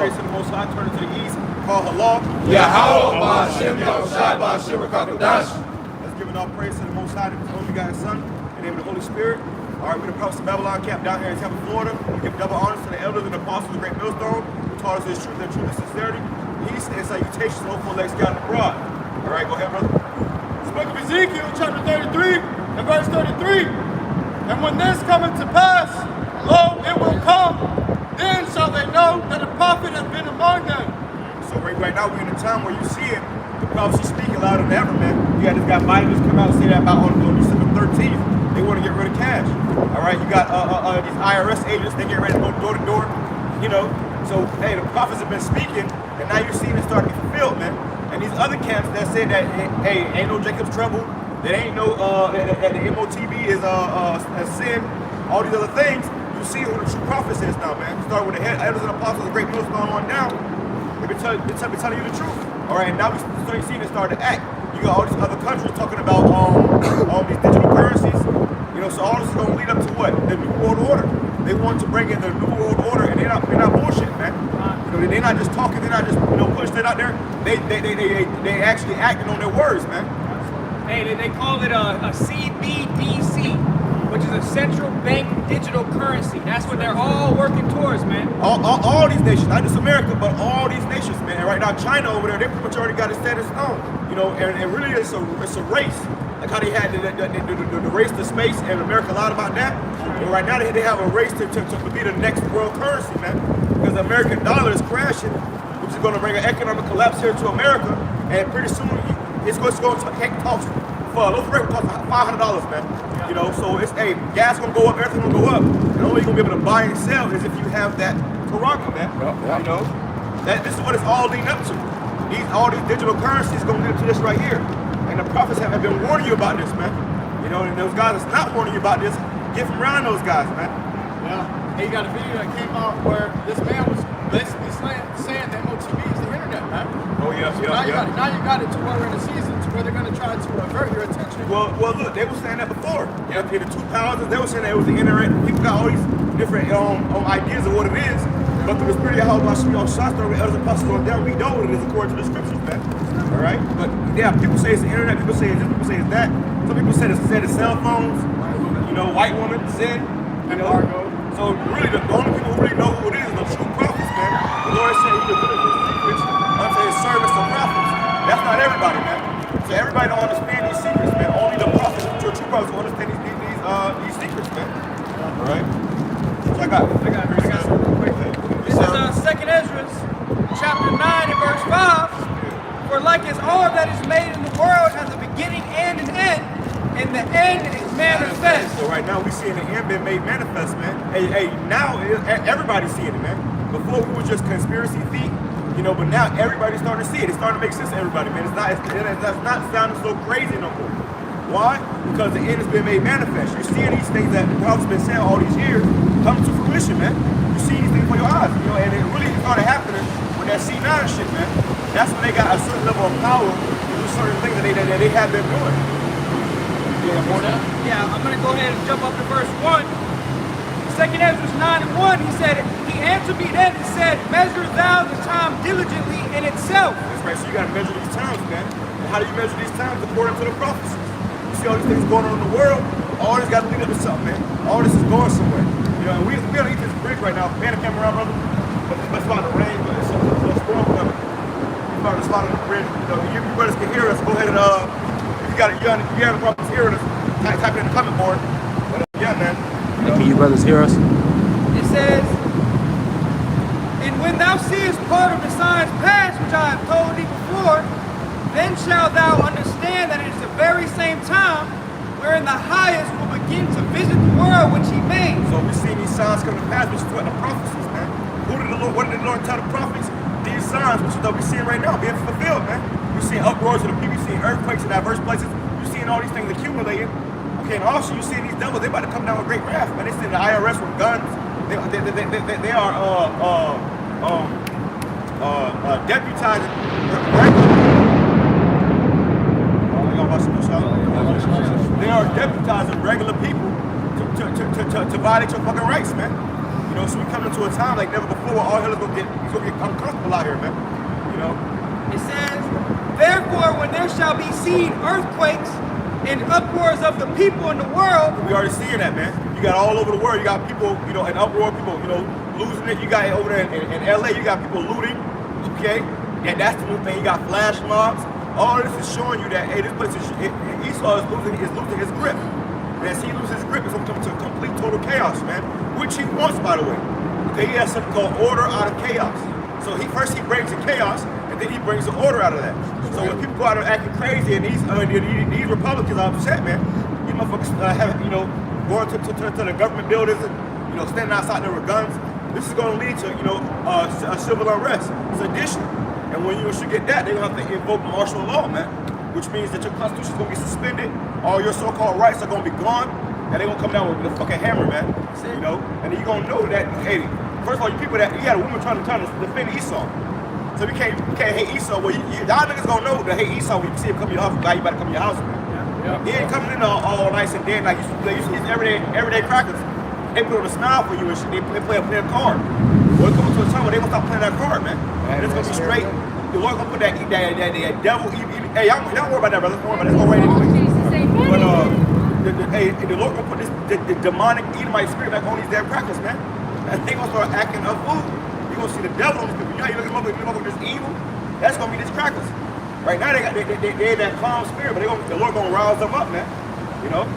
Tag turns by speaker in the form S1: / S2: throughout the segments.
S1: praise to the Most High. Turn it to the east. Call Allah.
S2: Yahweh Ba'Shem Yahushai Ba'Shem Rakakadash.
S1: Let's give it all praise to the Most High, His only God, Son, in the name of the Holy Spirit. All right, we're the prophets of Babylon camp down here in Tampa, Florida. We give double honors to the elders and the apostles of the Great Millstone, who taught us His truth and truth and sincerity. Peace and salutations to hopeful legs scattered abroad. All right, go ahead, brother.
S3: It's the book of Ezekiel, chapter 33, and verse 33. And when this cometh to pass, lo, it will come, then shall they know that a prophet has been among them.
S1: So right now we're in a time where you see it, the prophecy speaking louder than ever, man. You got this guy Biden just come out and say that about on December 13th, they want to get rid of cash. All right, you got these IRS agents, they get ready to go door to door, you know. So, hey, the prophets have been speaking, and now you're seeing it start to get fulfilled, man. And these other camps that say that, hey, ain't no Jacob's trouble, that ain't no, that the MOTB is a sin, all these other things, you see who the true prophets is now, man. Start with the elders and apostles, the Great Millstone on down. They've been telling you the truth. All right, now we're seeing it start to act. You got all these other countries talking about all these digital currencies. You know, so all this is going to lead up to what? The New World Order. They want to bring in the New World Order, and they're not bullshit, man. You know, they're not just talking, they're not just pushing it out there. They actually acting on their words, man.
S4: Hey, they call it a CBDC, which is a central bank digital currency. That's what they're all working towards, man.
S1: All these nations, not just America, but all these nations, man. And right now, China over there, they pretty much already got it set in stone. You know, and really it's a race. Like how they had the race to space, and America lied about that. And right now they have a race to be the next world currency, man. Because the American dollar is crashing, which is going to bring an economic collapse here to America. And pretty soon it's going to cost for a loaf of bread cost $500, man. You know, so it's gas gonna go up, everything gonna go up, and only you're gonna be able to buy and sell is if you have that Taraka, man. You know, this is what it's all leading up to. All these digital currencies gonna lead up to this right here. And the prophets have been warning you about this, man. You know, and those guys that's not warning you about this, get from around those guys, man.
S3: Yeah, he got a video that came out where this man was basically saying that MOTB is the internet, man.
S1: Oh yeah,
S3: so now you got it to where we're in a season to where they're gonna try to avert your attention.
S1: Well, look, they were saying that before. In the 2000s, they were saying that it was the internet. People got all these different ideas of what it is. But through the spirit of Yahweh, Shastra, with elders and apostles on down, we know what it is according to the scriptures, man. All right? But yeah, people say it's the internet, people say it's this, people say it's that. Some people say it's cell phones, you know, white woman, sin, you know. So really, the only people who really know who it is the true prophets, man. The Lord said he revealed his secrets unto his servants, the prophets. That's not everybody, man. So everybody don't understand these secrets, man. Only the prophets, the true prophets, will understand these secrets, man. All right? So I got something real quick.
S4: This is 2nd Ezra, chapter 9 and verse 5. For like as all that is made in the world has a beginning and an end, and the end is manifest.
S1: So right now we seeing the end being made manifest, man. Hey, now everybody's seeing it, man. Before we were just conspiracy theory, you know, but now everybody's starting to see it. It's starting to make sense to everybody, man. That's not sounding so crazy no more. Why? Because the end has been made manifest. You're seeing these things that the prophets been saying all these years come to fruition, man. You see these things for your eyes, you know, and it really started happening with that C9 shit, man. That's when they got a certain level of power to do certain things that they have been doing.
S4: Yeah, I'm going to go ahead and jump up to verse 1. 2nd Ezra 9 and 1, he said, he answered me then and said, measure thou the time diligently in itself.
S1: That's right, so you got to measure these times, man. And how do you measure these times? According to the prophecies. You see all these things going on in the world, all this got to lead up to something, man. All this is going somewhere. You know, and we don't eat this bridge right now. Man, the camera around, brother. But it's about to rain, but it's a storm coming. We're about to slide on the bridge. You know, you brothers can hear us. Go ahead and, if you have a problem hearing us, type it in the comment board. But, yeah, man.
S5: Can you brothers hear us?
S4: It says, and when thou seest part of the signs past, which I have told thee before, then shalt thou understand that it is the very same time wherein the highest will begin to visit the world which he made.
S1: So we see these signs coming to pass, which is what the prophecies, man. What did the Lord tell the prophets? These signs, which is what we're seeing right now, being fulfilled, man. We're seeing uproars of the people, we're seeing earthquakes in diverse places, you're seeing all these things accumulating. Okay, and also you're seeing these devils, they about to come down with great wrath, man. They see the IRS with guns. They are deputizing they are deputizing regular people to violate your fucking rights, man. You know, so we come into a time like never before where all hell is gonna get uncomfortable out here, man. You know?
S4: It says, therefore, when there shall be seen earthquakes and uproars of the people in the world.
S1: We already seeing that, man. You got all over the world. You got people, you know, in uproar, people, you know, losing it. You got over there in LA, you got people looting. Okay? Yeah, that's the new thing. You got flash mobs. All of this is showing you that, hey, this place is, Esau is losing his grip. And as he loses his grip, it's going to come to complete total chaos, man. Which he wants, by the way. Okay, he has something called order out of chaos. So he brings the chaos, and then he brings the order out of that. So when people go out and acting crazy, and these Republicans are upset, man. These motherfuckers going to the government buildings and, you know, standing outside there with guns. This is going to lead to, you know, a civil unrest, sedition. And when you should get that, they're going to have to invoke martial law, man. Which means that your constitution is going to be suspended, all your so-called rights are going to be gone, and they're going to come down with a fucking hammer, man. You know? And then you're going to know that, hey, first of all, you had a woman trying to defend Esau. So you can't hate Esau. Well, y'all niggas gonna know to hate Esau when you see him come to your house. Guy, you better come to your house, man. Yeah. He ain't coming in all nice and dead like you see everyday crackers. They put on a smile for you and shit. They play a card. Well, it comes to a time where they gonna stop playing that card, man. And it's gonna be straight. The Lord gonna put that devil. Hey, y'all don't worry about that, brother. Don't worry about that. It's already but the Lord gonna put the demonic Edomite spirit back on these damn crackers, man. And they gonna start acting a fool. You gonna see the devil on these people. You know, you look at them up with this evil. That's gonna be these crackers. Right now they in that calm spirit, but the Lord gonna rouse them up, man. You know.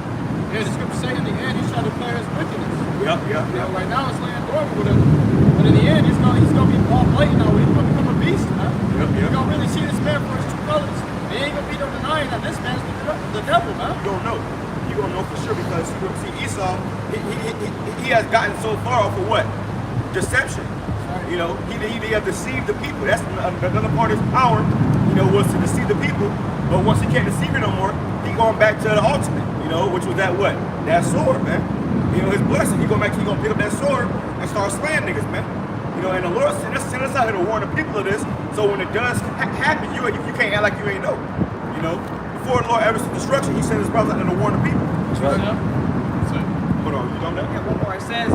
S3: Yeah, the scripture say in the end he's trying to declare his wickedness.
S1: Yeah.
S3: You know, right now it's laying dormant with him, but in the end he's gonna be all blatant now. He's gonna become a beast, man. You're gonna really see this man for his true colors. There ain't gonna be no denying that this man's the devil, man.
S1: You don't know. You gonna know for sure because see Esau, he has gotten so far for what? Deception. You know, he has deceived the people. That's another part of his power, you know, was to deceive the people. But once he can't deceive you no more, he going back to the ultimate, you know, which was that what? That sword, man. You know, his blessing. He gonna pick up that sword and start slaying niggas, man. You know, and the Lord sent us out here to warn the people of this. So when it does happen, you can't act like you ain't know. You know, before the Lord ever sent destruction, he sent his prophets out there to warn the people.
S3: That's right.
S1: Hold on, you don't know?
S4: Yeah, one more. It says,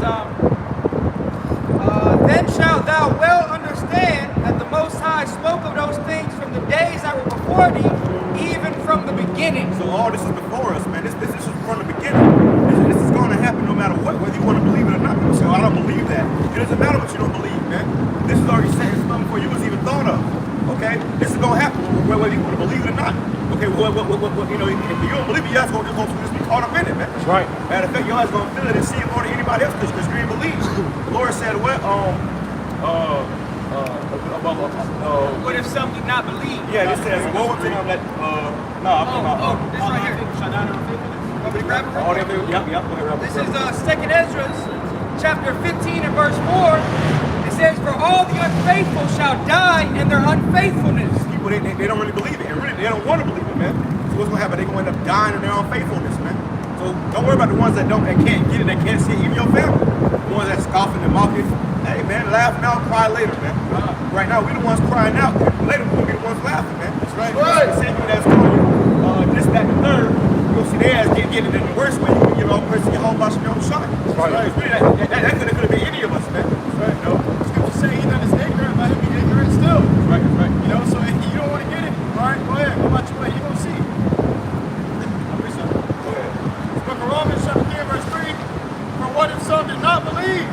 S4: then shalt thou well understand that the Most High spoke of those things from the days that were before thee, even from the beginning.
S1: So all this is before us, man. This is from the beginning. This is going to happen no matter what, whether you want to believe it or not. So I don't believe that. It doesn't matter what you don't believe, man. This is already set in stone before you was even thought of. Okay? This is going to happen whether you want to believe it or not. Okay, you know, if you don't believe it, your ass going to just be caught up in it, man. That's right. Matter of fact, your ass going to feel it and see it more than anybody else because you ain't believe. The Lord said, what?
S4: What if some did not believe?
S1: Yeah, this says, woe unto them that,
S4: this right here. Want me to grab it?
S1: Yeah.
S4: This is 2nd Ezra, chapter 15 and verse 4. It says, for all the unfaithful shall die in their unfaithfulness.
S1: People, they don't really believe it. And really, they don't want to believe it, man. So what's going to happen? They're going to end up dying in their unfaithfulness, man. So don't worry about the ones that can't get it, that can't see it, even your family. The ones that scoffing and mocking. Hey, man, laugh now, cry later, man. Right now, we the ones crying out. Later, we're going to be the ones laughing, man. That's right. The same people that's telling you this, that, and the third, you'll see their ass getting it in the worst way. You can give all person your whole bunch of your own shot. That's right. It's really, that could have been any of us, man. That's right. You know?
S3: Scripture say he that is ignorant, let him be ignorant still.
S1: That's right, that's right.
S3: You know, so if you don't want to get it, all right, go ahead. Go about your way. You're going to see.
S1: Go ahead.
S3: Book of Romans, chapter 3, verse 3. For what if some did not believe?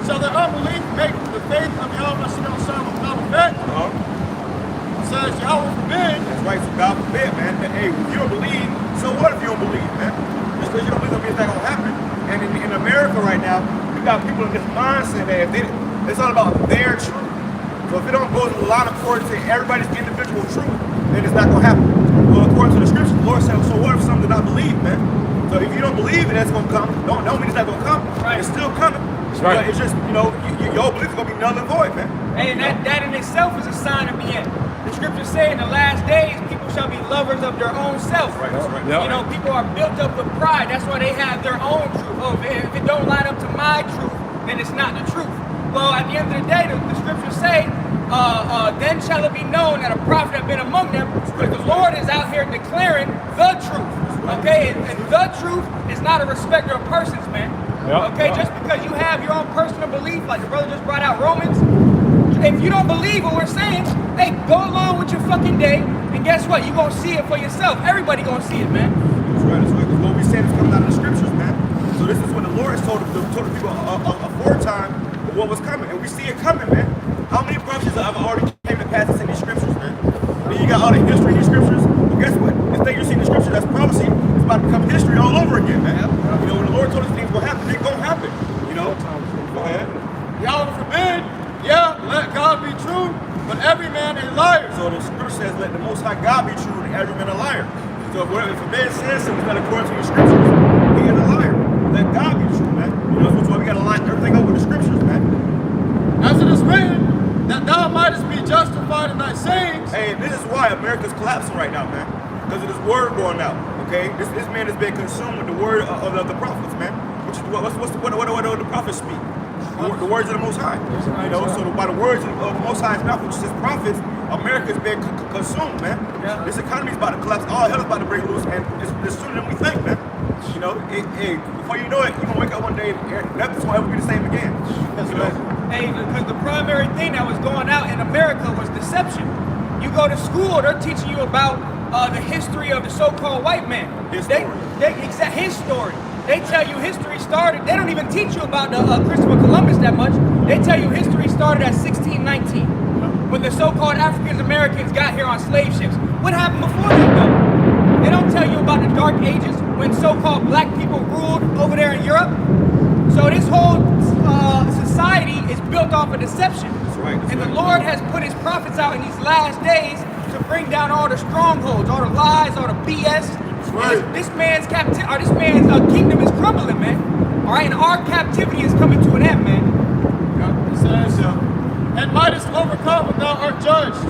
S3: Shall their unbelief make the faith of Yahweh Shai without effect? It says Yahweh forbid.
S1: That's right, so God forbid, man. And, hey, if you don't believe, so what if you don't believe, man? Just because you don't believe doesn't mean it's not going to happen. And in America right now, we got people in this mindset that it's all about their truth. So if it don't go to the line according to everybody's individual truth, then it's not going to happen. Well, according to the scriptures, the Lord said, so what if some do not believe, man? So if you don't believe it, that's going to come. Don't mean it's not going to come. Right. It's still coming. That's right. But it's just, you know, your belief is going to be null and void, man.
S4: And that in itself is a sign of the end. The scriptures say in the last days, people shall be lovers of their own self.
S1: Right, that's right.
S4: You know, people are built up with pride. That's why they have their own truth. Oh, if it don't line up to my truth, then it's not the truth. Well, at the end of the day, the scriptures say, then shall it be known that a prophet have been among them, because the Lord is out here declaring the truth. Okay, and the truth is not a respecter of persons, man.
S1: Yep.
S4: Okay, just because you have your own personal belief, like the brother just brought out Romans, if you don't believe what we're saying, hey, go along with your fucking day, and guess what? You're gonna see it for yourself. Everybody gonna see it, man.
S1: That's right. Because what we said is coming out of the scriptures, man. So this is what the Lord has told the people aforetime of what was coming, and we see it coming, man. How many prophecies have already came to pass that's in these scriptures, man? Then you got all the history in these scriptures. Well, guess what? This thing you see in the scripture that's prophecy is about to become history all over again, man. You know, when the Lord told us things will happen, they're gonna happen. You know? Go ahead.
S3: Y'all forbid, yeah, let God be true, but every man a liar.
S1: So the scripture says, let the Most High God be true and every man a liar. So if a man says something that according to the scriptures, he is a liar. Let God be true, man. You know, that's why we gotta line everything up with the scriptures, man.
S3: As it is written, that thou mightest be justified in thy sayings.
S1: Hey, this is why America's collapsing right now, man. Because of this word going out. Okay, this man has been consumed with the word of the prophets, man. Which is what the prophets speak. The words of the Most High. You know, so by the words of the Most High's mouth, which is his prophets, America's been consumed, man.
S4: Yeah.
S1: This economy's about to collapse. All hell is about to break loose, and it's sooner than we think, man. You know, before you know it, you're gonna wake up one day and nothing's gonna ever be the same again. You know?
S4: Hey, because the primary thing that was going out in America was deception. You go to school, they're teaching you about the history of the so-called white man.
S1: His story.
S4: His story. They tell you history started. They don't even teach you about the Christopher Columbus that much. They tell you history started at 1619, when the so-called African Americans got here on slave ships. What happened before that, though? They don't tell you about the Dark Ages, when so-called black people ruled over there in Europe. So this whole society is built off of deception.
S1: That's right.
S4: And the Lord has put his prophets out in these last days to bring down all the strongholds, all the lies, all the BS.
S1: Right.
S4: This man's kingdom is crumbling, man. All right, and our captivity is coming to an end, man.
S3: Yeah, it says, and mightest overcome when thou art judged.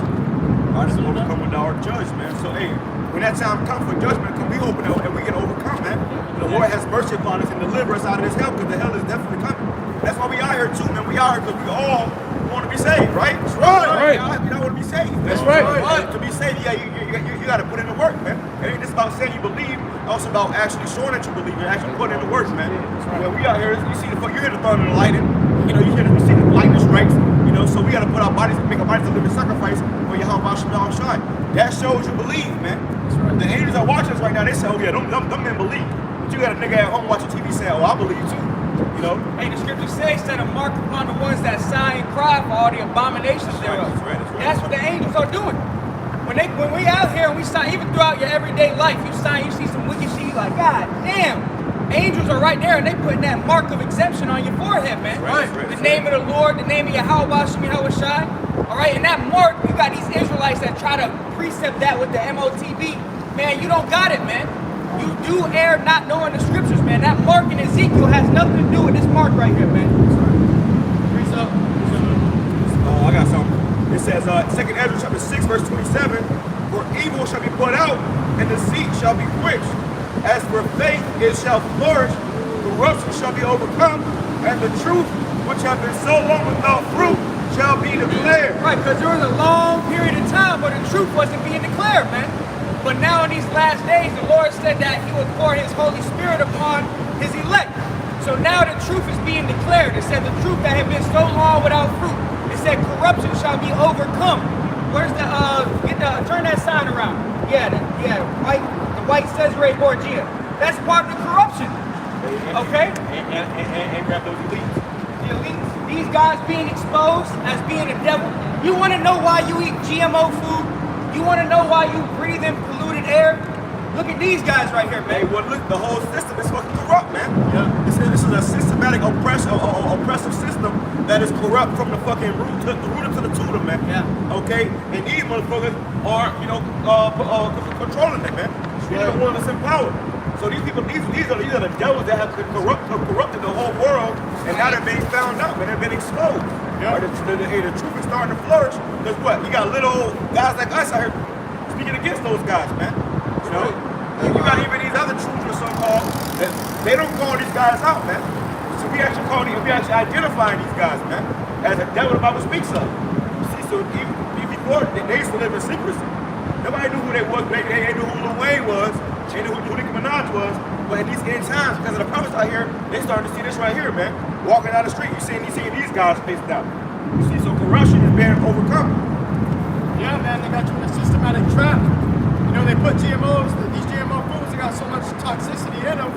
S1: I just overcome when thou art judged, man. So hey, when that time comes for judgment, can we open it and we can overcome, man? The Lord has mercy upon us and deliver us out of this hell, because the hell is definitely coming. That's why we out here too, man. We out here because we all want to be saved, right? That's
S2: right.
S1: We all want to be saved.
S2: That's right.
S1: To be saved, you got to put in the work, man. It ain't just about saying you believe, also about actually showing that you believe and actually putting in the work, man. When we out here, you hear the thunder and the lightning. You know, you see the lightning strikes. You know, so we got to put our bodies, make our bodies a living sacrifice for Yahweh Shem Shai. That shows you believe, man. The angels are watching us right now. They say, oh yeah, them men believe. But you got a nigga at home watching TV saying, oh, I believe too. You know?
S4: Hey, the scriptures say, set a mark upon the ones that sigh and cry for all the abominations thereof.
S1: That's right.
S4: That's what the angels are doing. When we out here and we sign, even throughout your everyday life, you see some wicked shit, like, God damn. Angels are right there and they putting that mark of exemption on your forehead, man.
S1: Right.
S4: The name of the Lord, the name of Yahweh Shem Shai. All right, and that mark, you got these Israelites that try to precept that with the MOTB. Man, you don't got it, man. You do err not knowing the scriptures, man. That mark in Ezekiel has nothing to do with this mark right here, man.
S3: Precept.
S1: I got something. It says, 2 Ezra chapter 6, verse 27, for evil shall be put out, and deceit shall be quenched. As for faith, it shall flourish, corruption shall be overcome, and the truth, which have been so long without fruit, shall be declared.
S4: Right, because there was a long period of time where the truth wasn't being declared, man. But now in these last days, the Lord said that he would pour his Holy Spirit upon his elect. So now the truth is being declared. It said the truth that had been so long without fruit. It said corruption shall be overcome. Where's the, turn that sign around. The white Caesarea Borgia. That's part of the corruption. Okay?
S1: And grab those elites.
S4: The elites, these guys being exposed as being a devil. You want to know why you eat GMO food? You want to know why you breathe in polluted air? Look at these guys right here,
S1: Hey,
S4: man.
S1: well, look, the whole system is fucking corrupt, man. Yeah. This is a systematic oppressive system that is corrupt from the fucking root to the tutor, man.
S4: Yeah.
S1: Okay? And these motherfuckers are, controlling it, man. These are the ones that's in power. So these people, these are the devils that have corrupted the whole world, and now they're being found out, man. They're being exposed. Yeah. The truth is starting to flourish. Because what? You got little guys like us out here speaking against those guys, man. You know? And you got even these other truthers, so-called, that they don't call these guys out, man. So we actually identifying these guys, man, as the devil the Bible speaks of. See, so even before, they used to live in secrecy. Nobody knew who they was. They knew who Lil Wayne was. They knew who Nicki Minaj was, but in these end times, because of the prophets out here, they starting to see this right here, man. Walking down the street, you seeing these guys faced out. You see, so corruption is being overcome.
S3: Yeah, man, they got you in a systematic trap. You know, they put GMOs, these GMO foods, they got so much toxicity in them,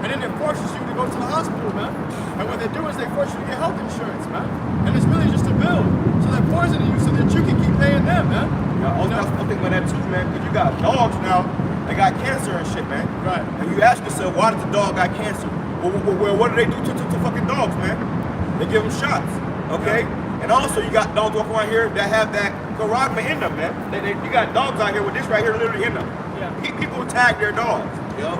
S3: and then it forces you to go to the hospital, man. And what they do is they force you to get health insurance, man. And it's really just a bill. So they're poisoning you so that you can keep paying them, man.
S1: Yeah, I'm thinking about that too, man, because you got dogs now that got cancer and shit, man.
S3: Right.
S1: And you ask yourself, why does the dog got cancer? Well, what do they do to fucking dogs, man? They give them shots, okay? Yeah. And also, you got dogs walking around here that have that charagma in them, man. You got dogs out here with this right here literally in them.
S3: Yeah.
S1: People tag their dogs,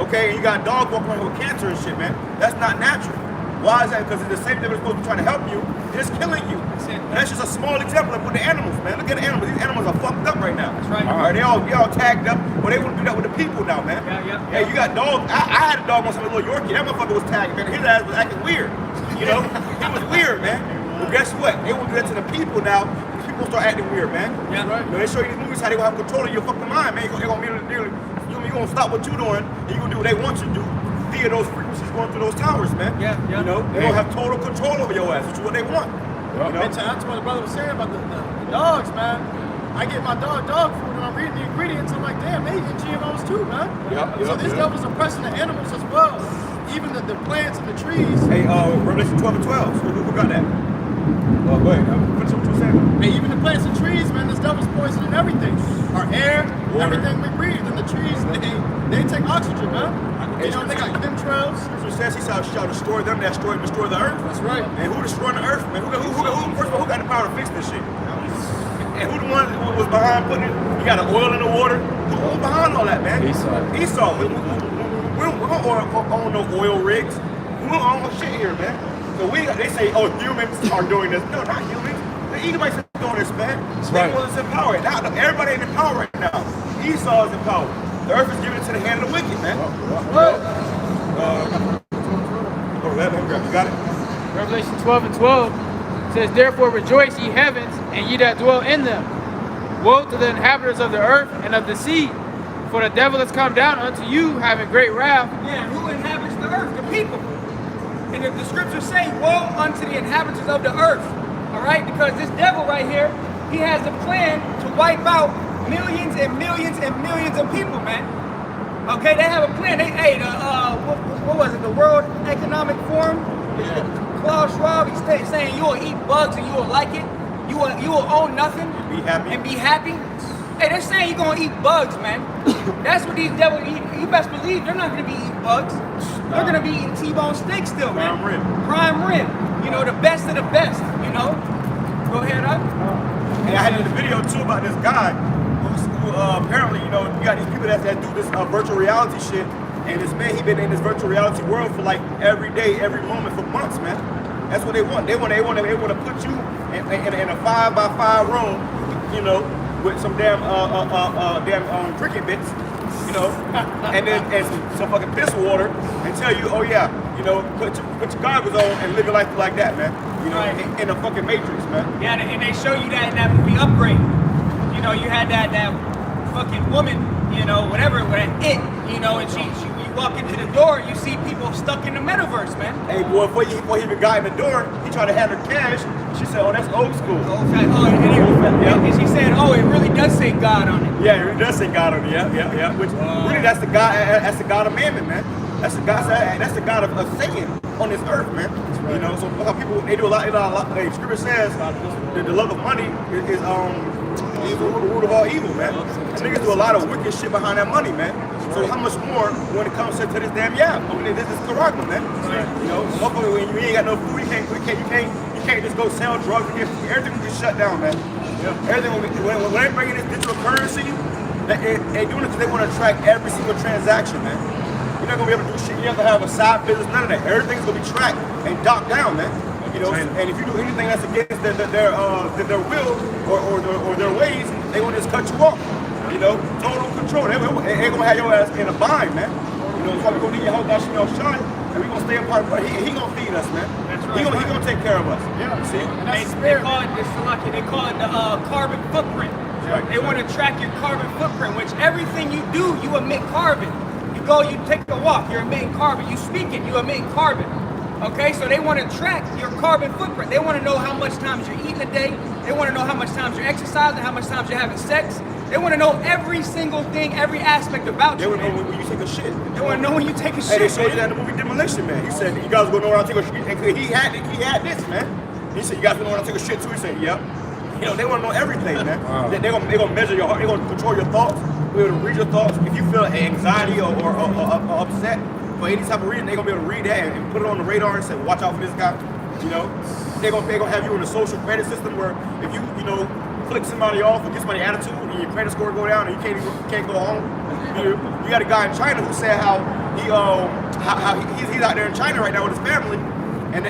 S1: okay? And you got dogs walking around with cancer and shit, man. That's not natural. Why is that? Because it's the same thing that's supposed to be trying to help you, it's killing you. And that's just a small example of with the animals, man. Look at the animals. These animals are fucked up right now.
S4: That's right.
S1: All right, they all tagged up. Well, they want to do that with the people now, man.
S4: Yeah.
S1: You got dogs. I had a dog once, a little Yorkie. That motherfucker was tagged, man. His ass was acting weird. You know, he was weird, man. Well, guess what? They will do that to the people now. These people start acting weird, man.
S3: Yeah, right.
S1: You know, they show you these movies how they gonna have control of your fucking mind, man. You're gonna stop what you're doing, and you're gonna do what they want you to do via those frequencies going through those towers, man.
S4: Yeah.
S1: You know, they gonna have total control over your ass, which is what they want. You know?
S3: And that's what the brother was saying about the dogs, man. I get my dog food and I'm reading the ingredients. I'm like, damn, they eat GMOs too, man. So these devils are oppressing the animals as well. Even the plants and the trees.
S1: Hey, Revelation 12 and 12. Who got that? Go ahead. Finish up what you're saying.
S3: Hey, even the plants and trees, man, this devil's poisoning everything. Our air,
S1: Water.
S3: everything we breathe. And the trees, they take oxygen, man. You know, they got chemtrails.
S1: Scripture says he shall destroy them that destroy the earth.
S3: That's right.
S1: And who destroying the earth, man? First of all, who got the power to fix this shit? And who the one who was behind putting it? You got the oil in the water. Who behind all that, man? Esau. We don't own no oil rigs. We don't own no shit here, man. So they say, oh, humans are doing this. No, not humans. The Edomites are doing this, man.
S2: That's
S1: They
S2: right.
S1: want us in power. Now, everybody ain't in power right now. Esau is in power. The earth is given into the hand of the wicked, man. You got it?
S5: Revelation 12 and 12 says, therefore rejoice, ye heavens, and ye that dwell in them. Woe to the inhabitants of the earth and of the sea, for the devil has come down unto you, having great wrath.
S4: Yeah, who inhabits the earth? The people. And the scriptures say, woe unto the inhabitants of the earth. All right? Because this devil right here, he has a plan to wipe out millions and millions and millions of people, man. Okay, they have a plan. What was it? The World Economic Forum? Klaus Schwab, he's saying you will eat bugs and you will like it. You will own nothing.
S1: And be happy.
S4: Hey, they're saying you're gonna eat bugs, man. That's what these devils eat. You best believe they're not gonna be eating bugs. They're gonna be eating T-bone steak still, man. Prime rib. You know, the best of the best, you know? Go ahead, up.
S1: And I had a video too about this guy who apparently, you know, you got these people that do this virtual reality shit. And this man, he been in this virtual reality world for like every day, every moment for months, man. That's what they want. They want to put you in a 5x5 room, you know, with some damn cricket bits, you know, and some fucking piss water, and tell you, oh yeah, you know, put your goggles on and live your life like that, man. You know,
S4: Right.
S1: in a fucking matrix, man.
S4: Yeah, and they show you that in that movie Upgrade. You know, you had that fucking woman, you know, whatever, you know, and you walk into the door, you see people stuck in the metaverse, man.
S1: Hey boy, before he even got in the door, he tried to hand her cash. She said, oh, that's old school.
S4: And she said, oh, it really does say God on it.
S1: Yeah, it really does say God on it. Yeah. Which really, that's the God of mammon, man. That's the God of Satan on this earth, man. You know, so people they do a lot. Like Scripture says, that the love of money is the root of all evil, man. And niggas do a lot of wicked shit behind that money, man. So how much more when it comes to this damn yap? I mean, this is charagma, man. You know, motherfucker, when you ain't got no food, you can't just go sell drugs and get food. Everything will be shut down, man. Everything will be, when they bring in this digital currency, they doing it because they want to track every single transaction, man. You're not gonna be able to do shit. You have to have a side business, none of that. Everything's gonna be tracked and docked down, man. You know, and if you do anything that's against their will or their ways, they gonna just cut you off. You know, total control. They gonna have your ass in a bind, man. You know, so we gonna need your help, Shine, and we gonna stay apart. But he gonna feed us, man. That's right. He gonna take care of us. Yeah. See?
S4: And they call it the carbon footprint.
S1: Right.
S4: They want to track your carbon footprint, which everything you do, you emit carbon. You go, you take a walk, you're emitting carbon. You speak it, you emit carbon. Okay, so they want to track your carbon footprint. They want to know how much times you're eating a day. They want to know how much times you're exercising, how much times you're having sex. They want to know every single thing, every aspect about
S1: They
S4: you.
S1: would know
S4: Man.
S1: when you take a shit.
S4: They want to know when you take a
S1: Hey, they
S4: shit.
S1: showed you that
S4: Man.
S1: in the movie Demolition Man. He said, you guys gonna know when I take a shit. He had this, man. He said, you guys gonna know when I take a shit too? He said, yep. You know, they wanna know everything, man.
S2: Wow.
S1: They're gonna measure your heart, they're gonna control your thoughts, they're gonna read your thoughts. If you feel anxiety or upset for any type of reason, they're gonna be able to read that and put it on the radar and say, watch out for this guy. You know? They're gonna have you in a social credit system where if you flick somebody off or get somebody attitude and your credit score go down and you can't go home. You got a guy in China who said how he's out there in China right now with his family, and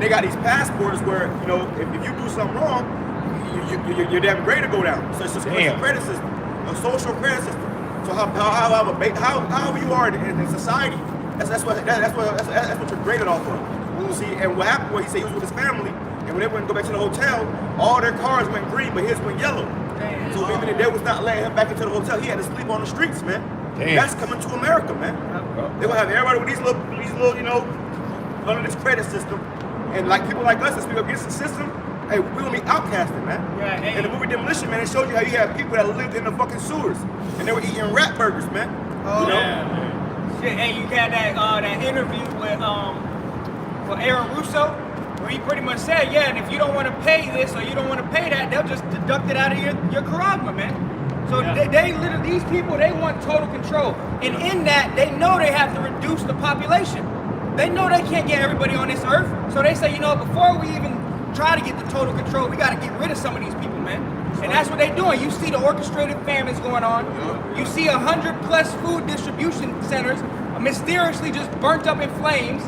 S1: they got these passports where if you do something wrong, your damn grade will go down. So it's just a credit system, a social credit system. So however you are in society, that's what you're graded off of. See, and what happened was he said he was with his family, and when they went to go back to the hotel, all their cars went green, but his went yellow.
S4: Damn.
S1: So even if they was not letting him back into the hotel, he had to sleep on the streets, man.
S2: Damn.
S1: That's coming to America, man. They gonna have everybody with these little, under this credit system, and like people like us that speak against the system, hey, we're gonna be outcasted, man.
S4: Right, hey.
S1: In the movie Demolition Man, it showed you how you had people that lived in the fucking sewers, and they were eating rat burgers, man.
S4: Oh,
S1: you know?
S4: yeah. Shit, and you had that interview with Aaron Russo, where he pretty much said, yeah, and if you don't want to pay this or you don't want to pay that, they'll just deduct it out of your charagma, man. So they literally, these people, they want total control. And in that, they know they have to reduce the population. They know they can't get everybody on this earth. So they say, before we even try to get the total control, we got to get rid of some of these people, man. And that's what they're doing. You see the orchestrated famines going on. You see 100+ food distribution centers mysteriously just burnt up in flames.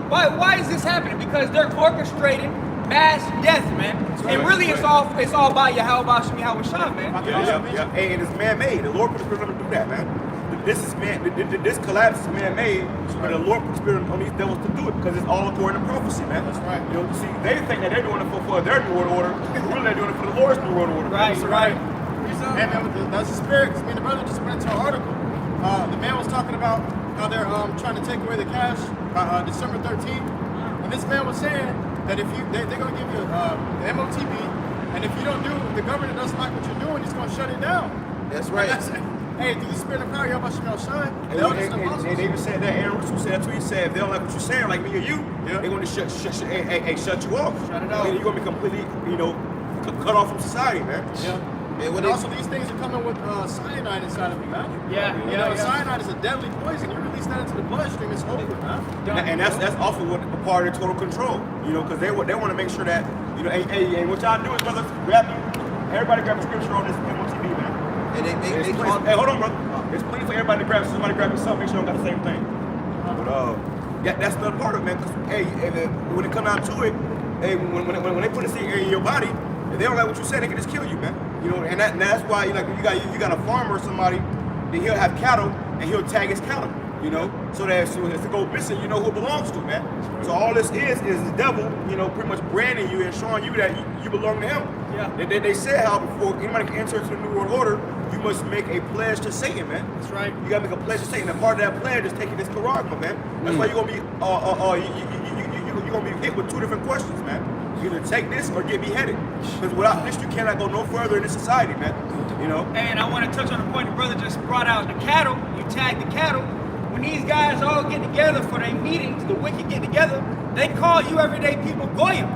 S4: Why is this happening? Because they're orchestrating mass death, man. And really, it's all by Yahweh Shem Yahweh Shah, man.
S1: Yeah. And it's man-made. The Lord put the spirit on them to do that, man. This collapse is man-made, but the Lord put the spirit on these devils to do it because it's all according to prophecy, man.
S3: That's right.
S1: See, they think that they're doing it for their new world order, but really they're doing it for the Lord's new world order.
S4: Right, right.
S3: Hey man, that's the spirit. I mean, the brother just went into an article. The man was talking about how they're trying to take away the cash by December 13th, and this man was saying that if they're going to give you the MOTB, and if you don't do, the government doesn't like what you're doing, he's going to shut it down.
S1: That's right.
S3: Hey, through the spirit of power, Yahweh Shem Shine.
S1: And they even said that, Aaron Russo said that too. He said if they don't like what you're saying, like me or you, they're going to shut you off.
S3: Shut it off.
S1: And you're going to be completely, cut off from society, man.
S3: Yeah. And also, these things are coming with cyanide inside of you, man.
S4: Yeah.
S3: Cyanide is a deadly poison. You release that into the bloodstream, it's over, man.
S1: And that's also what a part of their total control, because they want to make sure that, hey, what y'all do is, brothers, everybody grab a scripture on this MOTV, man.
S2: And they
S1: Hey, hold on, brother. There's plenty for everybody to grab. Somebody grab yourself, make sure you don't got the same thing. But that's another part of it, man. Because when it come down to it, hey, when they put this in your body, if they don't like what you say, they can just kill you, man. And that's why you got a farmer or somebody, then he'll have cattle and he'll tag his cattle. So that if it goes missing, you know who it belongs to, man. So all this is the devil, pretty much branding you and showing you that you belong to him.
S4: Yeah.
S1: They said how before anybody can enter into the New World Order, you must make a pledge to Satan, man.
S3: That's right.
S1: You gotta make a pledge to Satan. And part of that pledge is taking this charagma, man. That's why you're gonna be you're gonna be hit with two different questions, man. You either take this or get beheaded. Because without this, you cannot go no further in this society, man.
S4: And I want to touch on the point the brother just brought out, the cattle. You tag the cattle. When these guys all get together for their meetings, the wicked get together, they call you everyday people goyim,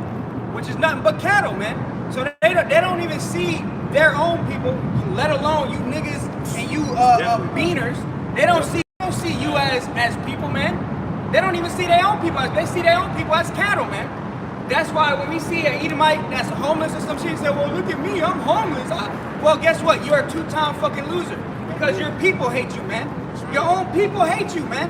S4: which is nothing but cattle, man. So they don't even see their own people, let alone you niggas and you beaners. They don't see you as people, man. They don't even see their own people they see their own people as cattle, man. That's why when we see an Edomite that's homeless or some shit, say, well, look at me, I'm homeless. Well, guess what? You're a two-time fucking loser because your people hate you, man. Your own people hate you, man.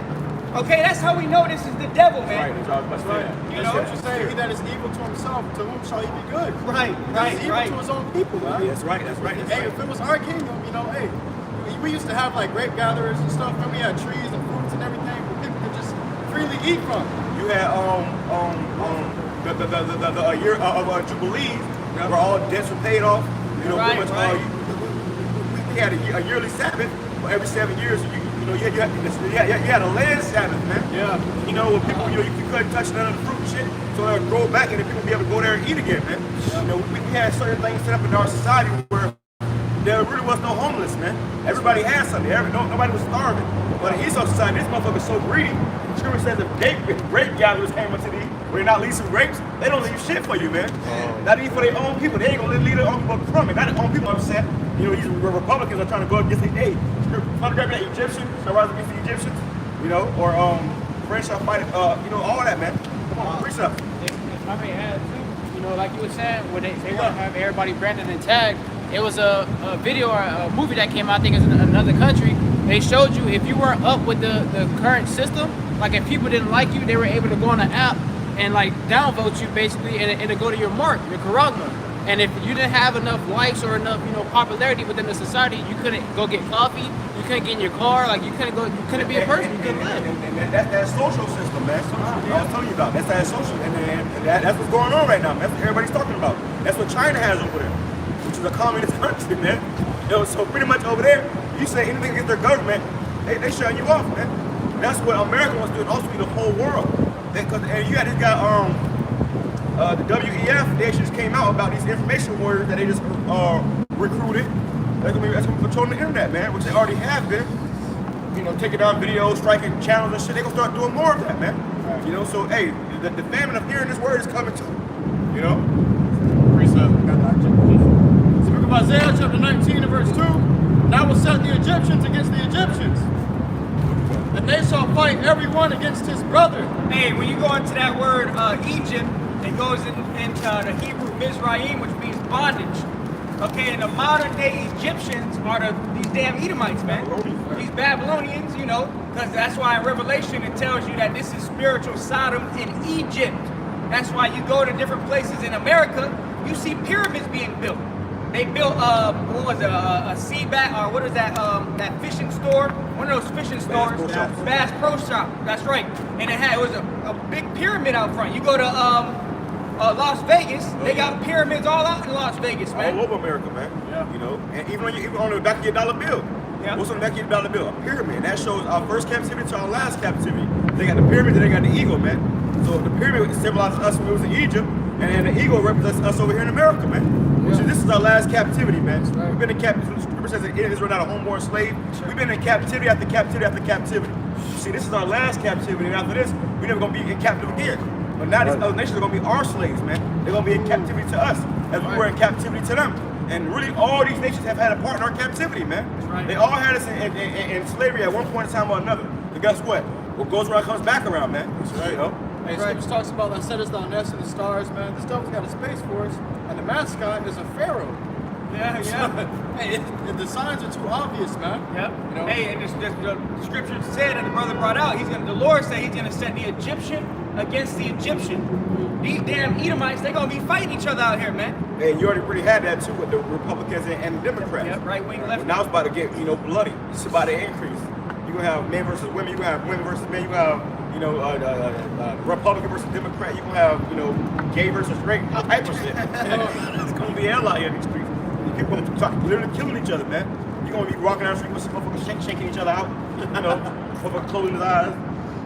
S4: Okay, that's how we know this is the devil, man.
S1: That's right.
S3: That's what you say. He that is evil to himself, to whom shall he be good?
S4: Right.
S3: He's evil to his own people, man.
S1: That's right.
S3: Hey, if it was our kingdom, hey, we used to have like grape gatherers and stuff, and we had trees and fruits and everything where people could just freely eat from.
S1: You had the year of Jubilee, where all debts were paid off.
S4: Right.
S1: We had a yearly Sabbath. For every 7 years, You know, you had a land Sabbath, man.
S3: Yeah.
S1: You know, when people, you couldn't touch none of the fruit and shit, so they would grow back and then people would be able to go there and eat again, man. You know, we had certain things set up in our society where there really was no homeless, man. Everybody had something. Nobody was starving. But in Esau society, this motherfucker's so greedy. The scripture says if grape gatherers came unto thee, where they're not leaving grapes, they don't leave shit for you, man. Not even for their own people. They ain't gonna leave their own people from it. Not their own people upset. You know, these Republicans are trying to go against the, hey, trying to grab that Egyptian, shall rise against the Egyptians, you know, or French shall fight, you know, all that, man. Come on, precept.
S5: If I may add too, you know, like you were saying, when they want to have everybody branded and tagged, it was a video or a movie that came out, I think it's in another country. They showed you if you weren't up with the current system, like if people didn't like you, they were able to go on an app and like downvote you basically, and it'll go to your mark, your charagma. And if you didn't have enough likes or enough, you know, popularity within the society, you couldn't go get coffee, you couldn't get in your car, like you couldn't be a person, you couldn't live.
S1: And that's that social system, man. I was telling you about. That's that social, and that's what's going on right now, man. That's what everybody's talking about. That's what China has over there, which is a communist country, man. You know, so pretty much over there, you say anything against their government, they shut you off, man. And that's what America wants to do, and also the whole world. And you got this guy, the WEF, they just came out about these information warriors that they just recruited. That's gonna be patrolling the internet, man, which they already have been. You know, taking down videos, striking channels and shit. They gonna start doing more of that, man. Right. You know, so hey, the famine of hearing this word is coming too. You know.
S3: Precept. It's the book of Isaiah, chapter 19 and verse 2. And I will set the Egyptians against the Egyptians, and they shall fight every one against his brother.
S4: Hey, when you go into that word Egypt, it goes into the Hebrew Mizraim, which means bondage. Okay, and the modern day Egyptians are these damn Edomites, man. These Babylonians, you know, because that's why in Revelation it tells you that this is spiritual Sodom in Egypt. That's why you go to different places in America, you see pyramids being built. They built what was it, a sea bat, or what is that? That fishing store, one of those fishing stores, Bass Pro Shop. That's right. And it was a big pyramid out front. You go to Las Vegas, they got pyramids all out in Las Vegas, man.
S1: All over America, man. Yeah. You know, and even on the back of your dollar bill. Yeah. What's on the back of your dollar bill? A pyramid. That shows our first captivity to our last captivity. They got the pyramid, and they got the eagle, man. So the pyramid symbolizes us when we was in Egypt, and then the eagle represents us over here in America, man. This is our last captivity, man. Right. We've been in captivity. Scripture says that Israel not a homeborn slave. Sure. We've been in captivity after captivity after captivity. See, this is our last captivity, and after this, we're never gonna be in captivity again. But now these other nations are gonna be our slaves, man. They're gonna be in captivity to us, as we were in captivity to them. And really, all these nations have had a part in our captivity, man. Right. They all had us in slavery at one point in time or another. But guess what? What goes around comes back around, man. That's right. You know?
S3: Hey, Scripture talks about that set us down next to the stars, man. The stars got a space for us, and the mascot is a pharaoh.
S4: Yeah, yeah.
S3: Hey, the signs are too obvious, man.
S4: Yep.
S3: You know?
S4: Hey, and the scripture said, and the brother brought out, the Lord said he's gonna set the Egyptian against the Egyptian. These damn Edomites, they're gonna be fighting each other out here, man.
S1: Hey, you already pretty had that too with the Republicans and the Democrats.
S4: Yep, right wing, left wing.
S1: Now it's about to get, bloody. It's about to increase. You're gonna have men versus women, you're gonna have women versus men, you're gonna have, Republican versus Democrat, you're gonna have gay versus straight, all type of shit. It's gonna be hell out here in these streets. People are literally killing each other, man. You're gonna be walking down the street with some motherfuckers shaking each other out, motherfuckers closing his eyes.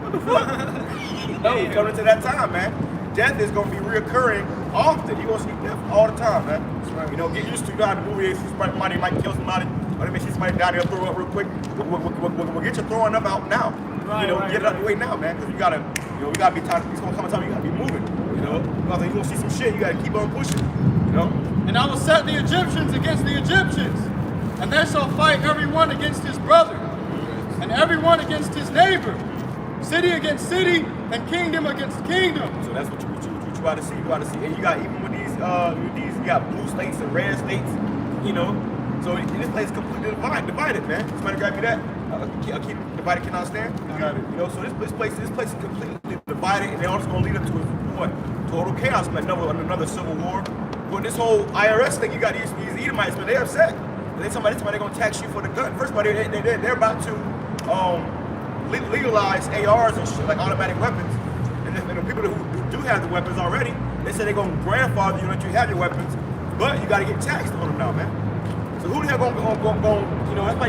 S1: What the fuck? No, we're coming to that time, man. Death is gonna be reoccurring often. You're gonna see death all the time, man. Right. You know, get used to how the movie is. Somebody might kill somebody, or they may see somebody die, they'll throw up real quick. We'll get your throwing up out now. Right, get it out the way now, man. Because you gotta be time. It's gonna come a time you gotta be moving. You know, because you gonna see some shit. You gotta keep on pushing. You know.
S3: And I will set the Egyptians against the Egyptians, and they shall fight every one against his brother, and every one against his neighbor, city against city, and kingdom against kingdom.
S1: So that's what you try to see. You try to see, and you got even with these, you got blue states and red states. You know, so this place is completely divided, man. Somebody grab me that. I'll keep divided cannot stand. You know, so this place is completely divided, and they're also gonna lead up to what? Total chaos, man. Another civil war. But this whole IRS thing, you got these Edomites, man, they're upset. They're somebody gonna tax you for the gun. First of all, they're about to legalize ARs and shit, like automatic weapons. And the people who do have the weapons already, they say they're gonna grandfather you that you have your weapons, but you gotta get taxed on them now, man. So who the hell gonna You know, that's why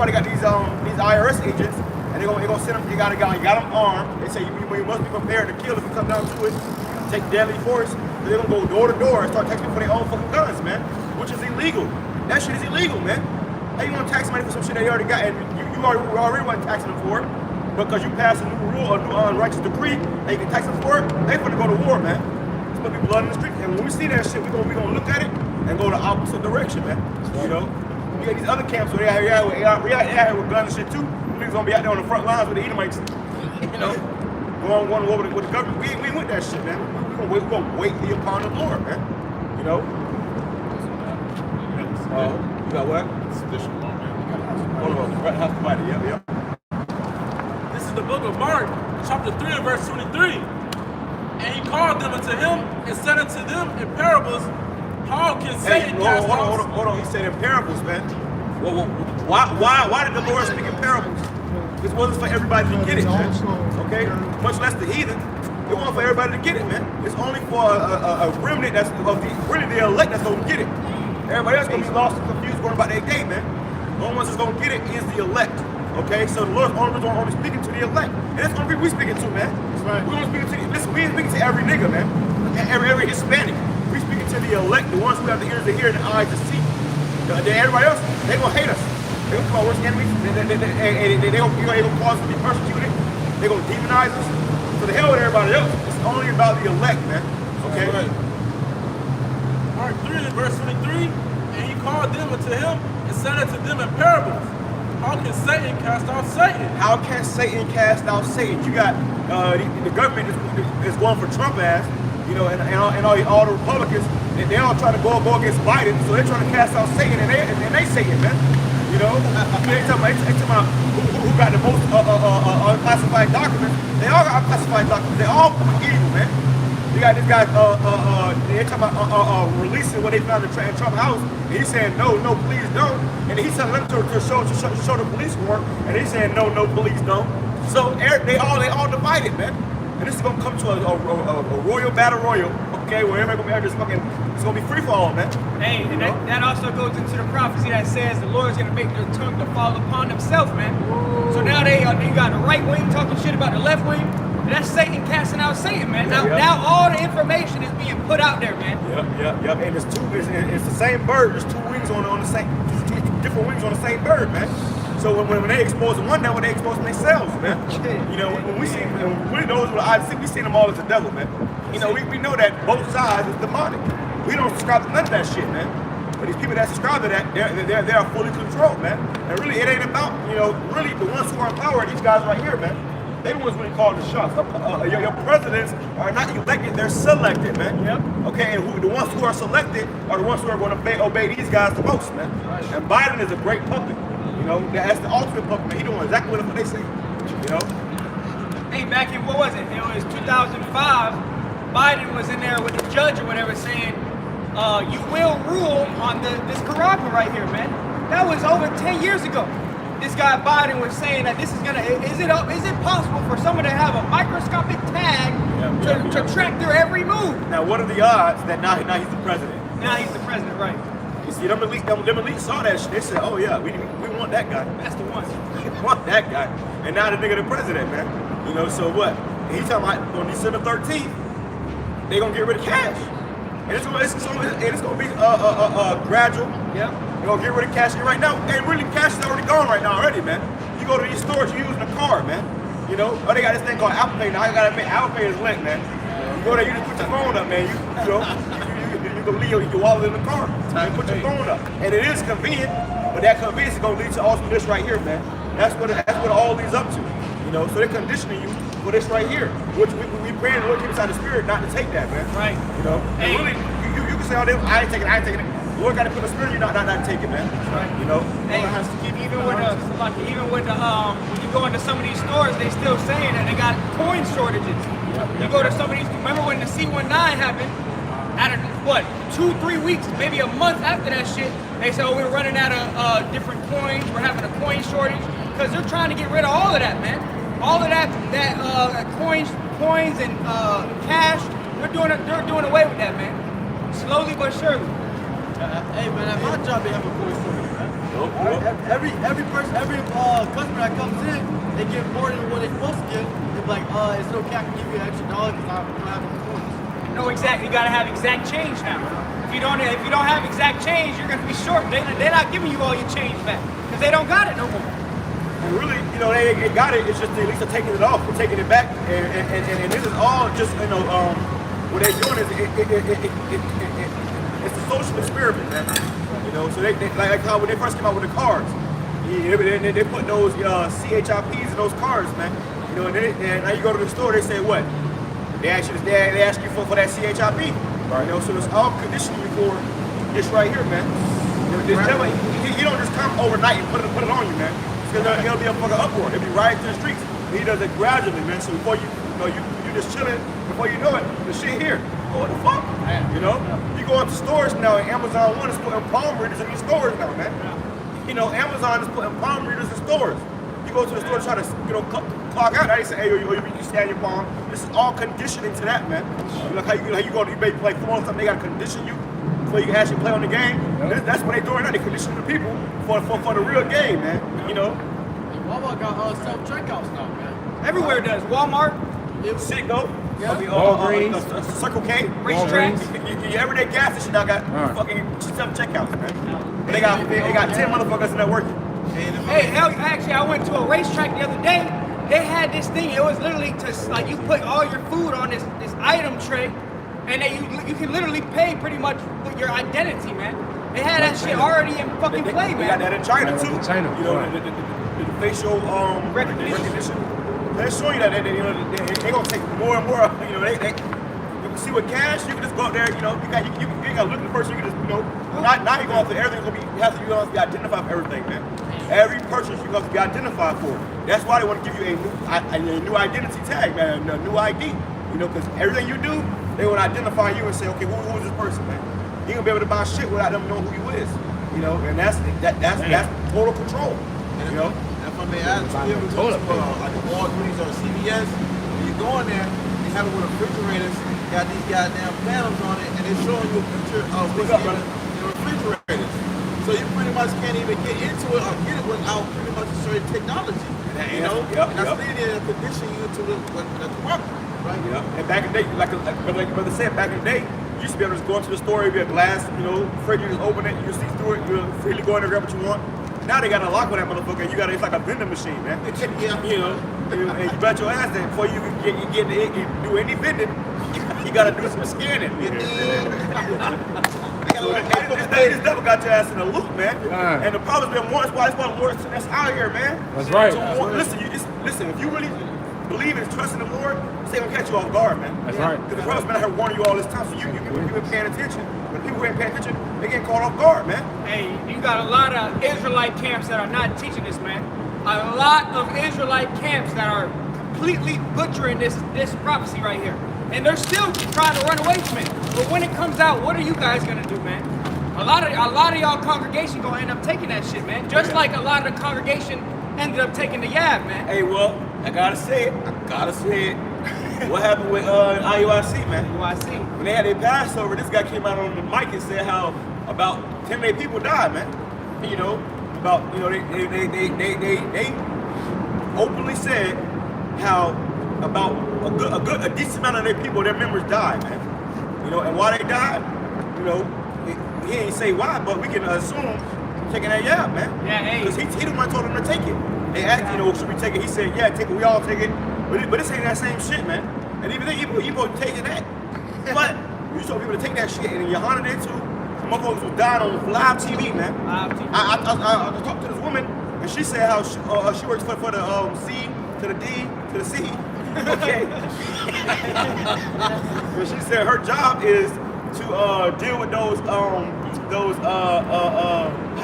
S1: they got these IRS agents, and they gonna send them. You got them armed. They say you must be prepared to kill if you come down to it. Take deadly force. They're gonna go door to door and start taxing people for their own fucking guns, man. Which is illegal. That shit is illegal, man. How you gonna tax somebody for some shit they already got, and you already wasn't taxing them for it, because you passed a new rule, a new unrighteous decree, and you can tax them for it. They finna go to war, man. It's gonna be blood in the street, and when we see that shit, we gonna look at it and go the opposite direction, man. You know, you got these other camps where they out here with guns and shit too. Niggas gonna be out there on the front lines with the Edomites, you know, going over with the government. We ain't with that shit, man. We gonna wait the upon the Lord, man. You know. You got what? Hold on, right half the body. Yeah.
S6: This is the book of Mark, chapter 3 and verse 23. And he called them unto him and said unto them in parables, how can Satan cast out?
S1: Hold on. He said in parables, man. Well, why did the Lord speak in parables? This wasn't for everybody to get it, man. Okay? Much less the heathen. It wasn't for everybody to get it, man. It's only for a remnant that's really the elect that's gonna get it. Everybody else gonna be lost and confused going about their day, man. The only ones that's gonna get it is the elect. Okay, so the Lord's only speaking to the elect. And that's what we speaking to, man. Right. We're gonna speak to listen, we ain't speaking to every nigga, man. Every Hispanic. We speaking to the elect, the ones who have the ears to hear and the eyes to see. Everybody else, they gonna hate us. They gonna call us worst enemies. They gonna cause us to be persecuted. They gonna demonize us. So the hell with everybody else. It's only about the elect, man. Okay.
S6: Right. Mark 3 and verse 23. And he called them unto him and said unto them in parables, how can Satan cast out Satan?
S1: How can Satan cast out Satan? You got the government is going for Trump ass, you know, and all the Republicans, and they all trying to go against Biden, so they're trying to cast out Satan, and they Satan, man. You know, they talking about who got the most unclassified documents. They all got unclassified documents. They all evil, man. You got this guy, they're talking about releasing what they found in Trump's house, and he's saying, no, please don't. And he's telling them to show the police warrant, and he's saying, no, please don't. So they all divided, man. And this is gonna come to a royal battle royal, okay, where everybody gonna be just fucking, it's gonna be free for all, man.
S4: Hey, and that also goes into the prophecy that says the Lord's gonna make their tongue to fall upon himself, man. So now they got the right wing talking shit about the left wing. That's Satan casting out Satan, man. Now all the information is being put out there, man.
S1: Yep. And it's the same bird. There's two wings on the same, different wings on the same bird, man. So when they expose one devil, they expose themselves, man. You know, when we see, when those with the eyes, we see them all as the devil, man. You know, we know that both sides is demonic. We don't subscribe to none of that shit, man. But these people that subscribe to that, they're fully controlled, man. And really, it ain't about, you know, really the ones who are in power, these guys right here, man. They the ones really calling the shots. Your presidents are not elected, they're selected, man. Yep. Okay, and the ones who are selected are the ones who are going to obey these guys the most, man. Right. And Biden is a great puppet. You know, that's the ultimate puppet, man. He doing exactly what they say. You know?
S4: Hey, back in, what was it? It was 2005. Biden was in there with the judge or whatever saying, you will rule on this Quran right here, man. That was over 10 years ago. This guy Biden was saying that this is gonna, is it possible for someone to have a microscopic tag to track their every move?
S1: Now, what are the odds that now he's the president?
S4: Now he's the president, right.
S1: You see, them elites saw that shit. They said, oh yeah, we want that guy.
S4: That's the one.
S1: We want that guy. And now the nigga the president, man. You know, so what? And he's talking about on December 13th, they gonna get rid of cash. And it's gonna be gradual.
S4: Yeah.
S1: They're gonna get rid of cash right now. And really, cash is already gone right now already, man. You go to these stores, you're using a card, man. You know, oh, they got this thing called Apple Pay. Now I gotta admit, Apple Pay is lit, man. You go there, you just put your phone up, man. You can leave your wallet in the car and put your phone up. And it is convenient, but that convenience is gonna lead to also this right here, man. That's what it all leads up to. You know, so they're conditioning you for this right here, which we pray the Lord keep us out of the spirit not to take that, man.
S4: Right.
S1: You know, and really, you can say, oh, I ain't taking it. The Lord got to put a spirit in you, not take it, man.
S4: Right.
S1: You know.
S4: Hey, even with when you go into some of these stores, they still saying that they got coin shortages. You go to some of these. Remember when the C19 happened? Out of what, 2-3 weeks, maybe a month after that shit, they said, oh, we're running out of different coins. We're having a coin shortage because they're trying to get rid of all of that, man. All of that coins and cash. They're doing away with that, man. Slowly but surely.
S2: Hey man, at my job they have a coin shortage, man.
S3: Every person, every customer that comes in, they give more than what they're supposed to give. They're like, it's okay, I can give you an extra $1 because I don't have no points.
S4: No, exactly. You gotta have exact change now. If you don't have exact change, you're gonna be short. They're not giving you all your change back because they don't got it no more.
S1: And really, they got it. It's just at least they're taking it off, they're taking it back, and this is all just what they're doing is it's a social experiment, man. So they like how when they first came out with the cards, they put those CHIPs in those cards, man. And now you go to the store, they say what? They ask you for that CHIP. Right. So it's all conditioning for this right here, man. He don't just come overnight and put it on you, man. It'll be a fucking uproar. It'll be right to the streets. He does it gradually, man. So before you just chilling, before you know it, the shit here. Oh, what the fuck? You go into stores now, and Amazon One is putting palm readers in these stores now, man. Amazon is putting palm readers in stores. You go to the store to try to, clock out. They say, hey, you stand your palm. This is all conditioning to that, man. Like how you go to you play football or something, they gotta condition you before you can actually play on the game. Yep. That's what they doing now. They condition the people for the real game, man.
S3: Walmart got self-checkouts now, man.
S4: Everywhere does. Walmart,
S1: Citgo,
S5: Walgreens,
S1: Circle K,
S4: racetracks.
S1: Your everyday gas station now got fucking self-checkouts, man. They got 10 motherfuckers in there working.
S4: Hey, hell, actually, I went to a racetrack the other day. They had this thing. It was literally you put all your food on this item tray, and then you can literally pay pretty much with your identity, man. They had that shit already in fucking play, man.
S1: They got that in China too.
S5: China,
S1: the facial recognition. They're showing you that they gonna take more and more. They you can see with cash, you can just go up there. You ain't gotta look at the person. You can just now you go off to everything. You have to be identified for everything, man. Every purchase you have to be identified for. That's why they want to give you a new identity tag, man, a new ID. Because everything you do, they want to identify you and say, okay, who is this person, man? You gonna be able to buy shit without them knowing who you is. And that's total control.
S2: And if I may add, you ever go to like a Walgreens or a CVS, when you go in there, they have it with refrigerators, got these goddamn panels on it, and they're showing you a picture of what's in the refrigerators. So you pretty much can't even get into it or get it without pretty much a certain technology. And that's leading to condition you to the corrupt, right?
S1: Yeah. And back in the day, like Brother said, back in the day, you used to be able to just go into the store, it'd be a glass, fridge, you just open it, you just see through it, you freely go in and grab what you want. Now they got a lock on that motherfucker. It's like a vending machine, man. And you bet your ass that before you do any vending, you gotta do some scanning. This devil got your ass in a loop, man. And the problem's been one. That's why Lord that's out here, man.
S5: That's right.
S1: So listen. If you really believe and trust in the Lord, it's gonna catch you off guard, man.
S5: That's right.
S1: Because the prophet's been out here warning you all this time, so you've been paying attention. When people ain't paying attention, they get caught off guard, man.
S4: Hey, you got a lot of Israelite camps that are not teaching this, man. A lot of Israelite camps that are completely butchering this prophecy right here. And they're still trying to run away from it. But when it comes out, what are you guys gonna do, man? A lot of y'all congregation gonna end up taking that shit, man. Just like a lot of the congregation ended up taking the Yab, man.
S1: Hey, well, I gotta say it. What happened with IUIC, man?
S4: IUIC.
S1: When they had their Passover, this guy came out on the mic and said how about 10 of their people died, man. They openly said how about a decent amount of their people, their members died, man. And why they died, he ain't say why, but we can assume taking that Yab, man.
S4: Yeah, hey.
S1: Because he the one told them to take it. They asked, should we take it? He said, yeah, take it. We all take it. But this ain't that same shit, man. And even then, you both taking that. But you told people to take that shit, and Yohana did too. Motherfuckers was dying on live TV, man.
S4: Live TV.
S1: I talked to this woman, and she said how she works for the C to the D to the C. Okay. But she said her job is to deal with those how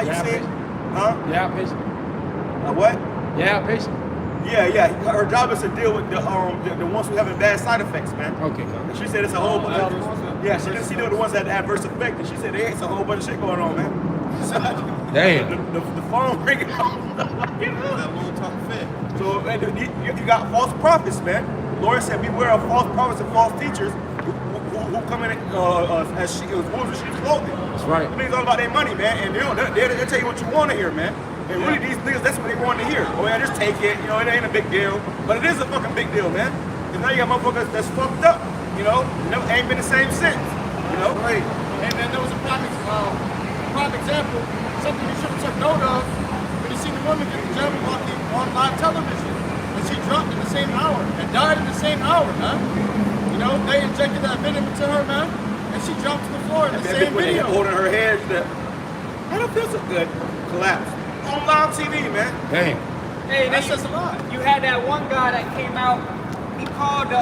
S1: you say it? Huh?
S5: Yeah, patient.
S1: What?
S5: Yeah, patient.
S1: Yeah. Her job is to deal with the ones who having bad side effects, man.
S5: Okay.
S1: And she said it's a whole bunch. Yeah, she didn't see the ones that had adverse effect, and she said it's a whole bunch of shit going on, man.
S5: Damn.
S1: The phone ringing off.
S2: That long talk fit.
S1: So you got false prophets, man. Lord said, beware of false prophets and false teachers who who come in as wolves in sheep's clothing.
S7: That's right.
S1: Niggas all about their money, man, and they'll tell you what you want to hear, man. And really, these niggas, that's what they want to hear. Oh yeah, just take it. You know, it ain't a big deal, but it is a fucking big deal, man. Because now you got motherfuckers that's fucked up. You know, ain't been the same since. You know,
S2: Right.
S3: And then there was a prime example, something you should have took note of when you see the woman get the jab on live television. And she dropped in the same hour and died in the same hour, man. You know, they injected that venom into her, man, and she jumped to the floor in the same video.
S1: Holding her head, I don't feel so good. Collapse on live TV, man.
S7: Damn.
S4: Hey,
S3: That's just a lie.
S4: You had that one guy that came out. He called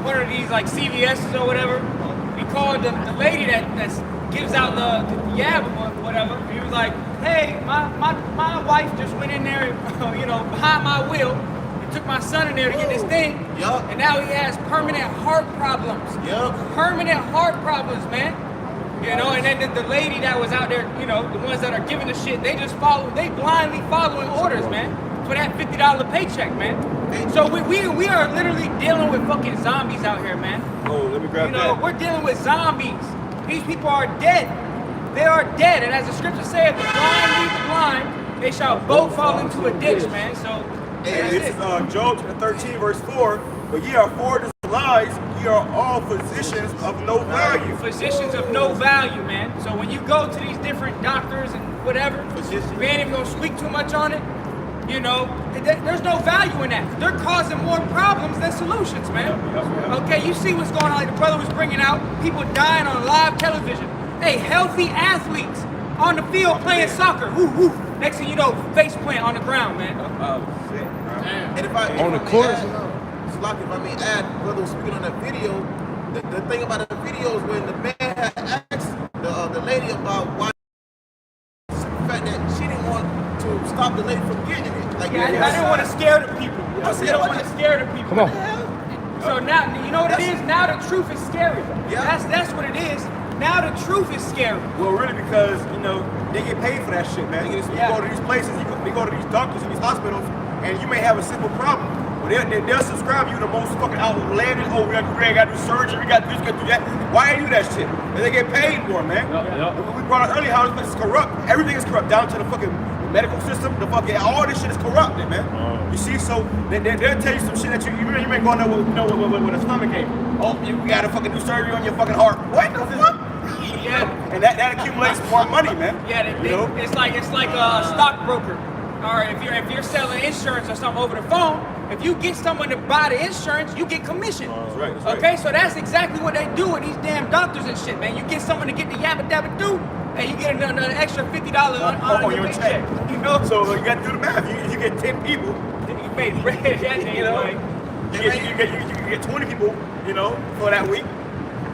S4: what are these, like CVS's or whatever? He called the lady that gives out the yab or whatever. He was like, hey, my wife just went in there, you know, behind my will and took my son in there to get this thing.
S2: Yup.
S4: And now he has permanent heart problems.
S2: Yup.
S4: Permanent heart problems, man. You know, and then the lady that was out there, you know, the ones that are giving the shit, they blindly following orders, man, for that $50 paycheck, man. So we are literally dealing with fucking zombies out here, man.
S1: Oh, let me grab
S4: You know,
S1: that.
S4: we're dealing with zombies. These people are dead. They are dead. And as the scripture says, the blind lead the blind, they shall both fall into a ditch, man. So
S1: And
S4: that's
S1: this
S4: it.
S1: is Job 13, verse 4. But ye are forged of lies, ye are all physicians of no value.
S4: Physicians of no value, man. So when you go to these different doctors and whatever,
S2: Physicians.
S4: we ain't even gonna speak too much on it. You know, there's no value in that. They're causing more problems than solutions, man. Okay, you see what's going on. Like the brother was bringing out people dying on live television. Hey, healthy athletes on the field playing soccer. Woo, woo. Next thing you know, face plant on the ground, man.
S1: Oh, shit, bro.
S2: And if I
S7: On the
S2: may
S7: court.
S2: add, Slock, if I may add, brother was speaking on that video. The thing about the video is when the man had asked the lady about why, the fact that she didn't want to stop the lady from getting it. Like,
S4: I didn't want to scare the people. I
S2: said,
S4: don't
S2: what
S4: want to
S2: the-
S4: scare the people.
S7: Come on.
S4: So now, you know what it is? Now the truth is scary.
S2: Yeah.
S4: That's what it is. Now the truth is scary.
S1: Well, really, because, you know, they get paid for that shit, man. You
S4: Yeah.
S1: go to these places, they go to these doctors and these hospitals, and you may have a simple problem. But they'll subscribe you to the most fucking outlandish, oh, we gotta do surgery, we gotta do this, we gotta do that. Why do that shit? And they get paid for it, man. We brought out earlier how this place is corrupt. Everything is corrupt, down to the fucking medical system, the fucking, all this shit is corrupted, man. You see, so they'll tell you some shit that you may go in there with, you know, with a stomach ache. Oh, you gotta fucking do surgery on your fucking heart. What the fuck?
S4: Yeah.
S1: And that accumulates more money, man.
S4: Yeah,
S1: you know?
S4: it's like a stockbroker. Or if you're selling insurance or something over the phone, if you get someone to buy the insurance, you get commission.
S1: That's right, that's right.
S4: Okay, so that's exactly what they do with these damn doctors and shit, man. You get someone to get the yabba dabba do, and you get another extra $50 on your paycheck. You know,
S1: So you gotta do the math. You get 10 people,
S4: you made bread that day,
S1: you know,
S4: like.
S1: you get 20 people, you know, for that week,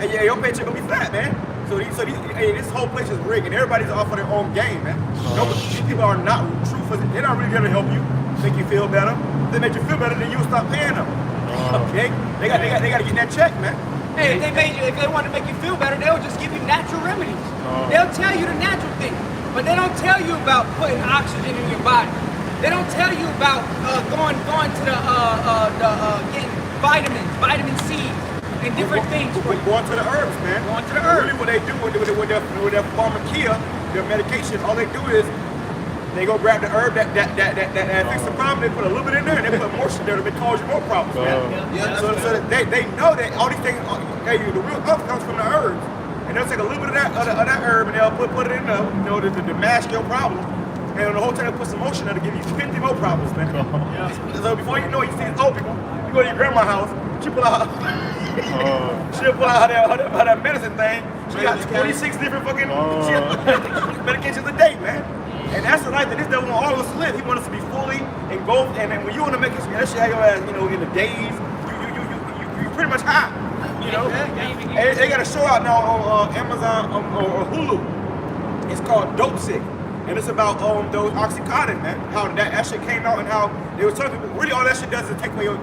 S1: and yeah, your paycheck gonna be flat, man. So this whole place is rigged, and everybody's off of their own game, man. These people are not truthful. They're not really gonna help you, make you feel better. If they make you feel better, then you'll stop paying them. Okay? They gotta get that check, man.
S4: Hey, if they want to make you feel better, they'll just give you natural remedies. They'll tell you the natural thing, but they don't tell you about putting oxygen in your body. They don't tell you about going to getting vitamins, vitamin C, and different things.
S1: We're going to the herbs, man.
S4: Going to the herbs.
S1: Really, what they do with their pharmacia, their medication, all they do is they go grab the herb that fix the problem. They put a little bit in there, and they put more shit there to cause you more problems, man.
S2: Yeah,
S1: So they know that all these things, the real health comes from the herbs, and they'll take a little bit of that herb and they'll put it in there, you know, to mask your problem. And the whole time they put some motion there to give you 50 more problems, man. So before you know it, you see these old people, you go to your grandma's house, she pull out she'll pull out her that medicine thing. She got 26 different fucking medications a day, man. And that's the life that this devil want all of us to live. He wants us to be fully engulfed, and then when you want to make it, that shit have your ass, you know, in the days, you pretty much high, you know. And they got a show out now on Amazon or Hulu. It's called Dope Sick. And it's about those Oxycontin, man. How that shit came out and how they were telling people, really all that shit does is take away your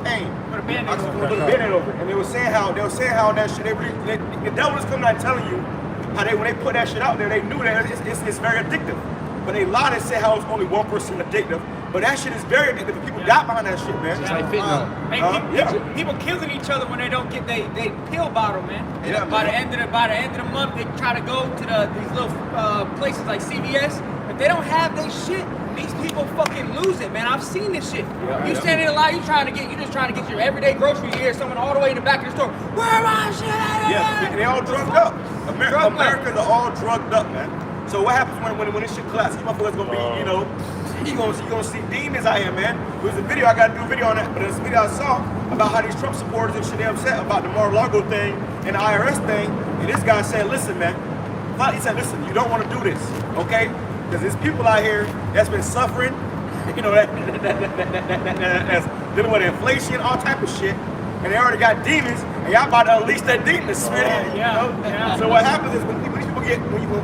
S1: pain.
S4: Put a Band-Aid
S1: Put
S4: over
S1: a Band-Aid over it. And they were saying how that shit, the devil is coming out and telling you how when they put that shit out there, they knew that it's very addictive. But they lied and said how it's only 1% addictive. But that shit is very addictive. People die behind that shit, man.
S5: It's like fentanyl.
S4: Hey, people killing each other when they don't get they pill bottle, man.
S1: Yeah,
S4: by
S1: man.
S4: the end of the month, they try to go to these little places like CVS. If they don't have their shit, these people fucking lose it, man. I've seen this shit. You standing in line, you just trying to get your everyday grocery. You hear someone all the way in the back of the store. Where am I shit at?
S1: Yeah, they all drugged up. Americans are all drugged up, man. So what happens when this shit collapses? You motherfuckers gonna be, you know, you gonna see demons out here, man. There's a video, I gotta do a video on that, but there's a video I saw about how these Trump supporters and shit, they upset about the Mar-a-Lago thing and the IRS thing. And this guy said, listen, man, he said, listen, you don't want to do this, okay? Because there's people out here that's been suffering, you know, that's dealing with inflation, all type of shit, and they already got demons, and y'all about to unleash that demons, man.
S4: Yeah.
S1: So what happens is when these people get,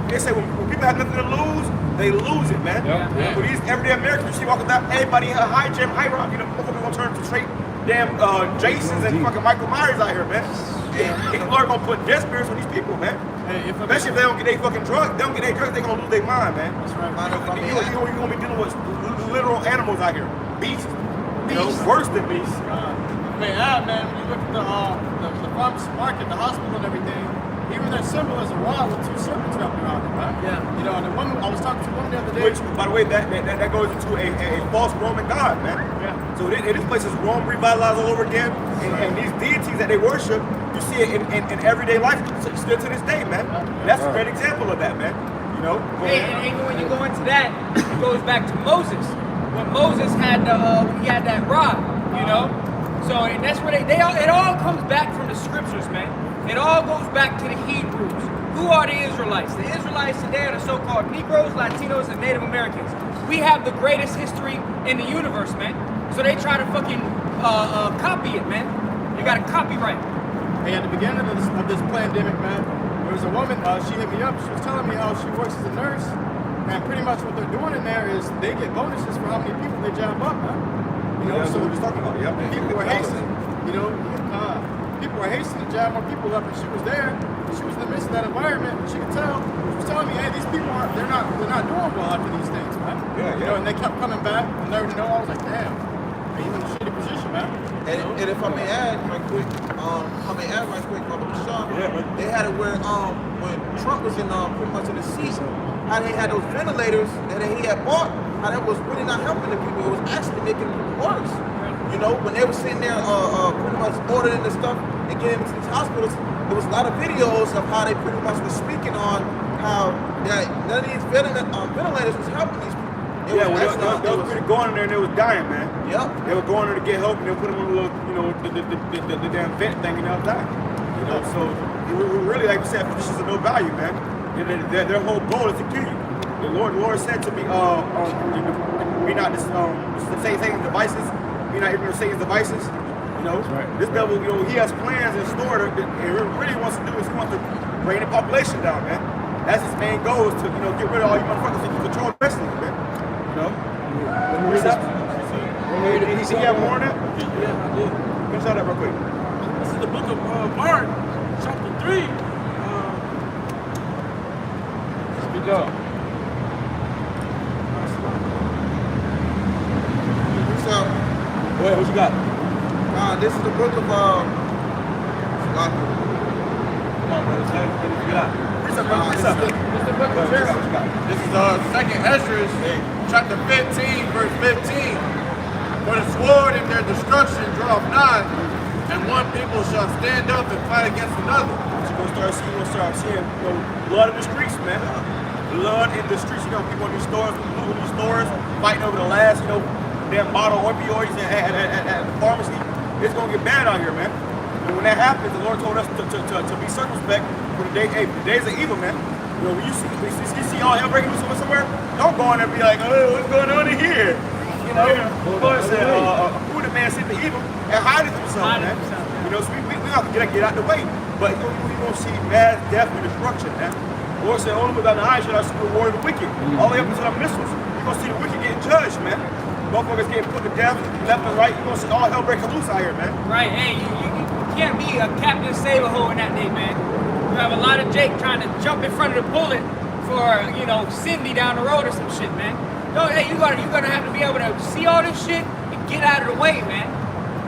S1: they say when people have nothing to lose, they lose it, man. For these everyday Americans, you see walking down, everybody high gym, high rock, you know, motherfuckers gonna turn to straight damn Jasons and fucking Michael Myers out here, man. And people are gonna put death spirits on these people, man. Especially if they don't get their fucking drugs, they don't get their drugs, they gonna lose their mind, man.
S2: That's right, man.
S1: You're gonna be dealing with literal animals out here, beasts. You know, worse than beasts.
S3: Man, when you look at the farmers market, the hospital and everything, even their symbol is a rod with two serpents wrapped around it, right?
S4: Yeah.
S3: You know, and the woman, I was talking to a woman the other day.
S1: Which, by the way, that goes into a false Roman god, man.
S3: Yeah.
S1: So this place is Rome revitalized all over again, and these deities that they worship, you see it in everyday life still to this day, man. And that's a great example of that, man. You know.
S4: Hey, and even when you go into that, it goes back to Moses. When Moses had when he had that rod, you know. So and that's where it all comes back from the scriptures, man. It all goes back to the Hebrews. Who are the Israelites? The Israelites today are the so-called Negroes, Latinos, and Native Americans. We have the greatest history in the universe, man. So they try to fucking copy it, man. You got to copyright.
S3: Hey, at the beginning of this pandemic, man, there was a woman, she hit me up, she was telling me how she works as a nurse, and pretty much what they're doing in there is they get bonuses for how many people they jab up, man. You know,
S1: That's
S3: so
S1: what we was talking about, yeah.
S3: people were hastening, you know, people were hastening to jab more people up, and she was there, she was in the midst of that environment, and she could tell, she was telling me, hey, these people they're not doing well after these things, man. You know, and they kept coming back, and they already know, I was like, damn, man, you in a shitty position, man.
S2: And if I may add right quick, Brother Sean, they had it where when Trump was in pretty much in the seat, how they had those ventilators that he had bought, how that was really not helping the people. It was actually making it worse. You know, when they were sitting there pretty much ordering the stuff and getting into these hospitals, there was a lot of videos of how they pretty much were speaking on how that none of these ventilators was helping these people.
S1: They was pretty going in there and they was dying, man.
S2: Yep.
S1: They were going there to get help and they put them on the little, you know, the damn vent thing and they'll die. You know, so really, like we said, physicians are no value, man. Their whole goal is to kill you. The Lord said to be not Satan's devices, be not ignorant of Satan's devices. You know, this devil, you know, he has plans in store that really wants to do is he wants to bring the population down, man. That's his main goal is to, you know, get rid of all you motherfuckers that can control the rest of it, man. You know? What's up? He have more on that?
S6: Yeah, I did.
S1: Finish that up real quick.
S6: This is the book of Mark, chapter 3.
S5: Speak up.
S2: So,
S1: Go ahead, what you got?
S2: this is the book of
S1: Come on, brother. Get out. What's up, brother? What's up?
S5: What's the book of Jeremiah?
S1: What you got?
S3: This is second Ezra, chapter 15, verse 15. For the sword in their destruction draweth nigh, and one people shall stand up and fight against another.
S1: You're gonna start seeing, you know, blood in the streets, man. Blood in the streets. You know, people in these stores, fighting over the last, you know, damn bottle of opioids at the pharmacy. It's gonna get bad out here, man. And when that happens, the Lord told us to be circumspect for the days of evil, man. You know, when you see all hell breaking loose somewhere, don't go in there and be like, oh, what's going on in here? You know, the Lord said, who the man sent the evil and hide it themselves, man. You know, so we have to get out the way. But you know, you're gonna see mass death and destruction, man. The Lord said, only without the eyes should I see the reward of the wicked. All the way up until the missiles. You're gonna see the wicked getting judged, man. Motherfuckers getting put to death, left and right. You're gonna see all hell breaking loose out here, man.
S4: Right, hey, you can't be a Captain Save-A-Ho in that day, man. You have a lot of Jake trying to jump in front of the bullet for, you know, Cindy down the road or some shit, man. No, hey, you're gonna have to be able to see all this shit and get out of the way, man.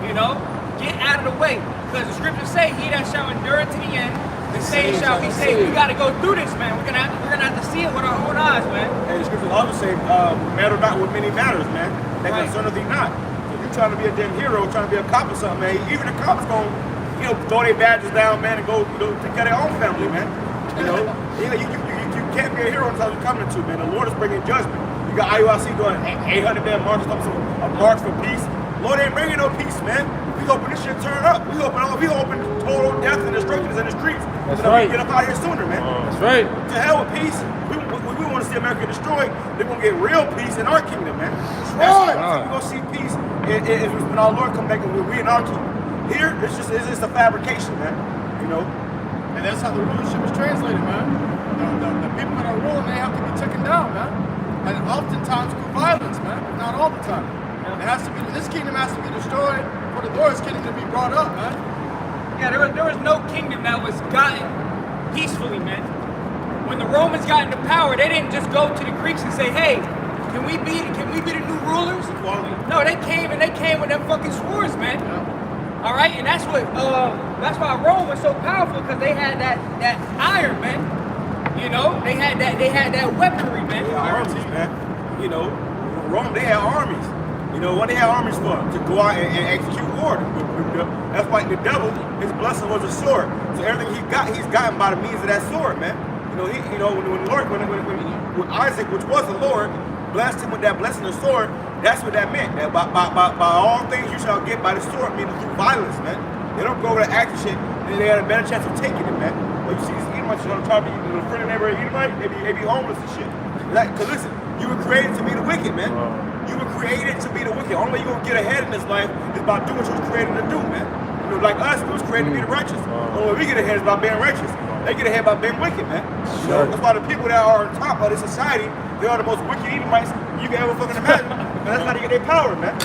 S4: You know, get out of the way, because the scriptures say, "He that shall endure to the end, the same shall be saved." We gotta go through this, man. We're gonna have to see it with our own eyes, man.
S1: And the scriptures also say, matter not what many matters, man. That
S4: Right.
S1: concerneth thee not. So if you're trying to be a damn hero, trying to be a cop or something, man, even the cops gonna, throw their badges down, man, and go, take care of their own family, man. You can't be a hero until you're coming to, man. The Lord is bringing judgment. You got IUIC doing 800 man marches, a march for peace. Lord ain't bringing no peace, man. We hoping this shit turn up. We hoping total death and destruction is in the streets.
S5: That's
S1: so that
S5: right.
S1: we get up out of here sooner, man.
S5: That's right.
S1: To hell with peace. We want to see America destroyed. They're going to get real peace in our kingdom, man. That's right. We're going to see peace when our Lord come back and we in our kingdom. Here, it's just a fabrication, man.
S3: And that's how the rulership is translated, man. The people that are ruling, they have to be taken down, man. And oftentimes through violence, man, but not all the time. This kingdom has to be destroyed for the Lord's kingdom to be brought up, man.
S4: Yeah, there was no kingdom that was gotten peacefully, man. When the Romans got into power, they didn't just go to the Greeks and say, "Hey, can we be the new rulers?" No, they came with them fucking swords, man.
S3: Yeah.
S4: All right, and that's why Rome was so powerful, because they had that iron, man. They had that weaponry, man.
S1: They had armies, man. Rome, they had armies. What they had armies for? To go out and execute war. That's why the devil, his blessing was a sword. So everything he's gotten by the means of that sword, man. When Isaac, which was the Lord, blessed him with that blessing of sword, that's what that meant. That by all things you shall get by the sword, meaning through violence, man. They don't go over to action shit, and they had a better chance of taking it, man. But you see these Edomites trying to be the friend of neighbor Edomite, they be homeless and shit. Because listen, you were created to be the wicked, man. You were created to be the wicked. Only way you're gonna get ahead in this life is by doing what you was created to do, man. Like us, we was created to be the righteous. Only way we get ahead is by being righteous. They get ahead by being wicked, man. That's why the people that are on top of this society, they are the most wicked Edomites you can ever fucking imagine. And that's how they get their power, man.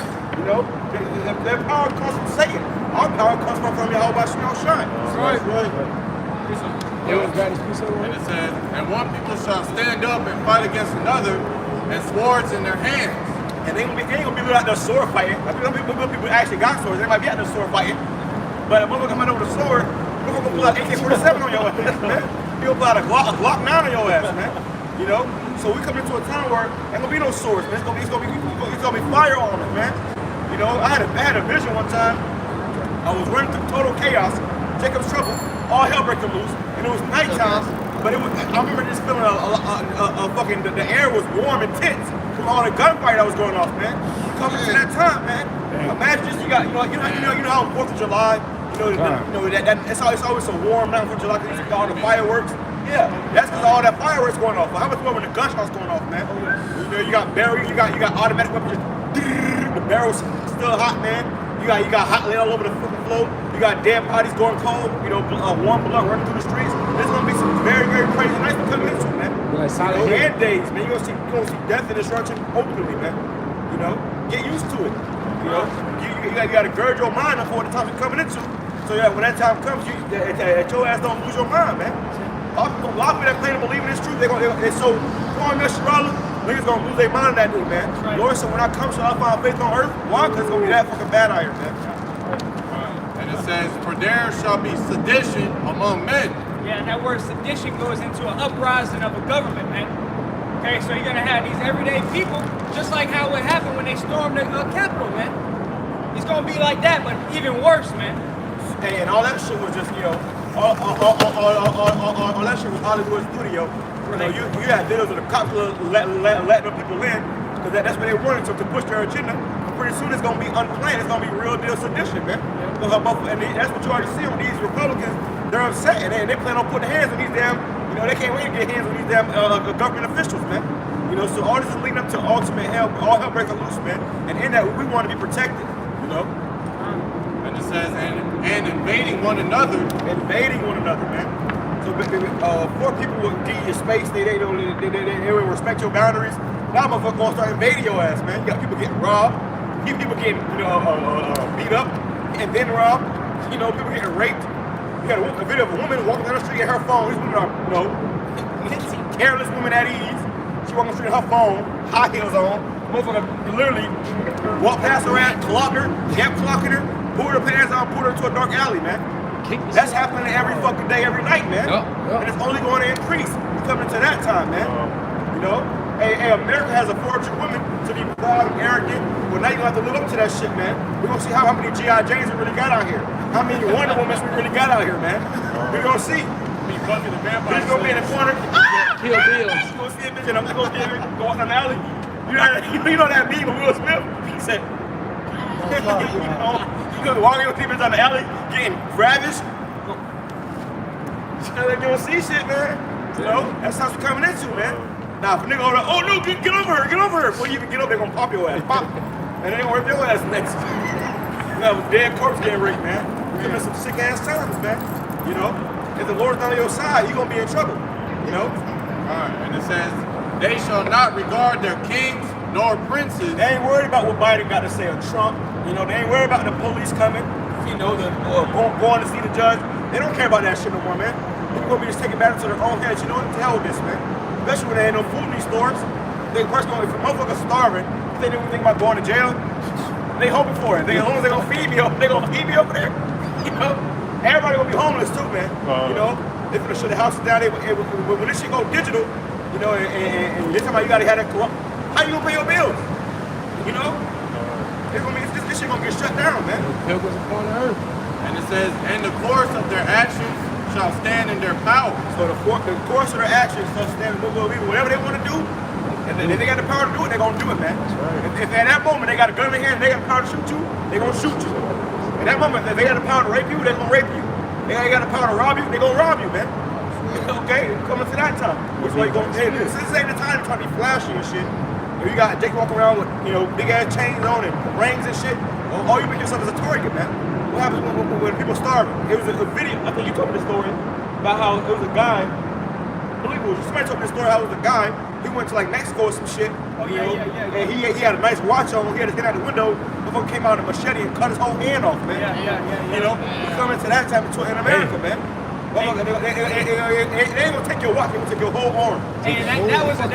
S1: Their power comes from Satan. Our power comes from Yahweh Shai.
S3: That's right.
S2: And it says, "And one people shall stand up and fight against another, and swords in their hands."
S1: And they ain't gonna be out there sword fighting. People actually got swords. They might be out there sword fighting. But if motherfucker coming over the sword, motherfucker gonna pull out AK-47 on your ass, man. He'll pull out a Glock 9 on your ass, man. So we come into a time where ain't gonna be no swords, man. It's gonna be firearms, man. I had a vision one time. I was running through total chaos, Jacob's trouble, all hell breaking loose, and it was nighttime. But I remember just feeling the air was warm and tense from all the gunfire that was going off, man. Coming to that time, man. Imagine just you got how on 4th of July, it's always so warm now for July because you got all the fireworks. Yeah, that's because all that fireworks going off. But how much more when the gunshots going off, man? You got barrels, you got automatic weapons. The barrels still hot, man. You got hot lead all over the fucking floor. You got dead bodies going cold. Warm blood running through the streets. There's gonna be some very, very crazy nights to come into, man. And days, man. You're gonna see death and destruction openly, man. Get used to it. You gotta gird your mind up for the time you're coming into. So yeah, when that time comes, your ass don't lose your mind, man. A lot of people that claim to believe in this truth, they're so pouring their Shirala, niggas gonna lose their mind that day, man. Right. Lord said, when I come, shall I find faith on earth? Why? Because it's gonna be that fucking bad out here, man.
S2: And it says, "For there shall be sedition among men."
S4: Yeah, and that word sedition goes into an uprising of a government, man. Okay, so you're gonna have these everyday people, just like how it happened when they stormed the Capitol, man. It's gonna be like that, but even worse, man.
S1: And all that shit was just, all that shit was Hollywood studio. You had videos of the cops letting the people in, because that's what they wanted to push their agenda. Pretty soon it's gonna be unplanned. It's gonna be real deal sedition, man. And that's what you already see on these Republicans. They're upset and they plan on putting hands on these damn. They can't wait to get hands on these damn government officials, man. So all this is leading up to ultimate hell. All hell breaking loose, man. And in that we want to be protected.
S2: And it says, and invading one another.
S1: Invading one another, man. So before people would give you space, they will respect your boundaries. Now motherfuckers gonna start invading your ass, man. You got people getting robbed, people getting beat up and then robbed. People getting raped. You got a video of a woman walking down the street at her phone. These women are, careless women at ease. She walking the street with her phone, high heels on. Motherfucker literally walk past her ass, clock her, kept clocking her, pulled her pants on, pulled her into a dark alley, man. That's happening every fucking day, every night, man. And it's only going to increase coming to that time, man. You know? Hey, America has afforded you women to be proud and arrogant. Well, now you gonna have to live up to that shit, man. We're gonna see how many G.I. Janes we really got out here. How many Wonder Womans we really got out here, man. We're gonna see.
S6: Buffy the Vampire
S1: He's gonna be in the corner.
S5: Kill Bill.
S1: He's gonna see a bitch and I'm gonna get her go out in the alley. You know that meme of Will Smith? He said, you gonna walk in with people down the alley, getting ravished. They're gonna see shit, man. You know, that's how we're coming into, man. Now, if a nigga over, oh no, get over her, get over her. Before you even get up, they're gonna pop your ass, pop. And then they're gonna rip your ass next. You have a dead corpse getting raped, man. We're coming some sick ass times, man. You know, if the Lord's not on your side, you're gonna be in trouble. You know?
S2: Alright, and it says, they shall not regard their kings nor princes.
S1: They ain't worried about what Biden got to say or Trump. You know, they ain't worried about the police coming. You know, going to see the judge. They don't care about that shit no more, man. People gonna be just taking back into their own heads. You know what? To hell with this, man. Especially when there ain't no food in these stores. They first going, if a motherfucker's starving, they don't even think about going to jail. They hoping for it. As long as they gonna feed me, they gonna feed me over there. You know, everybody gonna be homeless too, man. You know, they finna shut the houses down. When this shit go digital, you know, and this time you gotta have that corrupt. How you gonna pay your bills? You know, this shit gonna get shut down, man.
S5: Pilgrims upon the earth.
S2: And it says, and the course of their actions shall stand in their power.
S1: So the course of their actions shall stand in the will of evil. Whatever they want to do, and if they got the power to do it, they're gonna do it, man. That's right. If at that moment they got a gun in their hand and they got the power to shoot you, they're gonna shoot you. At that moment, if they got the power to rape you, they're gonna rape you. They ain't got the power to rob you, they're gonna rob you, man. Okay, coming to that time. Which way you gonna take this? This ain't the time to try to be flashy and shit. If you got Jake walking around with, you know, big ass chains on and rings and shit, all you make yourself is a target, man. What happens when people starve? It was a video, I think you told me the story, about how it was a guy, I believe it was, somebody told me the story how it was a guy, he went to like Mexico or some shit, and he had a nice watch on, he had his hand out the window, the fucker came out with a machete and cut his whole hand off, man. You know, we're coming to that time in America, man. They ain't gonna take your watch, they gonna take your whole arm.
S4: And that was a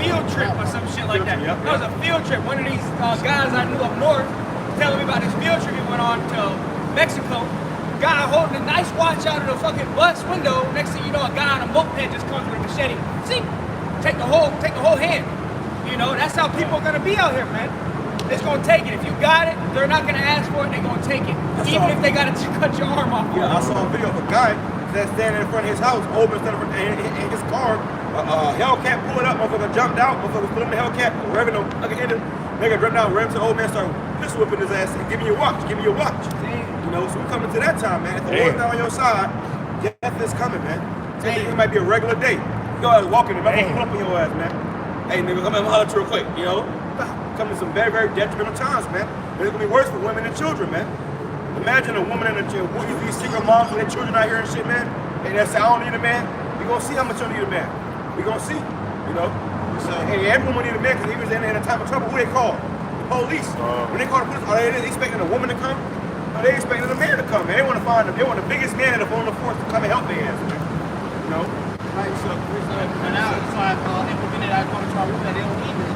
S4: field trip or some shit like that.
S1: Yep.
S4: That was a field trip. One of these guys I knew up north was telling me about this field trip he went on to Mexico. Guy holding a nice watch out of the fucking bus window. Next thing you know, a guy on a moped just comes with a machete. See, take the whole hand. You know, that's how people are gonna be out here, man. It's gonna take it. If you got it, they're not gonna ask for it. They're gonna take it, even if they gotta cut your arm off.
S1: Yeah, I saw a video of a guy that's standing in front of his house, open in his car. Hellcat pulled up, motherfucker jumped out, motherfucker put him in the Hellcat, revving him, nigga jumped out, ran to the old man, started pistol whipping his ass, and give me your watch, give me your watch. You know, so we're coming to that time, man. If the Lord's not on your side, death is coming, man. It might be a regular day. You go out walking, and I'm gonna pull up on your ass, man. Hey, nigga, come and holler at you real quick, you know? Coming to some very, very detrimental times, man. And it's gonna be worse for women and children, man. Imagine a woman and a child, these single moms with their children out here and shit, man. And they say, I don't need a man. We gonna see how much you need a man. We gonna see, you know? And everyone need a man because he was in a time of trouble. Who they call? The police. When they call the police, are they expecting a woman to come? Or they expecting a man to come, man. They wanna find them. They want the biggest man on the force to come and help their ass, man. You know?
S7: Right, so now it's like implemented out going to our women that they don't need it.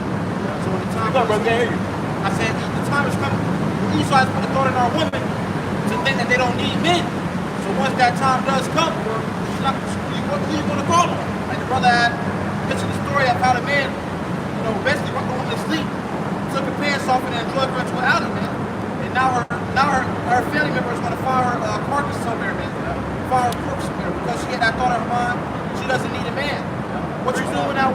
S7: So when the time
S1: What's up, brother? Can't hear you.
S7: I said the time is coming. We Israelites put the thought in our women to think that they don't need men. So once that time does come, what are you going to call them? Like the brother had mentioned the story of how the man, you know, basically rocked the woman to sleep, took her pants off and then drug her into an alley, man. And now her family member is going to find her carcass somewhere, man. Find her corpse somewhere because she had that thought in her mind. She doesn't need a man. What you doing out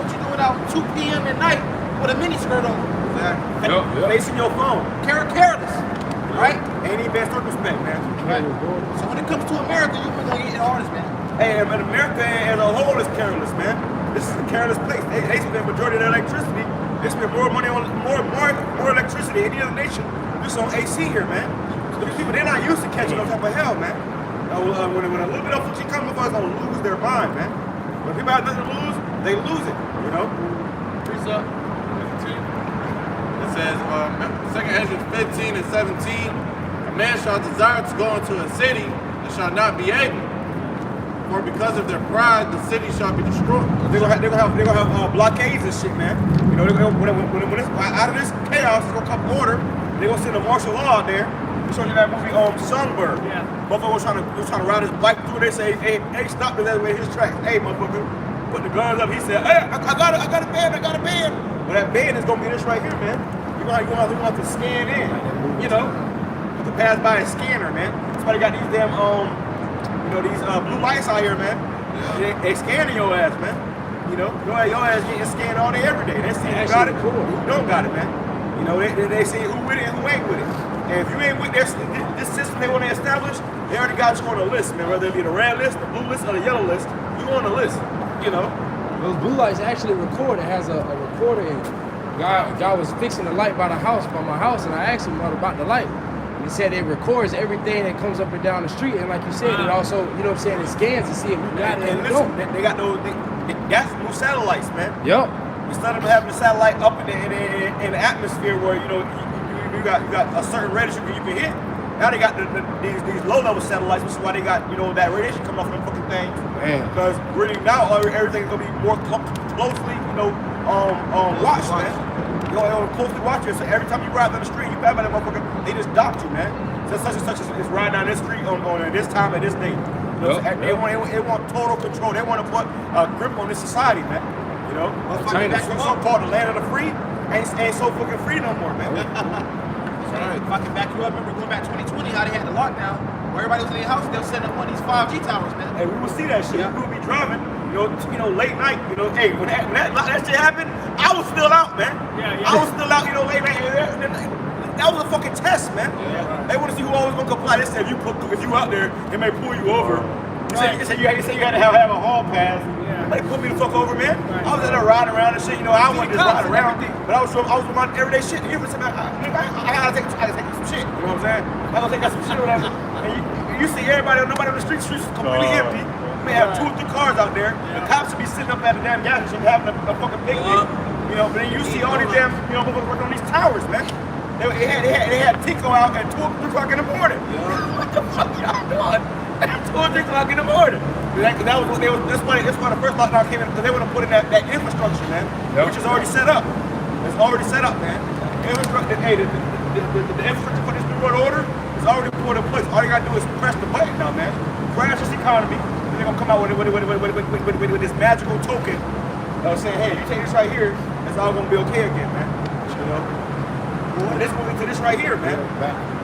S7: 2 p.m. at night with a mini skirt on?
S1: Exactly. Facing your phone.
S7: Careless, right?
S1: Ain't even best circumspect, man.
S7: Right. So when it comes to America, you're gonna get hardest, man.
S1: Hey, but America as a whole is careless, man. This is a careless place. They spend the majority of their electricity. They spend more money on more electricity than any other nation. Just on AC here, man. So these people, they're not used to catching those type of hell, man. When a little bit of what you come with us, gonna lose their mind, man. When people have nothing to lose, they lose it, you know?
S5: What's up?
S2: It says, 2 Ezra 15 and 17, a man shall desire to go into a city and shall not be able. For because of their pride, the city shall be destroyed.
S1: They're gonna have blockades and shit, man. You know, when it's out of this chaos, it's gonna come order. They're gonna send a martial law out there. They showed you that movie Songbird.
S6: Yeah.
S1: Motherfucker was trying to ride his bike through. They say, hey, stop this way his tracks. Hey, motherfucker, put the guns up. He said, hey, I got a band. But that band is gonna be this right here, man. You're gonna have to scan in. You know, you have to pass by a scanner, man. Somebody got these damn these blue lights out here, man.
S2: Yeah.
S1: They scanning your ass, man. You know, your ass getting scanned all day, every day. They see who got it, who don't got it, man. You know, they see who with it and who ain't with it. And if you ain't with this system they want to establish, they already got you on a list, man. Whether it be the red list, the blue list, or the yellow list, you on the list. You know.
S8: Those blue lights actually record. It has a recorder in it. Guy was fixing the light by my house, and I asked him about the light. He said it records everything that comes up and down the street, and like you said, it also, you know what I'm saying, it scans to see if you got it.
S1: And listen, they got those, that's new satellites, man.
S8: Yup.
S1: Instead of having the satellite up in the atmosphere where, you know, you got a certain radius you can hit, now they got these low-level satellites, which is why they got, you know, that radiation coming off of them fucking things.
S8: Man.
S1: Because really now everything's gonna be more closely, you know, watched, man. You know, closely watch it. So every time you ride down the street, you pass by that motherfucker, they just docked you, man. So such and such is riding down this street on this time at this date. You know, so they want total control. They want to put a grip on this society, man. You know, that's so-called the land of the free ain't so fucking free no more, man.
S7: If I can back you up, remember going back 2020, how they had the lockdown, where everybody was in their house, they'll send up one of these 5G towers, man.
S1: Hey, we will see that shit. We will be driving, you know, late night. You know, hey, when that shit happened, I was still out, man.
S6: Yeah.
S1: I was still out, you know, late night. That was a fucking test, man.
S6: Yeah.
S1: They want to see who always gonna comply. They said if you out there, they may pull you over. You said you had to have a hall pass.
S6: Yeah.
S1: They pulled me the fuck over, man.
S6: Right.
S1: I was in there riding around and shit. You know, I wasn't just riding around,
S7: everything.
S1: but I was with my everyday shit. You ever say, I gotta take some shit. You know what I'm saying? I gotta take some shit or whatever. And you see nobody on the streets completely empty. You may have 2 or 3 cars out there. The cops should be sitting up at the damn gas station having a fucking picnic. You know, but then you see all these damn, motherfuckers working on these towers, man. They had Tico out at 2 or 3 o'clock in the morning. What the fuck y'all doing? At 2 or 3 o'clock in the morning. That's why the first lockdown came in, because they want to put in that infrastructure, man, which is already set up. It's already set up, man. The infrastructure for this new world order is already put in place. All you gotta do is press the button now, man. Crash this economy, and they're gonna come out with this magical token saying, hey, you take this right here, it's all gonna be okay again, man. You know? And it's going into this right here, man.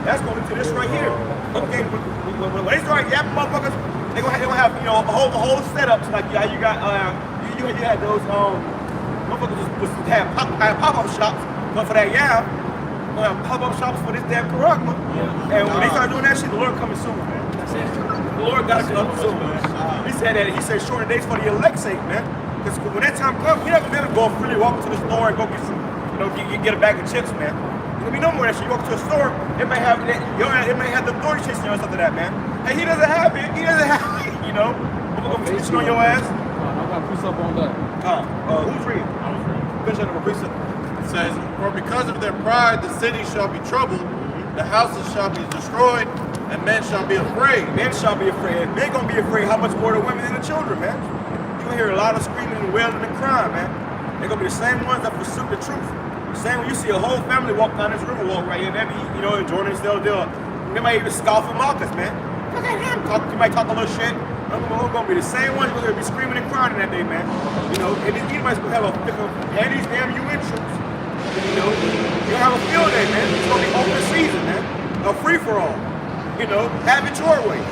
S1: That's going into this right here. Okay, when they start yapping motherfuckers, they're gonna have a whole setups like you got you had those motherfuckers had pop-up shops, but for that pop-up shops for this damn Karagma. And when they start doing that shit, the Lord coming soon, man. The Lord gotta come soon, man. He said shorter days for the elect's sake, man. Because when that time comes, we're not gonna go freely walk to the store and go get some, get a bag of chips, man. There'll be no more of that shit. You walk to a store, it may have the authority chasing you or something like that, man. Hey, he doesn't have it. You know. We're gonna be on your ass.
S8: I got precept on that.
S1: Who's reading? Finish up a precept.
S2: It says, for because of their pride, the city shall be troubled, the houses shall be destroyed, and men shall be afraid.
S1: Men shall be afraid. Men gonna be afraid how much more the women and the children, man. You gonna hear a lot of screaming and wailing and crying, man. They're gonna be the same ones that pursue the truth. The same when you see a whole family walk down this river walk right here, and they be, enjoying themselves there. They might even scoff and mock us, man. Look at him. You might talk a little shit. We're gonna be the same ones who're gonna be screaming and crying that day, man. And these Edomites gonna have and these damn UN troops. You're gonna have a field day, man. It's gonna be open season, man. A free for all. Have it your way.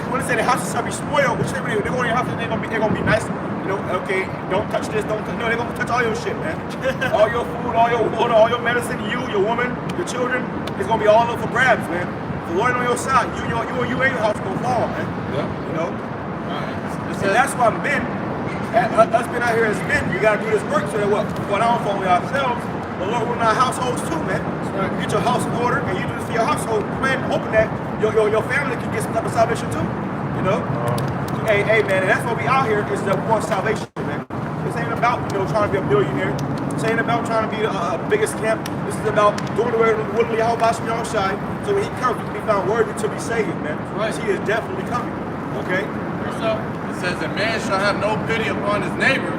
S1: When they say the houses shall be spoiled, which they're going to your house, they're gonna be nice. Okay, don't touch this, they're gonna touch all your shit, man. All your food, all your water, all your medicine, you, your woman, your children, it's gonna be all up for grabs, man. The Lord on your side, you and your house gonna fall, man. And that's why men, us being out here as men, you gotta do this work so that what I don't fall only ourselves, the Lord will in our households too, man. Right. You get your house in order, and you do this for your household, man, hoping that your family can get some type of salvation too. Hey, man, and that's why we out here is that we want salvation, man. This ain't about, trying to be a billionaire. This ain't about trying to be the biggest camp. This is about doing away with Woodley Al-Bashmi Al-Shai. So when he comes, he can be found worthy to be saved, man.
S5: Right.
S1: He is definitely coming. Okay?
S2: It says, a man shall have no pity upon his neighbor,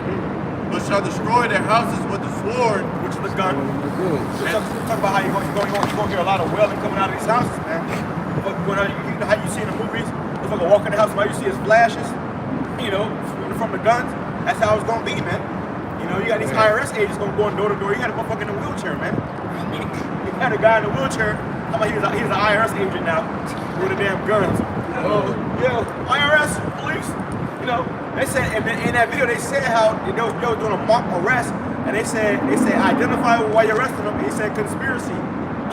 S2: but shall destroy their houses with the sword,
S1: Which is the gun.
S8: The goods.
S1: Talk about how you're going to hear a lot of wailing coming out of these houses, man. How you see in the movies, if I go walk in the house, all you see is flashes, you know, from the guns. That's how it's going to be, man. You know, you got these IRS agents going door to door. You got a motherfucker in a wheelchair, man. You got a guy in a wheelchair. How about he's an IRS agent now with the damn guns. Oh, yeah, IRS, police. You know, they said in that video they said how they were doing a mock arrest, and they said identify why you arrested them. And he said conspiracy.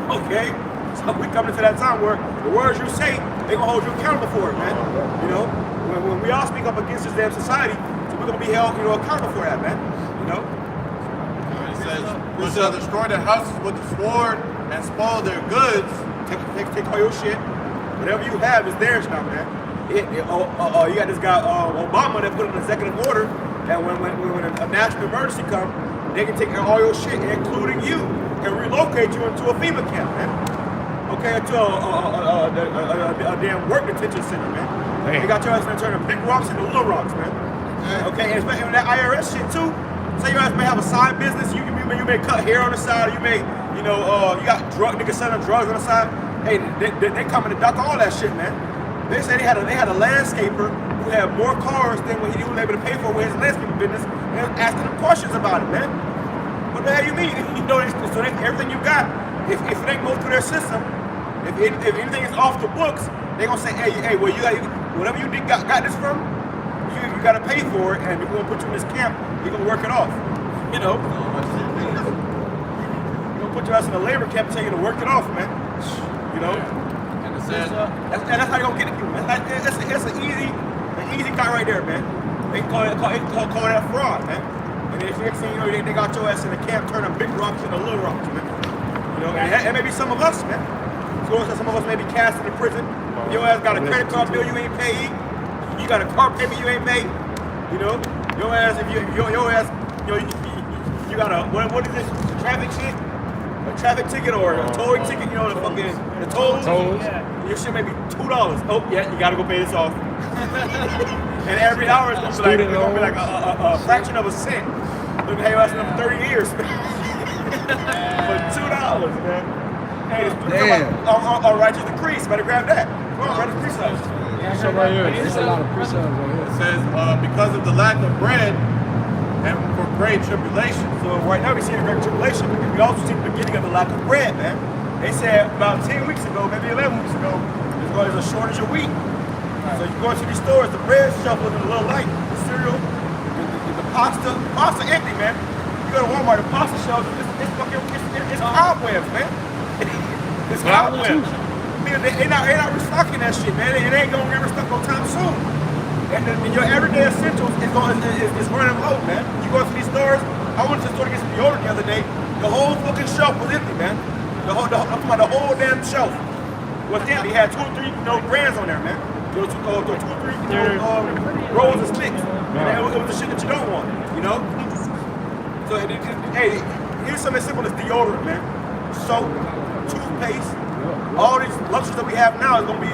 S1: Okay, so we coming to that time where the words you say they gonna hold you accountable for it, man. You know, when we all speak up against this damn society, so we're gonna be held, accountable for that, man. You know.
S2: It says, but shall destroy their houses with the sword and spoil their goods.
S1: Take all your shit. Whatever you have is theirs now, man. You got this guy Obama that put an executive order that when a national emergency comes, they can take all your shit, including you, and relocate you into a FEMA camp, man. Okay, into a damn work detention center, man. They got your ass gonna turn the big rocks into little rocks, man. Okay, and especially with that IRS shit too. Say your ass may have a side business, you may cut hair on the side, you may, you got niggas selling drugs on the side. Hey, they coming to duck all that shit, man. They said they had a landscaper who had more cars than what he was able to pay for with his landscaping business, and they was asking him questions about it, man. What the hell you mean? So everything you got, if it ain't go through their system, if anything is off the books, they gonna say, hey, well, you got whatever you got this from, you gotta pay for it, and if we're gonna put you in this camp, you're gonna work it off. You know, you're gonna put your ass in a labor camp and tell you to work it off, man. You know. That's how you gonna get it, man. It's an easy cut right there, man. They call that fraud, man. And if next thing you know, they got your ass in the camp turning big rocks into little rocks, man. You know, and it may be some of us, man. So some of us may be cast into prison. Your ass got a credit card bill you ain't paid. You got a car payment you ain't paid. You know, your ass you got a what is this traffic shit? A traffic ticket or a towing ticket, the tolls. Your shit may be $2. Oh yeah, you gotta go pay this off. And every hour it's gonna be like a fraction of a cent. Look at how you asking them for 30 years. For $2, man. Hey, a righteous decrease. Better grab that. Come on, righteous decrease.
S8: So right here, there's a lot of precepts right here.
S2: It says, because of the lack of bread and for great tribulation.
S1: So right now we see the great tribulation, and we also see the beginning of the lack of bread, man. They said about 10 weeks ago, maybe 11 weeks ago, there's a shortage of wheat. So you go into these stores, the bread shelf looking a little light, the cereal, the pasta empty, man. You go to Walmart, the pasta shelf, it's cobwebs, man. It's cobwebs. They're not restocking that shit, man. It ain't gonna get restocked no time soon. And your everyday essentials is running low, man. You go to these stores. I went to the store to get some deodorant the other day. The whole fucking shelf was empty, man. I'm talking about the whole damn shelf was empty. It had 2 or 3 brands on there, man. There was 2 or 3 rows of sticks. And it was the shit that you don't want, you know. So hey, here's something as simple as deodorant, man. Soap, toothpaste. All these luxuries that we have now is gonna be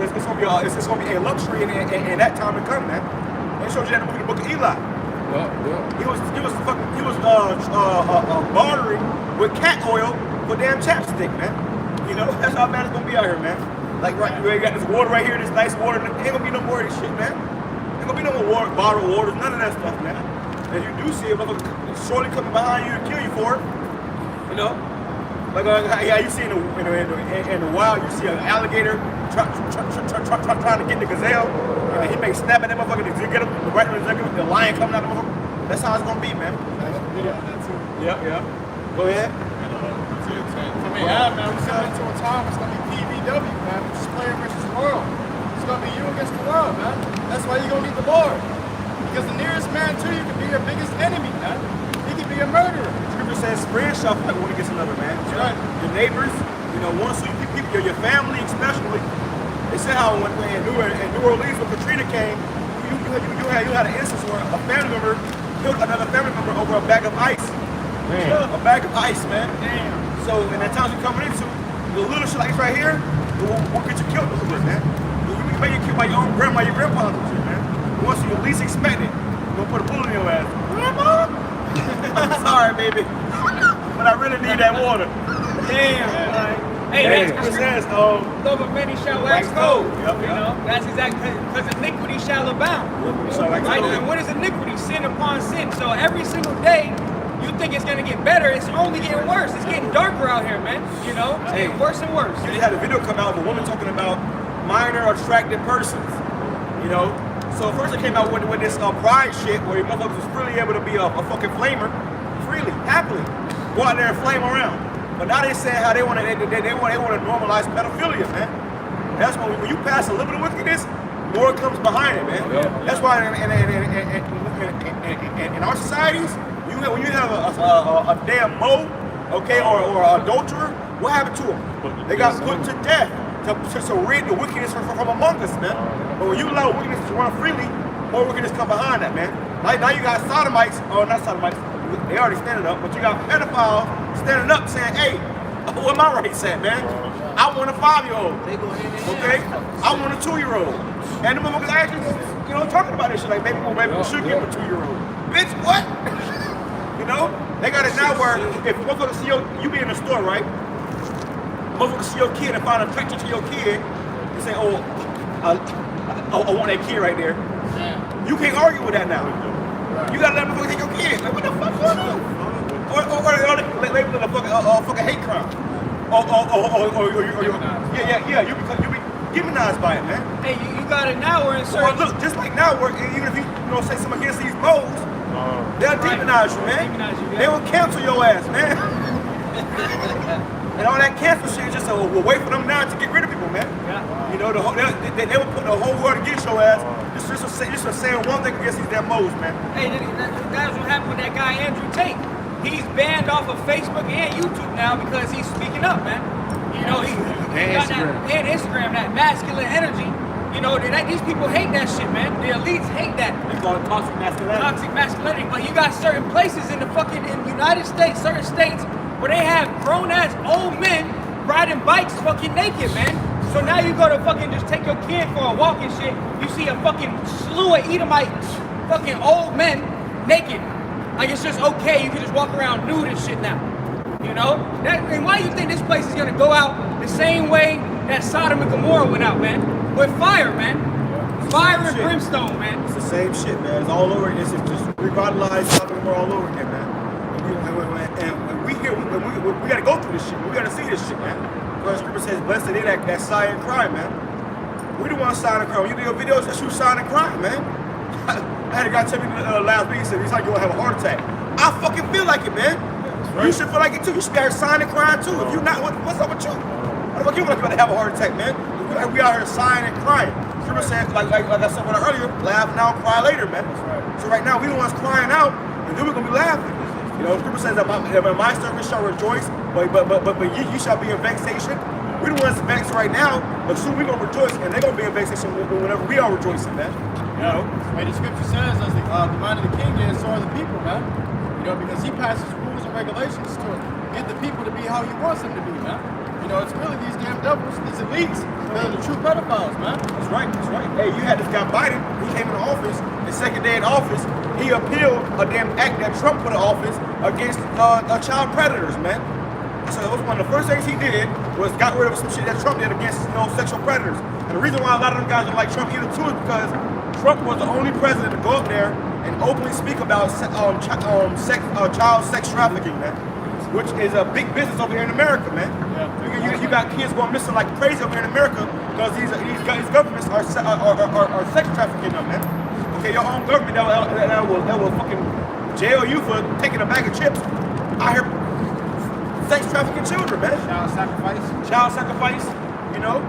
S1: it's gonna be a luxury in that time to come, man. They showed you that in the book of Eli. He was bartering with cat oil for damn chapstick, man. You know, that's how bad it's gonna be out here, man. Like right, you got this water right here, this nice water. Ain't gonna be no more of this shit, man. Ain't gonna be no more bottled waters, none of that stuff, man. And you do see it, shortly coming behind you to kill you for it. You know, like you see in the wild, you see an alligator trying to get the gazelle, and he may snap at that motherfucker to get him. The lion coming out of the motherfucker. That's how it's gonna be, man. Yeah. Go ahead.
S3: For me, man, we're stepping into a time. It's gonna be PVW, man. It's just player versus world. It's gonna be you against the world, man. That's why you're gonna need the Lord, because the nearest man to you can be your biggest enemy, man. He can be a murderer.
S1: Scripture says, friends shall fight one against another, man.
S3: That's right.
S1: Your neighbors, once you people, your family especially. They said how when in New Orleans when Katrina came, you had an instance where a family member killed another family member over a bag of ice. Yeah, a bag of ice, man.
S4: Damn.
S1: So in the towns you're coming into, the little shit like this right here, it won't get you killed over it, man. You may get killed by your own grandma, your grandpa, and shit, man. Once you least expect it, you're gonna put a bullet in your ass. Grandma! I'm sorry, baby. But I really need that water.
S4: Damn. Hey, that's
S1: Love
S4: of many shall wax cold.
S1: Yep,
S4: You know, that's exactly because iniquity shall abound. Right? And what is iniquity? Sin upon sin. So every single day, you think it's gonna get better. It's only getting worse. It's getting darker out here, man. You know, it's getting worse and worse.
S1: You just had a video come out of a woman talking about minor attracted persons. You know, so first it came out with this pride shit where your motherfuckers was freely able to be a fucking flamer, freely, happily, go out there and flame around. But now they saying how they want to normalize pedophilia, man. That's when you pass a little bit of wickedness, more comes behind it, man. That's why in our societies, when you have a damn Mo, okay, or an adulterer, what happened to them? They got put to death to rid the wickedness from among us, man. But when you allow wickedness to run freely, more wickedness come behind that, man. Now you got sodomites, or not sodomites, they already standing up, but you got pedophiles standing up saying, hey, where my rights at, man? I want a 5-year-old, okay? I want a 2-year-old. And the motherfuckers actually, talking about this shit like, maybe we should give a 2-year-old. Bitch, what? You know? They got it now where if motherfuckers see you be in the store, right? Motherfuckers see your kid and find a picture to your kid and say, I want that kid right there. You can't argue with that now. You gotta let motherfuckers take your kid. Like, what the fuck going on? Or label it a fucking hate crime. Yeah, you be demonized by it, man.
S4: Hey, you got it now. We're in
S1: Or
S4: certain.
S1: look, just like now, even if you say something against these moles, they'll demonize you, man.
S4: Demonize you, yeah.
S1: They will cancel your ass, man. And all that cancel shit is just a way for them now to get rid of people, man.
S4: Yeah.
S1: You know, they will put the whole world against your ass. Just to say one thing against these damn moles, man.
S4: Hey, that's what happened with that guy Andrew Tate. He's banned off of Facebook and YouTube now because he's speaking up, man. You know, he got that, and Instagram, that masculine energy. You know, these people hate that shit, man. The elites hate that.
S1: They call it toxic masculinity.
S4: Toxic masculinity. But you got certain places in the United States, certain states, where they have grown-ass old men riding bikes fucking naked, man. So now you go to fucking just take your kid for a walk and shit, you see a fucking slew of Edomite fucking old men naked. Like it's just okay, you can just walk around nude and shit now. You know? And why do you think this place is gonna go out the same way that Sodom and Gomorrah went out, man? With fire, man. Fire and brimstone, man.
S1: It's the same shit, man. It's all over. It's just revitalized Sodom and Gomorrah all over again, man. And we gotta go through this shit. We gotta see this shit, man. Because Scripture says, blessed they that sigh and cry, man. We don't want to sign and cry. When you do your videos, just you sign and cry, man. I had a guy tell me last week, he said, he's like, you're going to have a heart attack. I fucking feel like it, man. Right. You should feel like it too. You should be out here signing and crying too. If you're not, what's up with you? How the fuck you want to have a heart attack, man? We out here signing and crying. Scripture says, like I said earlier, laugh now, cry later, man. Right. So right now, we the ones crying out, and then we're going to be laughing. You know, Scripture says that my servants shall rejoice, but you shall be in vexation. We the ones vexed right now, but soon we're going to rejoice, and they're going to be in vexation whenever we are rejoicing, man. You know?
S3: And the scripture says, as the mind of the king is, so are the people, man. You know, because he passes rules and regulations to get the people to be how he wants them to be, man. You know, it's really these damn devils, these elites, that are the true pedophiles, man.
S1: That's right, that's right. Hey, you had this guy Biden, he came into office, the second day in office, he appealed a damn act that Trump put in office against child predators, man. So it was one of the first things he did was got rid of some shit that Trump did against sexual predators. And the reason why a lot of them guys don't like Trump either too is because Trump was the only president to go up there and openly speak about child sex trafficking, man, which is a big business over here in America, man. Yeah. You got kids going missing like crazy over here in America because these governments are sex trafficking them, man. Okay, your own government that will fucking jail you for taking a bag of chips. I hear sex trafficking children, man. Child sacrifice. You know,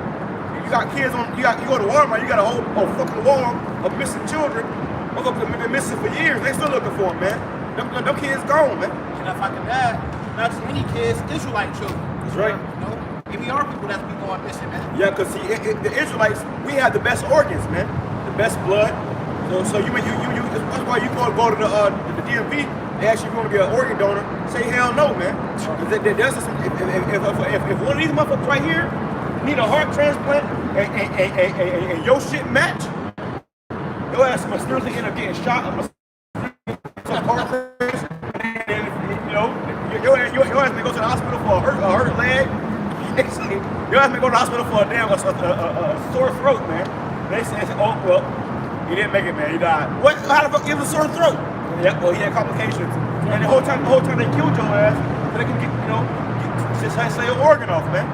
S1: you got kids on. You go to Walmart. You got a whole fucking wall of missing children. Motherfuckers have been missing for years. They still looking for them, man. Them kids gone, man.
S7: And if I can add, not just any kids, Israelite children.
S1: That's right.
S7: You know, and we are people that's been going missing, man.
S1: Yeah, because see, the Israelites, we have the best organs, man. The best blood, So you that's why you go to the DMV. They ask you if you want to be an organ donor. Say hell no, man. If one of these motherfuckers right here need a heart transplant and your shit match, your ass must seriously end up getting shot. Car crash, and you know your ass may go to the hospital for a hurt leg. Your ass may go to the hospital for a damn sore throat, man. They say, oh well, he didn't make it, man. He died. What? How the fuck give him a sore throat? Yeah, well, he had complications. And the whole time they killed your ass, so they can get, just say an organ off, man.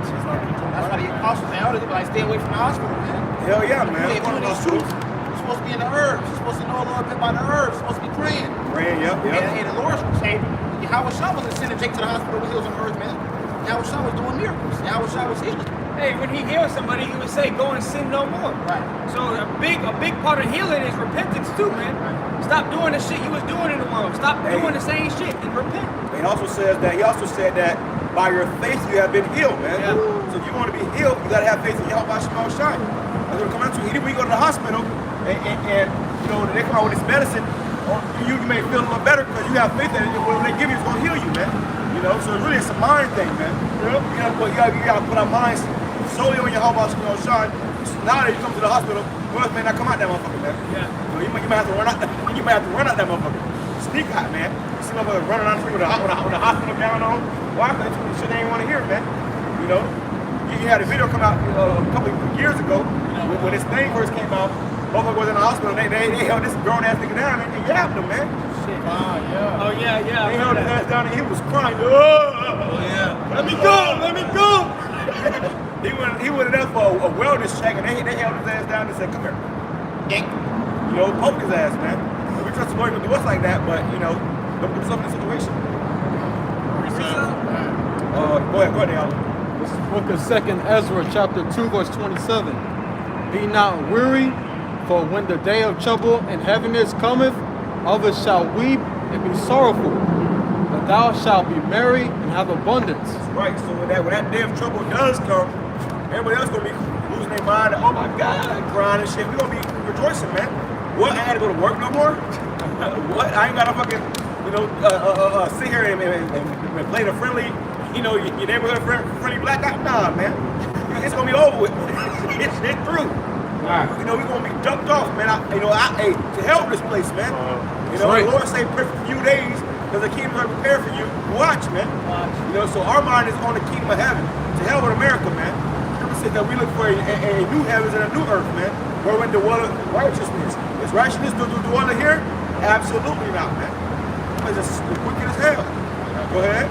S7: That's why they get cautious now. They like stay away from the hospital, man.
S1: Hell yeah, man.
S7: Hey, one of these troops, you're supposed to be in the herbs. You're supposed to know a little bit about the herbs. You're supposed to be praying.
S1: Praying, yep.
S7: And the Lord say, Yahweh Shah wasn't sending Jake to the hospital when he was on earth, man. Yahweh Shah was doing miracles. Yahweh Shah was healing.
S4: Hey, when he heals somebody, he would say, "Go and sin no more."
S7: Right.
S4: So a big part of healing is repentance too, man. Stop doing the shit you was doing in the world. Stop doing the same shit and repent.
S1: He also said that by your faith you have been healed, man.
S4: Yeah.
S1: So if you want to be healed, you gotta have faith in Yahweh Shema Shai. That's what it comes down to. Even when you go to the hospital and they come out with this medicine, or you may feel a little better because you have faith that whatever they give you is gonna heal you, man. So really it's a mind thing, man. You gotta put our minds solely on Yahweh Shema Shai. Now that you come to the hospital, words may not come out that motherfucker, man.
S4: Yeah.
S1: You might have to run out. You might have to run out that motherfucker. Sneak out, man. You see motherfuckers running around the street with the hospital gown on. Why? Because that's shit they ain't want to hear, man. You had a video come out a couple of years ago when this thing first came out. Motherfucker was in the hospital. They held this grown ass nigga down and yapped him, man.
S4: Shit. Oh yeah.
S1: They held his ass down and he was crying. Oh
S2: yeah.
S1: Let me go. He went there for a wellness check and they held his ass down and said, "Come here." Poke his ass, man. We trust the Lord to do us like that, but don't put yourself in a situation. Go ahead, Alan.
S3: This is book of 2nd Ezra, chapter 2, verse 27. Be not weary, for when the day of trouble and heaviness cometh, others shall weep and be sorrowful. But thou shalt be merry and have abundance.
S1: Right, so when that day of trouble does come, everybody else gonna be losing their mind and, oh my God, crying and shit. We're gonna be rejoicing, man. What? I had to go to work no more? What? I ain't gotta fucking, sit here and play the friendly, your neighborhood friendly black guy. Nah, man. It's gonna be over with. It's through.
S5: Right.
S1: We're gonna be dumped off, man. To help this place, man. The Lord say pray for a few days because the kingdom is prepared for you. Watch, man. So our mind is on the kingdom of heaven. To hell with America, man. That we look for a new heavens and a new earth, man. Where when the dwell righteousness. Is righteousness dwelling here? Absolutely not, man. It's wicked as hell. Go ahead.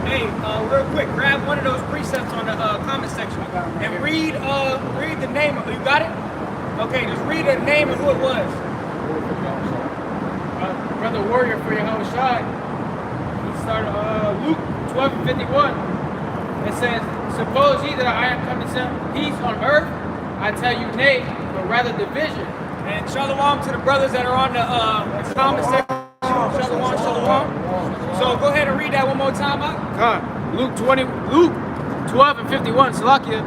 S4: Hey, real quick, grab one of those precepts on the comment section and read the name of it. You got it? Okay, just read the name of who it was.
S5: Brother Warrior for Yahweh Shai. He started Luke 12:51. It says, "Suppose ye that I am come to send peace on earth? I tell you nay, but rather division."
S4: And shalom to the brothers that are on the comment section. Shalom. So go ahead and read that one more time out.
S5: Luke 12:51. Salakia.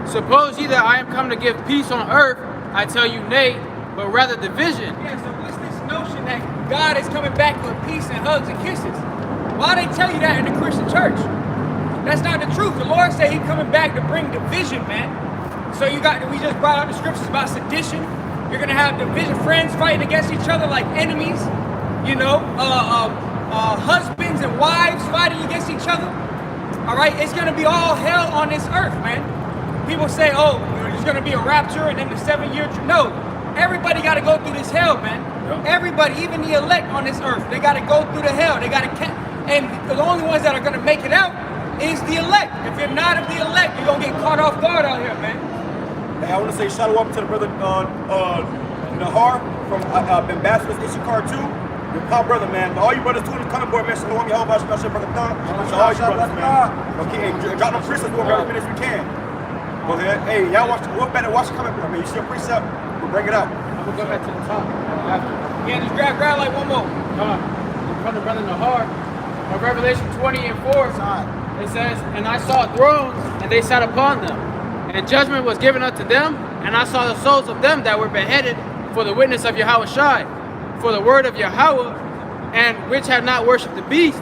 S5: "Suppose ye that I am come to give peace on earth? I tell you nay, but rather division."
S4: Yeah, so what's this notion that God is coming back with peace and hugs and kisses? Why they tell you that in the Christian church? That's not the truth. The Lord said He's coming back to bring division, man. So we just brought out the scriptures about sedition. You're gonna have division, friends fighting against each other like enemies. Husbands and wives fighting against each other. All right, it's gonna be all hell on this earth, man. People say, "Oh, there's gonna be a rapture and then the 7-year." No, everybody got to go through this hell, man. Yep. Everybody, even the elect on this earth, they got to go through the hell. They got to, and the only ones that are gonna make it out is the elect. If you're not of the elect, you're gonna get caught off guard out here, man.
S1: Hey, I want to say shalom to the brother Nahar from Ambassadors Issachar 2. Your pop brother, man. All you brothers too in the comment board, man. Shalom, y'all about to brother Thon. So all you brothers, man. Okay, drop no precepts for every minute we can. Go ahead. Hey, y'all look back and watch the comment board, man. You see a precept, we'll bring it out.
S5: I'm gonna go back to the top after.
S4: Yeah, just grab like one more.
S5: From the brother Nahar, on Revelation 20:4, it says, "And I saw thrones, and they sat upon them, and judgment was given unto them, And I saw the souls of them that were beheaded for the witness of Yahushua, for the word of Yahweh, and which have not worshipped the beast,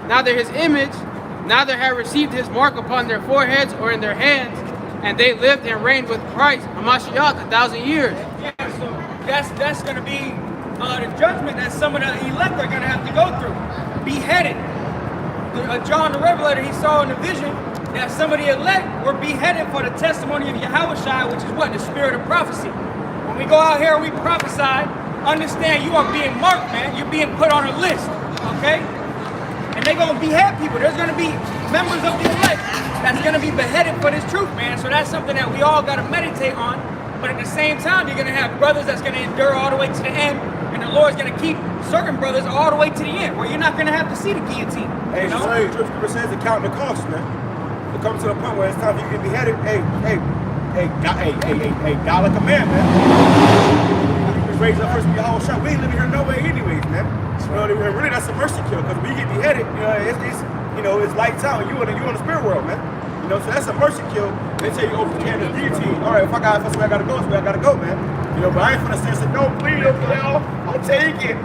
S5: neither his image, neither have received his mark upon their foreheads or in their hands, and they lived and reigned with Christ, Hamashiach, 1,000 years.
S4: Yeah, so that's going to be the judgment that some of the elect are going to have to go through. Beheaded. John the Revelator, he saw in the vision that some of the elect were beheaded for the testimony of Yahushua, which is what? The spirit of prophecy. When we go out here and we prophesy, understand you are being marked, man. You're being put on a list, okay? And they're going to behead people. There's going to be members of the elect that's going to be beheaded for this truth, man. So that's something that we all got to meditate on. But at the same time, you're going to have brothers that's going to endure all the way to the end. And the Lord's going to keep certain brothers all the way to the end, where you're not going to have to see the guillotine.
S1: Hey,
S4: You know?
S1: Scripture says to count the cost, man. To come to the point where it's time for you to get beheaded. Hey, God like a man, man. He was raised up first with Yahushua. We ain't living here no way anyways, man. You know, really that's a mercy kill, because when you get beheaded, it's lights out and you in the spirit world, man. You know, so that's a mercy kill. They tell you overcame the guillotine. All right, if I got somewhere I gotta go, it's where I gotta go, man. You know, but I ain't finna say, no, please, I'll take it.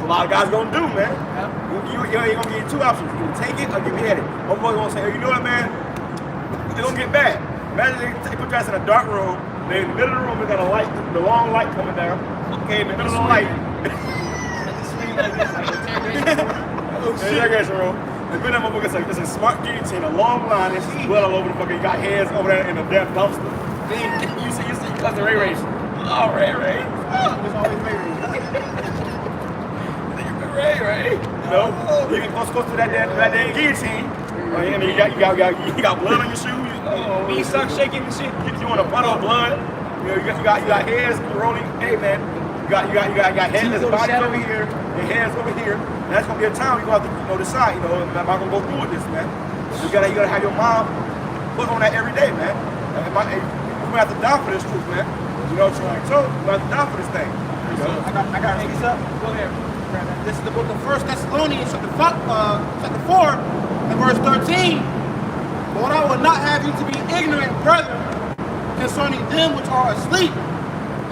S1: A lot of guys gonna do, man. You ain't gonna get two options. You can take it or get beheaded. One boy gonna say, hey, you know what, man? It's gonna get bad. Imagine they put you guys in a dark room. They in the middle of the room, they got a light, the long light coming down. Okay, in the middle of the light. Interrogation room. The middle of the motherfucker, it's a smart guillotine, a long line. There's blood all over the fucking. You got hands over there in the damn dumpster. Then you see cousin Ray Ray. Oh, Ray Ray. There's always Ray Ray. Ray. You know, you get close to that damn guillotine. And you got blood on your shoes.
S4: Me start shaking the shit.
S1: You want a puddle of blood. You know, you got hands rolling. Hey, man. You got hands, there's body over here, your hands over here. And that's gonna be a time you're gonna have to decide, am I gonna go through with this, man? You gotta have your mom put on that every day, man. You're gonna have to die for this truth, man. You know what you're like, so you're gonna have to die for this thing. You know?
S7: I got to take this up. Go ahead. This is the book of 1 Thessalonians, chapter 4, and verse 13. But I will not have you to be ignorant, brethren, concerning them which are asleep,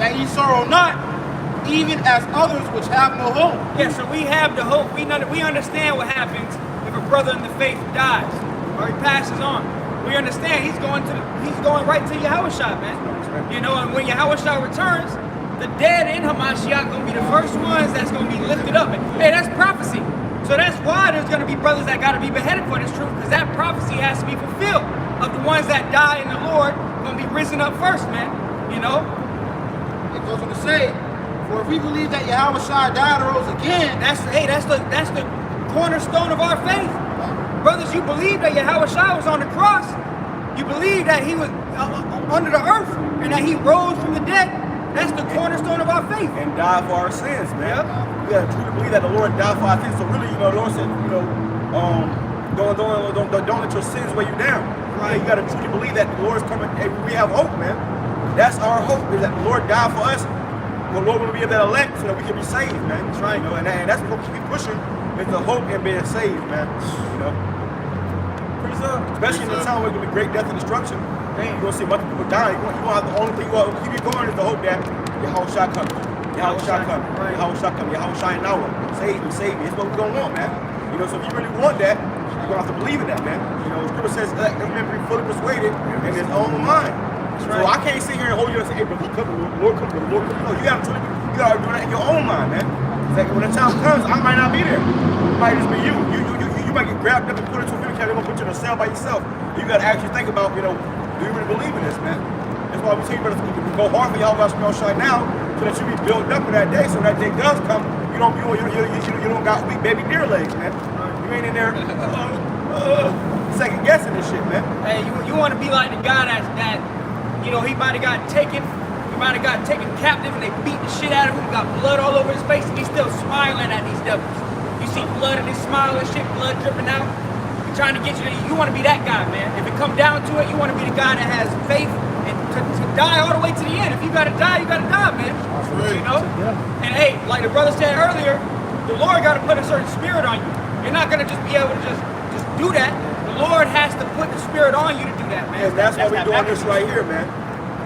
S7: that ye sorrow not, even as others which have no hope.
S4: Yeah, so we have the hope. We understand what happens if a brother in the faith dies or he passes on. We understand he's going right to Yahushua, man. You know, and when Yahushua returns, the dead in Hamashiach gonna be the first ones that's gonna be lifted up. And, hey, that's prophecy. So that's why there's gonna be brothers that gotta be beheaded for this truth, because that prophecy has to be fulfilled. Of the ones that die in the Lord gonna be risen up first, man. You know?
S7: It goes on to say, for if we believe that Yahushua died and rose again,
S4: that's the cornerstone of our faith. Brothers, you believe that Yahushua was on the cross. You believe that he was under the earth and that he rose from the dead. That's the cornerstone of our faith.
S1: And died for our sins, man.
S4: Yep.
S1: We gotta truly believe that the Lord died for our sins. So really, the Lord said, don't let your sins weigh you down. Right. You gotta truly believe that the Lord is coming. Hey, we have hope, man. That's our hope, is that the Lord died for us. The Lord will be that elect so that we can be saved, man. That's right. You know, and that's what we keep pushing, is the hope and being saved, man. You know. Especially in the time where there's gonna be great death and destruction. You're gonna see a bunch of people dying. You're gonna have the only thing you want to keep you going is the hope that Yahushua coming. Yahushua coming. Yahushua coming. Yahushua and Noah. Save me, save me. It's what we're gonna want, man. You know, so if you really want that, you're gonna have to believe in that, man. You know, the scripture says that man be fully persuaded in his own mind. So I can't sit here and hold you and say, hey, but the Lord come, the Lord come. No, you gotta do that in your own mind, man. It's like when the time comes, I might not be there. It might just be you. You might get grabbed up and put into a film camera. They're gonna put you in a cell by yourself. You gotta actually think about, do you really believe in this, man? That's why we tell you, brothers, to go hard for Yahushua now, so that you be built up for that day. So that day does come, you don't got weak baby deer legs, man. You ain't in there second guessing this shit, man.
S4: Hey, you want to be like the guy that he might have got taken. He might have got taken captive and they beat the shit out of him, got blood all over his face, and he's still smiling at these devils. You see blood and they smile and shit, blood dripping out. He's trying to get you want to be that guy, man. If it come down to it, you want to be the guy that has faith and to die all the way to the end. If you gotta die, you gotta die, man. You know? And hey, like the brother said earlier, the Lord gotta put a certain spirit on you. You're not gonna just be able to just do that. The The Lord has to put the Spirit on you to do that, man.
S1: And that's why we're
S7: that
S1: doing this
S7: mechanism.
S1: right here, man.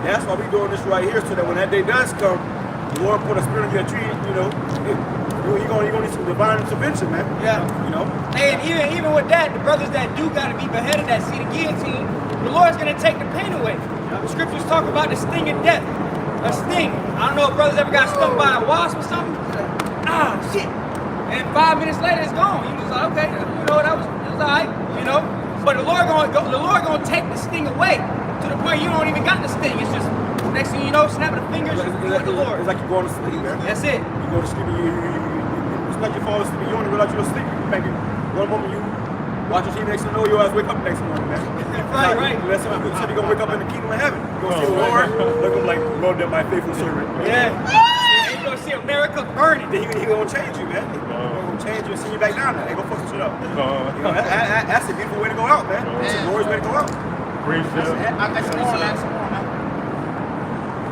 S1: That's why we're doing this right here, so that when that day does come, the Lord put a spirit on your tree, you're gonna need some divine intervention, man.
S4: Yeah.
S1: You know?
S4: And even with that, the brothers that do got to be beheaded that see the guillotine, the Lord's going to take the pain away. The scriptures talk about the sting of death. A sting. I don't know if brothers ever got stung by a wasp or something. Ah, shit. And 5 minutes later, it's gone. You just like, okay, it was all right, But the Lord gonna take the sting away to the point you don't even got the sting. It's just next thing you know, snapping the fingers, you with the Lord.
S1: It's like you're going to sleep, man.
S4: That's it.
S1: You go to sleep, it's like you fall asleep, you don't even realize you're asleep. You think one moment you watch your TV, next thing you know, your ass wake up next morning, man.
S4: Right.
S1: That's how people said you're gonna wake up in the kingdom of heaven. You're gonna see the Lord, look at him like, Lord, they're my faithful servant.
S4: Yeah. You're gonna see America burning.
S1: Then he gonna change you, man. He gonna change you and send you back down there. They gonna fuck some shit up. That's a beautiful way to go out, man. It's a glorious way to go out.
S7: I got some more, man.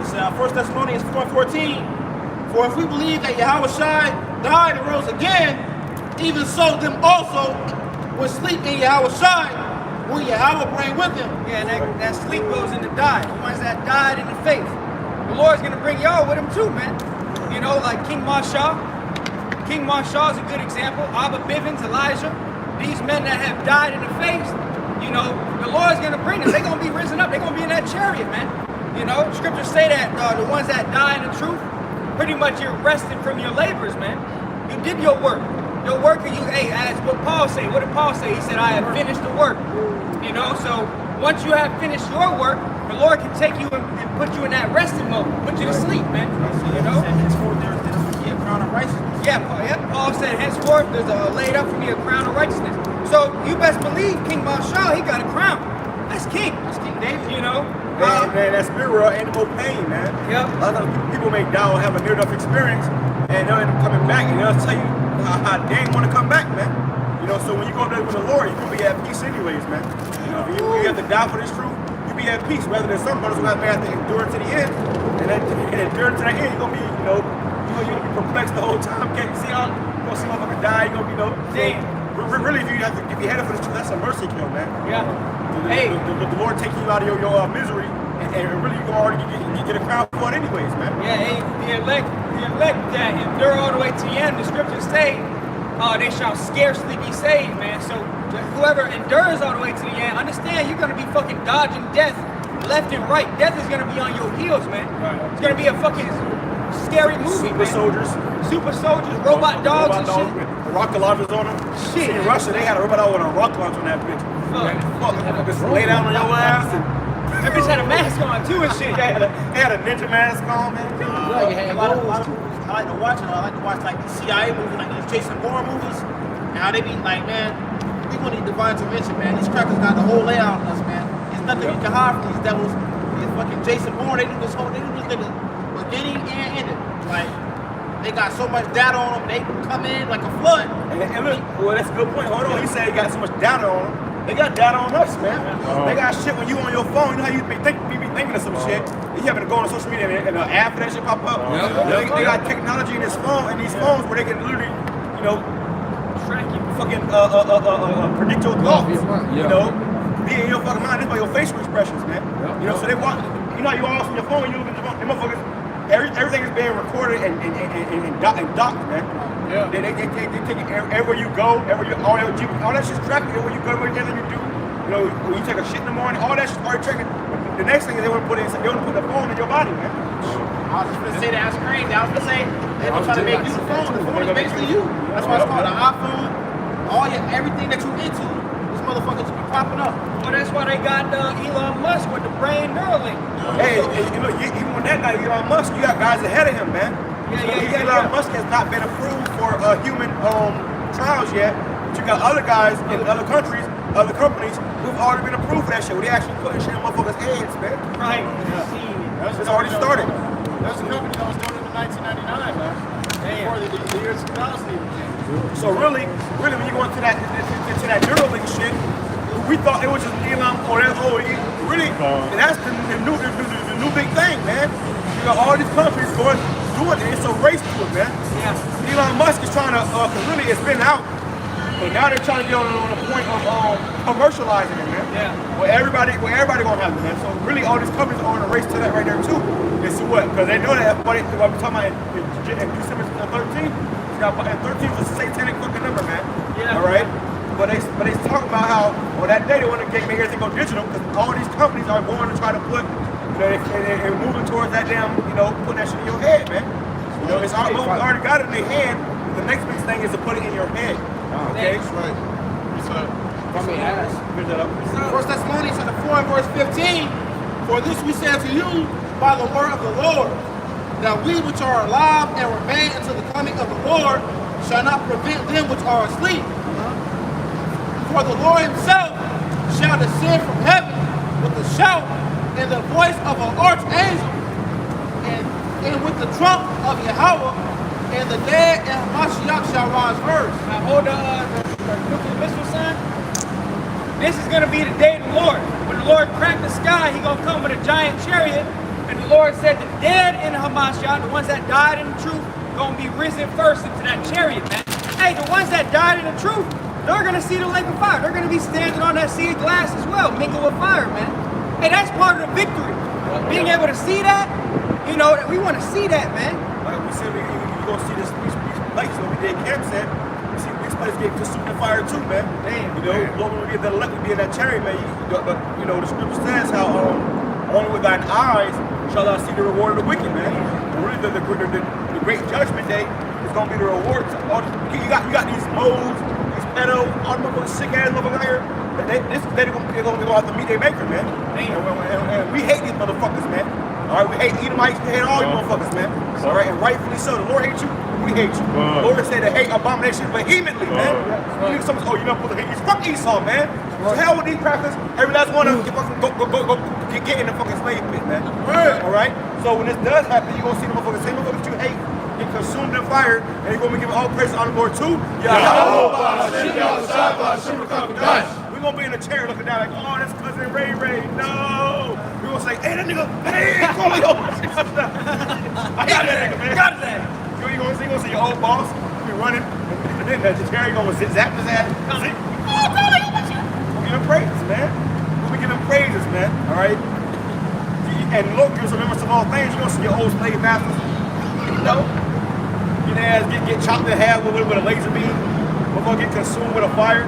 S7: It's 1 Thessalonians 4:14. For if we believe that Yahweh Shai died and rose again, even so them also will sleep in Yahweh Shai, will Yahweh bring with him.
S4: Yeah, and that sleep goes into die. The ones that died in the faith. The Lord's gonna bring y'all with him too, man. Like King Marshall. King Marshall is a good example. Abba Bivens, Elijah. These men that have died in the faith, the Lord's gonna bring them. They're gonna be risen up. They're gonna be in that chariot, man. Scriptures say that the ones that die in the truth, pretty much you're rested from your labors, man. You did your work. Your work, as what Paul say. What did Paul say? He said, I have finished the work. So once you have finished your work, the Lord can take you and put you in that resting mode, put you to sleep, man.
S7: Henceforth there will be a crown of righteousness.
S4: Yeah, Paul said, henceforth there's laid up for me a crown of righteousness. So you best believe King Marshall, he got a crown. That's king. That's King David.
S1: Man, that spirit world ain't no pain, man.
S4: Yep.
S1: A lot of people may die or have a near-death experience, and they'll end up coming back, and they'll tell you how they ain't want to come back, man. So when you go there with the Lord, you're going to be at peace anyways, man. If you have to die for this truth, you be at peace, rather than some brothers who have to endure to the end, and endure to the end, you're going to be, you're going to be perplexed the whole time. You're going to see motherfuckers die, you're going to be, really, if you headed for this truth, that's a mercy kill, man.
S4: Yeah.
S1: The Lord taking you out of your misery, and really you're going to already get a crown for it anyways, man.
S4: Yeah, the elect that endure all the way to the end, the scriptures say, they shall scarcely be saved, man. So whoever endures all the way to the end, understand you're gonna be fucking dodging death left and right. Death is gonna be on your heels, man. It's gonna be a fucking scary movie, Super soldiers, robot dogs and shit.
S1: With rocket launchers on them.
S4: Shit.
S1: See, in Russia, they had a robot with a rocket launcher on that bitch. Just lay down on your ass and
S4: that bitch had a mask on too and shit.
S1: they had a ninja mask on, man.
S7: A lot of I like to watch it. I like to watch like the CIA movies, like these Jason Bourne movies. And how they be like, man, we gonna need divine intervention, man. These crackers got the whole layout on us, man. There's nothing you can hide from these devils. These fucking Jason Bourne, they do this nigga beginning and ending. Like, they got so much data on them, they come in like a flood.
S1: And look, well, that's a good point. Hold on, he said he got so much data on them. They got data on us, man. They got shit when you on your phone. You know how you be thinking of some shit. You happen to go on social media and an ad for that shit pop up. They got technology in this phone, in these phones where they can literally, track you, fucking predict your thoughts. Be in your fucking mind. This by your facial expressions, man. So they watch. How you all from your phone, you look at your phone. Them motherfuckers, everything is being recorded and docked, man. Yeah. They take it everywhere you go, all that shit's tracking everywhere you go, everything you do. When you take a shit in the morning, all that shit's already tracking. The next thing is they want to put the phone in your body, man.
S7: I was just gonna say that. That's crazy. I was gonna say they were trying to make you the phone. The phone is basically you. That's why it's called an iPhone. Everything that you into, this motherfucker just be popping up.
S4: Well, that's why they got Elon Musk with the brain Neuralink.
S1: Hey, even when that guy Elon Musk, you got guys ahead of him, man. Elon Musk has not been approved for human trials yet. But you got other guys in other countries, other companies who've already been approved for that shit. Where they actually putting shit in motherfuckers' heads, man.
S4: Right.
S1: It's already started.
S3: There's a company that was doing it in 1999, man. Before the year 2000 even came.
S1: So really, when you go into that Neuralink shit, we thought it was just Elon really, that's the new big thing, man. You got all these countries doing it. It's a race to it, man. Yeah. Elon Musk is trying to, really, it's been out, but now they're trying to get on the point of commercializing it, man.
S4: Yeah.
S1: Well, everybody gonna have it, man. So really, all these companies are on a race to that right there too. It's what? Because they know that what we're talking about in December 13th. And 13 is a satanic fucking number, man.
S4: Yeah.
S1: All right. But they talking about how on that day they want to make everything go digital because all these companies are going to try to put, you know, they're moving towards that damn, you know, putting that shit in your head, man. You know, it's already got it in their hand. The next big thing is to put it in your head. Okay.
S2: That's right. That's right.
S8: I mean, ask.
S1: Here's that up.
S7: 1 Thessalonians chapter 4 and verse 15. For this we say unto you by the word of the Lord, that we which are alive and remain until the coming of the Lord shall not prevent them which are asleep. For the Lord himself shall descend from heaven with a shout and the voice of an archangel and with the trump of Yahweh, and the dead and Mashiach shall rise first.
S4: Now hold the nuclear missile sign. This is going to be the day of the Lord. When the Lord cracked the sky, he's going to come with a giant chariot. And the Lord said the dead in Hamashiach, the ones that died in the truth, going to be risen first into that chariot, man. Hey, the ones that died in the truth, they're going to see the lake of fire. They're going to be standing on that sea of glass as well, mingled with fire, man. Hey, that's part of the victory. Being able to see that, you know, we want to see that, man.
S1: Like we said, you're going to see these places where we did camps at. You see these places get consumed in fire too, man.
S4: Damn.
S1: You know, Lord, when we get that elect, we be in that chariot, man. But, you know, the scripture says how only with thine eyes shall thou see the reward of the wicked, man. And really, the great judgment day is going to be the reward. You got these moles, these pedos, all the motherfuckers sick ass motherfuckers out here. They're going to go out to meet their maker, man. And we hate these motherfuckers, man. All right, we hate Edomites, we hate all you motherfuckers, man. All right, and rightfully so. The Lord hates you, we hate you. The Lord said to hate abominations vehemently, man. You know, you're not supposed to hate these. Fuck Esau, man. So hell with these crackers. Every last one of them go get in the fucking slave pit, man. All right. So when this does happen, you're gonna see the motherfuckers, same motherfuckers you hate, get consumed in fire, and you're gonna be giving all praise and honor to the Lord too. We're gonna be in the chair looking down like, oh, that's cousin Ray Ray. No. We're gonna say, hey, that nigga, hey, call me over. I got that nigga, man.
S4: Got that.
S1: You're gonna see your old boss be running, and then the chair gonna zap his ass. We'll give him praises, man. We'll be giving praises, man. All right. And Lord gives remembrance of all things. You're gonna see your old slave masters, you know, your ass get chopped in half with a laser beam. Motherfucker get consumed with a fire.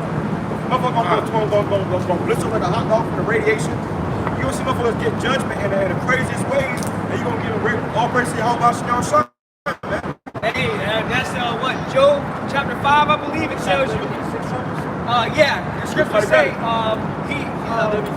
S1: Motherfucker gonna blister like a hot dog from the radiation. You're gonna see motherfuckers get judgment in the craziest ways, and you're gonna give all praise to Yahweh Shalom Shalom, man.
S4: Hey, that's what, Job chapter 5, I believe it tells you. Yeah, the scriptures say,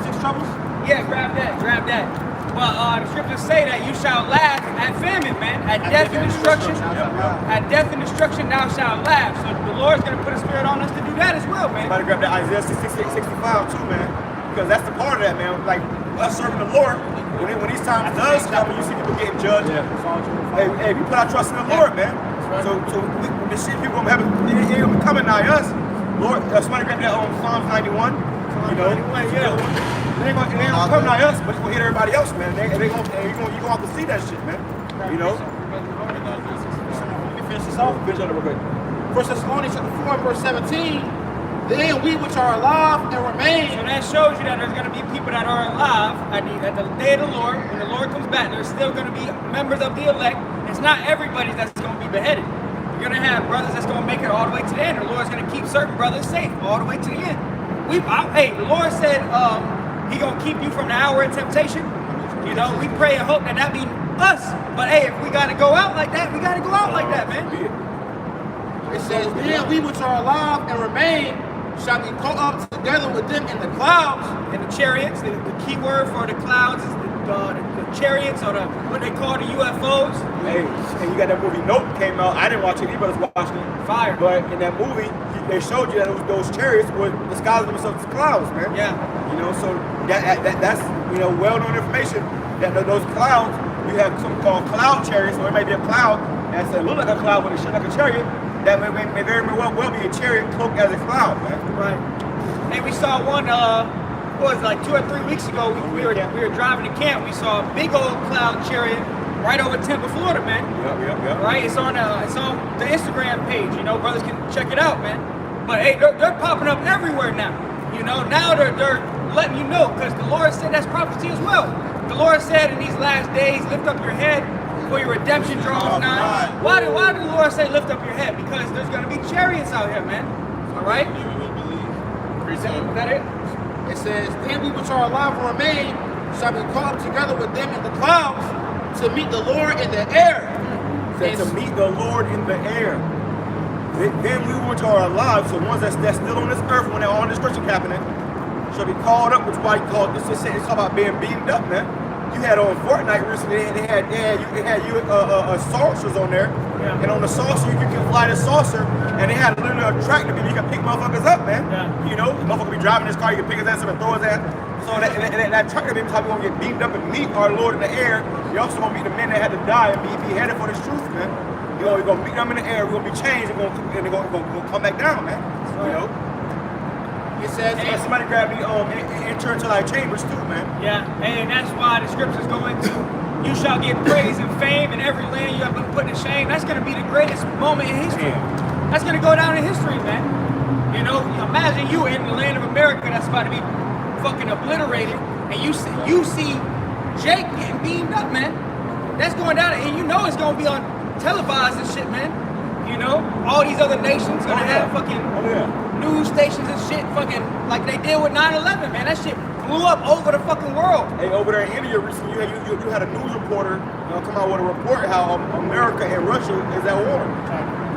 S7: Six troubles?
S4: yeah, grab that. But the scriptures say that you shall laugh at famine, man. At death and destruction. At death and destruction thou shalt laugh. So the Lord's going to put a spirit on us to do that as well, man.
S1: Somebody grab that Isaiah 65 too, man. Because that's the part of that, man. Like, us serving the Lord, when these times does come, when you see people getting judged, hey, we put our trust in the Lord, man. So when this shit people gonna have it ain't gonna be coming nigh us. Lord, somebody grab that on Psalms 91. You know, it ain't gonna come nigh us, but it's gonna hit everybody else, man. You gonna have to see that shit, man. You know.
S7: Let me finish this off.
S1: Finish that real quick.
S7: 1 Thessalonians chapter 4 and verse 17. Then we which are alive and remain.
S4: So that shows you that there's going to be people that are alive at the day of the Lord. When the Lord comes back, there's still going to be members of the elect. It's not everybody that's going to be beheaded. You're going to have brothers that's going to make it all the way to the end. The Lord's going to keep certain brothers safe all the way to the end. Hey, the Lord said He going to keep you from the hour of temptation. You know, we pray and hope that be us. But hey, if we got to go out like that, we got to go out like that, man.
S7: It says, then we which are alive and remain shall be caught up together with them in the clouds.
S4: And the chariots, the key word for the clouds is the chariots, or what they call the UFOs.
S1: Hey, and you got that movie Nope came out. I didn't watch it, but I was watching it.
S4: Fire.
S1: But in that movie, they showed you that those chariots were disguising themselves as clouds, man.
S4: Yeah.
S1: You know, so that's well-known information that those clouds, we have something called cloud chariots, or it may be a cloud that's look like a cloud, but it shaped like a chariot. That may very well be a chariot cloaked as a cloud, man.
S4: Right. And we saw one, like 2 or 3 weeks ago, we were driving to camp, we saw a big old cloud chariot right over Tampa, Florida, man.
S1: Yep.
S4: Right? It's on the Instagram page, brothers can check it out, man. But hey, they're popping up everywhere now. You know, now they're letting you know, because the Lord said that's prophecy as well. The Lord said in these last days, lift up your head, for your redemption draws nigh. Why did the Lord say lift up your head? Because there's going to be chariots out here, man. All right? Is that it?
S7: It says, then we which are alive and remain shall be caught up together with them in the clouds to meet the Lord in the air.
S1: Said to meet the Lord in the air. Then we which are alive, so ones that's still on this earth when they're on destruction happening, shall be called up, which is why you call this. It's talking about being beaten up, man. You had on Fortnite recently, they had saucers on there, and on the saucer you can fly the saucer, and they had a little attractive, you can pick motherfuckers up, man. You know, the motherfucker be driving his car, you can pick his ass up and throw his ass. So that attractive is how we gonna get beaten up and meet our Lord in the air. You also gonna meet the men that had to die and be beheaded for this truth, man. You know, we're gonna meet them in the air, we're gonna be changed, and they're gonna come back down, man. You know.
S7: It says,
S1: somebody grab me and turn to like chambers too, man.
S4: Yeah, and that's why the scriptures go into, you shall get praise and fame in every land you have been put to shame. That's going to be the greatest moment in history. That's going to go down in history, man. You know, imagine you in the land of America that's about to be fucking obliterated, and you see Jake getting beamed up, man. That's going down, and you know it's going to be on televised and shit, man. You know, all these other nations going to have fucking news stations and shit, fucking like they did with 9/11, man. That shit blew up over the fucking world.
S1: Hey, over there in India recently, you had a news reporter come out with a report how America and Russia is at war.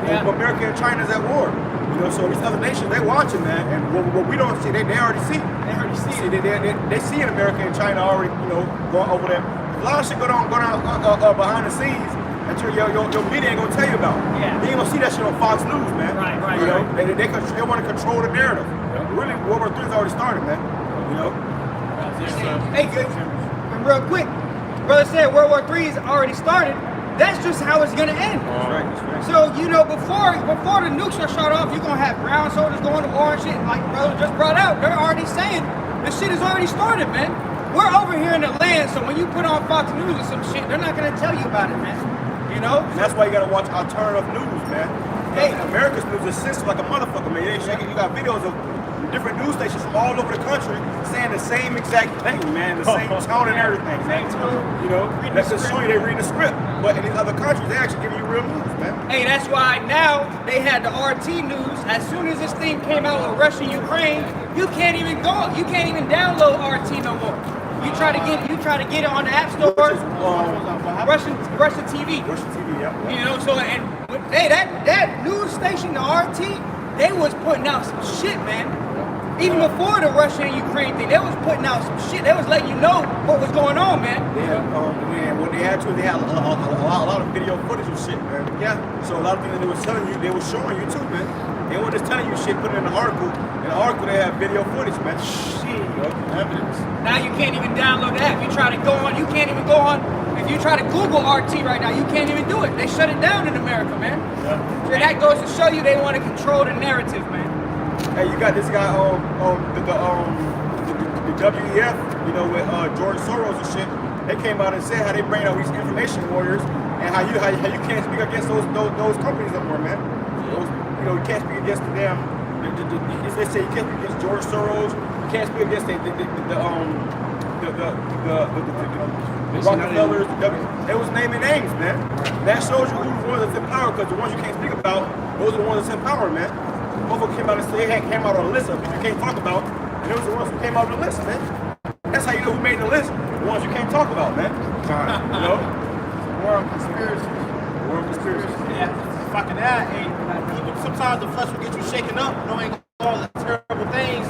S4: Yeah.
S1: America and China is at war. You know, so these other nations, they watching, man. And what we don't see, they already see.
S4: They already see it.
S1: They see in America and China already, you know, going over there. A lot of shit go down behind the scenes. That your media ain't gonna tell you about.
S4: Yeah.
S1: You ain't gonna see that shit on Fox News, man.
S4: Right.
S1: You know, they want to control the narrative. Really, World War III has already started, man. You know.
S4: Hey, good. And real quick, brother said World War III has already started. That's just how it's gonna end.
S1: That's right.
S4: So you know, before the nukes are shot off, you're gonna have brown soldiers going to war and shit. Like brother just brought out, they're already saying this shit has already started, man. We're over here in the land, so when you put on Fox News or some shit, they're not gonna tell you about it, man. You know?
S1: And that's why you gotta watch alternative news, man.
S4: Hey.
S1: America's news is censored like a motherfucker, man. You got videos of different news stations from all over the country saying the same exact thing, man. The same tone and everything.
S4: Same tone.
S1: You know? That's just showing you they reading the script. But in these other countries, they actually give you real news, man.
S4: Hey, that's why now they had the RT news. As soon as this thing came out with Russia, Ukraine, you can't even download RT no more. You try to get it on the App Store.
S1: Which is,
S4: Russian TV.
S1: Russian TV, yeah.
S4: You know, so and hey, that news station, the RT, they was putting out some shit, man. Even before the Russia and Ukraine thing, they was putting out some shit. They was letting you know what was going on, man.
S1: Yeah, what they had to, they had a lot of video footage and shit, man. Yeah. So a lot of things that they was telling you, they was showing you too, man. They weren't just telling you shit, put it in the article. In the article, they have video footage, man. Shit, evidence.
S4: Now you can't even download the app. You try to go on, you can't even go on. If you try to Google RT right now, you can't even do it. They shut it down in America, man. Yeah. So that goes to show you they want to control the narrative, man.
S1: Hey, you got this guy the WEF, you know, with George Soros and shit. They came out and said how they bring out these information warriors and how you can't speak against those companies no more, man. You know, you can't speak against the damn. They say you can't speak against George Soros. You can't speak against the Rockefellers. They was naming names, man. That shows you who's the ones that's in power, because the ones you can't speak about, those are the ones that's in power, man. Motherfucker came out and said, came out on a list of people you can't talk about, and those are the ones who came out on the list, man. That's how you know who made the list. The ones you can't talk about, man. You know?
S7: War of conspiracy.
S1: War of conspiracy.
S7: Yeah. Fucking that, even sometimes the flesh will get you shaken up, knowing all the terrible things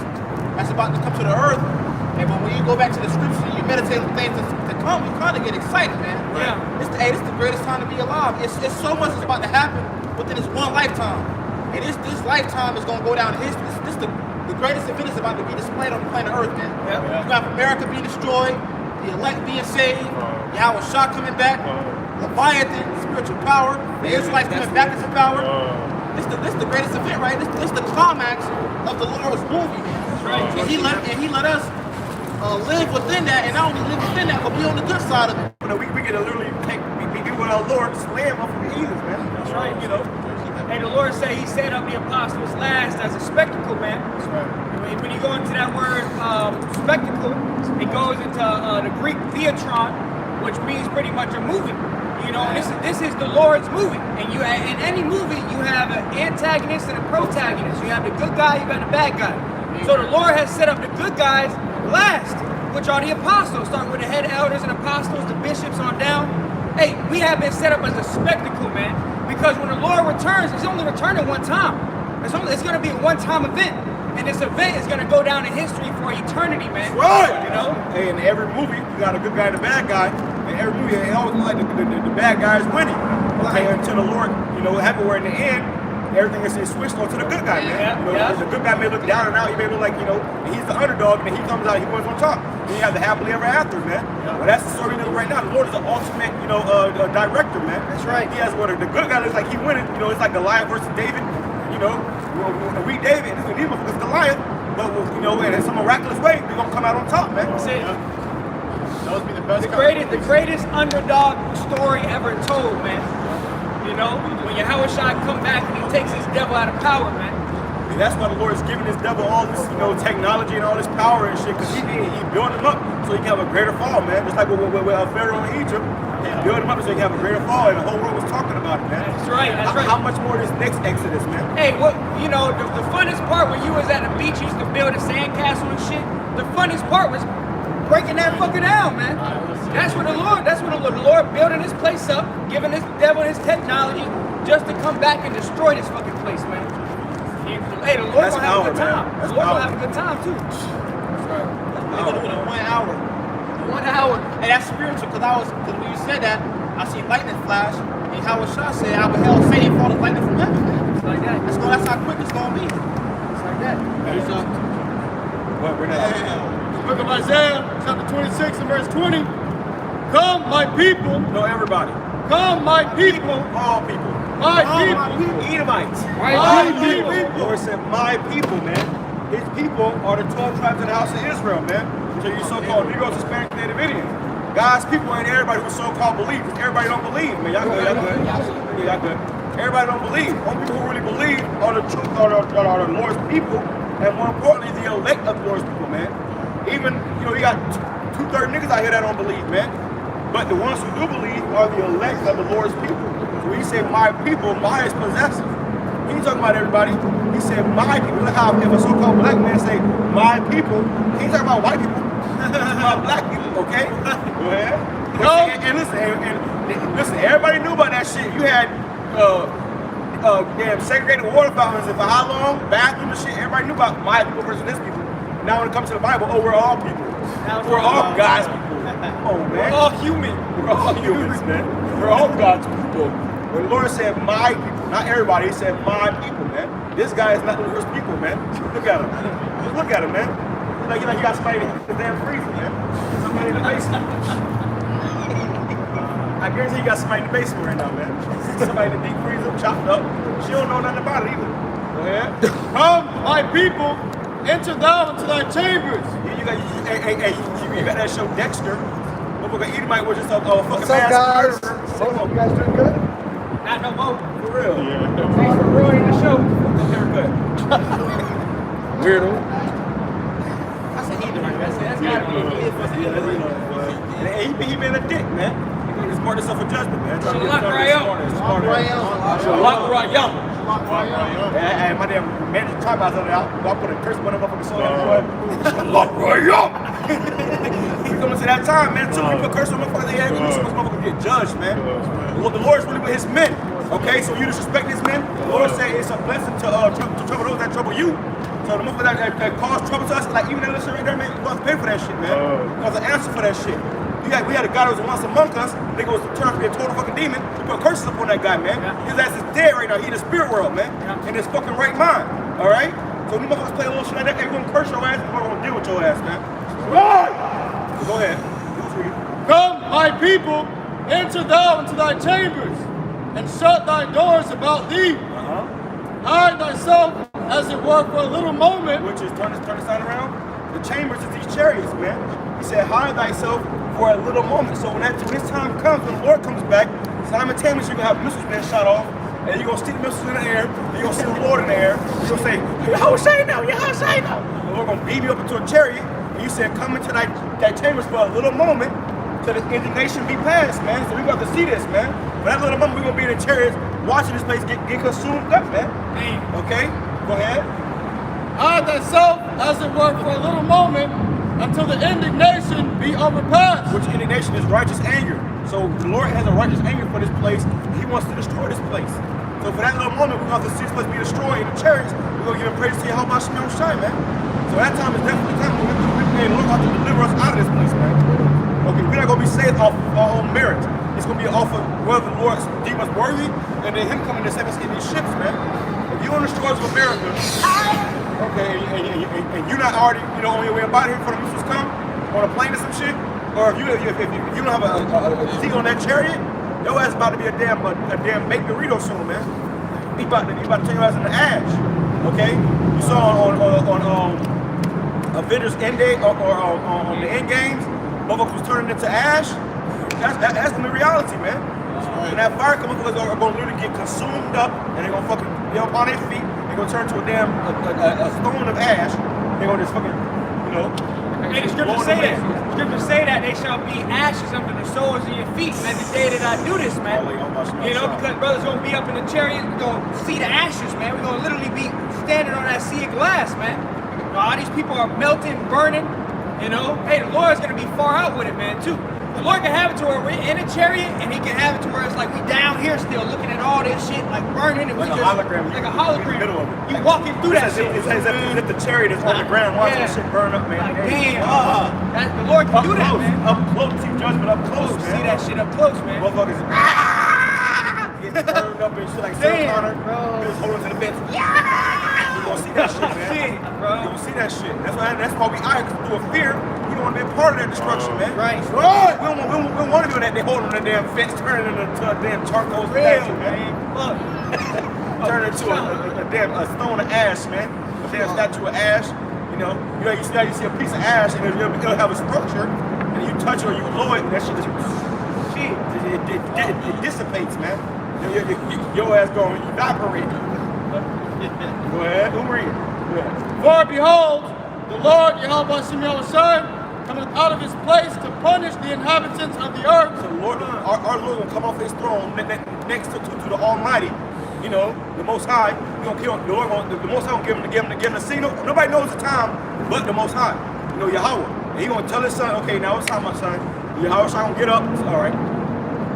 S7: that's about to come to the earth. And but when you go back to the scripture and you meditate on things to come, you kind of get excited, man.
S4: Yeah.
S7: This is the greatest time to be alive. It's so much that's about to happen within this one lifetime. And this lifetime is going to go down in history. This the greatest event is about to be displayed on the planet Earth, man. Yeah. You got America being destroyed, the elect being saved, Yahweh Shah coming back, Leviathan, spiritual power, the Israelites coming back into power. This the greatest event, right? This the climax of the Lord's movie, man. That's right. And he let us live within that, and not only live within that, but be on the good side of it.
S1: You know, we get to literally be with our Lord, slam up from the heathens, man.
S4: That's right.
S1: You know.
S4: And the Lord said He set up the apostles last as a spectacle, man.
S1: That's right.
S4: When you go into that word spectacle, it goes into the Greek theatron, which means pretty much a movie. You know, and this is the Lord's movie. And you in any movie, you have an antagonist and a protagonist. You have the good guy, you got the bad guy. So the Lord has set up the good guys last, which are the apostles, starting with the head elders and apostles, the bishops on down. Hey, we have been set up as a spectacle, man. Because when the Lord returns, He's only returning one time. It's going to be a one-time event. And this event is going to go down in history for eternity, man.
S1: Right.
S4: You know?
S1: Hey, in every movie, you got a good guy and a bad guy. In every movie, it always looks like the bad guy is winning. Okay, until the Lord, happened where in the end, everything is switched on to the good guy, man. The good guy may look down and out. He may look like, he's the underdog, and then he comes out, he wins on top. Then you have the happily ever after, man. Well, that's the story right now. The Lord is the ultimate, director, man. That's right. He has what the good guy looks like he winning. It's like Goliath versus David. When we David, it's Goliath, but in some miraculous way, we're gonna come out on top, man.
S4: That's it.
S7: That would be the best.
S4: The greatest underdog story ever told, man. When Yahweh Shai come back and he takes his devil out of power, man.
S1: And that's why the Lord is giving this devil all this, technology and all this power and shit, because he building him up so he can have a greater fall, man. Just like with Pharaoh in Egypt, he built him up so he can have a greater fall, and the whole world was talking about it, man.
S4: That's right.
S1: How much more this next Exodus, man?
S4: Hey, the funnest part when you was at the beach, you used to build a sandcastle and shit. The funnest part was breaking that fucker down, man. That's what the Lord building this place up, giving this devil his technology just to come back and destroy this fucking place, man. Hey, the Lord gonna have a good time. The Lord gonna have a good time too.
S7: They're gonna do it in 1 hour.
S4: 1 hour.
S7: And that's spiritual, because when you said that, I see lightning flash, and Howard Shah said, I beheld Satan fall as lightning from heaven.
S4: It's like that.
S7: That's how quick it's gonna be.
S4: It's like that.
S1: What, we're not.
S3: Book of Isaiah, chapter 26 and verse 20. Come, my people.
S1: No, everybody.
S3: Come, my people.
S1: All people.
S3: My people.
S1: Edomites.
S3: My people.
S1: The Lord said, my people, man. His people are the 12 tribes of the house of Israel, man. So you so-called Negroes, Hispanic, Native Indians. God's people ain't everybody who so-called believes. Everybody don't believe, man. Y'all good. Y'all good. Everybody don't believe. Only people who really believe are the truth, are the Lord's people, and more importantly, the elect of the Lord's people, man. Even, you got 2/3 niggas out here that don't believe, man. But the ones who do believe are the elect of the Lord's people. So he said, my people, my is possessive. He ain't talking about everybody. He said, my people. Look how if a so-called black man say, my people, he ain't talking about white people. He's talking about black people, okay? Go ahead. And listen, everybody knew about that shit. You had damn segregated water fountains, and for how long? Bathrooms and shit. Everybody knew about my people versus this people. Now when it comes to the Bible, we're all people. We're all God's people. Oh man.
S4: We're all human.
S1: We're all humans, man. We're all God's people. When the Lord said my people, not everybody, he said my people, man. This guy is not the worst people, man. Look at him. Just look at him, man. Like you got somebody in the damn freezer, man. Somebody in the basement. I guarantee you got somebody in the basement right now, man. Somebody in the deep freezer, chopped up. She don't know nothing about it either. Go ahead.
S3: Come, my people, enter thou into thy chambers.
S1: You got that show Dexter. Motherfucker Edomite was just a fucking
S9: What's up, guys?
S1: You guys doing good?
S4: Not no more.
S1: For real?
S4: Thanks for ruining the show.
S1: They're good.
S8: Weirdo.
S7: That's a heathen right there.
S4: That's gotta be a
S1: He been a dick, man. He's part of self judgment, man.
S4: Shalak Rayam.
S1: Hey, my damn manager talking about something. I'll put a curse on the motherfucking soul. Shalak Rayam. We coming to that time, man. Too many people curse on motherfuckers. They ain't gonna do so much motherfuckers get judged, man. The Lord's really with his men. Okay, so you disrespect his men. The Lord said it's a blessing to trouble those that trouble you. So the motherfuckers that cause trouble to us, like even that little shit right there, man, you have to pay for that shit, man. There's an answer for that shit. We had a guy that was once among us, nigga was turned out to be a total fucking demon. We put curses upon that guy, man. His ass is dead right now. He in the spirit world, man. In his fucking right mind. Alright? So when you motherfuckers play a little shit like that, hey, we're gonna curse your ass and we're gonna deal with your ass, man. Go ahead.
S3: Come, my people, enter thou into thy chambers, and shut thy doors about thee. Hide thyself, as it were, for a little moment.
S1: Which is turn the side around. The chambers is these chariots, man. He said, hide thyself for a little moment. So when this time comes, when the Lord comes back, simultaneously you're gonna have missiles being shot off, and you're gonna stick missiles in the air, you're gonna see the Lord in the air, you're gonna say, Yehoshua now, Yehoshua now. the Lord gonna beam you up into a chariot, and you said, come into that chambers for a little moment, till the indignation be passed, man. So we got to see this, man. For that little moment, we're gonna be in the chariots, watching this place get consumed up, man. Okay? Go ahead.
S3: Hide thyself, as it were, for a little moment, until the indignation be overpassed.
S1: Which indignation is righteous anger. So the Lord has a righteous anger for this place, and he wants to destroy this place. So for that little moment, we're going to see this place be destroyed in the chariots. We're going to give him praise to Yahweh Shem Shai, man. So that time is definitely time when the Lord has to deliver us out of this place, man. Okay, we're not going to be saved off our own merit. It's going to be off of whether the Lord deem us worthy, and then him coming to save us in these ships, man. If you're on the shores of America, okay, and you're not already, on your way about here before the missiles come, on a plane or some shit, or if you don't have a seat on that chariot, your ass about to be a damn baked burrito soon, man. He about to turn your ass into ash. Okay? You saw on Avengers Endgame or on the End Games, motherfuckers was turning into ash. That's gonna be reality, man. When that fire comes, motherfuckers are gonna literally get consumed up, and they're gonna fucking be up on their feet. They're gonna turn to a damn a stone of ash. They're gonna just fucking,
S4: Hey, the scriptures say that. The scriptures say that they shall be ashes under the soles of your feet, man, the day that I do this, man. Because brothers gonna be up in the chariot, we're gonna see the ashes, man. We're gonna literally be standing on that sea of glass, man. All these people are melting, burning, Hey, the Lord's gonna be far out with it, man, too. The Lord can have it to where we're in a chariot, and he can have it to where it's like we down here still looking at all this shit, like burning, and
S1: like
S4: we
S1: a
S4: just
S1: hologram.
S4: like a
S1: In the
S4: hologram.
S1: middle of it.
S4: You walking through that shit.
S1: It's as if the chariot is on the ground watching that shit burn up, man.
S4: Like, damn, the Lord can do that, man.
S1: Up close, see judgment up close, man.
S4: See that shit up close, man.
S1: Motherfuckers get burned up and shit like Sarah Connor. Just holding to the bench. You gonna see that shit, man. You gonna see that shit. That's why we out here through a fear. We don't want to be a part of that destruction, man.
S4: Right.
S1: We don't want to do that. They holding the damn fence, turning it into a damn charcoal statue, man.
S4: Look.
S1: Turn it into a stone of ash, man. A damn statue of ash. You see a piece of ash and it'll have a structure, and you touch it or you blow it, and that shit just it dissipates, man. Your ass going to evaporate. Go ahead, who read?
S3: For behold, the Lord Yahweh Shem Shai cometh out of his place to punish the inhabitants of the earth.
S1: So Lord, our Lord will come off his throne next to the Almighty, the Most High. He gonna kill the Lord. The Most High gonna give him the signal. Nobody knows the time but the Most High. Yahweh. And he gonna tell his son, okay, now it's time, my son. Yahweh gonna get up. All right,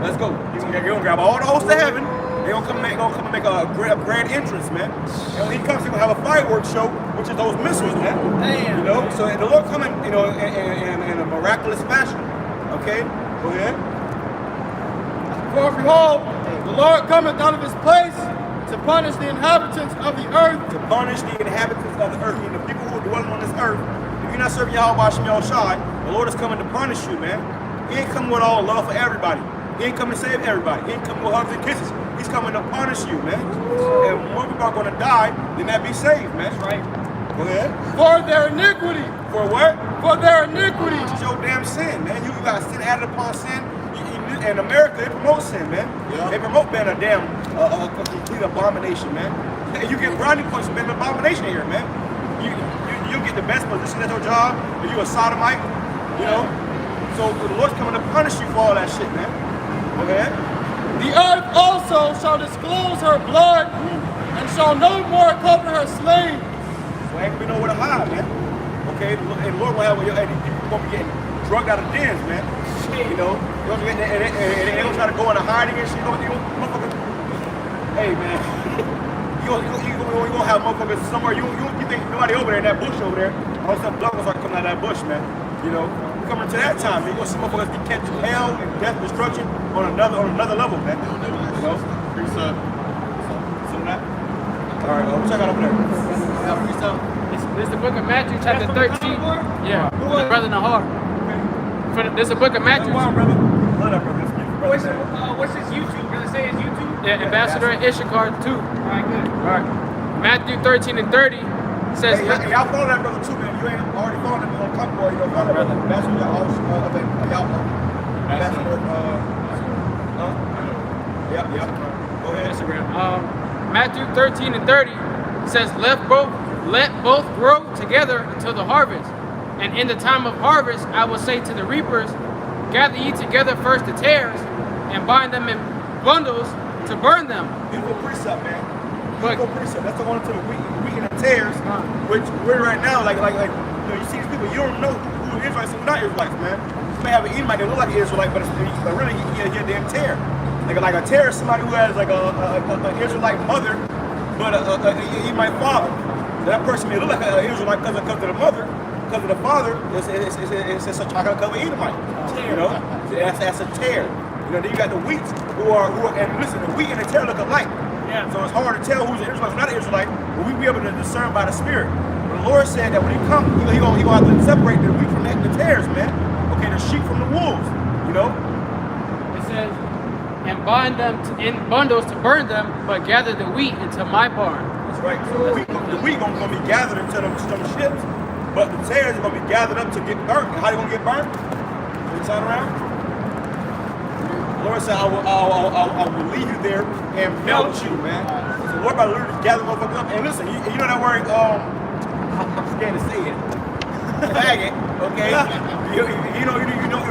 S1: let's go. He's gonna grab all the hosts of heaven. They're gonna come and make a grand entrance, man. And when he comes, he's gonna have a fireworks show, which is those missiles, man.
S4: Damn.
S1: So the Lord coming, in a miraculous fashion. Okay, go ahead.
S3: For behold, the Lord cometh out of his place to punish the inhabitants of the earth.
S1: To punish the inhabitants of the earth, and the people who are dwelling on this earth. If you're not serving Yahweh Shem Shai, the Lord is coming to punish you, man. He ain't coming with all love for everybody. He ain't coming to save everybody. He ain't coming with hugs and kisses. He's coming to punish you, man. And more people are going to die than that be saved, man.
S4: That's right.
S1: Go ahead.
S3: For their iniquity.
S1: For what?
S3: For their iniquity.
S1: It's your damn sin, man. You got sin added upon sin. In America, they promote sin, man.
S2: Yeah.
S1: They promote being a damn a complete abomination, man. And you get brownie points for being an abomination here, man. You get the best position at your job, if you a sodomite, So the Lord's coming to punish you for all that shit, man. Go ahead.
S3: The earth also shall disclose her blood, and shall no more cover her slain.
S1: So ain't gonna be nowhere to hide, man. Okay, and the Lord will have people gonna be getting drugged out of dens, man. They're gonna get and they gonna try to go into hiding and shit. Motherfucker. Hey, man. you gonna have motherfuckers somewhere. You think nobody over there in that bush over there? All some blood are coming out of that bush, man. Coming to that time, you're gonna see motherfuckers be catching hell and death, destruction on another level, man. Pretty soon. Some of that. All right, check out over there.
S5: This is the book of Matthew, chapter 13. Yeah, for the brother Nahar. This is the book of Matthew.
S1: Love that, brother.
S4: What's his YouTube? Does it say his YouTube?
S5: Yeah, Ambassador Issachar 2.
S4: All right, good.
S5: All right. Matthew 13 and 30 says,
S1: Hey, y'all follow that brother too, man. You ain't already following him on Concord. You don't follow that brother. Ambassador,
S5: Yep. Go ahead. Instagram. Matthew 13 and 30 says, left both let both grow together until the harvest. And in the time of harvest, I will say to the reapers, gather ye together first the tares, and bind them in bundles to burn them.
S1: Beautiful precept, man.
S5: But-
S1: Beautiful precept. That's the one to the wheat and the tares, which we're right now, like, you see these people, you don't know who the Israelites and who not Israelites, man. You may have an Edomite that look like an Israelite, but really, he a damn tare. Like a tare is somebody who has like an Israelite mother, but an Edomite father. So that person may look like an Israelite because of the mother, because of the father. It's a chocolate covered Edomite. You know, that's a tare. You know, then you got the wheat who are and listen, the wheat and the tare look alike.
S6: Yeah.
S1: So it's hard to tell who's an Israelite, who's not an Israelite, but we be able to discern by the Spirit. But the Lord said that when He comes, He gonna have to separate the wheat from the tares, man. Okay, the sheep from the wolves. You know.
S5: It says, and bind them in bundles to burn them, but gather the wheat into my barn.
S1: That's right. So the wheat gonna be gathered into them ships, but the tares are gonna be gathered up to get burnt. And how they gonna get burnt? They turn around. The Lord said, I will leave you there and melt you, man. So the Lord about to literally gather motherfuckers up. And listen, you know that word, I'm scared to say it. Faggot, okay? You know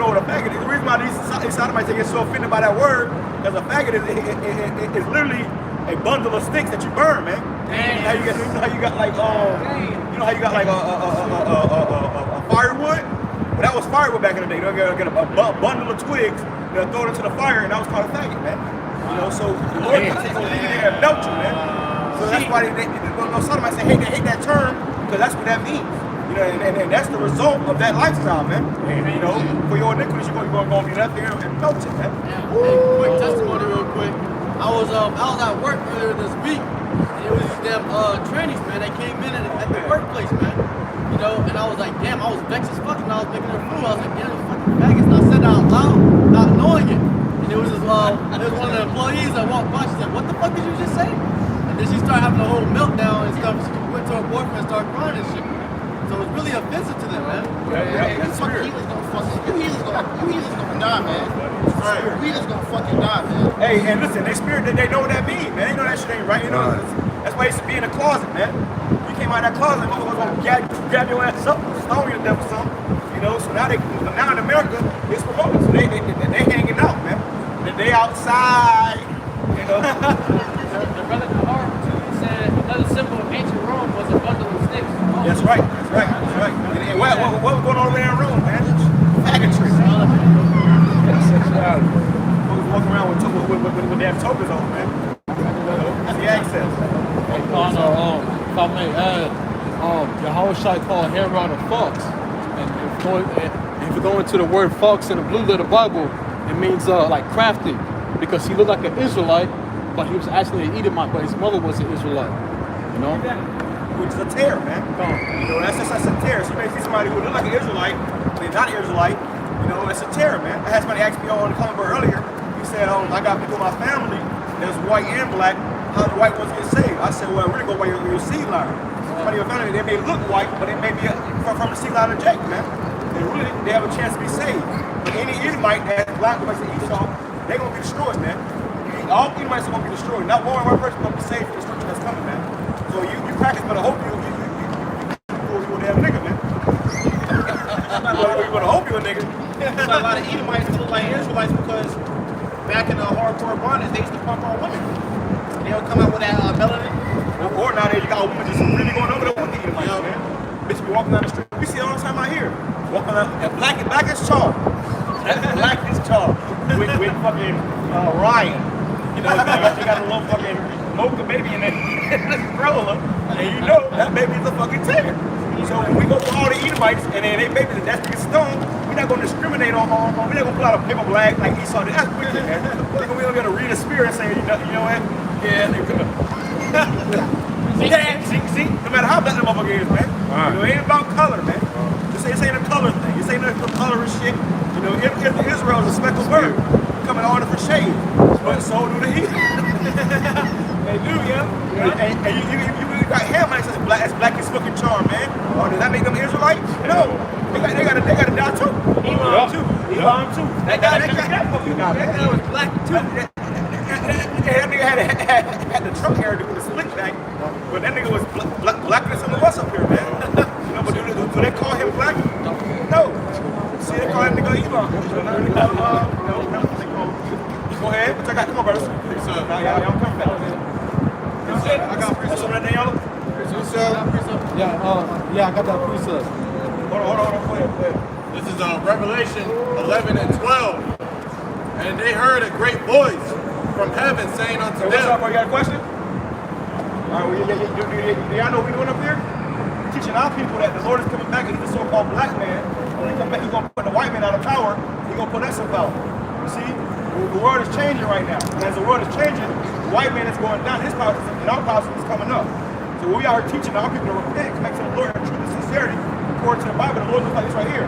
S1: what a faggot is. The reason why these sodomites get so offended by that word, because a faggot is literally a bundle of sticks that you burn, man. How you got like a firewood? Well, that was firewood back in the day. You know, get a bundle of twigs, they'll throw it into the fire, and that was called a faggot, man. You know, so the Lord is going to leave it there and melt you, man. So that's why sodomites say hate that term, because that's what that means. You know, and that's the result of that lifestyle, man. You know, for your iniquities, you're going to be left there and melt it, man.
S2: Quick testimony real quick. I was at work earlier this week, and it was these damn trannies, man, that came in at the workplace, man. You know, and I was like, damn, I was vexed as fuck, and I was making their food. I was like, damn, those fucking faggots. And I said that out loud, not knowing it. And it was this, there was one of the employees that walked by. She said, what the fuck did you just say? And then she started having a whole meltdown and stuff. She went to her boyfriend and started crying and shit. So it's really offensive to them, man.
S7: That's fucking heathens gonna fucking, you heathens gonna die, man. You heathens gonna fucking die, man.
S1: Hey, and listen, they spirit, they know what that means, man. They know that shit ain't right. You know, that's why they used to be in the closet, man. You came out of that closet, motherfuckers gonna grab your ass up, stone you to death or something. You know, so now in America, it's promoted. So they hanging out, man. They outside, you know.
S5: The brother Nahar said another symbol of ancient Rome was a bundle of sticks.
S1: That's right. And what was going on over there in Rome, man? Faggotry.
S8: Sexuality.
S1: Folks walking around with damn togas on, man. That's the access.
S9: If I may add, Yahushua called Herod a fox. And if you go into the word fox in the blue letter Bible, it means like crafty, because he looked like an Israelite, but he was actually an Edomite, but his mother was an Israelite. You know?
S1: Which is a tear, man. You know, that's a tear. So you may see somebody who look like an Israelite, but they're not an Israelite. You know, it's a tear, man. I had somebody ask me on the comment earlier. He said, I got people in my family that's white and black. How do white ones get saved? I said, well, really go by your seed line. Somebody in your family, they may look white, but they may be from the seed line of Jacob, man. They have a chance to be saved. But any Edomite that's black, like Esau, they're going to be destroyed, man. All Edomites are going to be destroyed. Not one person going to be saved from the destruction that's coming, man. So you practice, but I hope you a damn nigga, man. You better hope you a nigga.
S7: There's a lot of Edomites that look like Israelites because back in the hardcore bondage, they used to pump our women. They'll come out with that melanin.
S1: Or nowadays you got a woman just really going over there with the Edomites, man. Bitch be walking down the street. We see it all the time out here. Walking down, and black is charged. Black is charged with fucking Ryan. You know, they got a little fucking mocha baby in that stroller, and you know that baby's a fucking tear. So when we go for all the Edomites and then they babies that's big as stone, we're not gonna discriminate on we're not gonna pull out a paper black like Esau did. That's wicked, man. We're gonna read the spirit and say, you know what? Yeah, they could. See, no matter how black the motherfucker is, man. You know, it ain't about color, man. This ain't a color thing. This ain't no color and shit. You know, Israel is a speckled bird. Come in all different shades. But so do the heathen. They do, yeah. And you got Hamites that's black as fucking charm, man. Or does that make them Israelites? No. They gotta die too. Imam too. That fucking guy, man. That guy was black too. That nigga had the Trump hairdo with a slick back, but that nigga was blacker than some of us up here, man. You know, but do they call him black? No. See, they call him nigga Elon. Go ahead. What y'all got? Come on, brothers. Now, y'all come back. I got precept. Some of that yellow?
S9: Yeah, I got that precept.
S1: Hold on. Go ahead.
S2: This is Revelation 11 and 12. And they heard a great voice from heaven saying unto
S1: Hey, what's
S2: them.
S1: up, bro? You got a question? All right, well, do y'all know what we're doing up here? Teaching our people that the Lord is coming back and he's a so-called black man. When he come back, he's going to put the white man out of power. He's going to put us in power. You see? The world is changing right now. And as the world is changing, the white man is going down. His power and our power is coming up. So we are teaching our people to repent, come back to the Lord in truth and sincerity. According to the Bible, the Lord looks like this right here.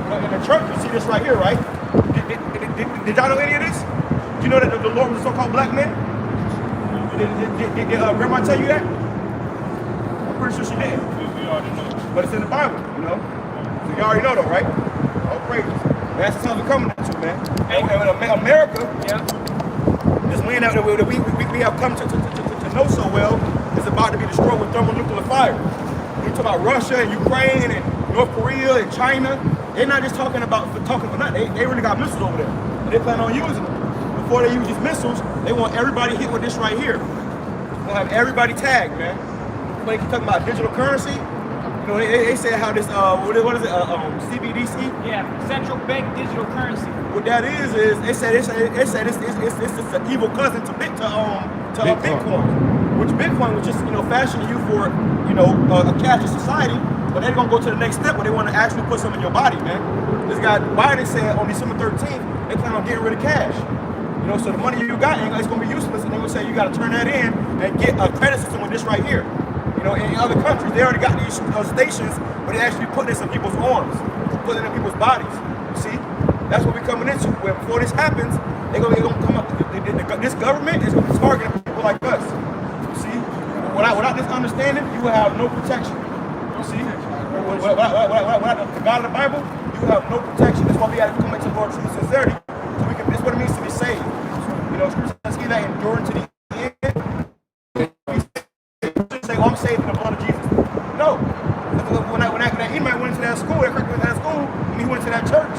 S1: But in the church, you see this right here, right? Did y'all know any of this? Did you know that the Lord was a so-called black man? Did Grandma tell you that? I'm pretty sure she did. We already know. But it's in the Bible, you know? So you already know though, right? All praises. That's the time we're coming to, man. And America, this land that we have come to know so well is about to be destroyed with thermonuclear fire. We talk about Russia and Ukraine and North Korea and China. They're not just talking about nothing. They really got missiles over there. And they plan on using them. Before they use these missiles, they want everybody hit with this right here. They'll have everybody tagged, man. But they keep talking about digital currency. You know, they said how this, what is it, CBDC?
S4: Yeah, central bank digital currency.
S1: What that is they said it's an evil cousin to Bitcoin. Which Bitcoin was just, you know, fashioning you for, you know, a cashless society. But they're gonna go to the next step where they want to actually put something in your body, man. This guy Biden said on December 13th, they plan on getting rid of cash. You know, so the money you got, it's gonna be useless, and they would say you gotta turn that in and get a credit system with this right here. You know, in other countries, they already got these stations where they actually put this in people's arms, put it in people's bodies. You see, that's what we're coming into. Where before this happens, they're gonna come up. This government is gonna be targeting people like us. You see, without this understanding, you will have no protection. You see, without the God of the Bible, you will have no protection. That's why we got to come into the Lord truth and sincerity. So we can. That's what it means to be saved. You know, Scripture says, "He that endureth to the end." Say, "Oh, I'm saved in the blood of Jesus." No. When that Edomite went into that school, and he went to that church,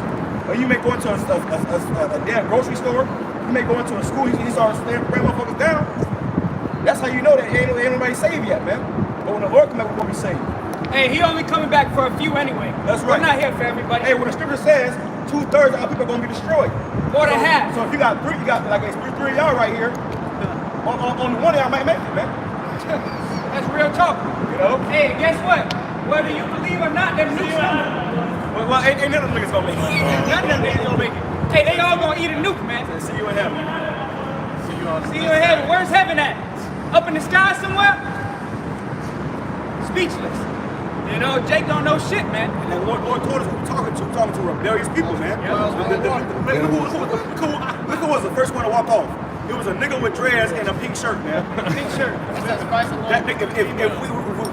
S1: or you may go into a damn grocery store, you may go into a school, he starts praying motherfuckers down. That's how you know that ain't nobody saved yet, man. But when the Lord comes back, we're going to be saved.
S4: Hey, he only coming back for a few anyway.
S1: That's right.
S4: We're not here for everybody.
S1: Hey, when the Scripture says 2/3 of our people are going to be destroyed.
S4: More than half.
S1: So if you got like it's three of y'all right here, on one of y'all might make it, man.
S4: That's real talk.
S1: You know?
S4: Hey, guess what? Whether you believe or not, them nukes coming.
S1: Well, ain't none of them niggas gonna make it.
S4: None of them niggas gonna make it. Hey, they all gonna eat a nuke, man.
S1: See you in heaven.
S4: See you in heaven. Where's heaven at? Up in the sky somewhere? Speechless. You know, Jake don't know shit, man.
S1: And the Lord told us we're talking to rebellious people, man. Look who was the first one to walk off. It was a nigga with dreads and a pink shirt, man.
S4: Pink shirt.
S1: That nigga, if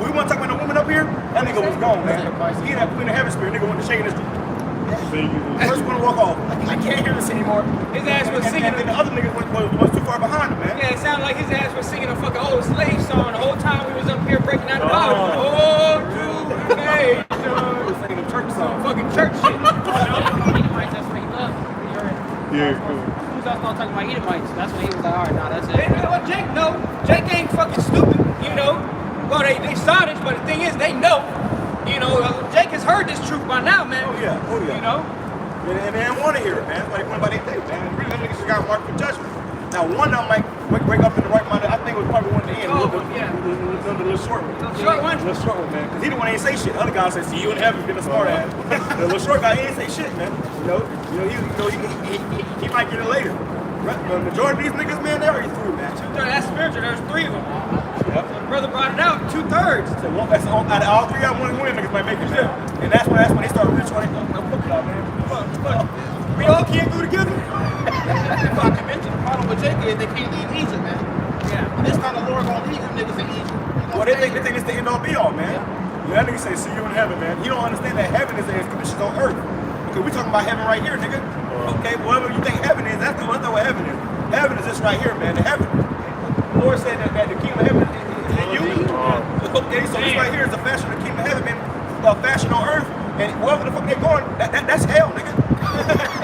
S1: we want to talk about a woman up here, that nigga was gone, man. He had Queen of Heaven spirit, nigga went to shaking his first one to walk off. I can't hear this anymore.
S4: His ass was singing.
S1: And the other niggas was too far behind him, man.
S4: Yeah, it sounded like his ass was singing a fucking old slave song the whole time we was up here breaking out the Bible. Oh, to the nation.
S1: He was singing a church song.
S4: Fucking church shit.
S5: Edomites, that's what he loved.
S9: Yeah, cool.
S5: Who's else gonna talk about Edomites? That's when he was like, all right, nah, that's
S4: They
S5: it.
S4: know what Jake know. Jake ain't fucking stupid, you know. Well, they saw this, but the thing is, they know. You know, Jake has heard this truth by now, man.
S1: Oh yeah.
S4: You know?
S1: And they didn't want to hear it, man. That's why they went by their day, man. And really, them niggas just got marked for judgment. Now, one of them might wake up in the right mind. I think it was probably one at the end. The little short one. The little short one, man. Because he the one ain't say shit. The other guy said, "See you in heaven, get a smart ass." The little short guy, he ain't say shit, man. He might get it later. The majority of these niggas, man, they already through, man.
S4: That's spiritual. There's three of them.
S1: Yep.
S4: The brother brought it out, 2/3.
S1: So that's out of all three, one of them niggas might make it there. And that's when they start really trying to fuck y'all, man. Fuck.
S4: We all can't go together.
S7: Not to mention, the problem with Jake is they can't leave Egypt, man.
S4: Yeah.
S7: And this time the Lord gonna leave them niggas in Egypt.
S1: Well, they think it's the end all be all, man. Yeah, that nigga say, "See you in heaven, man." You don't understand that heaven is conditions on earth. Because we talking about heaven right here, nigga. Okay, whatever you think heaven is, that's not what heaven is. Heaven is this right here, man. The heaven. The Lord said that the kingdom of heaven is in you. Okay, so this right here is the fashion of the kingdom of heaven, man. Fashion on earth, and wherever the fuck they're going, that's hell, nigga.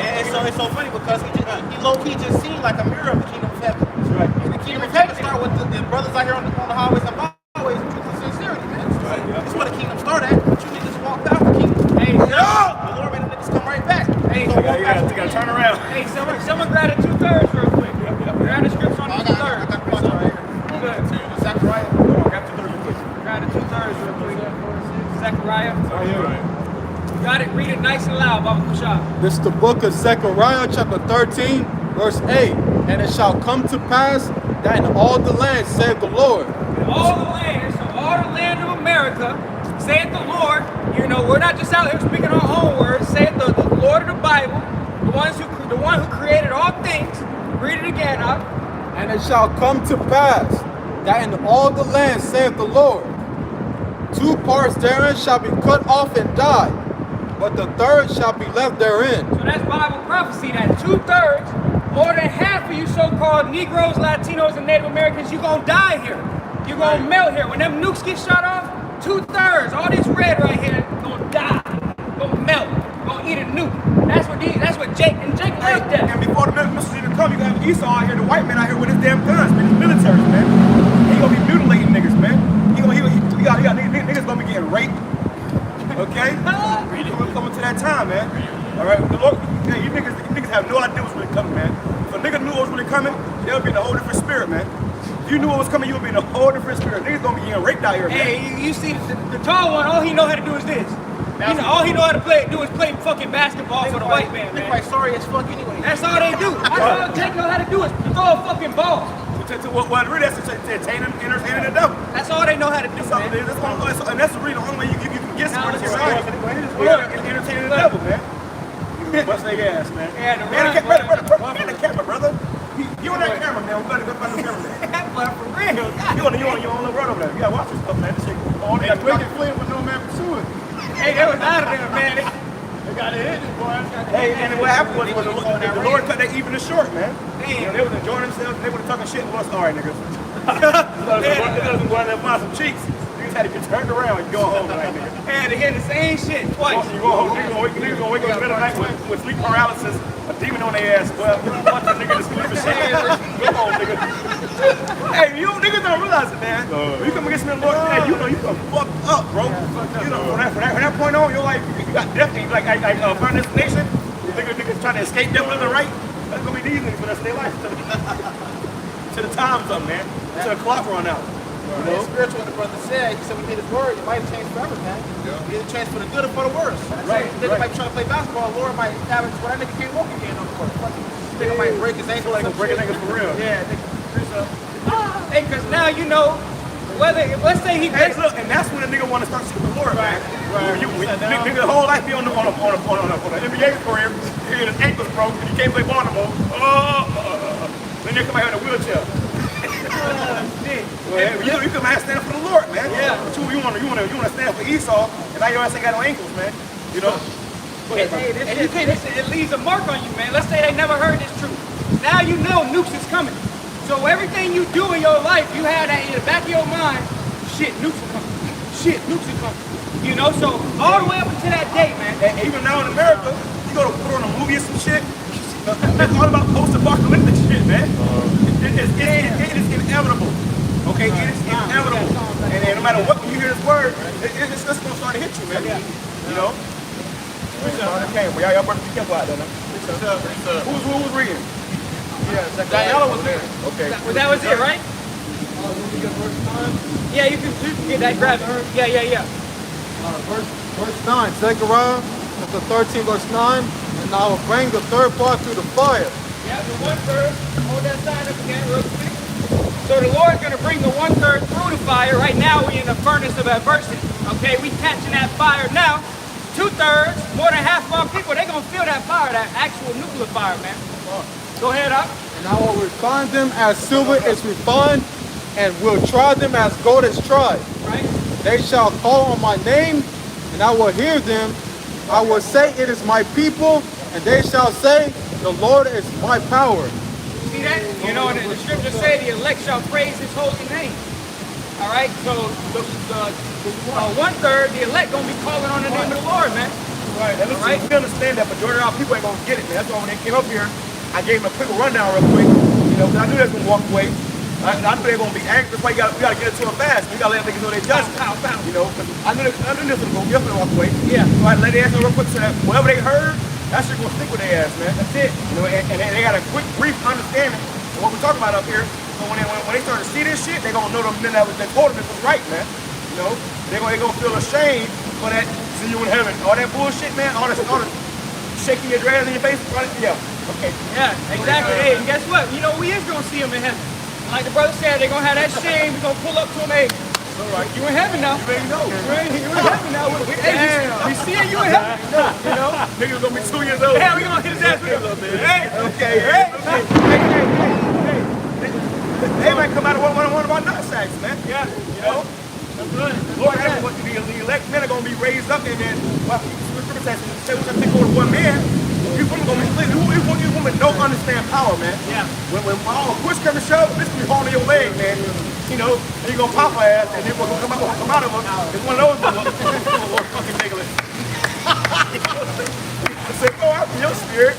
S7: And it's so funny because he low-key just seemed like a mirror of the kingdom of heaven.
S1: That's right.
S7: And the kingdom of heaven start with the brothers out here on the highways and byways with truth and sincerity, man. That's right. That's where the kingdom started at, but you niggas walked out the kingdom.
S4: Hey,
S7: The Lord made the niggas come right back.
S4: Hey,
S7: So walk back to the
S1: You gotta
S7: kingdom.
S1: turn around.
S4: hey, someone grab the 2/3 real quick. Grab the scripture on
S7: I
S4: the
S7: got
S4: 2/3.
S7: the punch right here.
S4: Good.
S7: Zechariah.
S1: Grab 2/3 real quick.
S4: Grab the 2/3 real quick. Zechariah. You got it. Read it nice and loud, Baba Kushab.
S9: This is the book of Zechariah, chapter 13, verse 8. And it shall come to pass that in all the land, saith the Lord.
S4: All the land, so all the land of America, saith the Lord. You know, we're not just out here speaking our own words. Saith the Lord of the Bible, the one who created all things. Read it again, up.
S9: And it shall come to pass that in all the land, saith the Lord, 2 parts therein shall be cut off and die, but the third shall be left therein.
S4: So that's Bible prophecy that 2/3, more than half of you so-called Negroes, Latinos, and Native Americans, you gonna die here. You gonna melt here. When them nukes get shot off, 2/3, all this red right here, gonna die, gonna melt, gonna eat a nuke. That's what Jake like that.
S1: And before the missiles even come, you got Esau out here, the white man out here with his damn guns, man, his military, man. He gonna be mutilating niggas, man. He got niggas gonna be getting raped. Okay? We're coming to that time, man. All right, the Lord, hey, you niggas have no idea what's really coming, man. If a nigga knew what was really coming, they'll be in a whole different spirit, man. If you knew what was coming, you would be in a whole different spirit. Niggas gonna be getting raped out here, man.
S4: Hey, you see the tall one, all he know how to do is this. All he know how to do is play fucking basketball for the white man,
S7: They're
S4: man.
S7: quite sorry as fuck anyway.
S4: That's all they do. That's all Jake know how to do is throw a fucking ball.
S1: What really that's entertaining the devil.
S4: That's all they know how to do,
S1: That's all it
S4: man.
S1: is. And that's really the only way you can get somebody to society. Entertaining the devil, man. Bust their ass, man.
S4: Yeah, the
S1: Man,
S4: run,
S1: man, the camera, brother. You on that camera, man. We gotta go find the camera, man.
S4: That boy for real.
S1: You on your own little run over there. You gotta watch this stuff, man. This shit. All they got
S3: Wicked fled with no man pursuing.
S4: Hey, they was out of there, man.
S3: They got to hit this boy.
S1: Hey, and what happened was the Lord cut that even short, man.
S4: Damn.
S1: You know, they was enjoying themselves. They were talking shit. Well, all right, niggas. They doesn't go out there and find some cheeks. Niggas had to get turned around and go home tonight, nigga.
S4: And they hear the same shit twice.
S1: You go home, niggas gonna wake up in the middle of the night with sleep paralysis, a demon on their ass. Well, watch that nigga to sleep and shit. Come on, nigga. Hey, you niggas don't realize it, man. When you come against me, Lord, hey, you know you come fucked up, bro. You know, from that point on, your life, you got death. Like Final Destination. Niggas trying to escape death left and right. That's gonna be these niggas for the rest of their life. To the time's up, man. To the clock run out.
S7: You know? Spiritual, what the brother said, he said we need his word, it might have changed forever, man. Yeah. Either change for the good or for the worse.
S1: Right,
S7: Nigga might be trying to play basketball, Lord might have it where that nigga can't walk again no more. Nigga might break his ankle like
S1: Break a nigga for real.
S7: Yeah, nigga.
S4: Hey, because now you know whether, let's say he
S1: Hey, look, and that's when a nigga want to start seeking the Lord, man. Nigga, the whole life be on the NBA career, his ankles broke, and he can't play ball no more. Then they come out here in a wheelchair. Well, you come out and stand up for the Lord, man.
S4: Yeah.
S1: But you want to stand for Esau, and now your ass ain't got no ankles, man. You know. Go ahead,
S4: Hey,
S1: brother.
S4: it leaves a mark on you, man. Let's say they never heard this truth. Now you know nukes is coming. So everything you do in your life, you have that in the back of your mind. Shit, nukes are coming. Shit, nukes are coming. You know, so all the way up until that day, man.
S1: And even now in America, you go to put on a movie or some shit. It's all about post-apocalyptic shit, man. It is inevitable. Okay, it is inevitable. And no matter what, when you hear this word, it's just gonna start to hit you, man. You know. Okay, well, y'all better be careful out there, man. Who was reading?
S7: Diana was there.
S1: Okay.
S4: Well, that was it, right? Yeah, you can get that, grab it. Yeah.
S9: Verse 9, Zechariah, chapter 13, verse 9. And I will bring the third part through the fire.
S4: Yeah, the 1/3. Hold that sign up again real quick. So the Lord's going to bring the 1/3 through the fire. Right now, we're in the furnace of adversity. Okay, we catching that fire now. 2/3, more than half of our people, they're going to feel that fire, that actual nuclear fire, man. Go ahead, up.
S9: And I will refine them as silver is refined, and will try them as gold is tried.
S4: Right?
S9: They shall call on my name, and I will hear them. I will say, it is my people, and they shall say, the Lord is my power.
S4: See that? You know, and the scriptures say the elect shall praise his holy name. All right, so the 1/3, the elect gonna be calling on the name of the Lord, man.
S1: Right. And listen,
S4: Right.
S1: we understand that majority of our people ain't gonna get it, man. That's why when they came up here, I gave them a quick rundown real quick. You know, 'cause I knew they was gonna walk away. I knew they were gonna be angry. That's why we gotta get it to them fast. We gotta let niggas know they just. You know, 'cause I knew this was gonna definitely walk away.
S4: Yeah.
S1: So I let they ask them real quick so that whatever they heard, that shit gonna stick with their ass, man.
S4: That's it.
S1: You know, and they got a quick, brief understanding of what we're talking about up here. So when they start to see this shit, they gonna know them men that told them this was right, man. You know, they gonna feel ashamed for that. See you in heaven. All that bullshit, man. All this shaking your dreads in your face. Yeah. Okay.
S4: Yeah, exactly. Hey, and guess what? You know, we is gonna see him in heaven. Like the brother said, they're gonna have that shame. We're gonna pull up to him. Hey,
S1: All right.
S4: you in heaven now.
S1: You already know.
S4: You in heaven now. We seeing you in heaven. You know?
S1: Niggas gonna be 2 years old.
S4: Yeah, we gonna hit his ass with a hey.
S1: Okay. Hey. They might come out of one of our nutsacks, man.
S4: Yeah.
S1: You know?
S4: That's good.
S1: Lord, that's what the elect men are gonna be raised up, and then well, Scripture says, "Say what you think over one man." You women gonna be clear. You women don't understand power, man.
S4: Yeah.
S1: When all push comes to shove, this can be holding your leg, man. You know, and you gonna pop her ass, and then what's gonna come out of her is one of those fucking niggas. Say, oh, I remember your spirit.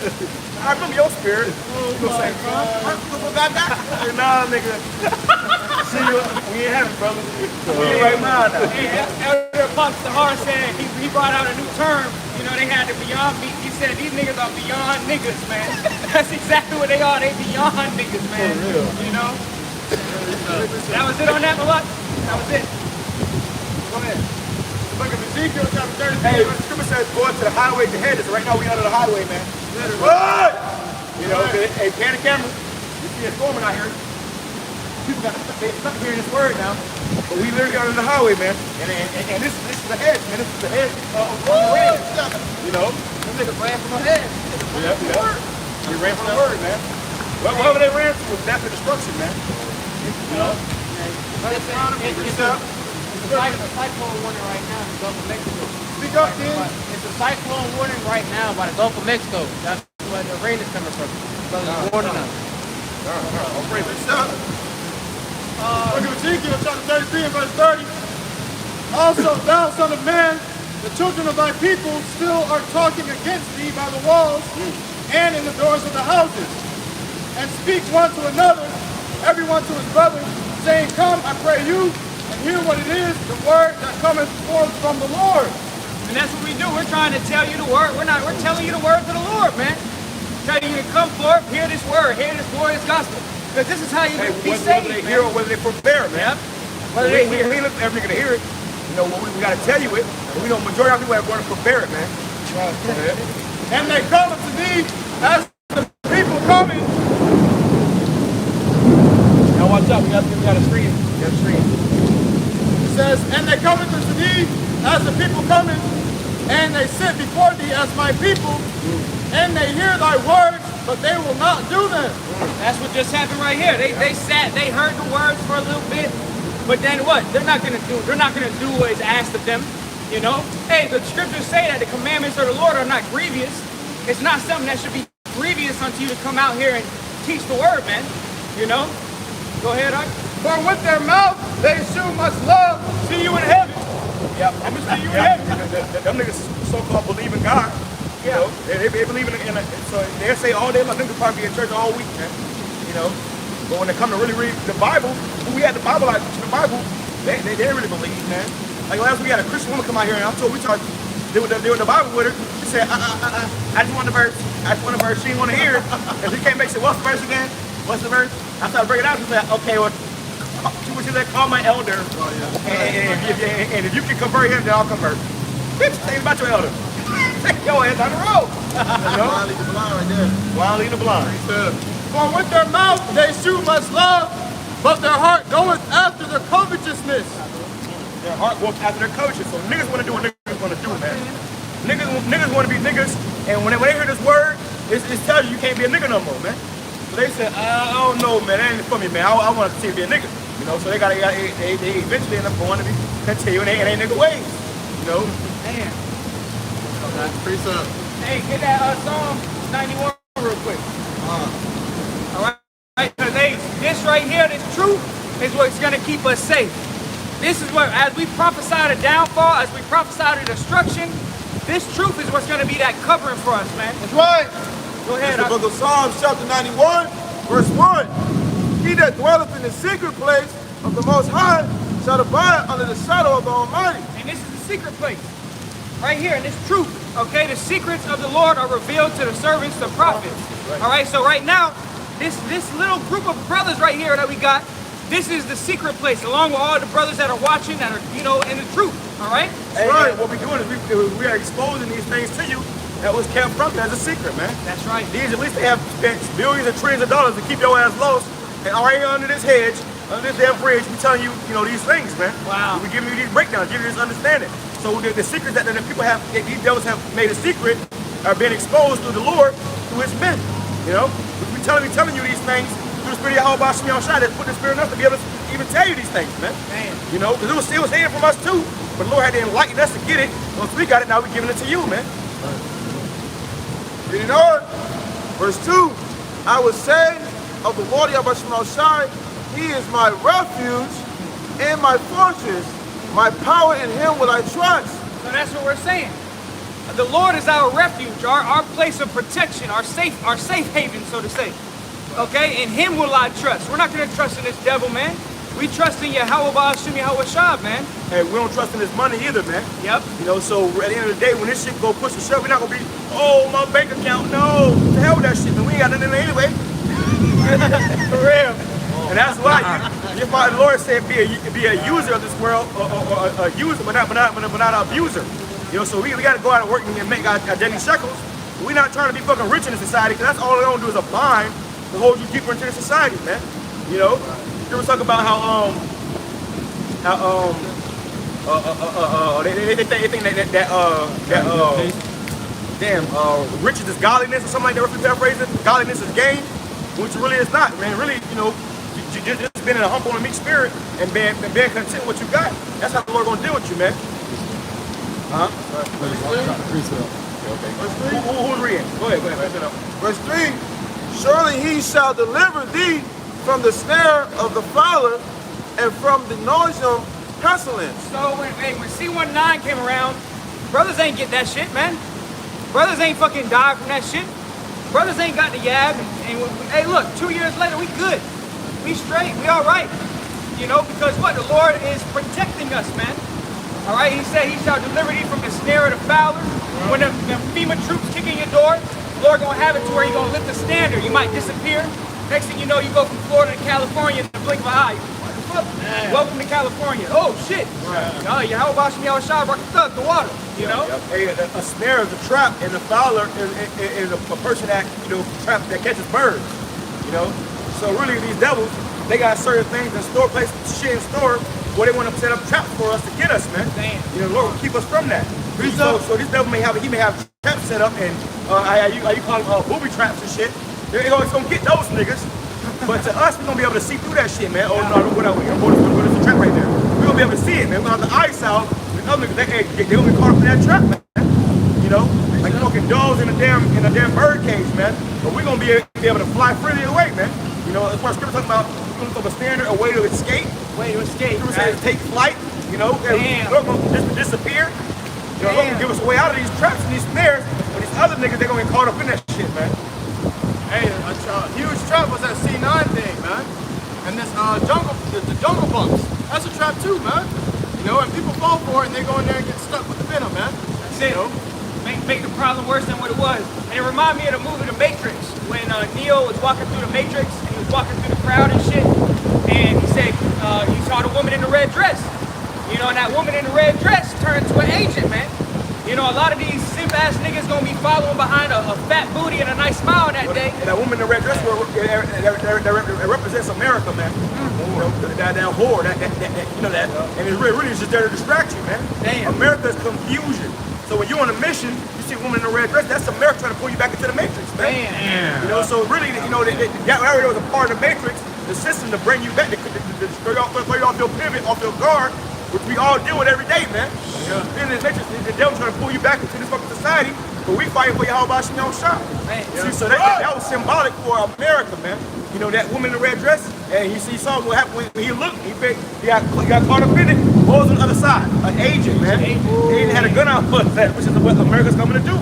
S1: I remember your spirit. You gonna say, what got that? Nah, nigga. See you. We ain't having, brother. We ain't right now.
S4: Hey, Elder Punch Sahar said he brought out a new term. You know, they had the beyond meat. He said these niggas are beyond niggas, man. That's exactly what they are. They beyond niggas, man.
S1: For real.
S4: You know? That was it on that, Malak? That was it.
S1: Go ahead. Look at Ezekiel chapter 33. Hey, the scripture says go to the highway to head. So right now we under the highway, man. What? You know, hey, pan the camera. You see it's storming out here. People got stuck hearing this word now. But we literally under the highway, man. And this is the head, man. This is the head of the word. You know? This nigga ran from the head. Yeah. They ran from the word, man. Whatever they ran to was death and destruction, man. You know?
S10: It's a cyclone warning right now in the Gulf of Mexico.
S1: Speak up, King.
S10: It's a cyclone warning right now by the Gulf of Mexico. That's where the rain is coming from. So it's warning us.
S3: Look at Ezekiel chapter 33 and verse 30. Also, thou son of man, the children of thy people still are talking against thee by the walls and in the doors of the houses, and speak one to another, everyone to his brother, saying, come, I pray you, and hear what it is, the word that cometh forth from the Lord.
S4: And that's what we do. We're trying to tell you the word. We're telling you the words of the Lord, man. Telling you to come forth, hear this word, hear this glorious gospel. Because this is how you be saved,
S1: whether they
S4: man.
S1: hear or whether they prepare, man.
S4: Yep. Whether they hear.
S1: We look every nigga to hear it. You know, we gotta tell you it. But we know majority of people are going to prepare it, man.
S3: And they come unto thee as the people coming.
S1: Now watch out, we got a stream. We got a stream.
S3: It says, and they come unto thee as the people coming, and they sit before thee as my people, and they hear thy words, but they will not do them.
S4: That's what just happened right here. They sat, they heard the words for a little bit, but then what? They're not gonna do what is asked of them. You know? Hey, the scriptures say that the commandments of the Lord are not grievous. It's not something that should be grievous unto you to come out here and teach the word, man. You know? Go ahead, Art.
S3: For with their mouth they shew much love.
S4: See you in heaven.
S1: Yep. I'm gonna see you in heaven. Them niggas so-called believe in God. You know, they believe in so they say all day long, they could probably be in church all week, man. You know, but when they come to really read the Bible, who we had the Bible, like the Bible, they didn't really believe, man. Like last week, we had a Christian woman come out here, and I'm told we did the Bible with her. She said, I just want the verse. I just want the verse. She didn't want to hear it. And she came back and said, what's the verse again? What's the verse? I started breaking it out. She said, okay, well, she said, call my elder. And if you can convert him, then I'll convert. Bitch, think about your elder. Take your ass down the road.
S2: Blind lead the blind right there.
S1: Blind lead the blind.
S3: For with their mouth they shew much love, but their heart goeth after their covetousness.
S1: Their heart goes after their coaches. So niggas want to do what niggas want to do, man. Niggas want to be niggas, and when they hear this word, it tells you can't be a nigga no more, man. So they said, I don't know, man, that ain't for me, man. I want to see be a nigga. You know, so they eventually end up going to be continuing in their nigga ways. You know?
S4: Man.
S2: Precept.
S4: Hey, get that Psalm 91 real quick. All right? Because this right here, this truth, is what's going to keep us safe. This is what, as we prophesy the downfall, as we prophesy the destruction, this truth is what's going to be that covering for us, man.
S2: That's right.
S4: Go ahead.
S2: It's the book of Psalms, chapter 91, verse 1. He that dwelleth in the secret place of the Most High shall abide under the shadow of the Almighty.
S4: And this is the secret place. Right here, and this truth, okay? The secrets of the Lord are revealed to the servants, the prophets. Right. All right, so right now, this little group of brothers right here that we got, this is the secret place, along with all the brothers that are watching, that are, you know, in the truth, all right?
S1: Hey, right. What we're doing is we are exposing these things to you that was kept from you as a secret, man.
S4: That's right.
S1: These, at least they have spent billions and trillions of dollars to keep your ass lost, and already under this hedge, under this damn bridge, we telling you, you know, these things, man.
S4: Wow.
S1: We're giving you these breakdowns, giving you this understanding. So the secrets that the people have, these devils have made a secret, are being exposed through the Lord, through His men. You know, we're telling you these things through the Spirit of Yahweh Shemiah Shai that put the Spirit in us to be able to even tell you these things, man. You know, because it was hidden from us too, but the Lord had to enlighten us to get it. Once we got it, now we're giving it to you, man.
S2: Reading on, verse 2. I will say of the Lord Yahweh Shemiah Shai, He is my refuge and my fortress. My power in Him will I trust.
S4: So that's what we're saying. The Lord is our refuge, our place of protection, our safe haven, so to say. Okay, in Him will I trust. We're not going to trust in this devil, man. We trust in Yahweh Ba'ashim Yahweh Shah, man.
S1: Hey, we don't trust in this money either, man.
S4: Yep.
S1: You know, so at the end of the day, when this shit go push the shove, we're not gonna be, oh, my bank account. No, the hell with that shit, man. We ain't got nothing in it anyway. For real. And that's why your Father Lord said be a user of this world, or a user, but not an abuser. You know, so we got to go out and work and make our daily shekels. We're not trying to be fucking rich in the society, because that's all they're gonna do is a bind to hold you deeper into the society, man. You know, you ever talk about how they think that riches is godliness or something like that. If you paraphrase it, godliness is gain, which really is not, man. Really, you know, just being in a humble and meek spirit and being content with what you got. That's how the Lord gonna deal with you, man. Who's reading? Go ahead.
S2: Verse 3. Surely He shall deliver thee from the snare of the fowler and from the noisome pestilence.
S4: So when C19 came around, brothers ain't get that shit, man. Brothers ain't fucking died from that shit. Brothers ain't got the yab. And hey, look, 2 years later, we good. We straight. We all right. You know, because what? The Lord is protecting us, man. All right? He said He shall deliver thee from the snare of the fowler. When the FEMA troops kick in your door, the Lord gonna have it to where He gonna lift the standard. You might disappear. Next thing you know, you go from Florida to California in the blink of an eye. What the fuck? Yeah. Welcome to California. Oh shit. Right. Yahweh Ba'ashim Yahweh Shai brought the water. You know?
S1: Hey, a snare is a trap, and the fowler is a person that, you know, trap that catches birds. You know? So really these devils, they got certain things in store, places shit in store where they want to set up traps for us to get us, man.
S4: Damn.
S1: You know, the Lord will keep us from that. So this devil may have traps set up, and you call them booby traps and shit. They're always gonna get those niggas. But to us, we're gonna be able to see through that shit, man. Oh no, whatever. There's a trap right there. We're gonna be able to see it, man. We're gonna have the eyes out. The other niggas, they're gonna be caught up in that trap, man. You know, like fucking dogs in a damn bird cage, man. But we're gonna be able to fly freely away, man. You know, as far as scripture talking about, we're gonna look up a standard, a way to escape. Scripture says take flight. You know, we're gonna just disappear. You know, Lord will give us a way out of these traps and these snares. But these other niggas, they're gonna get caught up in that shit, man.
S3: Hey, a huge trap was that C9 thing, man. And this the jungle bumps. That's a trap too, man. You know, and people fall for it and they go in there and get stuck with the venom, man.
S4: That's it. You know? Make the problem worse than what it was. And it reminded me of the movie The Matrix, when Neo was walking through the Matrix and he was walking through the crowd and shit. And he said, he saw the woman in the red dress. You know, and that woman in the red dress turned to an agent, man. You know, a lot of these simp-ass niggas gonna be following behind a fat booty and a nice smile that day.
S1: And that woman in the red dress, that represents America, man. You know, that whore, you know that. And it really is just there to distract you, man.
S4: Damn.
S1: America's confusion. So when you're on a mission, you see a woman in the red dress, that's America trying to pull you back into the Matrix, man.
S4: Damn.
S1: You know, so really, you know, that area was a part of the Matrix, the system to bring you back, to throw you off your pivot, off your guard, which we all deal with every day, man. Yeah. In this Matrix, the devil trying to pull you back into this fucking society, but we fighting for Yahweh Ba'ashim Yahweh Shai. See, so that was symbolic for America, man. You know, that woman in the red dress, And he saw what happened when he looked. He got caught up in it. What was on the other side? An agent, man. They didn't have a gun out for that, which is what America's coming to do.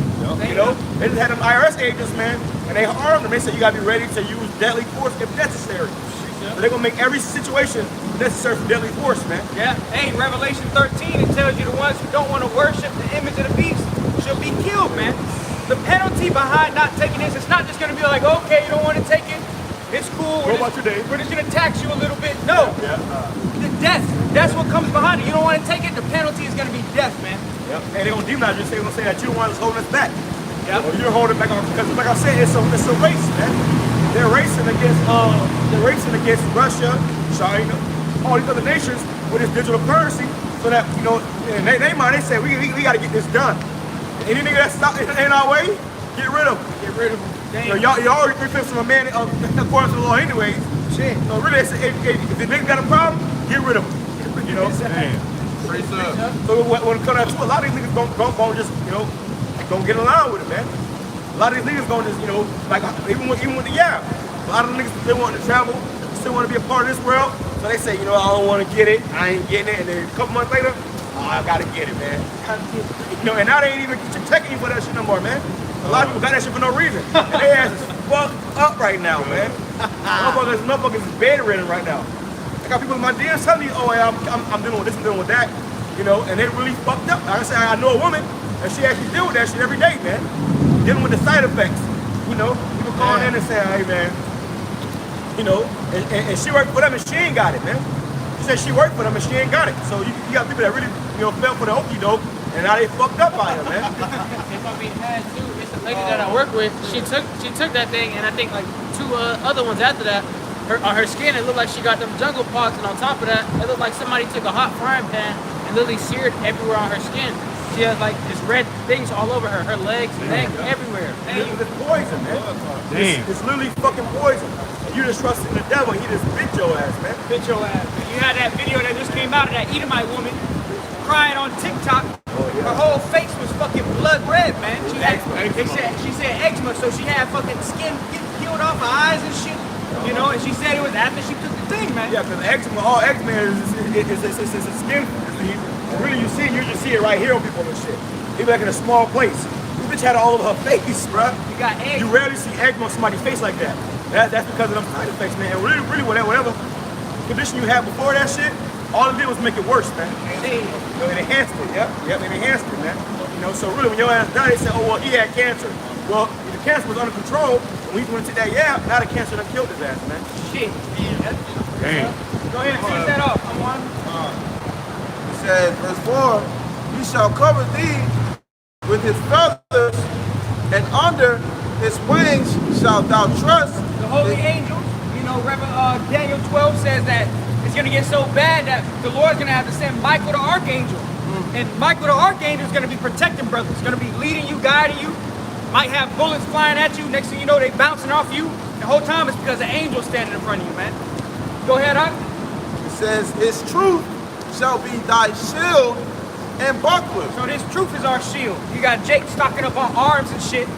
S1: You know, they just had them IRS agents, man, and they armed them. They said you gotta be ready to use deadly force if necessary. So they're gonna make every situation necessary for deadly force, man.
S4: Yeah. Hey, Revelation 13, it tells you the ones who don't want to worship the image of the beast should be killed, man. The penalty behind not taking this, it's not just gonna be like, okay, you don't want to take it. It's cool.
S1: What about your day?
S4: We're just gonna tax you a little bit. No. The death. That's what comes behind it. You don't want to take it. The penalty is gonna be death, man.
S1: Yep. And they're gonna demonize you. They're gonna say that you're the one that's holding us back.
S4: Yep.
S1: Or you're holding back on, because like I said, it's a race, man. They're racing against Russia, China, all these other nations with this digital currency, so that they say we gotta get this done. Any nigga that's in our way, get rid of them.
S4: Get rid of them.
S1: Y'all already 3/5 of a man according to the law anyways. Shit. So really, if the nigga got a problem, get rid of him. You know? So when it comes down to it, a lot of these niggas gonna just, gonna get along with it, man. A lot of these niggas gonna just, like even with the Yab. A lot of the niggas, they want to travel, still want to be a part of this world. So they say, I don't want to get it, I ain't getting it, and then a couple months later, I gotta get it, man. And now they ain't even checking you for that shit no more, man. A lot of people got that shit for no reason. And they ass is fucked up right now, man. Motherfuckers is bedridden right now. I got people in my DMs telling me, I'm dealing with this, I'm dealing with that, and they really fucked up. Like I said, I know a woman, and she actually deal with that shit every day, man. Dealing with the side effects, people calling in and saying, hey, man, and she worked for them and she ain't got it, man. She said she worked for them and she ain't got it. So you got people that really, fell for the okie doke, and now they fucked up out here, man.
S10: If I'm being had too, it's a lady that I work with. She took that thing, and I think like 2 other ones after that. On her skin, it looked like she got them jungle pox, and on top of that, it looked like somebody took a hot frying pan and literally seared everywhere on her skin. She has like this red things all over her legs, neck, everywhere.
S1: It's poison, man. It's literally fucking poison. You just trusting the devil, he just bit your ass, man.
S4: Bit your ass. You had that video that just came out of that Edomite woman crying on TikTok. Her whole face was fucking blood red, man. She said eczema, so she had fucking skin getting peeled off her eyes and shit. And she said it was after she took the thing, man.
S1: Yeah, because all eczema is a skin disease. And really, you just see it right here on people and shit. Even like in a small place. This bitch had it all over her face, bruh. You rarely see eczema on somebody's face like that. That's because of them side effects, man. And really, whatever condition you had before that shit, all it did was make it worse, man. It enhanced it, it enhanced it, man. So really, when your ass died, they said, he had cancer. Well, if the cancer was under control, when he went to that now the cancer done killed his ass, man.
S4: Shit.
S1: Damn.
S4: Go ahead and finish that off. I'm on.
S2: It says, verse 4, he shall cover thee with his feathers, and under his wings shalt thou trust.
S4: The holy angels, Daniel 12 says that it's going to get so bad that the Lord's going to have to send Michael the archangel. And Michael the archangel is going to be protecting brothers. He's going to be leading you, guiding you. Might have bullets flying at you. Next thing you know, they bouncing off you. The whole time it's because the angel's standing in front of you, man. Go ahead, Huck.
S2: It says, his truth shall be thy shield and buckler.
S4: So this truth is our shield. You got Jake stocking up on arms and shit.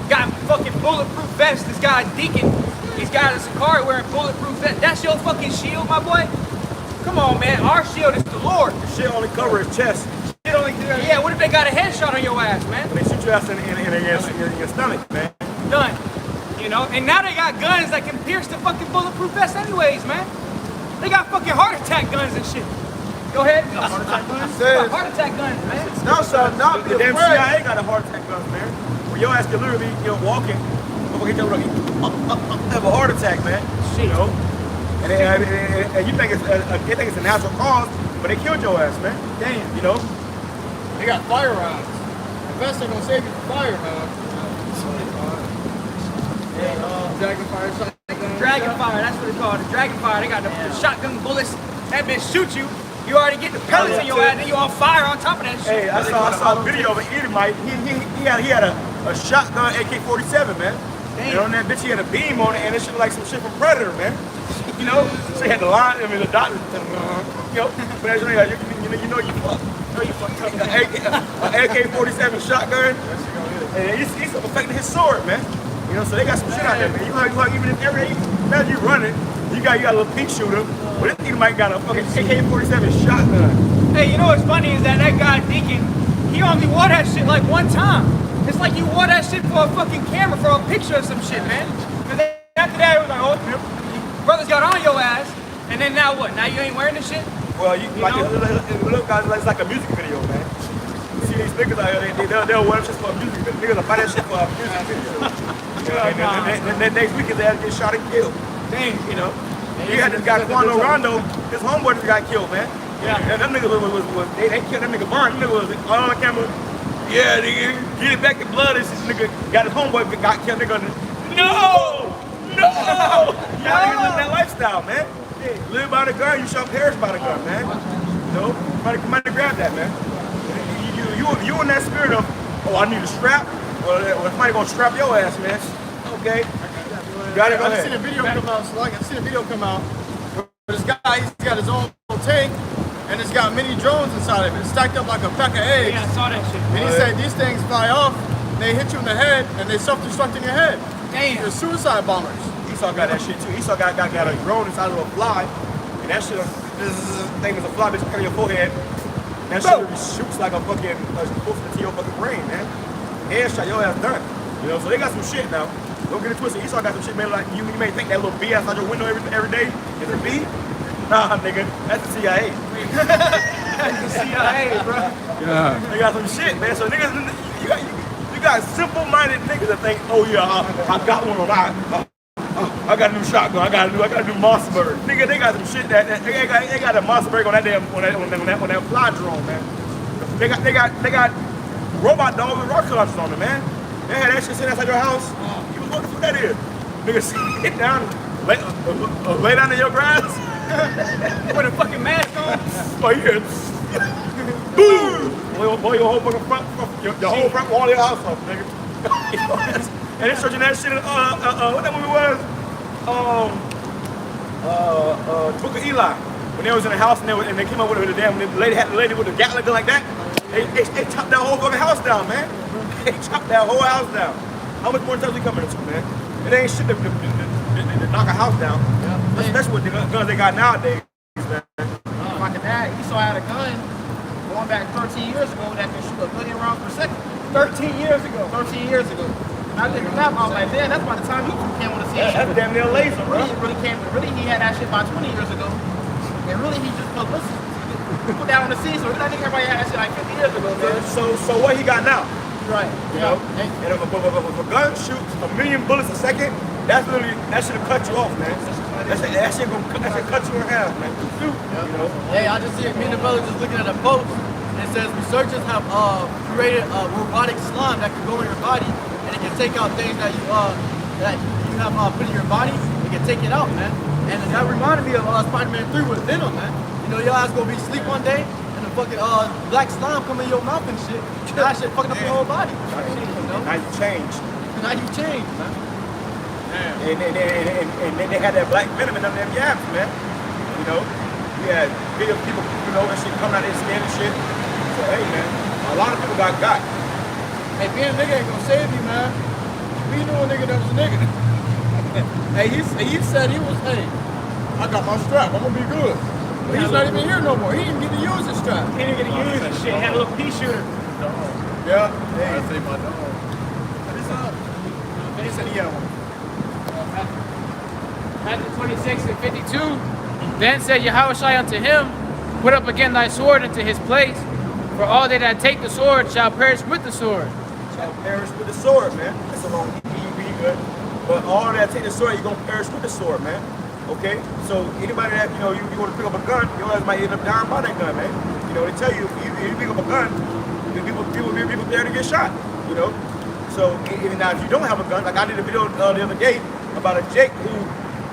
S4: Got fucking bulletproof vest. This guy Deacon, he's got a Sakari wearing bulletproof vest. That's your fucking shield, my boy? Come on, man. Our shield is the Lord.
S1: The shit only cover his chest.
S4: Yeah, what if they got a headshot on your ass, man?
S1: They shoot your ass in your stomach, man.
S4: Done. And now they got guns that can pierce the fucking bulletproof vest anyways, man. They got fucking heart attack guns and shit. Go ahead. Heart attack guns? Heart attack guns, man.
S2: Thou shalt not be
S1: the damn
S2: afraid.
S1: CIA got a heart attack guns, man. Where your ass can literally, walking, have a heart attack, man.
S4: Shit.
S1: And you think it's a natural cause, but they killed your ass, man.
S4: Damn.
S3: They got fire rounds. The vest ain't gonna save you from fire, man. Dragonfire shotgun.
S4: Dragonfire, that's what it's called. The Dragonfire. They got the shotgun bullets. That bitch shoot you. You already get the pellets in your ass, then you on fire on top of that shit.
S1: Hey, I saw a video of an Edomite. He had a shotgun AK-47, man. Damn. And on that bitch, he had a beam on it, and it looked like some shit from Predator, man. So he had the line. The doctor. But as you fucked. An AK-47 shotgun. And he's affecting his sword, man. So they got some shit out there, man. Even if imagine you running, You got a little pink shooter, but this nigga might got a fucking AK-47 shotgun.
S4: Hey, you know what's funny is that guy Deacon, he only wore that shit like one time. It's like you wore that shit for a fucking camera, for a picture or some shit, man. Because after that, it was like, oh, brothers got on your ass, and then now what? Now you ain't wearing this shit?
S1: Well, you like little guys, it's like a music video, man. You see these niggas out here, they'll wear shit for a music video. Niggas will buy that shit for a music video. And then next week, they get shot and killed.
S4: Dang.
S1: You know? You had this guy, Quando Rondo, his homeboy just got killed, man.
S4: Yeah.
S1: And them niggas they killed that nigga Barnes. Them niggas was all on the camera. Yeah, nigga, get it back in blood. This nigga got his homeboy got killed. Nigga, no! Y'all niggas live that lifestyle, man. Live by the gun, you shall perish by the gun, man. You know, somebody grab that, man. You in that spirit of, oh, I need a strap, or somebody gonna strap your ass, man. Okay. Got it. Go
S3: I've
S1: ahead.
S3: seen a video come out. So like, I've seen a video come out. Where this guy, he's got his own little tank, and it's got mini drones inside of it, stacked up like a pack of eggs.
S4: Yeah, I saw that shit.
S3: And he said these things fly off, they hit you in the head, and they self-destruct in your head.
S4: Damn.
S3: They're suicide bombers.
S1: Esau got that shit too. Esau got a drone inside of a fly, and that shit, this thing is a fly bitch on your forehead. That shit shoots like a fucking bullet into your fucking brain, man. Headshot, your ass done. You know, so they got some shit now. Don't get it twisted. Esau got some shit, man. Like you may think that little B outside your window every day is a B. Nah, nigga, that's the CIA.
S4: That's the CIA, bro.
S8: Yeah.
S1: They got some shit, man. So niggas, you got simple-minded niggas that think, oh yeah, I got one on I got a new shotgun. I got a new Mossberg. Nigga, they got some shit that they got a Mossberg on that damn on that fly drone, man. They got robot dogs with rocket launchers on them, man. They had that shit sitting outside your house. You was wondering what that is. Nigga, sit down, lay down in your grass.
S4: With a fucking mask on.
S1: Oh yeah. Boom! Boy, your whole fucking front, your whole front wall of your house up, nigga. And they're searching that shit in, what that movie was? Book of Eli. When they was in the house and they came up with a damn, the lady had the lady with a Gatling gun like that. They chopped that whole fucking house down, man. They chopped that whole house down. How much more times we coming into, man? It ain't shit to knock a house down. Yeah, especially with the guns they got nowadays, man.
S7: My dad, Esau had a gun going back 13 years ago that can shoot 1 million rounds per second.
S4: 13 years ago.
S7: 13 years ago. And I did the math, I was like, damn, that's by the time he came on the scene.
S1: Yeah, that's damn near a laser, bro.
S7: Really, he had that shit by 20 years ago. And really, he just put that on the scene. So I think everybody had that shit like 50 years ago, man.
S1: So what he got now?
S7: Right.
S1: You know? And if a gun shoots 1 million bullets a second, that should have cut you off, man. That shit cut you in half, man. You know?
S9: Hey, I just see me and the brother just looking at a post, and it says researchers have created a robotic slime that can go in your body, and it can take out things that you have put in your body. It can take it out, man. And that reminded me of Spider-Man 3 with Venom, man. You know, your ass gonna be asleep one day, and the fucking black slime come in your mouth and shit. That shit fucking up your whole body. You know?
S1: Now you change.
S9: Now you change, man.
S1: And then they had that black venom in them damn yams, man. You know? You had bigger people, you know, that shit coming out of their skin and shit. So, hey, man, a lot of people got.
S3: Hey, being a nigga ain't gonna save you, man. We knew a nigga that was a nigga. Hey, he said he was, hey, I got my strap, I'm gonna be good. But he's not even here no more. He didn't get to use his strap.
S4: He didn't get to use this shit. He had a little pea shooter.
S3: Yeah.
S9: I say my dog.
S3: He said he had one.
S5: Matthew 26 and 52. Then said Yahushua unto him, put up again thy sword into his place, for all they that take the sword shall perish with the sword.
S1: Shall perish with the sword, man. That's a long be good. But all that take the sword, you're gonna perish with the sword, man. Okay? So anybody that, you know, you want to pick up a gun, your ass might end up dying by that gun, man. You know, they tell you, if you pick up a gun, people there to get shot, you know? So, even now, if you don't have a gun, like I did a video the other day about a Jake who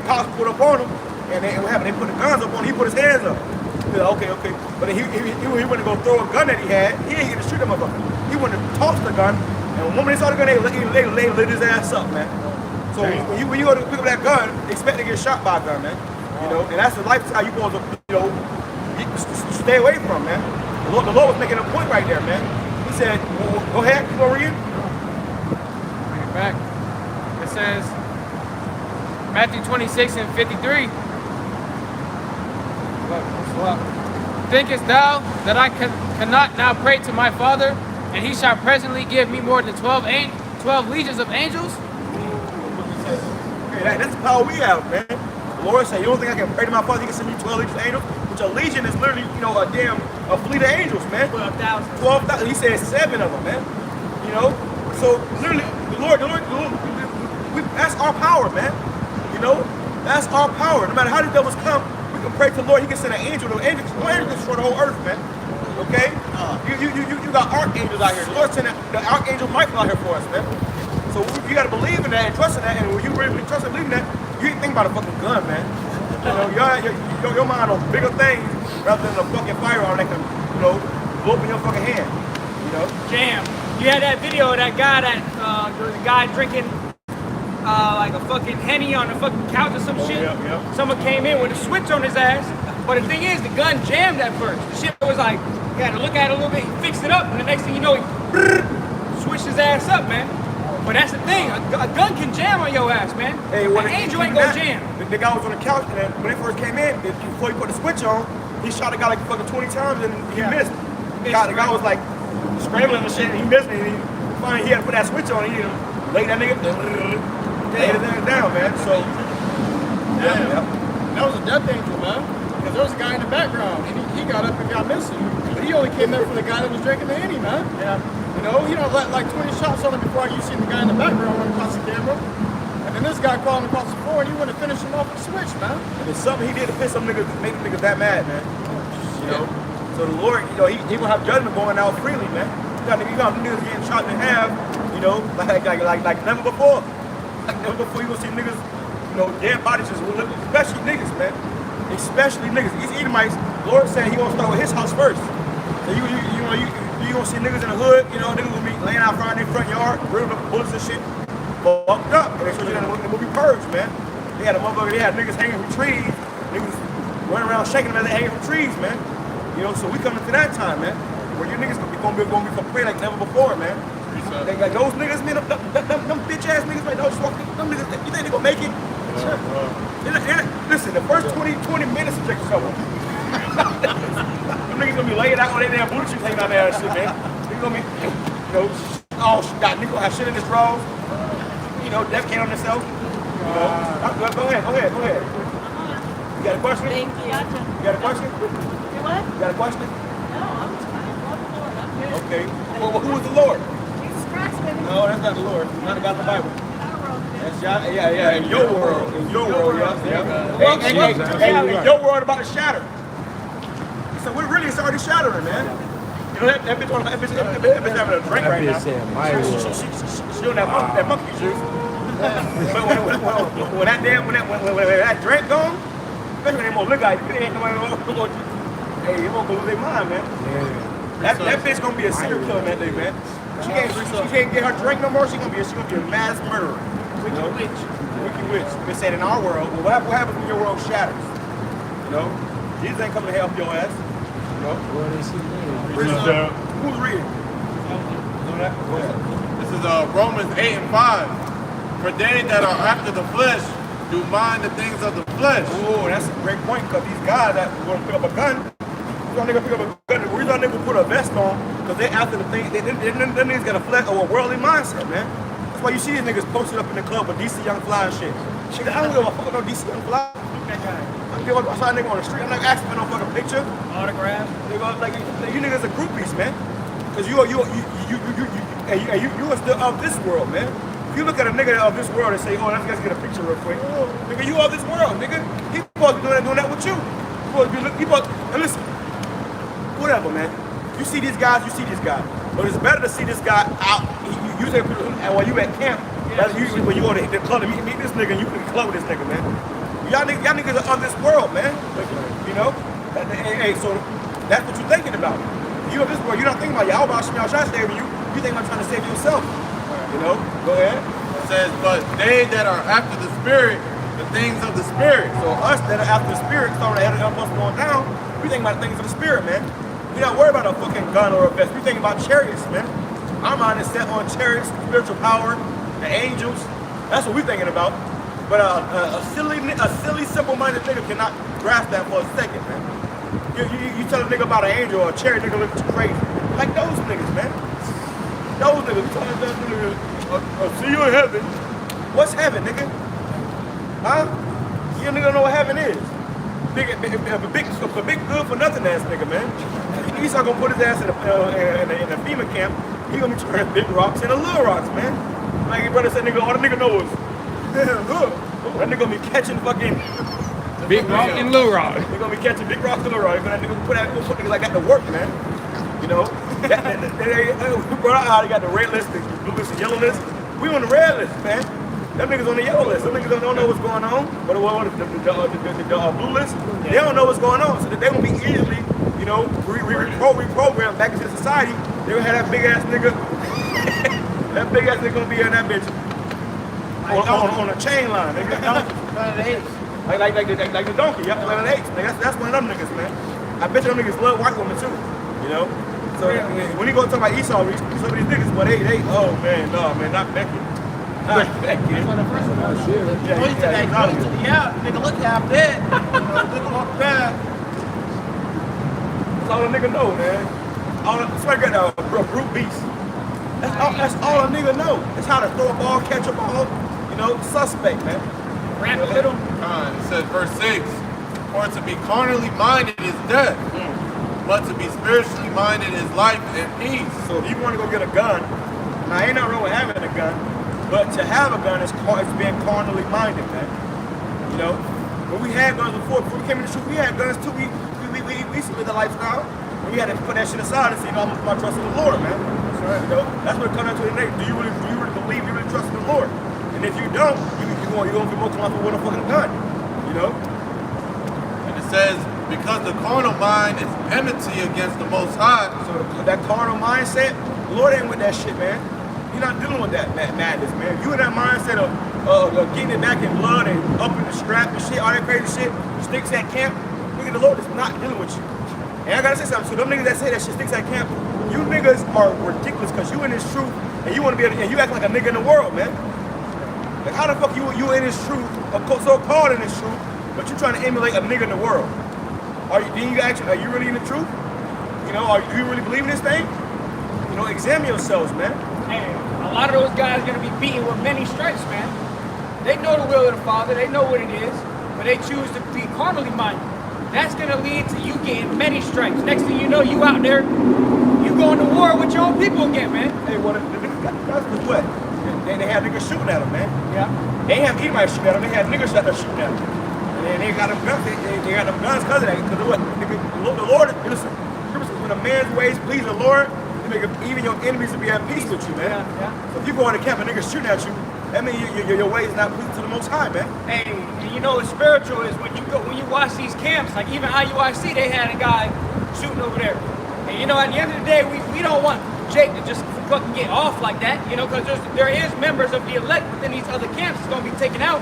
S1: cops put up on him, and what happened? They put the guns up on him, he put his hands up. He like, okay. But he went to go throw a gun that he had, he ain't get to shoot him up. He went to toss the gun, and when they saw the gun, they lit his ass up, man. So when you go to pick up that gun, expect to get shot by a gun, man. You know, and that's the lifestyle you supposed to, you know, stay away from, man. The Lord was making a point right there, man. He said, well, go ahead, keep on reading.
S5: Bring it back. It says, Matthew 26 and 53. Thinkest thou that I cannot now pray to my Father, and he shall presently give me more than 12 legions of angels?
S1: Hey, that's the power we have, man. The Lord said, you don't think I can pray to my Father, he can send me 12 legions of angels? Which a legion is literally, a fleet of angels, man.
S10: 12,000.
S1: 12,000. He said 7 of them, man. You know? So literally, the Lord, that's our power, man. You know? That's our power. No matter how the devils come, we can pray to the Lord. He can send an angel. The angel can destroy the whole earth, man. Okay? You got archangels out here. The Lord sent the archangel Michael out here for us, man. So you gotta believe in that and trust in that. And when you really trust and believe in that, you ain't think about a fucking gun, man. You know, your mind on bigger things rather than a fucking firearm that can, blow up in your fucking hand. You know?
S4: Jam. You had that video of that guy there was a guy drinking like a fucking Henny on a fucking couch or some shit.
S1: Yeah.
S4: Someone came in with a switch on his ass. But the thing is, the gun jammed at first. The shit was like, you had to look at it a little bit, he fixed it up, and the next thing you know, he switched his ass up, man. But that's the thing, a gun can jam on your ass, man.
S1: Hey,
S4: An angel ain't gonna jam.
S1: The guy was on the couch, and when they first came in, before he put the switch on, he shot the guy like fucking 20 times, and he missed. The guy was like scrambling and shit, and he missed me. And finally, he had to put that switch on, and he laid that nigga down, man. So,
S3: Yeah. That was a death angel, man. Because there was a guy in the background, and he got up and got missing. But he only came there for the guy that was drinking the Henny, man.
S1: Yeah.
S3: You know, he don't let like 20 shots on him before you seen the guy in the background run across the camera. And then this guy crawling across the floor, and you want to finish him off with a switch, man.
S1: And it's something he did to piss some niggas, make them niggas that mad, man. You know? So the Lord, he will have judgment going out freely, man. You got niggas getting shot in half, like never before. Like never before you gonna see niggas, dead bodies just especially niggas, man. Especially niggas. These Edomites, the Lord said he gonna start with his house first. So you gonna see niggas in the hood, niggas gonna be laying out front in their front yard, ripping up bullets and shit, fucked up. And they showed you that in the movie Purge, man. They had niggas hanging from trees, niggas running around shaking them as they hanging from trees, man. So we coming to that time, man, where you niggas gonna be prey like never before, man. They got those niggas, man, them bitch ass niggas, man, them niggas, you think they gonna make it? Listen, the first 20 minutes of Jacob Trouble. Them niggas gonna be laying out on their damn booty cheeks hanging out there and shit, man. Niggas gonna be, niggas gonna have shit in his drawers. Death can on himself. Go ahead. You got a question?
S11: Thank you.
S1: You got a question?
S11: You what?
S1: You got a question?
S11: No, I'm just fine. I love the Lord. I'm good.
S1: Okay. Well, who is the Lord?
S11: Jesus Christ, baby.
S1: No, that's not the Lord. Not the God of the Bible.
S11: That's
S1: Yeah. In your world. In your world, yeah. Hey, your world about to shatter. So it's already shattering, man. That bitch having a drink right now. She don't have that monkey juice. But when that drink gone, especially when they won't look at you, ain't nobody hey, you won't go lose their mind, man. That bitch gonna be a serial killer that day, man. She can't get her drink no more. She gonna be a mass murderer. Wicked witch. Been said in our world. Well, what happens when your world shatters? Jesus ain't coming to help your ass. Who's reading?
S2: This is Romans 8 and 5. For they that are after the flesh do mind the things of the flesh.
S1: Oh, that's a great point, because these guys that want to pick up a gun, the reason a nigga put a vest on, because they after the thing, them niggas got a flesh or a worldly mindset, man. That's why you see these niggas posted up in the club with DC Young Fly and shit. Shit, I don't give a fuck about no DC Young Fly. I saw a nigga on the street, I'm not asking for no fucking picture.
S4: Autograph.
S1: You niggas are groupies, man. Because you are still of this world, man. If you look at a nigga of this world and say, oh, let's get a picture real quick. Oh, nigga, you of this world, nigga. He supposed to be doing that with you. And listen, whatever, man. You see these guys, But it's better to see this guy out. You say, while you at camp, that's usually when you go to the club to meet this nigga and you can club with this nigga, man. Y'all niggas are of this world, man. Hey, so that's what you're thinking about. You of this world, you're not thinking about Yahweh Shemel Shai saving you. You think about trying to save yourself. Go ahead.
S2: It says, but they that are after the Spirit, the things of the Spirit.
S1: So us that are after the Spirit, starting to help us going down, we think about the things of the Spirit, man. We're not worried about a fucking gun or a vest. We think about chariots, man. Our mind is set on chariots, spiritual power, the angels. That's what we're thinking about. But a silly, simple-minded nigga cannot grasp that for a second, man. You tell a nigga about an angel or a cherry nigga looks crazy. Like those niggas, man. Those niggas. You telling that nigga, I'll see you in heaven. What's heaven, nigga? Huh? You nigga don't know what heaven is. Big good for nothing ass nigga, man. Esau gonna put his ass in a FEMA camp. He gonna be turning big rocks into little rocks, man. Like your brother said, nigga, all the nigga knows. Look, that nigga gonna be catching fucking
S5: Big rock and little rock.
S1: They're gonna be catching big rocks and little rocks. That nigga put niggas like that to work, man. You know, bro, I got the red list, the blue list, the yellow list. We on the red list, man. Them niggas on the yellow list. Them niggas don't know what's going on. But the blue list, they don't know what's going on. So that they gonna be easily, you know, reprogrammed back into society. They gonna have that big ass nigga. That big ass nigga gonna be in that bitch on a chain line, nigga. Like the donkey, yeah, Planet of the Apes. That's one of them niggas, man. I bet you them niggas love white women too, you know. So when you go talk about Esau, some of these niggas, but they, oh man, no man, not Becky. Not Becky. That's one of the first ones.
S7: Yeah, nigga look half dead. Nigga walk bad.
S1: That's all a nigga know, man. Swear to God, a brute beast. That's all a nigga know. It's how to throw a ball, catch a ball, you know, suspect, man.
S10: Rap a little.
S2: It says verse 6, for to be carnally minded is death, but to be spiritually minded is life and peace.
S1: So if you want to go get a gun, now ain't nothing wrong with having a gun, but to have a gun is being carnally minded, man. You know, when we had guns before we came in the street, we had guns too. We used to live the lifestyle, and we had to put that shit aside and say, you know, I'm gonna put my trust in the Lord, man. That's right. You know, that's what it comes down to today. Do you really believe? Do you really trust in the Lord? And if you don't, you're going to be more comfortable with a fucking gun, you know?
S2: And it says, because the carnal mind is enmity against the Most High.
S1: So that carnal mindset, the Lord ain't with that shit, man. You're not dealing with that madness, man. You in that mindset of getting it back in blood and up in the strap and shit, all that crazy shit, sticks at camp, nigga, the Lord is not dealing with you. And I gotta say something, so them niggas that say that shit sticks at camp, you niggas are ridiculous because you in this truth and you want to be able to, and you act like a nigga in the world, man. Like how the fuck you in this truth, so called in this truth, but you trying to emulate a nigga in the world? Are you really in the truth? You know, do you really believe in this thing? You know, examine yourselves, man.
S4: And a lot of those guys are gonna be beaten with many stripes, man. They know the will of the Father, they know what it is, but they choose to be carnally minded. That's gonna lead to you getting many stripes. Next thing you know, you out there, you going to war with your own people again, man.
S1: Hey, well, the niggas got guns with what? They had niggas shooting at them, man.
S4: Yeah.
S1: They ain't have anybody shooting at them. They had niggas out there shooting at them. And they got them guns. They got them guns because of that. Because what? The Lord, listen. When a man's ways please the Lord, even your enemies will be at peace with you, man.
S4: Yeah.
S1: So if you go in the camp and niggas shooting at you, that means your ways not pleasing to the Most High, man.
S4: Hey, and you know what's spiritual is when you watch these camps, like even IUIC, they had a guy shooting over there. And you know, at the end of the day, we don't want Jake to just fucking get off like that, you know, because there is members of the elect within these other camps that's gonna be taken out.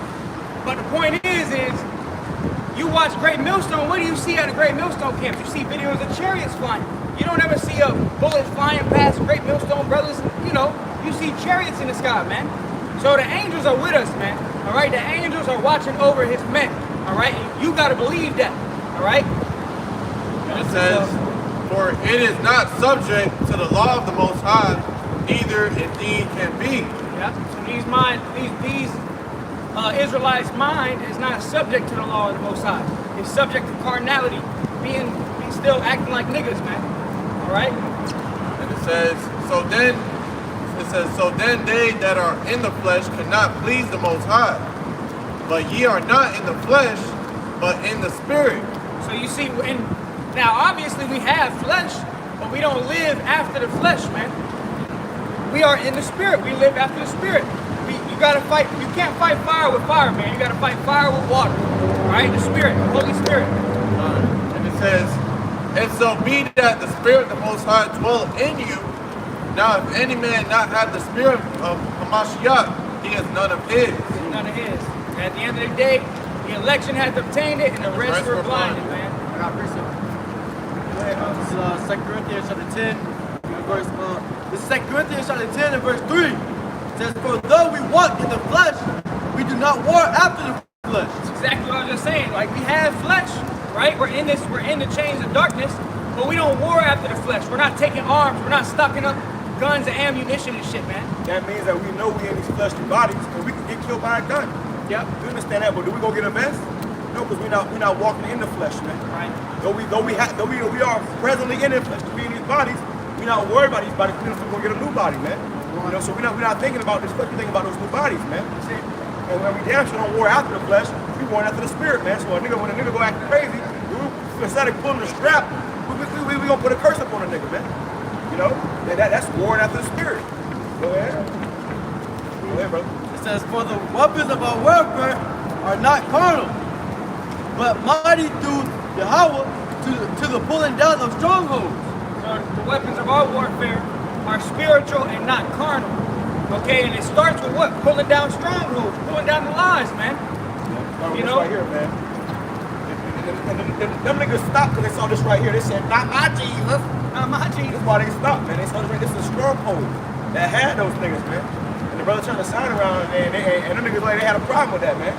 S4: But the point is you watch Great Millstone, what do you see at a Great Millstone camp? You see videos of chariots flying. You don't ever see a bullet flying past Great Millstone brothers, you know, you see chariots in the sky, man. So the angels are with us, man, all right? The angels are watching over his men, all right? And you gotta believe that, all right?
S2: And it says, for it is not subject to the law of the Most High, neither indeed can be.
S4: Yeah. So these Israelites' mind is not subject to the law of the Most High. It's subject to carnality, being still acting like niggas, man. All right.
S2: And it says, so then they that are in the flesh cannot please the Most High. But ye are not in the flesh, but in the spirit.
S4: So you see, now obviously we have flesh, but we don't live after the flesh, man. We are in the spirit. We live after the spirit. You gotta fight. You can't fight fire with fire, man. You gotta fight fire with water. All right, the Spirit, the Holy Spirit.
S2: And it says, and so be that the Spirit of the Most High dwell in you. Now, if any man not have the Spirit of Hamashiach, he is none of his.
S4: None of his. At the end of the day, the election has obtained it, and the rest were blinded, man.
S3: I got precept. This is 2 Corinthians chapter 10, verse. This is 2 Corinthians chapter 10 and verse 3. It says, for though we walk in the flesh,
S7: we do not war after the flesh.
S4: That's exactly what I was just saying. Like, we have flesh, right? We're in the chains of darkness, but we don't war after the flesh. We're not taking arms. We're not stocking up guns and ammunition and shit, man.
S1: That means that we know we in these fleshly bodies and we can get killed by a gun.
S4: Yep.
S1: We understand that, but do we go get a vest? No, because we're not walking in the flesh, man.
S4: Right.
S1: Though we are presently in the flesh, to be in these bodies, we're not worried about these bodies. We're gonna go get a new body, man. You know, so we're not thinking about this, but we're thinking about those new bodies, man. See, and when we damn sure don't war after the flesh, we war after the spirit, man. So when a nigga go acting crazy, instead of pulling the strap, we gonna put a curse up on a nigga, man. You know, that's warring after the spirit. Go ahead. Go ahead, brother.
S7: It says, for the weapons of our warfare are not carnal, but mighty through Yahweh to the pulling down of strongholds.
S4: So the weapons of our warfare are spiritual and not carnal. Okay, and it starts with what? Pulling down strongholds, pulling down the lies, man.
S1: You know? Right here, man. And them niggas stopped because they saw this right here. They said, not my Jesus.
S4: Not my Jesus.
S1: That's why they stopped, man. They saw this right. This is a stronghold that had those niggas, man. And the brother turned the sign around, and them niggas like they had a problem with that, man.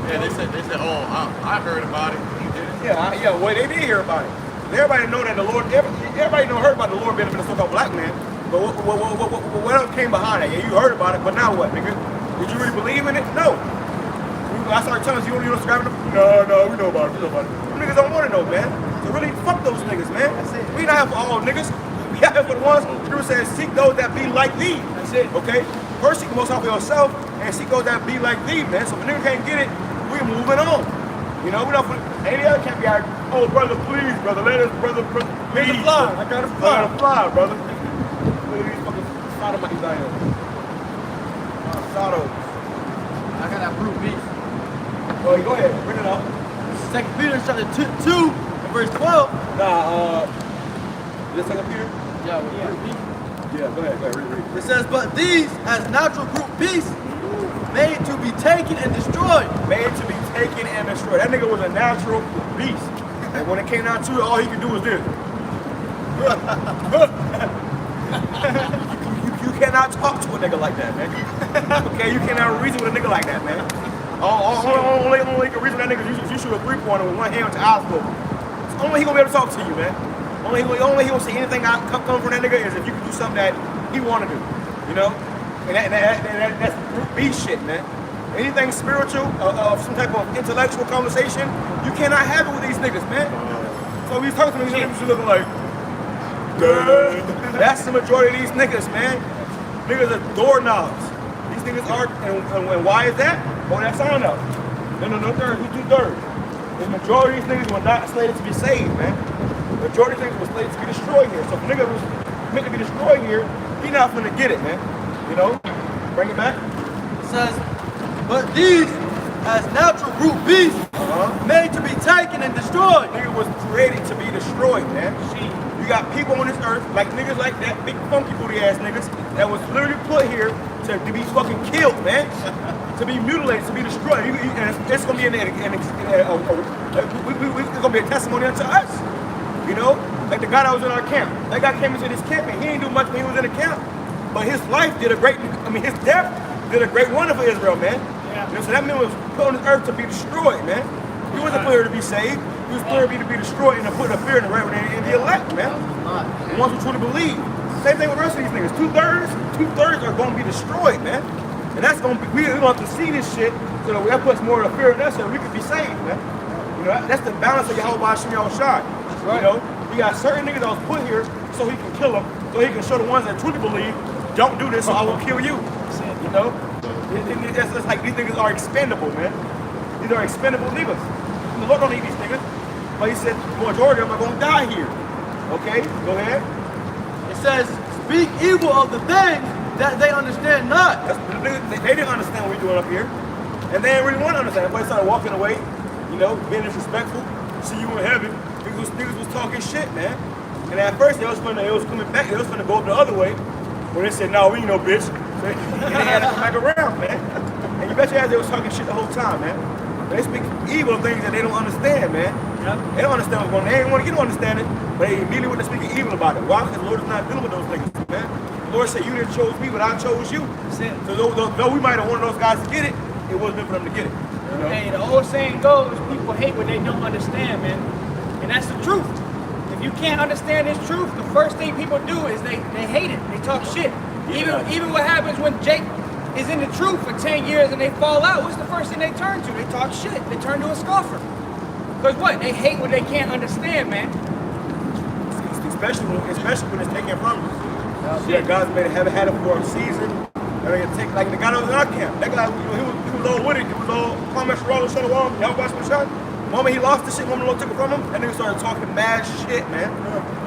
S2: Yeah, they said, oh, I heard about it. You did it.
S1: Yeah, well, they did hear about it. Everybody know that the Lord, everybody heard about the Lord being a so-called black man. But what else came behind that? Yeah, you heard about it, but now what, nigga? Did you really believe in it? No. I started telling you don't subscribe to them. No, we know about it. Them niggas don't want to know, man. So really, fuck those niggas, man. That's it. We not here for all niggas. We out here for the ones who said, seek those that be like thee. That's it. Okay? First, seek the most out for yourself, and seek those that be like thee, man. So if a nigga can't get it, we're moving on. You know, we don't put any other can't be out. Oh, brother, please, brother, let us, brother, please.
S7: I gotta fly.
S1: I gotta fly, brother. Look at these fucking sodomites down here. Sodos.
S7: I got that brute beast.
S1: Oh, go ahead, bring it up.
S7: 2 Peter chapter 2 and verse 12.
S1: Is this 2 Peter?
S7: Yeah.
S1: Yeah, go ahead, read.
S7: It says, but these as natural brute beasts made to be taken and destroyed.
S1: Made to be taken and destroyed. That nigga was a natural beast. And when it came down to it, all he could do was this. You cannot talk to a nigga like that, man. Okay, you cannot reason with a nigga like that, man. Only can reason with that nigga is you shoot a three-pointer with one hand with your eyes closed. Only he gonna be able to talk to you, man. Only he gonna say anything that come from that nigga is if you can do something that he wanna do, you know? And that's brute beast shit, man. Anything spiritual, some type of intellectual conversation, you cannot have it with these niggas, man. So he's talking to me, these niggas looking like, that's the majority of these niggas, man. Niggas are doorknobs. These niggas are, and why is that? Oh, that sound out. No third, who's 2/3? The majority of these niggas were not slated to be saved, man. The majority of these niggas were slated to be destroyed here. So if a nigga was meant to be destroyed here, he not finna get it, man. You know? Bring it back.
S7: It says, but these as natural brute beasts made to be taken and destroyed.
S1: Nigga was created to be destroyed, man. You got people on this earth, like niggas like that, big funky booty ass niggas, that was literally put here to be fucking killed, man. To be mutilated, to be destroyed. And it's gonna be it's gonna be a testimony unto us. You know? Like the guy that was in our camp. That guy came into this camp and he didn't do much when he was in the camp. But his life did his death did a great wonder for Israel, man. Yeah. You know, so that man was put on this earth to be destroyed, man. He wasn't put here to be saved. He was put here to be destroyed and to put a fear in the right and the elect, man. The ones who truly believe. Same thing with the rest of these niggas. Two-thirds are gonna be destroyed, man. And that's gonna be, we're gonna have to see this shit so that that puts more of a fear in us so that we can be saved, man. You know, that's the balance of Yahweh Hashem Yahushai. You know, you got certain niggas that was put here so he can kill them, so he can show the ones that truly believe, don't do this, so I will kill you. You know? It's like these niggas are expendable, man. These are expendable niggas. The Lord don't need these niggas. But he said, the majority of them are gonna die here. Okay, go ahead.
S7: It says, speak evil of the things that they understand not.
S1: They didn't understand what we're doing up here. And they didn't really want to understand. Everybody started walking away, you know, being disrespectful. See you in heaven. Niggas was talking shit, man. And at first, they was coming back. They was gonna go up the other way. When they said, no, we ain't no bitch. So, and they had to come back around, man. And you bet your ass they was talking shit the whole time, man. But they speak evil of things that they don't understand, man. They don't understand what's going on. They ain't want to get to understand it, but they immediately went to speaking evil about it. Why? Because the Lord is not dealing with those things, man. The Lord said, you didn't chose me, but I chose you. So though we might have wanted those guys to get it, it wasn't meant for them to get it. You know?
S4: Hey, the old saying goes, people hate what they don't understand, man. And that's the truth. If you can't understand this truth, the first thing people do is they hate it. They talk shit. Even what happens when Jake is in the truth for 10 years and they fall out, what's the first thing they turn to? They talk shit. They turn to a scoffer. Because what? They hate what they can't understand, man.
S1: Especially when it's taken from you. Yeah, God's made it, haven't had it for a season. I mean, take like the guy that was in our camp. That guy, he was all with it. He was all Kwame Sherrod, Shalom, y'all watch my shot. The moment he lost the shit, the moment the Lord took it from him, that nigga started talking mad shit, man.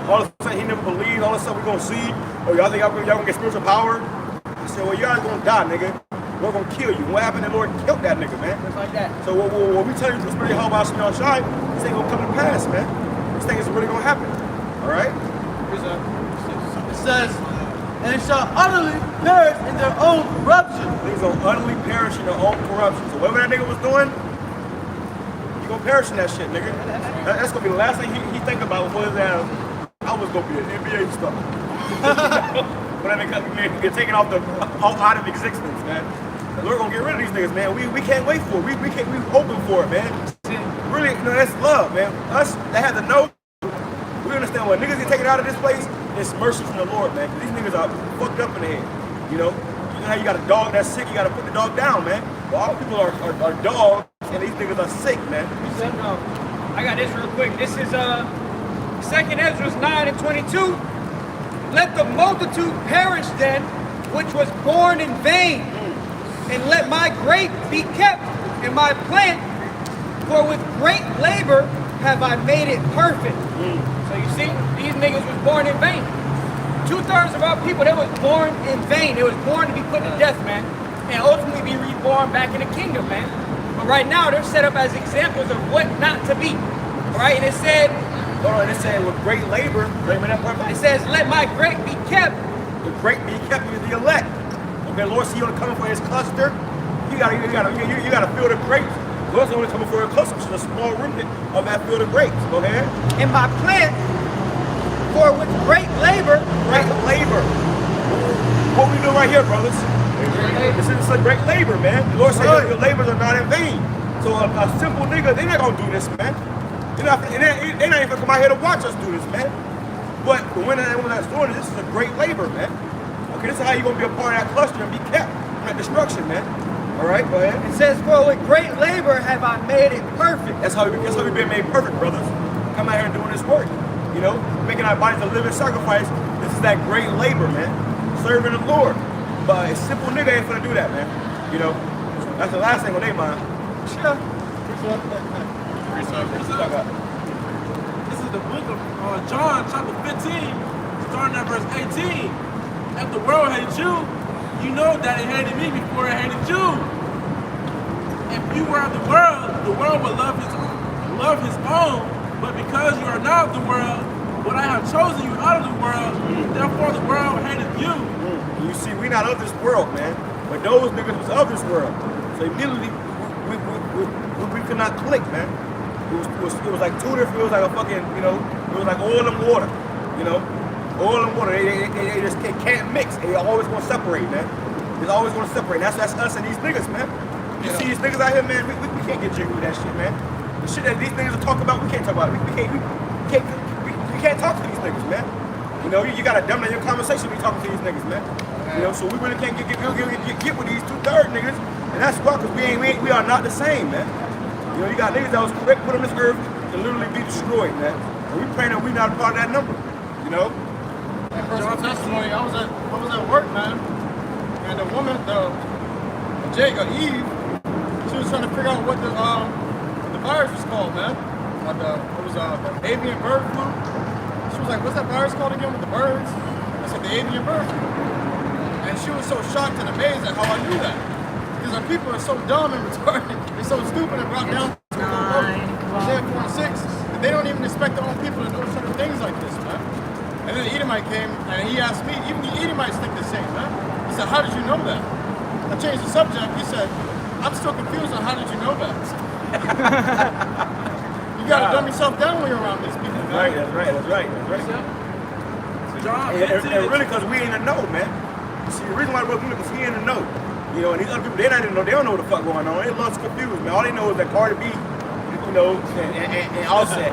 S1: All of a sudden, he never believed. All of a sudden, we gonna see. Oh, y'all think y'all gonna get spiritual power? I said, well, y'all gonna die, nigga. We're gonna kill you. What happened? The Lord killed that nigga, man.
S4: Just like that.
S1: So what we tell you is pretty hard about Shemel Shai, this ain't gonna come to pass, man. This thing is really gonna happen. All right?
S3: It says, and they shall utterly perish in their own corruption.
S1: Niggas gonna utterly perish in their own corruption. So whatever that nigga was doing, you gonna perish in that shit, nigga. That's gonna be the last thing he think about was that I was gonna be an NBA star. But that nigga get taken out of existence, man. We're gonna get rid of these niggas, man. We can't wait for it. We hoping for it, man. Really, you know, that's love, man. Us that have to know. We understand when niggas get taken out of this place, it's mercy from the Lord, man. Cause these niggas are fucked up in the head. You know how you got a dog that's sick, you gotta put the dog down, man. Well, all people are dogs, and these niggas are sick, man.
S4: I got this real quick. This is 2nd Ezra 9:22. Let the multitude perish then, which was born in vain, and let my grape be kept in my plant, for with great labor have I made it perfect. So you see, these niggas was born in vain. 2/3 of our people, they was born in vain. They was born to be put to death, man, and ultimately be reborn back in the kingdom, man. But right now, they're set up as examples of what not to be. All right, and it said,
S1: with great labor,
S4: it says, let my grape be kept.
S1: The grape be kept with the elect. Okay, Lord, see you coming for his cluster. You gotta feel the grapes. Lord's only coming for a cluster, which is a small remnant of that field of grapes. Go ahead.
S4: In my plant, for with great labor.
S1: Great labor. What we do right here, brothers? This is a great labor, man. The Lord said your labors are not in vain. So a simple nigga, they're not gonna do this, man. They're not even gonna come out here to watch us do this, man. But the one that's doing this is a great labor, man. Okay, this is how you're gonna be a part of that cluster and be kept from that destruction, man. All right, go ahead.
S4: It says, for with great labor have I made it perfect.
S1: That's how we've been made perfect, brothers. Come out here and doing this work. You know, making our bodies a living sacrifice. This is that great labor, man. Serving the Lord. But a simple nigga ain't gonna do that, man. You know, that's the last thing on their mind.
S4: Sure.
S6: This is the book of John, chapter 15, starting at verse 18. If the world hates you, you know that it hated me before it hated you. If you were of the world would love his own. But because you are not of the world, but I have chosen you out of the world, therefore the world hated you.
S1: You see, we not of this world, man. But those niggas was of this world. So immediately, we could not click, man. It was like two different, it was like a fucking, you know, it was like oil and water, you know. Oil and water, they just can't mix. They always gonna separate, man. They're always gonna separate. That's us and these niggas, man. You see these niggas out here, man, we can't get jiggy with that shit, man. The shit that these niggas are talking about, we can't talk about it. We can't talk to these niggas, man. You know, you gotta dumb down your conversation when you talking to these niggas, man. You know, so we really can't get with these 2/3 niggas, and that's why, because we are not the same, man. You know, you got niggas that was correct put on this earth to literally be destroyed, man. And we praying that we not a part of that number, you know.
S3: And personal testimony, I was at work, man, and the woman, Eve, she was trying to figure out what the virus was called, man. It was the avian bird flu. She was like, what's that virus called again with the birds? I said, the avian bird flu. And she was so shocked and amazed at how I knew that. Because our people are so dumb and retarded, they're so stupid and brought down to 4 and 6, that they don't even expect their own people to do certain things like this, man. And then the Edomite came and he asked me, even the Edomites think the same, man. He said, how did you know that? I changed the subject. He said, I'm still confused on how did you know that? You gotta dumb yourself down when you're around these people, man.
S1: That's right.
S6: John
S1: and really, because we in the know, man. See, the reason why we're looking, because we in the know. You know, and these other people, they don't know what the fuck going on. They lost confused, man. All they know is that Cardi B, you know, and Offset,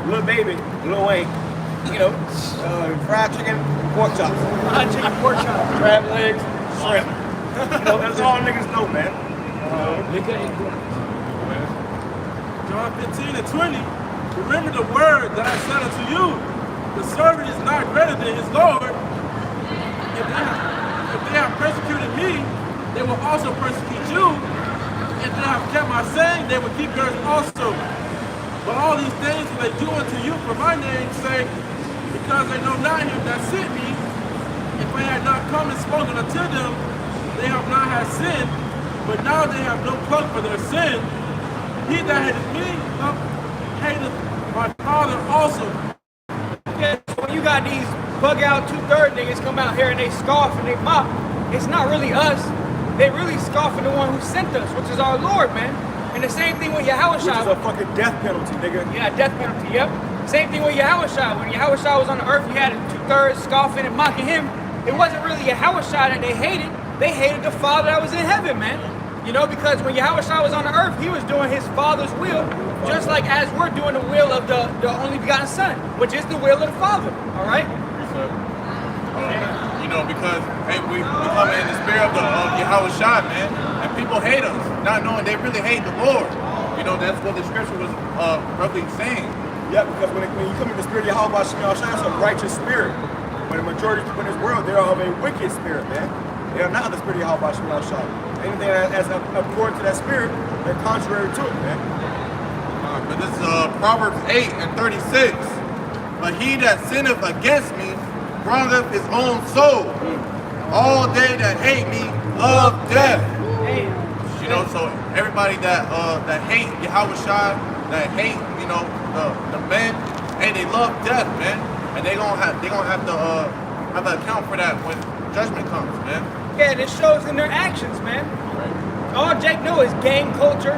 S1: Lil Baby, Lil Wayne, you know, fried chicken, pork chops.
S4: Fried chicken, pork chop.
S1: Crab legs, shrimp. You know, that's all niggas know, man.
S6: John 15 and 20. Remember the word that I said unto you. The servant is not greater than his Lord. If they have persecuted me, they will also persecute you. If they have kept my saying, they will keep yours also. But all these things will they do unto you for my name's sake, because they know not him that sent me. If I had not come and spoken unto them, they have not had sin, but now they have no plug for their sin. He that hateth me, hateth my Father also.
S4: Yeah, so when you got these bug out 2/3 niggas come out here and they scoff and they mock, it's not really us. They really scoffing the one who sent us, which is our Lord, man. And the same thing with Yahushua.
S1: Which is a fucking death penalty, nigga.
S4: Yeah, death penalty, yep. Same thing with Yahushua. When Yahushua was on the earth, you had 2/3 scoffing and mocking him. It wasn't really Yahushua that they hated. They hated the Father that was in heaven, man. You know, because when Yahushua was on the earth, he was doing his Father's will, just like as we're doing the will of the only begotten Son, which is the will of the Father, all right?
S2: You know, because hey, we come in the spirit of Yahweh Shai, man, and people hate us, not knowing they really hate the Lord. You know, that's what the scripture was roughly saying.
S1: Yeah, because when you come in the spirit of Yahweh Shai, it's a righteous spirit. When the majority of people in this world, they are of a wicked spirit, man. They are not of the spirit of Yahweh Shai. Anything that's according to that spirit, they're contrary to it, man.
S2: But this is Proverbs 8 and 36. But he that sinneth against me bringeth his own soul. All they that hate me love death. You know, so everybody that hate Yahweh Shai, that hate, you know, the men, hey, they love death, man. And they gonna have to account for that when judgment comes, man.
S4: Yeah, and it shows in their actions, man. All Jake know is gang culture.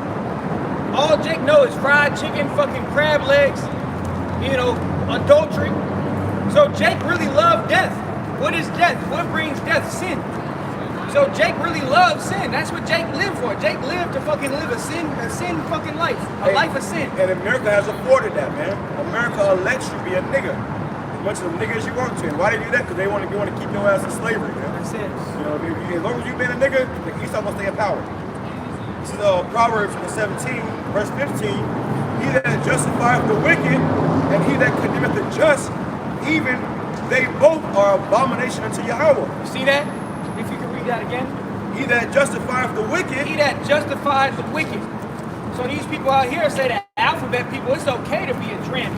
S4: All Jake know is fried chicken, fucking crab legs, you know, adultery. So Jake really loved death. What is death? What brings death? Sin. So Jake really loves sin. That's what Jake lived for. Jake lived to fucking live a sin fucking life. A life of sin.
S1: And America has afforded that, man. America lets you be a nigga. As much of a nigga as you want to. And why they do that? Because they want to keep your ass in slavery, man.
S4: That's it.
S1: You know, as long as you've been a nigga, the Esau will stay in power. This is Proverbs 17, verse 15. He that justifieth the wicked, and he that condemneth the just, even they both are abomination unto Yahweh.
S4: You see that? If you can read that again.
S1: He that justifieth the wicked.
S4: He that justifies the wicked. So these people out here say that alphabet people, it's okay to be a tramp.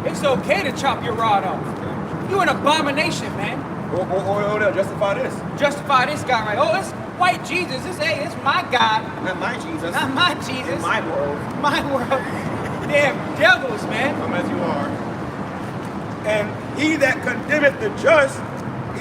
S4: It's okay to chop your rod off. You an abomination, man.
S1: Or they'll justify this.
S4: Justify this guy, right? Oh, it's white Jesus. It's my God.
S1: Not my Jesus.
S4: Not my Jesus.
S1: In my world.
S4: My world. Damn devils, man.
S1: Come as you are. And he that condemneth the just,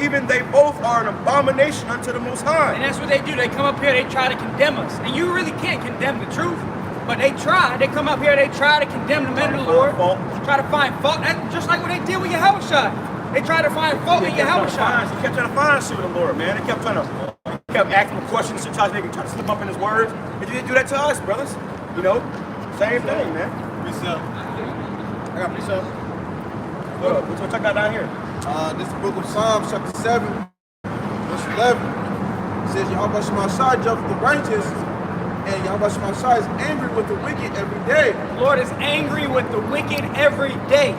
S1: even they both are an abomination unto the Most High.
S4: And that's what they do. They come up here, they try to condemn us. And you really can't condemn the truth. But they try. They come up here, they try to condemn the men of the Lord. Try to find fault. That's just like what they did with Yahushua. They try to find fault in Yahushua.
S1: He kept trying to find shit with the Lord, man. He kept asking him questions to try to slip up in his words. And you didn't do that to us, brothers. You know? Same thing, man.
S2: Precept.
S1: I got precept. What's what I got down here?
S2: This is the book of Psalms, chapter 7, verse 11. It says, Yahweh Shai judgeth the righteous, and Yahweh Shai is angry with the wicked every day.
S4: The Lord is angry with the wicked every day.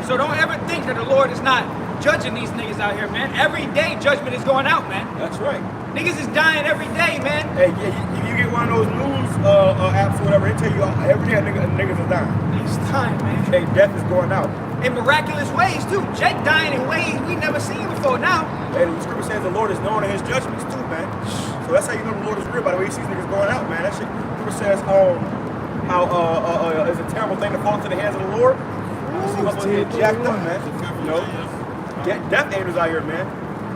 S4: So don't ever think that the Lord is not judging these niggas out here, man. Every day judgment is going out, man.
S1: That's right.
S4: Niggas is dying every day, man.
S1: Hey, you get one of those news apps or whatever, they tell you every day niggas is dying.
S4: It's time, man.
S1: Okay, death is going out.
S4: In miraculous ways, too. Jake dying in ways we never seen before now.
S1: And the scripture says the Lord is known in his judgments too, man. So that's how you know the Lord is real, by the way he sees niggas going out, man. That shit, the scripture says how it's a terrible thing to fall into the hands of the Lord. You see what's getting jacked up, man. You know, death angels out here, man.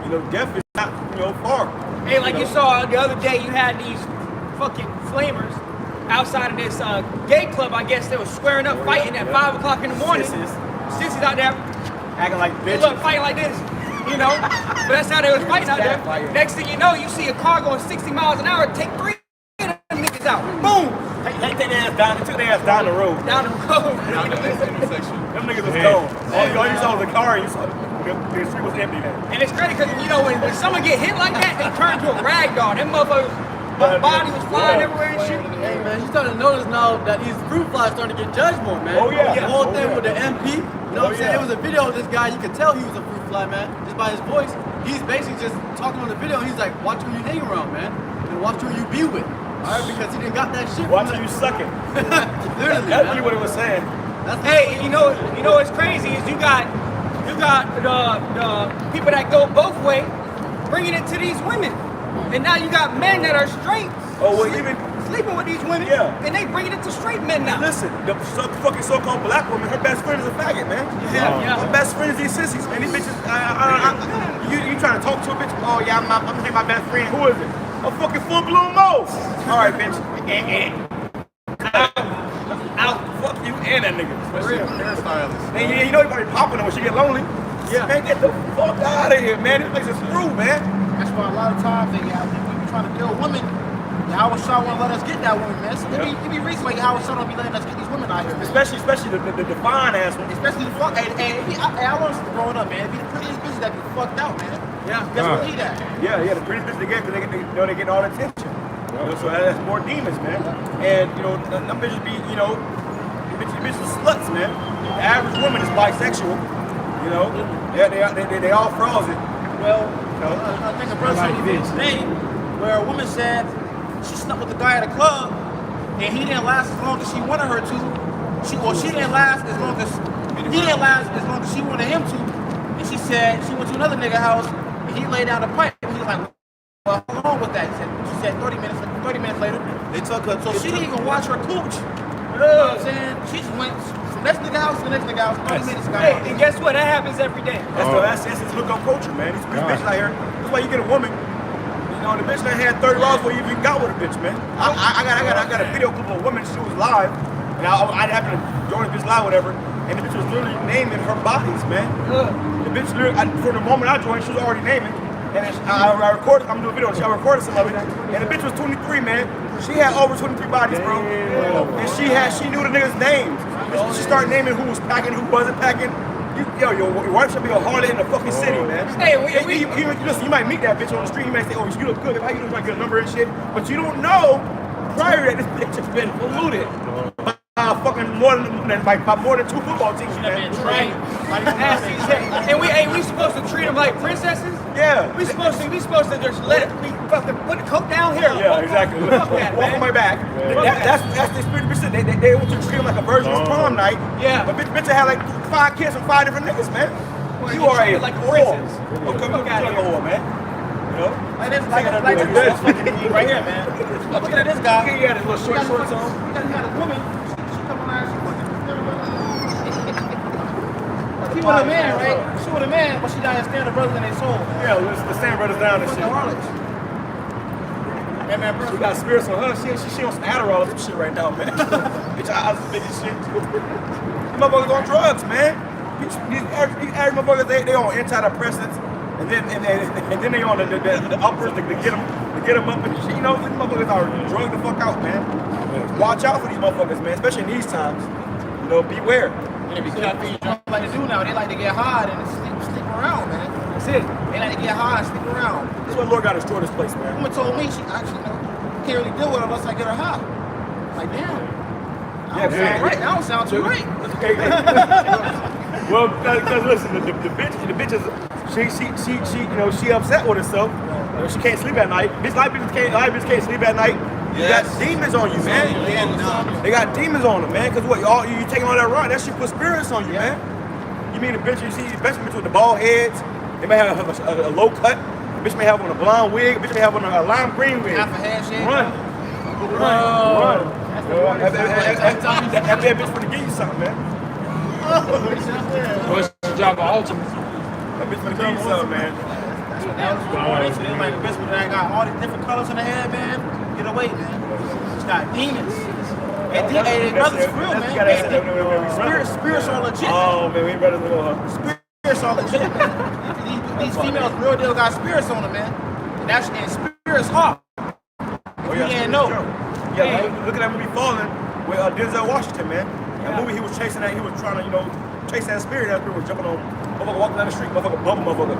S1: You know, death is not, far.
S4: Hey, like you saw the other day, you had these fucking flamers outside of this gay club. I guess they were squaring up, fighting at 5 o'clock in the morning. Sissies out there
S1: acting like bitches.
S4: Look, fighting like this. You know? But that's how they was fighting out there. Next thing you know, you see a car going 60 miles an hour, take 3 of them niggas out. Boom!
S1: They took their ass down the road.
S4: Down the road.
S1: Them niggas was gone. All you saw was a car. You saw the street was empty then.
S4: And it's crazy because, you know, when someone get hit like that, they turn to a rag doll. Them motherfuckers, the body was flying everywhere and shit.
S9: Hey man, you starting to notice now that these fruit flies starting to get judged more, man.
S1: Oh, yeah.
S9: The whole
S1: Oh,
S9: thing
S1: yeah.
S9: with the MP. You know what I'm saying? It was a video of this guy. You could tell he was a fruit fly, man, just by his voice. He's basically just talking on the video. He's like, watch who you hang around, man, and watch who you be with. All right, because he didn't got that shit.
S1: Watch who you sucking.
S9: Literally,
S1: That's
S9: man.
S1: really what it was saying.
S4: Hey, you know what's crazy is you got the people that go both ways bringing it to these women, and now you got men that are straight.
S1: Oh, well, even
S4: sleeping with these women,
S1: yeah,
S4: and they bringing it to straight men now.
S1: Listen, the fucking so-called black woman, her best friend is a faggot, man.
S4: Yeah.
S1: Her best friend is these sissies, man. These bitches, you trying to talk to a bitch? Oh yeah, I'm my best friend. Who is it? A fucking full-blown mole. All right, bitch. Out. Fuck you and that nigga. And you know you probably popping her when she get lonely. Yeah. Man, get the fuck out of here, man. This place is through, man.
S7: That's why a lot of times we be trying to kill women. Yahweh Shah won't let us get that woman, man. So it be reasons why Yahweh Shah don't be letting us get these women out here, man.
S1: Especially the fine ass ones.
S7: Especially the fuck. I learned from growing up, man. It be the prettiest bitches that be fucked out, man.
S1: Yeah.
S7: Guess what he that?
S1: Yeah, the prettiest bitches they get because they get all the attention. You know, so that's more demons, man. And you know, them bitches be, you know, bitches are sluts, man. The average woman is bisexual. You know, they all frauds it.
S7: Well, I think a brother said today where a woman said she slept with the guy at a club and he didn't last as long as she wanted her to. She didn't last as long as he didn't last as long as she wanted him to. And she said she went to another nigga house and he laid down the pipe. And he was like, well, how long was that? She said 30 minutes. 30 minutes later, they took her. So she didn't even watch her cooch. You know what I'm saying? She just went from next nigga house to the next nigga house. 30 minutes.
S4: Hey, and guess what? That happens every day.
S1: That's his hookup culture, man. These bitches out here. That's why you get a woman. You know, the bitch that had 30 dollars before you even got with a bitch, man. I got a video clip of a woman. She was live, and I happened to join the bitch live, whatever. And the bitch was literally naming her bodies, man. The bitch literally, from the moment I joined, she was already naming. And I recorded. I'm doing a video. I recorded some of it, and the bitch was 23, man. She had over 23 bodies, bro. And she knew the niggas' names. She started naming who was packing, who wasn't packing. Your wife should be a harlot in the fucking city, man.
S4: Hey,
S1: listen, you might meet that bitch on the street. You might say, oh, you look good. How you doing? Trying to get a number and shit. But you don't know prior to that this bitch has been polluted by fucking more than 2 football teams, man.
S4: And we supposed to treat them like princesses?
S1: Yeah.
S4: We supposed to just let it be fucking put the coat down here.
S1: Yeah, exactly. Walk on my back. That's the spirit of bitch. They want to treat them like a virgin on prom night.
S4: Yeah.
S1: But bitch had like 5 kids from 5 different niggas, man.
S4: Well,
S1: you are a
S4: like a
S1: whore.
S4: princess.
S1: Okay, look like a whore, man. You know?
S7: Like this right here, man. Look at this guy.
S1: He had his little shorts on.
S7: He got a woman. She coming out. She with a man, right? She with a man, but she doesn't stand the brothers in their soul.
S1: Yeah, the same brothers down and shit.
S7: Yeah, man, bro.
S1: She got spirits on her. She on some Adderall and shit right now, man. Bitch, eyes big as shit. These motherfuckers on drugs, man. These average motherfuckers, they on antidepressants, and then they on the uppers to get them up and shit. You know, these motherfuckers are drugged the fuck out, man. Watch out for these motherfuckers, man. Especially in these times. You know, beware.
S7: They be caffeine drunk like they do now. They like to get high and sleep around, man. That's it. They like to get high and sleep around.
S1: That's why Lord got to destroy this place, man.
S7: Woman told me she actually can't really deal with her unless I get her high. Like, damn.
S1: Yeah,
S7: sound right. That don't sound too right.
S1: Well, because listen, the bitch is she upset with herself. You know, she can't sleep at night. A lot of bitches can't sleep at night. You got demons on you, man. They got demons on them, man. Cause what? You taking all that run? That shit put spirits on you, man. You mean the bitch? You see, especially bitch with the bald heads. They may have a low cut. The bitch may have on a blonde wig. The bitch may have on a lime green wig.
S7: Half a head shave.
S1: Run. That bitch finna give you something, man.
S5: What's the job of ultimates?
S1: That bitch finna give you something, man.
S7: That was cool. Like the bitch that got all these different colors in the head, man. Get away, man. She's got demons. And brothers for real, man. Spirits are legit.
S1: Oh, man, we brothers know her.
S7: Spirits are legit. these females real deal got spirits on them, man. And that's and spirits hard.
S1: Oh, yeah,
S7: didn't know.
S1: Yeah, look at that movie Fallen with Denzel Washington, man. That movie he was chasing that, he was trying to, chase that spirit. That spirit was jumping on, motherfucker walking down the street, motherfucker bumping motherfucker.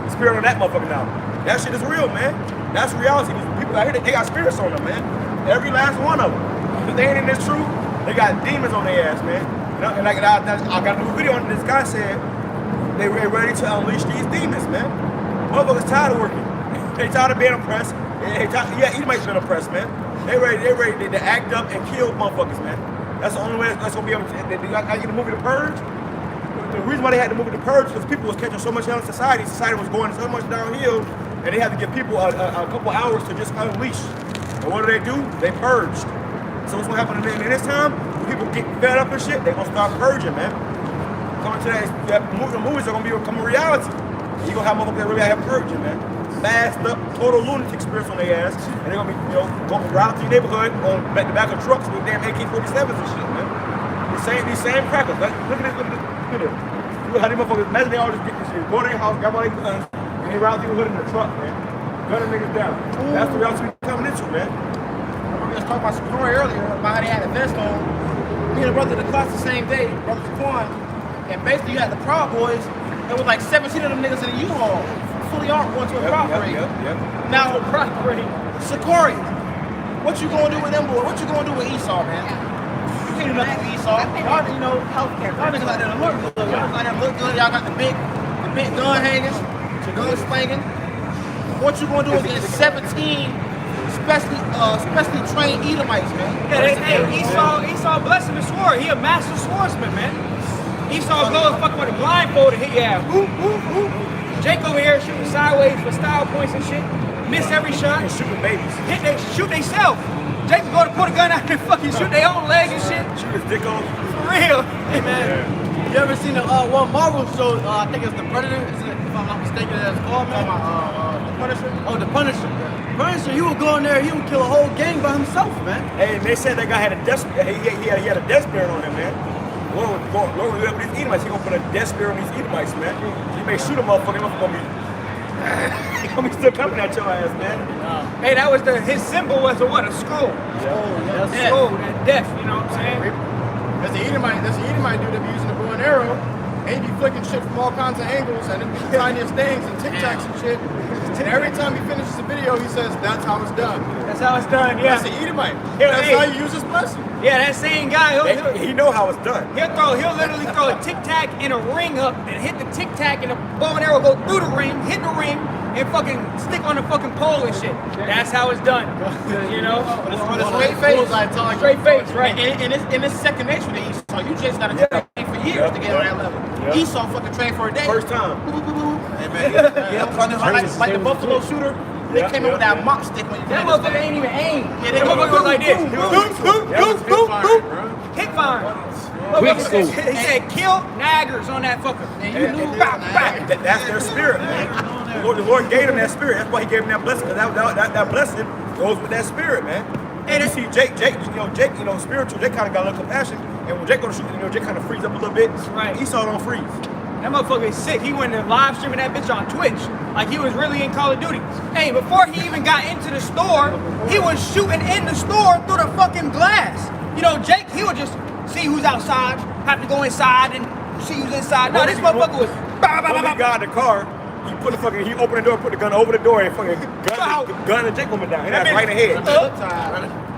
S1: The spirit on that motherfucker now. That shit is real, man. That's reality. These people out here, they got spirits on them, man. Every last one of them. If they ain't in this truth, they got demons on their ass, man. And I got a new video on this guy said they were ready to unleash these demons, man. Motherfuckers tired of working. They tired of being oppressed. Edomites been oppressed, man. They ready to act up and kill motherfuckers, man. That's the only way that's gonna be able to. I get the movie The Purge. The reason why they had the movie The Purge is because people was catching so much hell in society. Society was going so much downhill, and they had to give people a couple hours to just unleash. And what do? They purged. So what's gonna happen in this time? When people get fed up and shit, they gonna start purging, man. Coming to that movies are gonna become a reality. You gonna have motherfuckers that really have purging, man. Masked up, total lunatic spirits on their ass, and they're gonna be, going around to your neighborhood on the back of trucks with damn AK-47s and shit, man. These same crackers. Look at this. Look how these motherfuckers, imagine they all just get this shit, go to their house, grab all their guns, and they round through the hood in the truck, man. Gunning niggas down. That's the reality we're coming into, man.
S7: We was talking about some story earlier about how they had a vest on. Me and a brother in the class the same day, brother Shaquan, and basically you had the Proud Boys. There was like 17 of them niggas in the U-Haul, fully armed, going to a Proud Parade. Now, Proud Parade, Sicaria, what you gonna do with them boys? What you gonna do with Esau, man? You can't do nothing with Esau. Y'all,
S11: healthcare.
S7: y'all niggas out there look good. Y'all niggas out there look good. Y'all got the big gun hangers, gun slanging. What you gonna do against 17 specially trained Edomites, man?
S4: Yeah, Esau blessed him and swore. He a master swordsman, man. Esau goes fucking with a blindfold and hit you. Whoop, whoop, whoop. Jake over here shooting sideways for style points and shit. Miss every shot.
S1: And shooting babies.
S4: Shoot they self. Jake go to pull a gun out and fucking shoot their own leg and shit.
S1: Shoot his dick off.
S4: For real.
S7: Hey, man. You ever seen the one Marvel show? I think it's The Predator. If I'm not mistaken, that's called, man. The Punisher? Oh, The Punisher. Punisher, he would go in there, he would kill a whole gang by himself, man.
S1: Hey, they said that guy had a death. He had a death spirit on him, man. Lord, with these Edomites, he gonna put a death spirit on these Edomites, man. He may shoot a motherfucker, he gonna be still coming at your ass, man.
S4: Hey, that was his symbol was a what? A skull.
S7: Yeah.
S4: That skull, that death, you know what I'm saying?
S3: There's the Edomite dude that be using the bow and arrow, and he be flicking shit from all kinds of angles, and it be the tiniest things and Tic Tacs and shit. And every time he finishes the video, he says, "That's how it's done."
S4: That's how it's done, yeah.
S3: That's the Edomite. That's how you use his blessing.
S4: Yeah, that same guy,
S1: He know how it's done.
S4: he'll literally throw a tic tac in a ring up and hit the tic tac and the bow and arrow go through the ring, hit the ring, and fucking stick on the fucking pole and shit. That's how it's done. You know?
S7: On a straight face.
S4: Straight face, right.
S7: And it's second nature to Esau. You just gotta train for years to get on that level.
S1: Yep.
S7: Esau fucking trained for a day.
S1: First time.
S7: Hey, man, like the Buffalo shooter, they came in with that mop stick when you
S4: That motherfucker ain't even aim.
S7: Yeah,
S4: That motherfucker was like this. Hit fire. He said, kill naggers on that fucker.
S7: And you knew
S1: That's their spirit, man. The Lord gave them that spirit. That's why he gave them that blessing. That blessing goes with that spirit, man. And you see Jake, spiritual, Jake kind of got a little compassion. And when Jake go to shoot, Jake kind of freeze up a little bit.
S4: Right.
S1: Esau don't freeze.
S4: That motherfucker is sick. He went and live streaming that bitch on Twitch like he was really in Call of Duty. Hey, before he even got into the store, he was shooting in the store through the fucking glass. Jake, he would just see who's outside, have to go inside and see who's inside. No, this motherfucker was
S1: When he got in the car, he opened the door, put the gun over the door, and fucking gun the Jake woman down. And that's right in the head.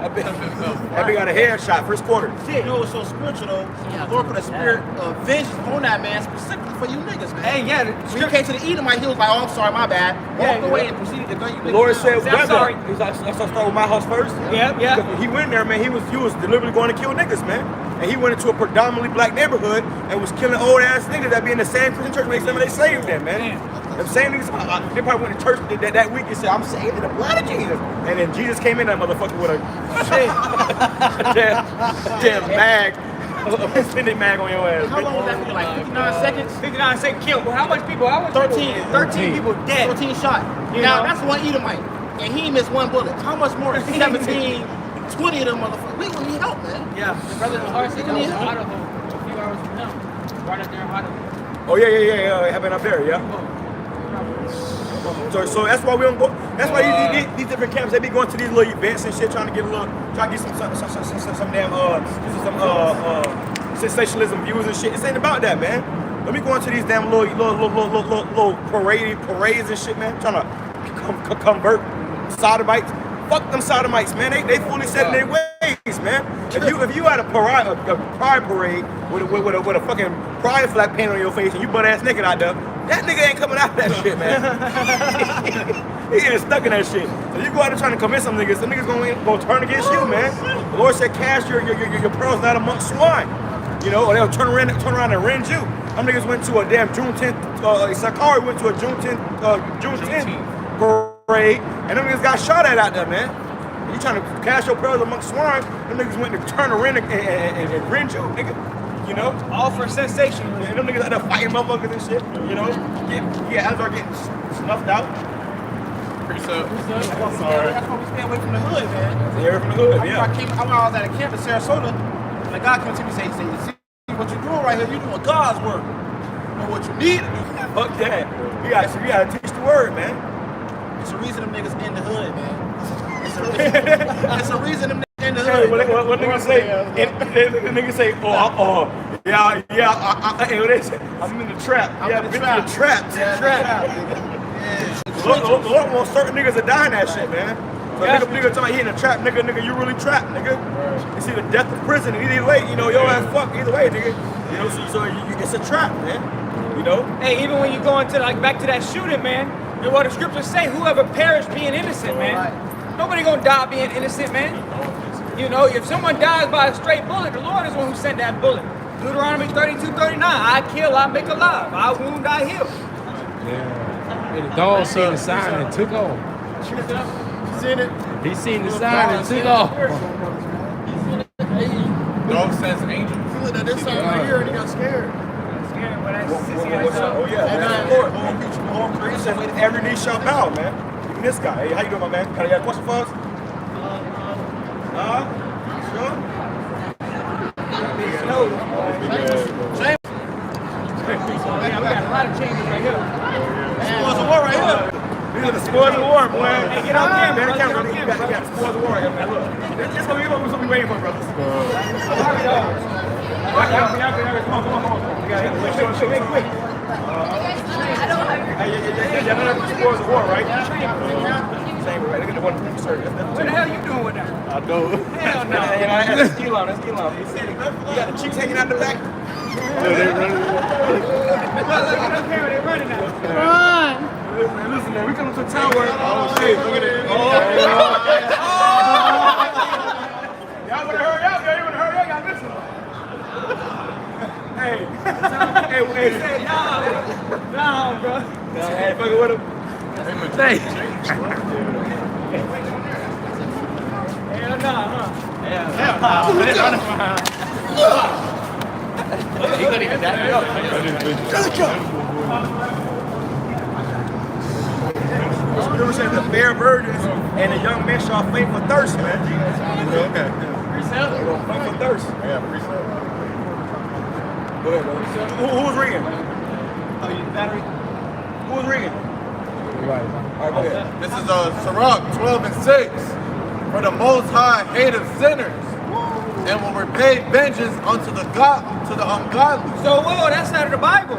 S1: That bitch got a headshot first quarter.
S7: You know what's so spiritual though? The Lord put a spirit of vengeance on that man specifically for you niggas, man.
S4: Hey, yeah.
S7: When he came to the Edomite, he was like, "Oh, I'm sorry, my bad." Walked away and proceeded to gun you niggas.
S1: The Lord said,
S7: down.
S4: I'm sorry.
S1: He's like, let's start with my house first.
S4: Yeah.
S1: Because he went there, man. He was deliberately going to kill niggas, man. And he went into a predominantly black neighborhood and was killing old ass niggas that be in the same Christian church when they saved them, man. Them same niggas, they probably went to church that week and said, "I'm saved in the blood of Jesus." And then Jesus came in that motherfucker with a damn mag, a spinning mag on your ass.
S7: How long was that for you? Like 59 seconds?
S4: 59 second kill. Well, how much people? 13 people dead.
S7: 13 shot. Now, that's one Edomite. And he missed one bullet. How much more? 17, 20 of them motherfuckers. We gonna need help, man.
S10: Yeah. The brother in Harsi, that was Idaho. A few hours from him. Right up there in Idaho.
S1: Oh, yeah. It happened up there, yeah. So that's why we don't go. That's why these different camps, they be going to these little events and shit, trying to get some damn sensationalism views and shit. This ain't about that, man. Let me go into these damn little parades and shit, man. Trying to convert sodomites. Fuck them sodomites, man. They fully set in their ways, man. If you had a pride parade with a fucking pride flag paint on your face and you butt ass naked out there, that nigga ain't coming out of that shit, man. He getting stuck in that shit. So you go out there trying to convince some niggas gonna turn against you, man. The Lord said, cast your pearls not amongst swine. You know, or they'll turn around and rend you. Some niggas went to a damn Juneteenth, Sakari went to a Juneteenth parade, and them niggas got shot at out there, man. You trying to cast your pearls amongst swine, them niggas went to turn around and rend you, nigga. You know?
S4: All for sensation.
S1: And them niggas out there fighting motherfuckers and shit, you know? Yeah, as are getting snuffed out.
S7: Sorry. That's why we stay away from the hood, man.
S1: Stay away from the hood, yeah.
S7: I was at a camp in Sarasota, and the guy came to me and said, see, what you're doing right here, you're doing God's work. And what you need to do.
S1: Fuck that. You gotta teach the word, man.
S7: It's the reason them niggas in the hood, man. It's the reason them niggas in the hood.
S1: What niggas say? The niggas say, I'm in the trap.
S7: I'm in the trap.
S1: The Lord wants certain niggas to die in that shit, man. So nigga talking about he in a trap, nigga, you really trapped, nigga. It's either death or prison, either way, you know, your ass fuck, either way, nigga. You know, so it's a trap, man. You know?
S4: Hey, even when you go into back to that shooting, man, and what the scriptures say, whoever perished being innocent, man. Nobody gonna die being innocent, man. You know, if someone dies by a straight bullet, the Lord is the one who sent that bullet. Deuteronomy 32:39, I kill, I make alive. I wound, I heal.
S8: Yeah. And the dog seen the sign and took off.
S3: Seen it?
S8: He seen the sign and took off.
S2: Dog says angels.
S3: He looked at this sign right here and he got scared.
S1: Oh yeah, he said every knee shall bow, man. Even this guy. Hey, how you doing, my man? Got a question for us? Sure?
S4: We got a lot of changes right here.
S1: Spoils of war right here. These are the spoils of war, boy.
S4: Hey, get on camera,
S1: man.
S4: get on
S1: You
S4: camera.
S1: got the spoils of war right here, man. Look. This is what we waiting for, brothers. Come on. We got to make quick. Yeah, the spoils of war, right? Same, right? Look at the one shirt.
S4: What the hell you doing with that?
S1: I know.
S4: Hell no.
S1: That's ski line. You got the cheeks hanging out the back.
S4: Look at them camera, they're running now.
S11: Run.
S1: Listen, man, we coming to a town where. Oh, shit. Look at it. Y'all wanna hurry up? Y'all wanna hurry up? Y'all missing. Hey, say
S4: No, bro.
S1: hey, fucking with him.
S8: Hey.
S4: Hell no, huh?
S1: Scripture says the fair virgins and the young men shall faint for thirst, man. Okay. Faint for thirst. Yeah, go ahead, bro. Who's ringing?
S7: Oh, you battery?
S1: Who's ringing?
S8: Right.
S1: All right, go ahead.
S2: This is Sirach 12:6. For the Most High hateth sinners, and will repay vengeance unto the ungodly.
S4: So, whoa, that's out of the Bible.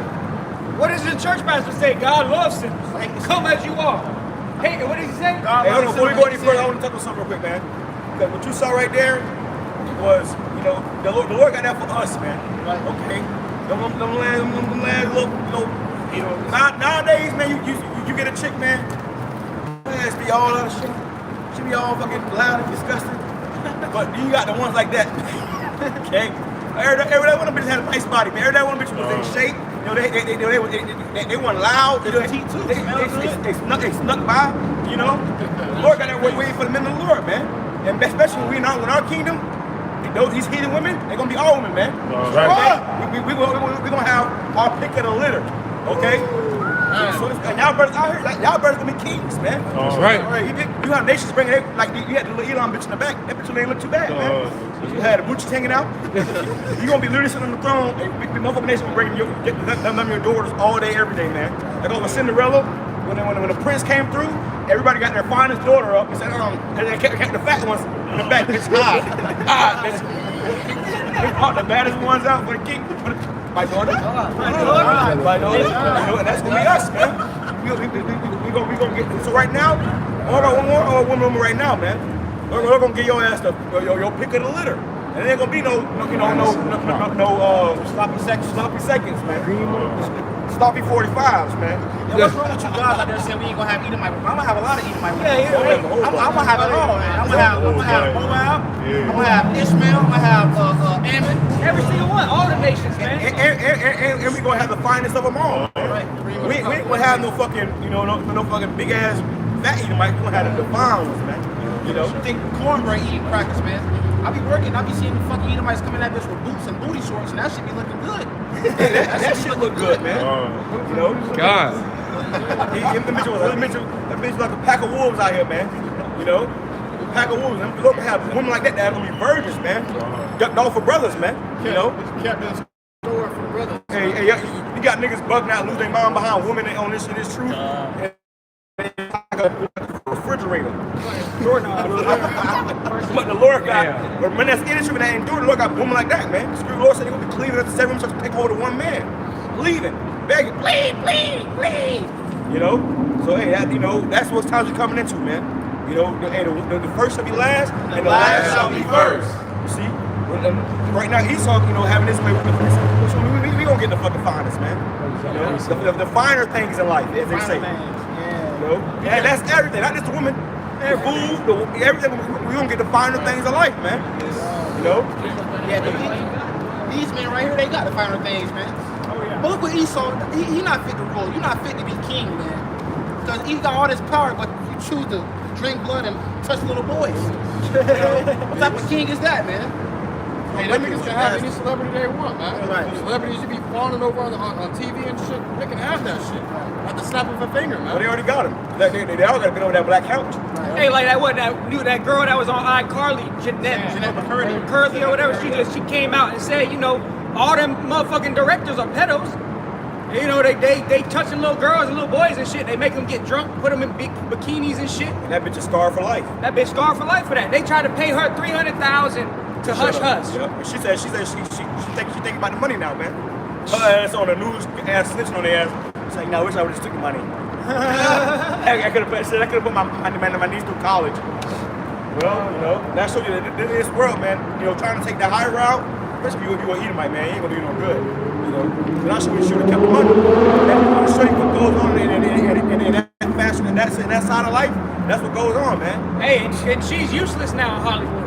S4: What does the church pastor say? God loves sinners. Come as you are. Hey, what did he say?
S1: Hey, hold on, before we go any further, I want to talk about something real quick, man. Because what you saw right there was, you know, the Lord got that for us, man. Like, okay, them lands look, you know, nowadays, man, you get a chick, man, lands be all that shit. She be all fucking loud and disgusting. But you got the ones like that, okay? Every one of them bitches had a nice body, man. Every one of them bitches was in shape. You know, they weren't loud. They snuck by, you know. The Lord got that waiting for the men of the Lord, man. And especially when we're in our kingdom, these heathen women, they're gonna be all women, man. We're gonna have our pick of the litter, okay? So and y'all brothers out here, like y'all brothers gonna be kings, man.
S9: That's right.
S1: All right, you have nations bringing it, like you had the little Elon bitch in the back. That bitch ain't look too bad, man. You had the Gucci hanging out. You gonna be literally sitting on the throne, and big motherfucking nation bringing your daughters all day, every day, man. Like over Cinderella, when the prince came through, everybody got their finest daughter up and said, and they kept the fat ones in the back. Bitch, bitch. They brought the baddest ones out for the king. My daughter. My daughter. You know, and that's gonna be us, man. We gonna get. So right now, I got one woman right now, man. We're gonna get your ass your pick of the litter, and there ain't gonna be no sloppy seconds, man. Sloppy 45s, man.
S7: Yeah, what's wrong with you guys out there saying we ain't gonna have Edomite? I'm gonna have a lot of Edomite. I'm gonna have it all, man. I'm gonna have Moab. I'm gonna have Ishmael. I'm gonna have Ammon.
S4: Every single one, all the nations, man.
S1: And we gonna have the finest of them all. Right. We ain't gonna have no fucking, no fucking big ass fat Edomite. We gonna have the divine ones, man. You know.
S7: You think cornbread eating crackers, man? I be working, I be seeing the fucking Edomites coming at this with boots and booty shorts, and that should be looking good.
S1: that shit look good, man. You know?
S9: God.
S1: That bitch like a pack of wolves out here, man. You know? A pack of wolves. Look, have women like that gonna be virgins, man. Ducked off for brothers, man. You know?
S3: Kept in store for brothers.
S1: Hey, you got niggas bugging out, lose their mind behind women that on this shit is true. And like a refrigerator. But the Lord got, but when that's industry, that ain't doing, the Lord got women like that, man. Screw the Lord said he gonna be cleaving at the 7 rooms to take hold of one man. Leaving, begging, please. You know? So hey, that's what times you're coming into, man. You know, the first shall be last, and the last shall be first. You see? Right now, Esau, having this way with the prince. So we gonna get the fucking finest, man. You know? The finer things in life, as they say. You know? And that's everything, not just the woman. Food, everything. We gonna get the finer things in life, man. You know?
S7: Yeah, these men right here, they got the finer things, man. Oh, yeah. But look what Esau, he not fit to rule. You're not fit to be king, man. Because he got all this power, but you choose to drink blood and touch little boys. What type of king is that, man?
S3: Hey, them niggas can have any celebrity they want, man.
S7: Right.
S3: The celebrities you be fawning over on TV and shit, they can have that shit. At the snap of a finger, man.
S1: Well, they already got him. They all got to be over that black couch.
S4: Hey, like that girl that was on iCarly, Jeanette McCurdy or whatever, she came out and said, all them motherfucking directors are pedos. They touching little girls and little boys and shit. They make them get drunk, put them in big bikinis and shit.
S1: And that bitch is scarred for life.
S4: That bitch scarred for life for that. They tried to pay her $300,000 to hush.
S1: Yeah. She said she thinking about the money now, man. Her ass on the news, ass snitching on their ass. She's like, no, I wish I would have just took the money. I could have put my niece through college. Well, that shows you that in this world, man, trying to take the high route, especially if you want to eat Edomite, man, you ain't gonna do no good. And I should have kept the money. And show you what goes on in that fashion and that side of life. That's what goes on, man.
S4: Hey, and she's useless now in Hollywood.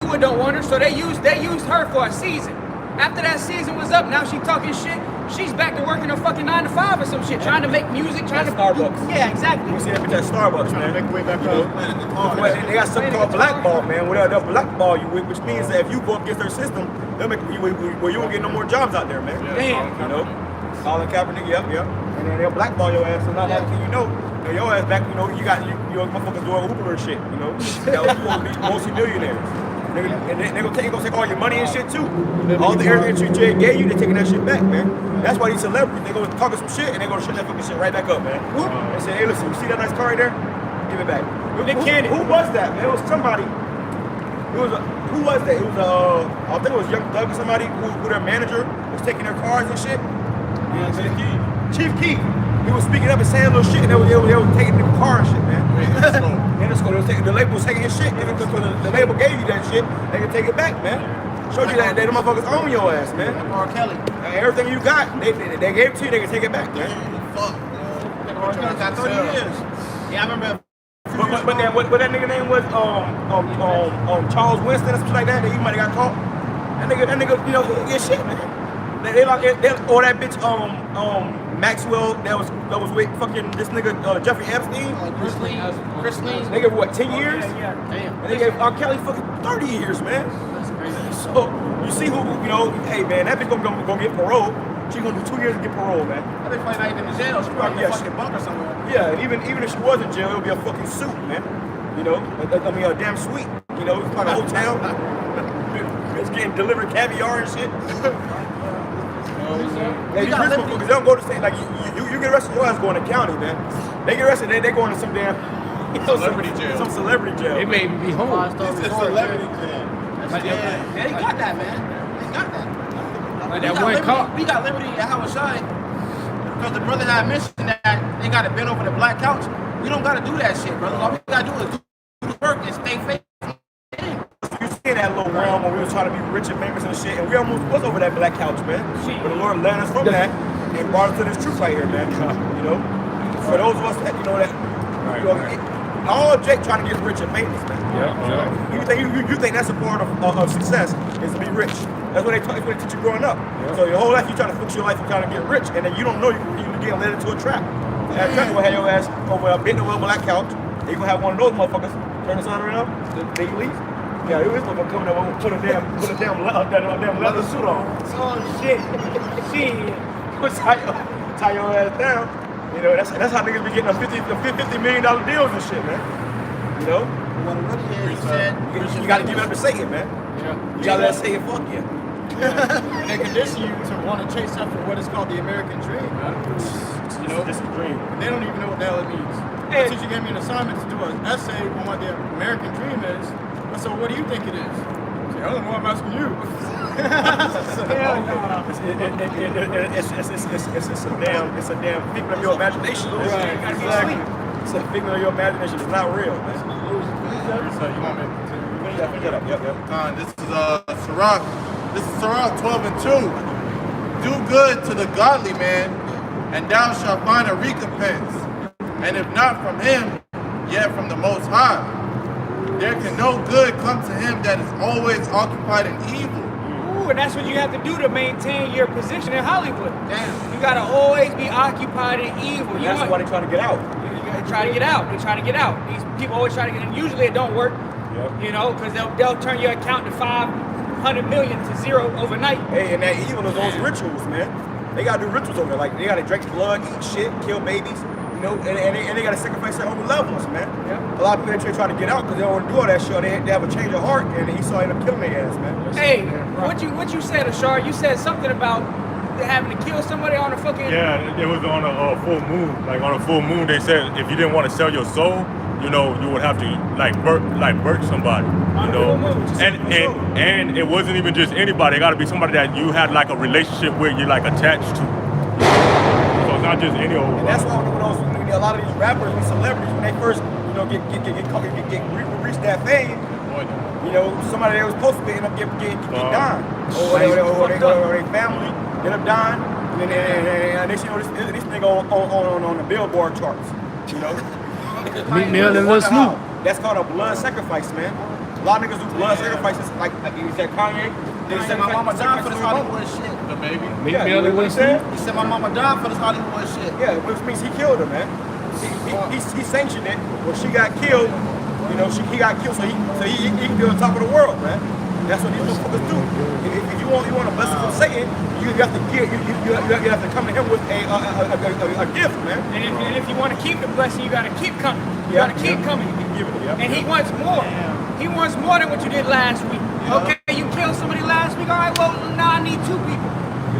S4: Hollywood don't want her, so they used her for a season. After that season was up, now she talking shit. She's back to working a fucking 9 to 5 or some shit, trying to make music, trying to
S1: Starbucks.
S4: Yeah, exactly.
S1: You see that bitch at Starbucks, man. They got something called blackball, man. They'll blackball you with, which means that if you go up against their system, they'll make you won't get no more jobs out there, man.
S4: Damn.
S1: Colin Kaepernick, yep. And then they'll blackball your ass, so not like your ass back, you got your motherfuckers doing Uber and shit, That was multi-millionaires. They're gonna take all your money and shit too. All the arrogance you gave you, they're taking that shit back, man. That's why these celebrities, they're gonna talk some shit and they're gonna shut that fucking shit right back up, man. They say, hey, listen, you see that nice car right there? Give it back. Who was that, man? It was somebody. Who was that? It was I think it was Young Thug or somebody who their manager was taking their cars and shit. Yeah, Chief Keef. He was speaking up and saying little shit, and they were taking the car and shit, man. The label was taking his shit. The label gave you that shit, they can take it back, man. Showed you that the motherfuckers own your ass, man.
S7: R. Kelly.
S1: Everything you got, they gave it to you, they can take it back, man.
S7: Fuck. R. Kelly got 30 years. Yeah, I remember.
S1: But then what that nigga name was, Charles Winston or something like that, he might have got caught. That nigga, he get shit, man. Or that bitch, Maxwell, that was with fucking this nigga Jeffrey Epstein.
S7: Chris Lee.
S1: They gave what, 10 years?
S7: Yeah. Damn.
S1: And they gave R. Kelly fucking 30 years, man.
S7: That's crazy.
S1: So you see who, hey man, that bitch gonna get parole. She's gonna do 2 years to get parole, man.
S7: I think probably not even in jail. She's probably in a fucking bunker somewhere.
S1: Yeah, and even if she was in jail, it would be a fucking suit, man. You know, I mean, a damn suite. You know, it's like a hotel. It's getting delivered caviar and shit. Yeah, these rich motherfuckers, they don't go to state like you get arrested, your ass going to county, man. They get arrested, they go into some damn
S2: Celebrity jail.
S1: Some celebrity jail.
S8: They may be home.
S2: It's a celebrity jail.
S8: Like
S7: Yeah, they got that, man. They got that.
S8: Like
S7: We
S8: that
S7: got
S8: one
S7: Liberty-
S8: cop.
S7: We got Liberty at Howard Shine because the brother had mentioned that they got to bend over the black couch. We don't got to do that shit, brother. All we got to do is do the work and stay faithful.
S1: You see that little realm when we were trying to be rich and famous and shit, and we almost was over that black couch, man. But the Lord led us from that and brought us to this truth right here, man. You know, for those of us that you know that, you know, all Jake trying to get rich and famous, man. You think that's a part of success is to be rich? That's what they teach you growing up. So your whole life you trying to fix your life, you trying to get rich, and then you don't know you get led into a trap. That trap will have your ass over a bent over a black couch. And you gonna have one of those motherfuckers turn the sun around, the big leaves. Yeah, this motherfucker coming up and put a damn leather suit on.
S4: Oh shit. Shit.
S1: Tie your ass down. You know, that's how niggas be getting them $50 million deals and shit, man. You know?
S7: What it really is, he said,
S1: You gotta give it up to Satan, man. You gotta let Satan fuck you.
S3: And they condition you to want to chase after what is called the American dream, man. You know?
S1: It's a dream.
S3: And they don't even know what the hell it means. My teacher gave me an assignment to do an essay on what the American dream is. I said, what do you think it is? I said, I don't know, I'm asking you.
S1: It's a damn figment of your imagination. Exactly. It's a figment of your imagination. It's not real, man.
S2: You want me to
S1: Finish that up. Yep.
S2: This is Sirach. This is Sirach 12 and 2. Do good to the godly man, and thou shalt find a recompense. And if not from him, yet from the Most High. There can no good come to him that is always occupied in evil.
S4: Ooh, and that's what you have to do to maintain your position in Hollywood. Damn. You gotta always be occupied in evil.
S1: And that's why they trying to get out.
S4: They try to get out. They try to get out. These people always try to get in. Usually it don't work.
S1: Yep.
S4: You know, because they'll turn your account to 500 million to zero overnight.
S1: Hey, and that evil is those rituals, man. They gotta do rituals over there. Like they gotta drink blood, eat shit, kill babies. You know, and they gotta sacrifice their own loved ones, man.
S4: Yep.
S1: A lot of people they try to get out because they don't want to do all that shit. They have a change of heart, and Esau end up killing their ass, man.
S4: Hey, what you said, Ashar? You said something about having to kill somebody on a fucking.
S12: Yeah, it was on a full moon. Like on a full moon, they said if you didn't want to sell your soul, you know, you would have to like burn somebody. You know, and it wasn't even just anybody. It got to be somebody that you had like a relationship with, you're like attached to. So it's not just any old.
S1: And that's why when a lot of these rappers, these celebrities, when they first, you know, reach that fame, you know, somebody that was supposed to be end up get dying, or their family end up dying, and they see this nigga on the Billboard charts, you know.
S8: Meek Mill and Lil Snoop.
S1: That's called a blood sacrifice, man. A lot of niggas do blood sacrifices, like you said, Kanye.
S7: He said my mama died for this Hollywood shit.
S2: The baby.
S8: Meek Mill and Lil Snoop.
S7: He said my mama died for this Hollywood shit.
S1: Yeah, which means he killed her, man. He sanctioned it. When she got killed, you know, he got killed, so he can be on top of the world, man. That's what these motherfuckers do. If you want a blessing from Satan, you have to give. You have to come to him with a gift, man.
S4: And if you want to keep the blessing, you gotta keep coming. You gotta keep coming. And he wants more. He wants more than what you did last week. Okay, you killed somebody last week. All right, well now I need 2 people.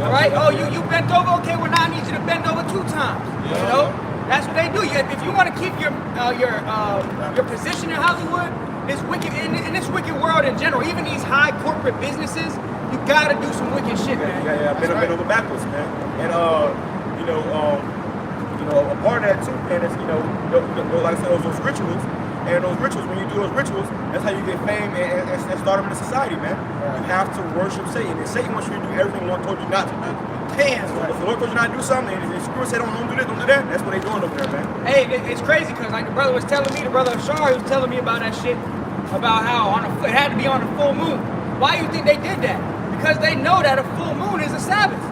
S4: All right. Oh, you bent over. Okay, well now I need you to bend over 2 times. You know, that's what they do. If you want to keep your position in Hollywood, this wicked in this wicked world in general, even these high corporate businesses, you gotta do some wicked shit, man.
S1: Yeah, bend over backwards, man. And you know, a part of that too, man, is like I said, those rituals. And those rituals, when you do those rituals, that's how you get fame and start them in society, man. You have to worship Satan. And Satan wants you to do everything the Lord told you not to do. Damn, if the Lord told you not to do something, and if Screw said don't do this, don't do that, that's what they doing over there, man.
S4: Hey, it's crazy because like the brother was telling me, the brother of Shar was telling me about that shit, about how it had to be on a full moon. Why do you think they did that? Because they know that a full moon is a Sabbath.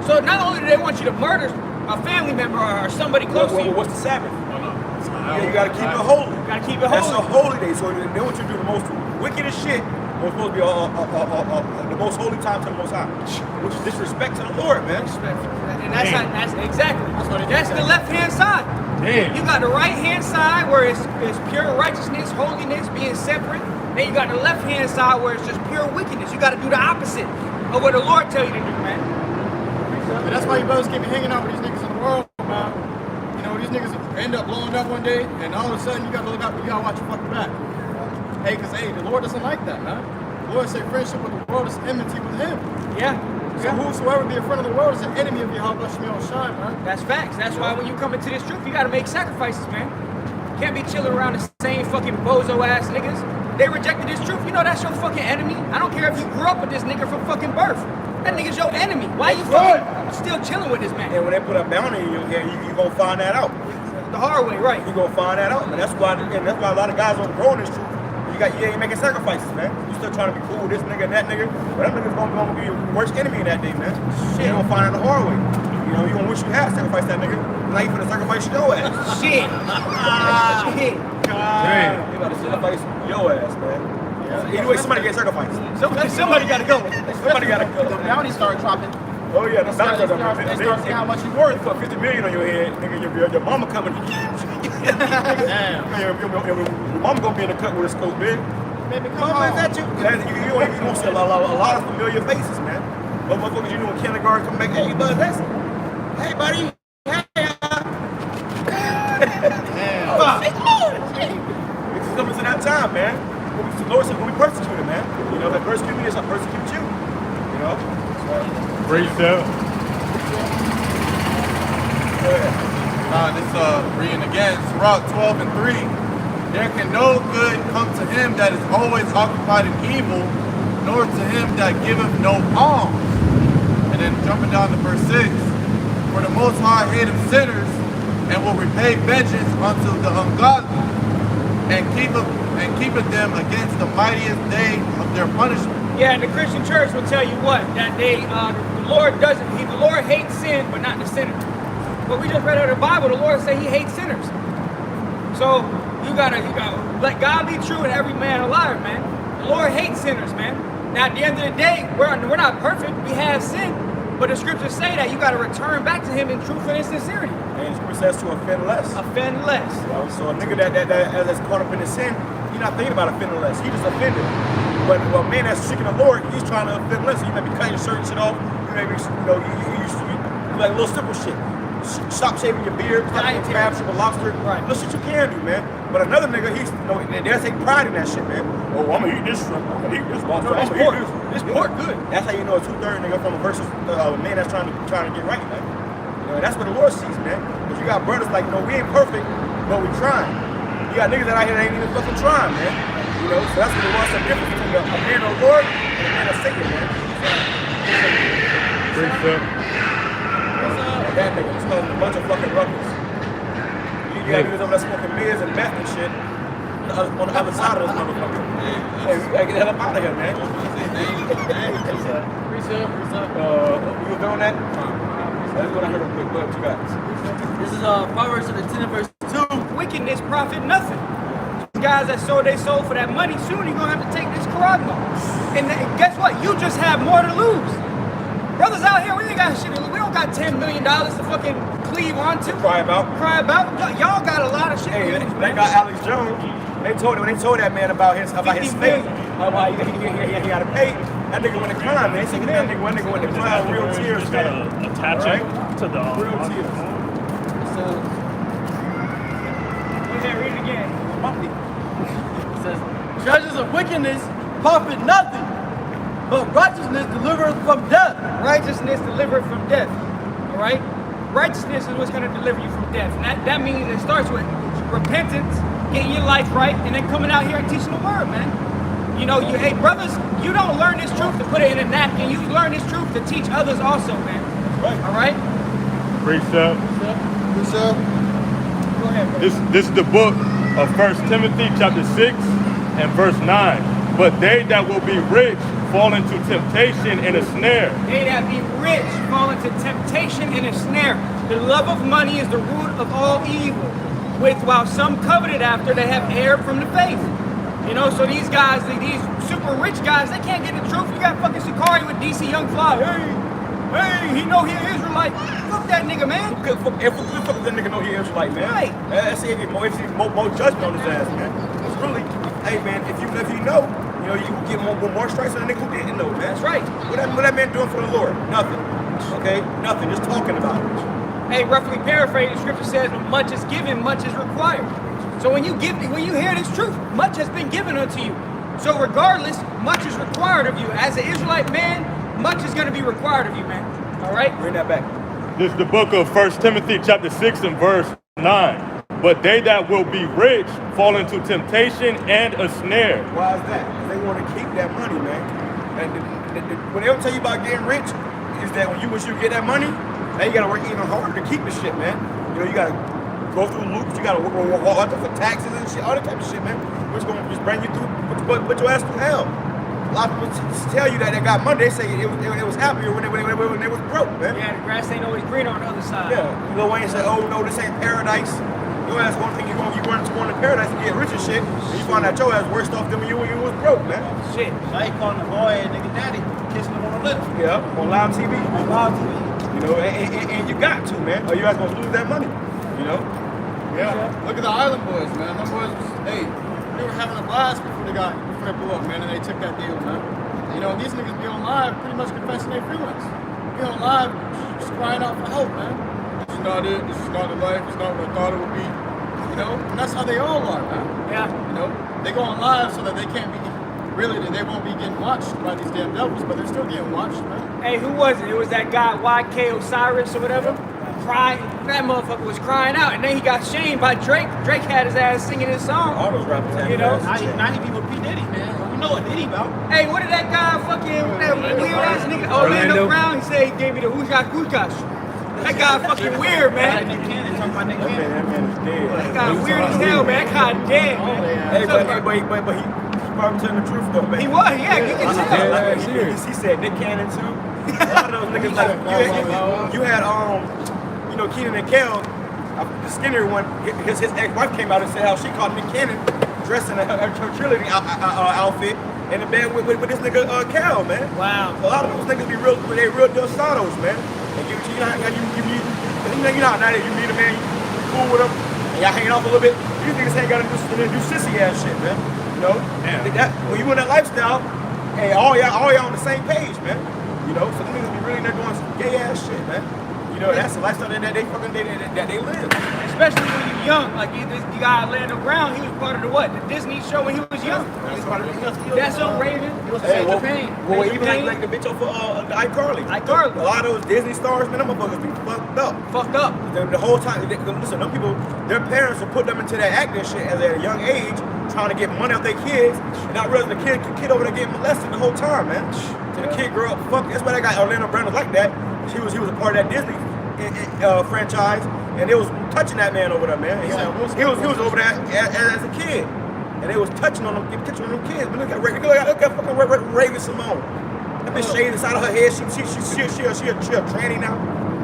S4: So not only do they want you to murder a family member or somebody close to you.
S1: What's the Sabbath? Yeah, you gotta keep it holy.
S4: You gotta keep it holy.
S1: That's a holy day. So they want you to do the most wickedest shit What's supposed to be the most holy time to the Most High, which is disrespect to the Lord, man.
S4: And that's exactly. That's the left-hand side.
S12: Damn.
S4: You got the right-hand side where it's pure righteousness, holiness, being separate. Then you got the left-hand side where it's just pure wickedness. You got to do the opposite of what the Lord tell you to do, man.
S3: And that's why you brothers keep hanging out with these niggas in the world, man. You know, these niggas end up blowing up one day, and all of a sudden you gotta look out, you gotta watch your fucking back. Hey, cause the Lord doesn't like that, man. The Lord said friendship with the world is enmity with him.
S4: Yeah.
S3: So whosoever be a friend of the world is an enemy of Yahweh Shemel Shai, man.
S4: That's facts. That's why when you come into this truth, you gotta make sacrifices, man. Can't be chilling around the same fucking bozo ass niggas. They rejected this truth. You know that's your fucking enemy. I don't care if you grew up with this nigga from fucking birth. That nigga's your enemy. Why you fucking still chilling with this man?
S1: And when they put a bounty in your head, you gonna find that out.
S4: The hard way, right?
S1: You gonna find that out, man. That's why a lot of guys don't grow in this truth. You ain't making sacrifices, man. You still trying to be cool with this nigga and that nigga, but that nigga's gonna be your worst enemy in that day, man. Shit, you gonna find out the hard way. You know, you gonna wish you had sacrificed that nigga. Now you finna sacrifice your ass.
S4: Shit. Shit.
S1: You gotta sacrifice your ass, man. Anyway, somebody get sacrificed.
S4: Somebody gotta go.
S1: Somebody gotta go.
S7: The bounty start dropping.
S1: Oh yeah, that's not
S7: They start seeing how much you worth.
S1: Put 50 million on your head, nigga. Your mama coming.
S7: Damn.
S1: Your mama gonna be in the cut with a scope, man.
S7: Baby, come on.
S1: Is that you? You gonna see a lot of familiar faces, man. But motherfuckers you knew in kindergarten come back, hey, bud, that's hey, buddy. It's coming to that time, man. The Lord said, when we persecuted, man. You know, that persecute me is I persecute you. You know?
S12: Precept.
S2: This reading again, Sirach 12 and 3. There can no good come to him that is always occupied in evil, nor to him that giveth no alms. And then jumping down to verse 6. For the Most High hateth sinners, and will repay vengeance unto the ungodly, and keepeth them against the mightiest day of their punishment.
S4: Yeah, and the Christian church will tell you what? That the Lord hates sin, but not the sinner. But we just read out of the Bible, the Lord say he hates sinners. So you gotta let God be true and every man a liar, man. The Lord hates sinners, man. Now at the end of the day, we're not perfect, we have sin. But the scriptures say that you gotta return back to him in truth and in sincerity.
S1: And the scripture says to offend less.
S4: Offend less.
S1: You know, so a nigga that's caught up in the sin, he's not thinking about offending less. He just offended. But a man that's seeking the Lord, he's trying to offend less. You may be cutting your shirt and shit off. You may be, you like little simple shit. Stop shaving your beard, stop eating crab, sugar, lobster.
S4: Right.
S1: Little shit you can do, man. But another nigga, they take pride in that shit, man. Oh, I'm gonna eat this shrimp. I'm gonna eat this lobster. I'm gonna eat this. This pork good. That's how you know a 2/3 nigga from versus a man that's trying to get right, man. You know, that's what the Lord sees, man. Because you got brothers like, we ain't perfect, but we trying. You got niggas that out here that ain't even fucking trying, man. You know, so that's what the Lord said difference between a man of the Lord and a man of Satan, man.
S12: Precept.
S1: That nigga was causing a bunch of fucking ruckus. You got niggas over there smoking beers and meth and shit on the other side of this motherfucker. Hey, we gotta get the hell up out of here, man.
S5: Precept.
S1: You doing that? Let's go down here real quick. What you got?
S10: This is Proverbs 10 verse 2.
S4: Wickedness profit nothing. These guys that sold their soul for that money, soon you're gonna have to take this karagma. And guess what? You just have more to lose. Brothers out here, we ain't got shit. We don't got $10 million to fucking cleave onto.
S1: Cry about.
S4: Y'all got a lot of shit.
S1: Hey, that guy Alex Jones, when they told that man about his faith, how he got to pay, that nigga went to crying, man. That nigga went to cry, real tears, man.
S13: Attach it to the
S1: real tears.
S4: Okay, read it again.
S6: It says, treasures of wickedness profit nothing, but righteousness delivereth from death.
S4: Righteousness delivered from death. All right? Righteousness is what's going to deliver you from death. And that means it starts with repentance, getting your life right, and then coming out here and teaching the word, man. You know, hey, brothers, you don't learn this truth to put it in a napkin. You learn this truth to teach others also, man.
S1: Right.
S4: All right?
S12: Precept.
S4: Go ahead, bro.
S12: This is the book of 1 Timothy chapter 6 and verse 9. But they that will be rich fall into temptation and a snare.
S4: They that be rich fall into temptation and a snare. The love of money is the root of all evil, while some coveted after they have erred from the faith. You know, so these guys, these super rich guys, they can't get the truth. You got fucking Sakari with DC Young Fly. Hey, he know he an Israelite. Fuck that nigga, man.
S1: If that nigga know he Israelite, man.
S4: Right.
S1: That's it. More judgment on his ass, man. It's really, hey, man. If you know, you can get more strikes than a nigga who didn't know, man.
S4: That's right.
S1: What that man doing for the Lord? Nothing. Okay, nothing. Just talking about it.
S4: Hey, roughly paraphrased, the scripture says, when much is given, much is required. So when you hear this truth, much has been given unto you. So regardless, much is required of you. As an Israelite man, much is going to be required of you, man. All right?
S1: Bring that back.
S12: This is the book of 1 Timothy chapter 6 and verse 9. But they that will be rich fall into temptation and a snare.
S1: Why is that? Because they want to keep that money, man. And what they'll tell you about getting rich is that when you wish you get that money, now you got to work even harder to keep the shit, man. You got to go through loops. You got to walk for taxes and shit, all that type of shit, man. Which going to just bring you through, put your ass through hell. A lot of people tell you that they got money. They say it was happier when they was broke, man.
S4: Yeah, the grass ain't always greener on the other side.
S1: Yeah. Lil Wayne said, "Oh no, this ain't paradise." Your ass one thing you going to paradise and get rich and shit. And you find out your ass worse off than when you was broke, man.
S7: Shit. So I ain't calling the boy and nigga daddy, kissing him on the lips.
S1: Yeah, on live TV.
S7: On live TV.
S1: And you got to, man, or you guys gonna lose that money.
S3: Yeah. Look at the Island Boys, man. Them boys was, they were having a blast before they blew up, man, and they took that deal, man. These niggas be on live pretty much confessing their feelings. Be on live just crying out for help, man. This is not it. This is not the life. It's not what I thought it would be. And that's how they all are, man.
S4: Yeah.
S3: They go on live so that they can't be, really, they won't be getting watched by these damn devils, but they're still getting watched, man.
S4: Hey, who was it? It was that guy YK Osiris or whatever. Crying. That motherfucker was crying out, and then he got shamed by Drake. Drake had his ass singing his song.
S1: All those rappers have
S7: Now he be with P. Diddy, man. You know what Diddy about.
S4: Hey, what did that guy that weird ass nigga Orlando Brown? He said he gave me the whoosh-gosh. That guy fucking weird, man.
S7: Nick Cannon talking about Nick Cannon.
S1: That man is dead.
S4: That guy weird as hell, man. That guy dead, man.
S1: Hey, but he probably telling the truth though, man.
S4: He was, yeah, you can tell.
S1: He said Nick Cannon too. A lot of those niggas like you had Keenan and Kel, the skinnier one. His ex-wife came out and said how she caught Nick Cannon dressed in her cheerleading outfit in the bed with this nigga Kel, man.
S4: Wow.
S1: A lot of those niggas be real Del Santos, man. And you know how now that you meet a man, you cool with him, and y'all hanging off a little bit. These niggas ain't gotta do sissy ass shit, man. When you in that lifestyle, hey, all y'all on the same page, man. So them niggas be really there doing some gay ass shit, man. That's the lifestyle that they live.
S4: Especially when you're young. Like you got Orlando Brown, he was part of the Disney show when he was young. That's so Raven. It was Japan.
S1: Well, even like the bitch off of iCarly.
S4: iCarly.
S1: A lot of those Disney stars, man, them motherfuckers be fucked up.
S4: Fucked up.
S1: The whole time, listen, them people, their parents will put them into that acting shit at a young age, trying to get money off their kids, and not realizing the kid over there getting molested the whole time, man. So the kid grew up fucked. That's why they got Orlando Brown was like that. He was a part of that Disney franchise, and they was touching that man over there, man. He was over there as a kid, and they was touching on them kids. But look at fucking Raven Simone. That bitch shaved inside of her head. She a tranny now.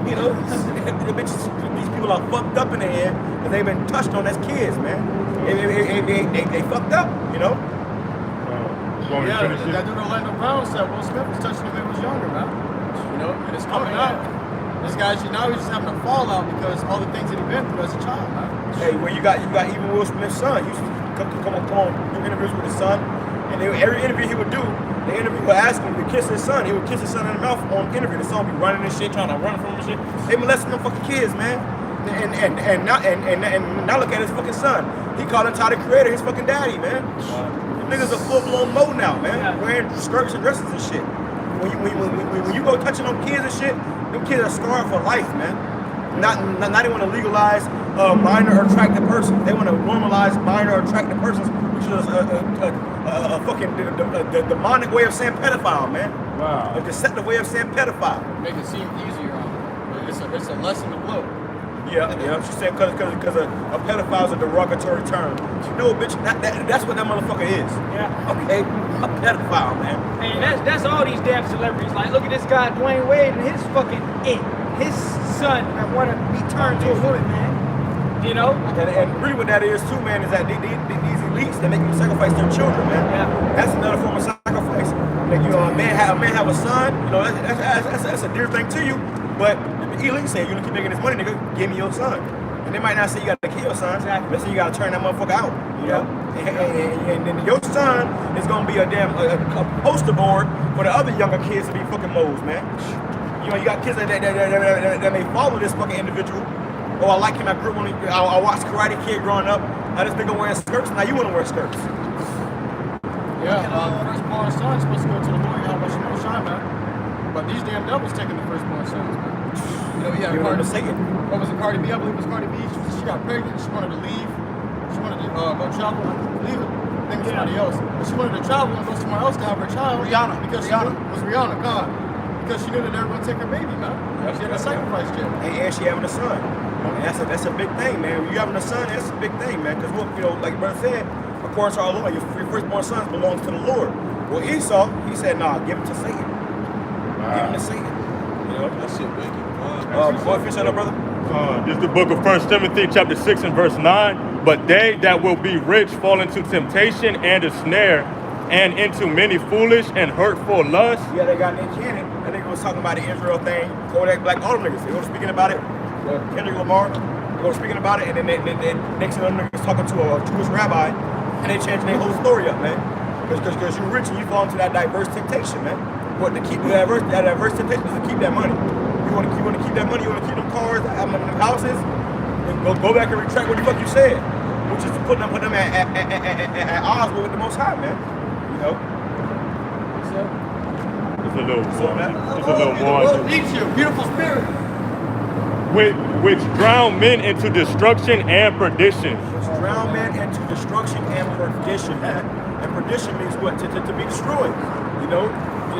S1: The bitches, these people are fucked up in the head, and they've been touched on as kids, man. They fucked up,
S3: Yeah, that dude Orlando Brown said Will Smith was touching him when he was younger, man. And it's coming out. This guy, now he's just having a fallout because all the things that he's been through as a child, man.
S1: Hey, well, you got even Will Smith's son. He used to come on, do interviews with his son, and every interview he would do, the interviewer would ask him to kiss his son. He would kiss his son in the mouth on interview. The son would be running and shit, trying to run from him and shit. They molesting them fucking kids, man. And now look at his fucking son. He called him Tyler the Creator his fucking daddy, man. Niggas a full-blown mo now, man. Wearing skirts and dresses and shit. When you go touching on kids and shit, them kids are scarred for life, man. Not they want to legalize minor or attractive persons. They want to normalize minor or attractive persons, which is a fucking demonic way of saying pedophile, man.
S12: Wow.
S1: A deceptive way of saying pedophile.
S3: Make it seem easier on him. But it's a lesson to blow.
S1: Yeah. She said because a pedophile is a derogatory term. No, bitch, that's what that motherfucker is.
S4: Yeah.
S1: Okay, a pedophile, man.
S4: And that's all these damn celebrities. Like, look at this guy Dwayne Wade and his fucking his son that want to be turned to a woman, man.
S10: You know?
S1: And really what that is too, man, is that these elites, they make them sacrifice their children, man.
S10: Yeah.
S1: That's another form of sacrifice. Like, you know, a man have a son, you know, that's a dear thing to you, but the elite say, you keep making this money, nigga, give me your son. And they might not say you gotta kill your son, but say you gotta turn that motherfucker out, you know? And then your son is gonna be a damn a poster board for the other younger kids to be fucking moles, man. You know, you got kids that may follow this fucking individual. Oh, I like him. I watched Karate Kid growing up. I just nigga wearing skirts. Now you wanna wear skirts.
S3: Yeah, firstborn son's supposed to go to the Lord, how much you know shine, man. But these damn devils taking the firstborn sons, man. You know, yeah,
S1: Cardi B.
S3: What was it, Cardi B? I believe it was Cardi B. She got pregnant. She wanted to leave. She wanted to go travel. I couldn't believe it. I think it was somebody else. But she wanted to travel and go somewhere else to have her child.
S7: Rihanna.
S3: Because Rihanna, God. Because she knew that they were going to take her baby, man. She had a sacrifice jail.
S1: And she having a son. And that's a big thing, man. When you having a son, that's a big thing, man. Because, you know, like brother said, according to our law, your firstborn son belongs to the Lord. Well, Esau, he said, nah, give him to Satan. Give him to Satan. You know?
S2: That shit wicked.
S1: Boy, finish that up, brother.
S12: This is the book of 1 Timothy chapter 6 and verse 9. But they that will be rich fall into temptation and a snare, and into many foolish and hurtful lusts.
S1: Yeah, they got Nick Cannon. That nigga was talking about the Israel thing. Kodak Black, all them niggas. They were speaking about it. Kendrick Lamar, they were speaking about it, and then next thing them niggas talking to a Jewish rabbi, and they changing their whole story up, man. Because you're rich and you fall into that diverse temptation, man. But to keep that diverse temptation is to keep that money. You want to keep that money. You want to keep them cars, them houses. And go back and retract what the fuck you said, which is to put them at odds with the Most High, man. You know.
S12: It's a little more.
S3: Needs you, beautiful spirit.
S12: Which drown men into destruction and perdition.
S1: Drown men into destruction and perdition, man. And perdition means what? To be destroyed. You know,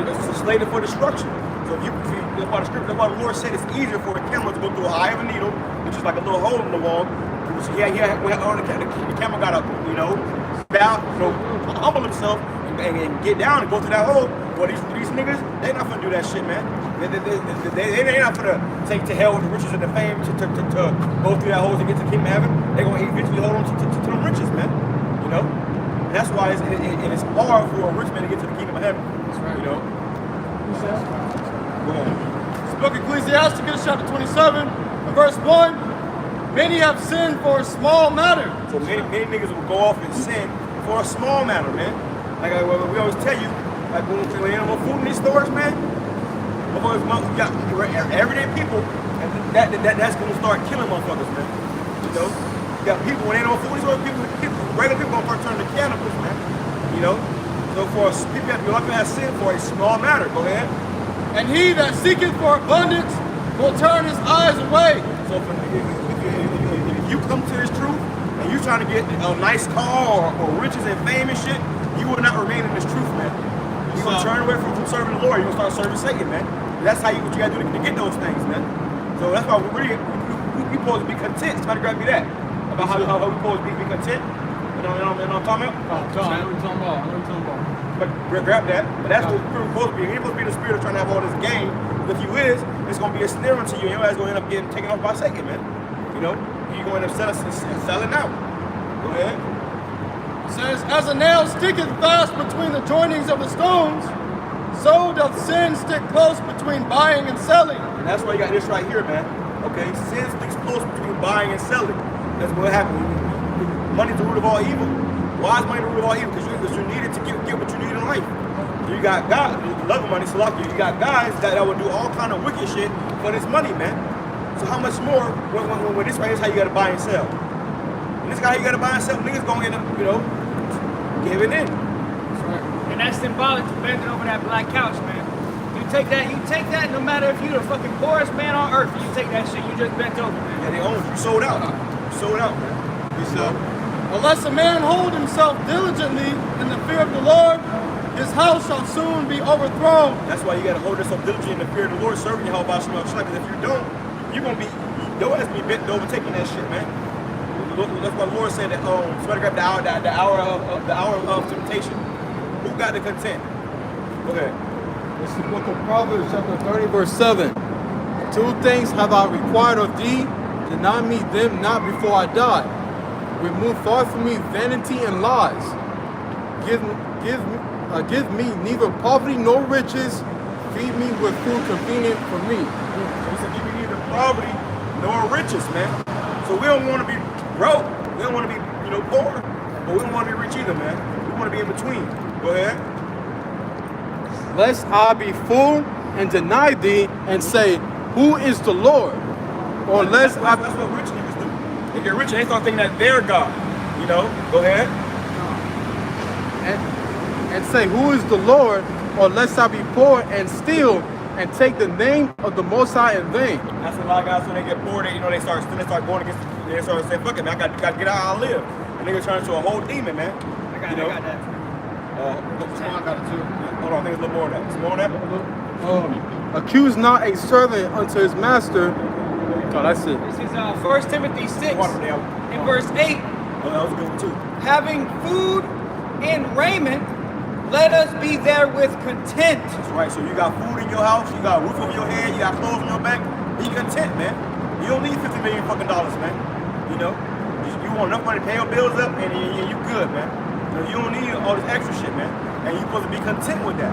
S1: it's slated for destruction. So that's why the Lord said it's easier for a camel to go through a eye of a needle, which is like a little hole in the wall. The camel got to, you know, bow, you know, humble himself and get down and go through that hole. Well, these niggas, they not gonna do that shit, man. They not gonna take to hell with the riches and the fame to go through that hole to get to the kingdom of heaven. They gonna eventually hold on to them riches, man. You know, and that's why it is hard for a rich man to get to the kingdom of heaven. That's right. You know. Go ahead.
S3: It's the book of Ecclesiasticus, chapter 27, and verse 1. Many have sinned for a small matter.
S1: So many niggas will go off and sin for a small matter, man. Like we always tell you, like when we ain't no food in these stores, man. You got everyday people, and that's gonna start killing motherfuckers, man. You know, you got people when ain't no food in these stores, regular people gonna start turning to cannibals, man. You know, so for people have to be lucky to have sin for a small matter. Go ahead.
S3: And he that seeketh for abundance will turn his eyes away.
S1: So if you come to this truth and you trying to get a nice car or riches and fame and shit, you will not remain in this truth, man. You're gonna turn away from serving the Lord. You're gonna start serving Satan, man. That's what you gotta do to get those things, man. So that's why we supposed to be content. Somebody grab me that about how we supposed to be content. You know what I'm talking about?
S9: Oh, John, I know what you're talking about.
S1: But grab that. But that's what we're supposed to be. You're supposed to be the spirit of trying to have all this gain. If you is, it's gonna be a snare unto you, and your ass gonna end up getting taken off by Satan, man. You know, you're gonna end up selling out. Go ahead.
S3: It says, as a nail sticketh fast between the joinings of the stones, so doth sin stick close between buying and selling.
S1: And that's why you got this right here, man. Okay, sin sticks close between buying and selling. That's what happens. Money's the root of all evil. Why is money the root of all evil? Because you need it to get what you need in life. You got God, you love money, so lucky. You got guys that will do all kind of wicked shit for this money, man. So how much more when this right here is how you gotta buy and sell? And this guy you gotta buy and sell, niggas gonna end up, you know, giving in.
S4: And that's symbolic to bending over that black couch, man. You take that no matter if you're the fucking poorest man on earth, you take that shit, you just bent over, man.
S1: Yeah, they own you. You sold out. You sold out, man. You sold.
S3: Unless a man hold himself diligently in the fear of the Lord, his house shall soon be overthrown.
S1: That's why you gotta hold yourself diligently in the fear of the Lord, serving your whole body, because if you don't, you're gonna be, your ass be bent over taking that shit, man. That's why the Lord said that somebody grab the hour of temptation. Who got the content? Go ahead.
S9: It's the book of Proverbs, chapter 30, verse 7. Two things have I required of thee, Deny me them not before I die. Remove far from me vanity and lies. Give me neither poverty nor riches. Feed me with food convenient for me.
S1: So he said, give me neither poverty nor riches, man. So we don't want to be broke. We don't want to be, poor. But we don't want to be rich either, man. We want to be in between. Go ahead.
S9: Lest I be full and deny thee and say, who is the Lord? Or lest
S1: that's what rich niggas do. They get rich and they start thinking that they're God. Go ahead.
S9: and say, who is the Lord? Or lest I be poor and steal and take the name of the Most High in vain.
S1: That's what a lot of guys, when they get bored, they start going against, they start saying, fuck it, man, I got to get out how I live. And niggas turn into a whole demon, man.
S10: I got that.
S1: I got it too. Hold on, I think it's a little more than that. Some more than that?
S9: Accuse not a servant unto his master. Oh, that's it.
S4: This is 1 Timothy 6 in verse 8.
S1: Oh, that was a good one too.
S4: Having food and raiment, let us be therewith content.
S1: That's right. So you got food in your house, you got a roof over your head, you got clothes on your back. Be content, man. You don't need $50 million fucking dollars, man. You want enough money to pay your bills up, and you good, man. You don't need all this extra shit, man. And you're supposed to be content with that.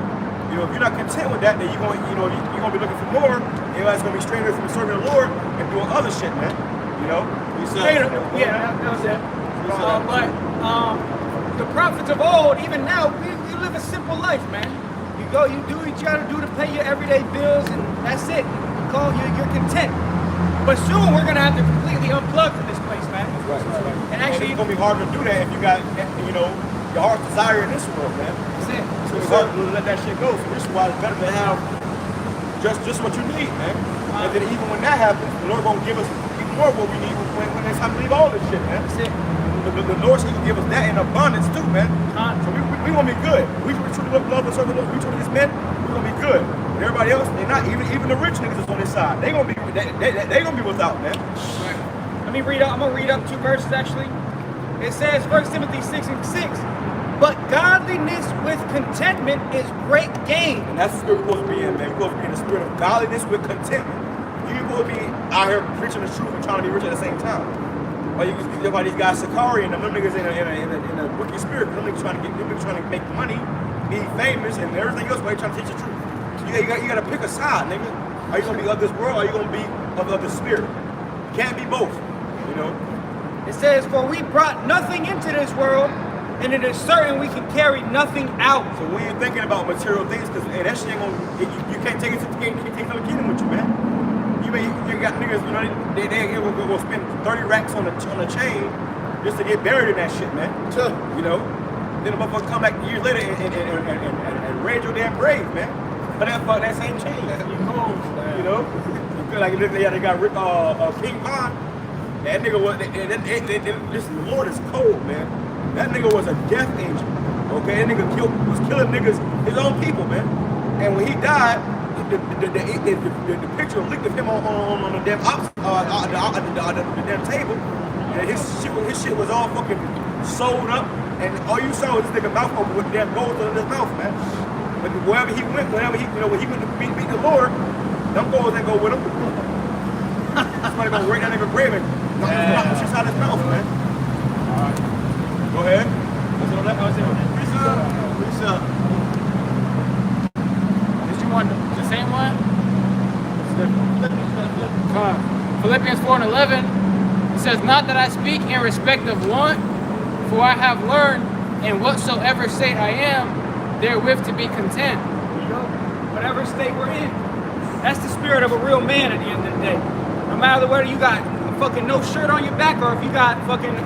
S1: If you're not content with that, then you're going to be looking for more. Everybody's going to be straight away from serving the Lord and doing other shit, man.
S4: Yeah, that was it. But the prophets of old, even now, we live a simple life, man. You go, you do what you gotta do to pay your everyday bills, and that's it. You're content. But soon we're gonna have to completely unplug from this place, man.
S1: That's right.
S4: And actually,
S1: it's gonna be hard to do that if you got, your heart's desire in this world, man.
S4: That's it.
S1: So it's hard to let that shit go. So this is why it's better to have just what you need, man. And then even when that happens, the Lord gonna give us even more what we need when it's time to leave all this shit, man.
S4: That's it.
S1: The Lord said He can give us that in abundance too, man. So we gonna be good. We truly love and serve the Lord. We truly His men. We gonna be good. And everybody else, they're not. Even the rich niggas is on this side. They gonna be without, man.
S4: Let me read up. I'm gonna read up 2 verses actually. It says 1 Timothy 6:6. But godliness with contentment is great gain.
S1: And that's the spirit we're supposed to be in, man. We're supposed to be in the spirit of godliness with contentment. You're supposed to be out here preaching the truth and trying to be rich at the same time. Like these guys, Sakari and them niggas in a wicked spirit. Them niggas trying to make money, be famous, and everything else. While they trying to teach the truth. So you got to pick a side, nigga. Are you gonna be of this world? Or are you gonna be of the spirit? You can't be both.
S4: It says, "For we brought nothing into this world, and it is certain we can carry nothing out."
S1: So when you're thinking about material things, because that shit ain't gonna, you can't take it to the kingdom. You can't take it to the kingdom with you, man. You got niggas, they will spend 30 racks on a chain just to get buried in that shit, man. Then the motherfucker come back years later and raid your damn grave, man. But that same chain. Like they got Rick King Von. That nigga was. This Lord is cold, man. That nigga was a death angel. Okay, that nigga was killing niggas, his own people, man. And when he died, the picture leaked of him on the damn the damn table, and his shit was all fucking sewed up, and all you saw was this nigga mouth open with damn gold in his mouth, man. But wherever he went, when he went to meet the Lord, them goals ain't go with him. Somebody gonna raid that nigga grave and knock the shit out of his mouth, man. All right, go ahead.
S10: The same one? Philippians 4:11. It says, "Not that I speak in respect of want, for I have learned in whatsoever state I am, therewith to be content."
S4: Whatever state we're in, that's the spirit of a real man at the end of the day. No matter whether you got fucking no shirt on your back or if you got fucking a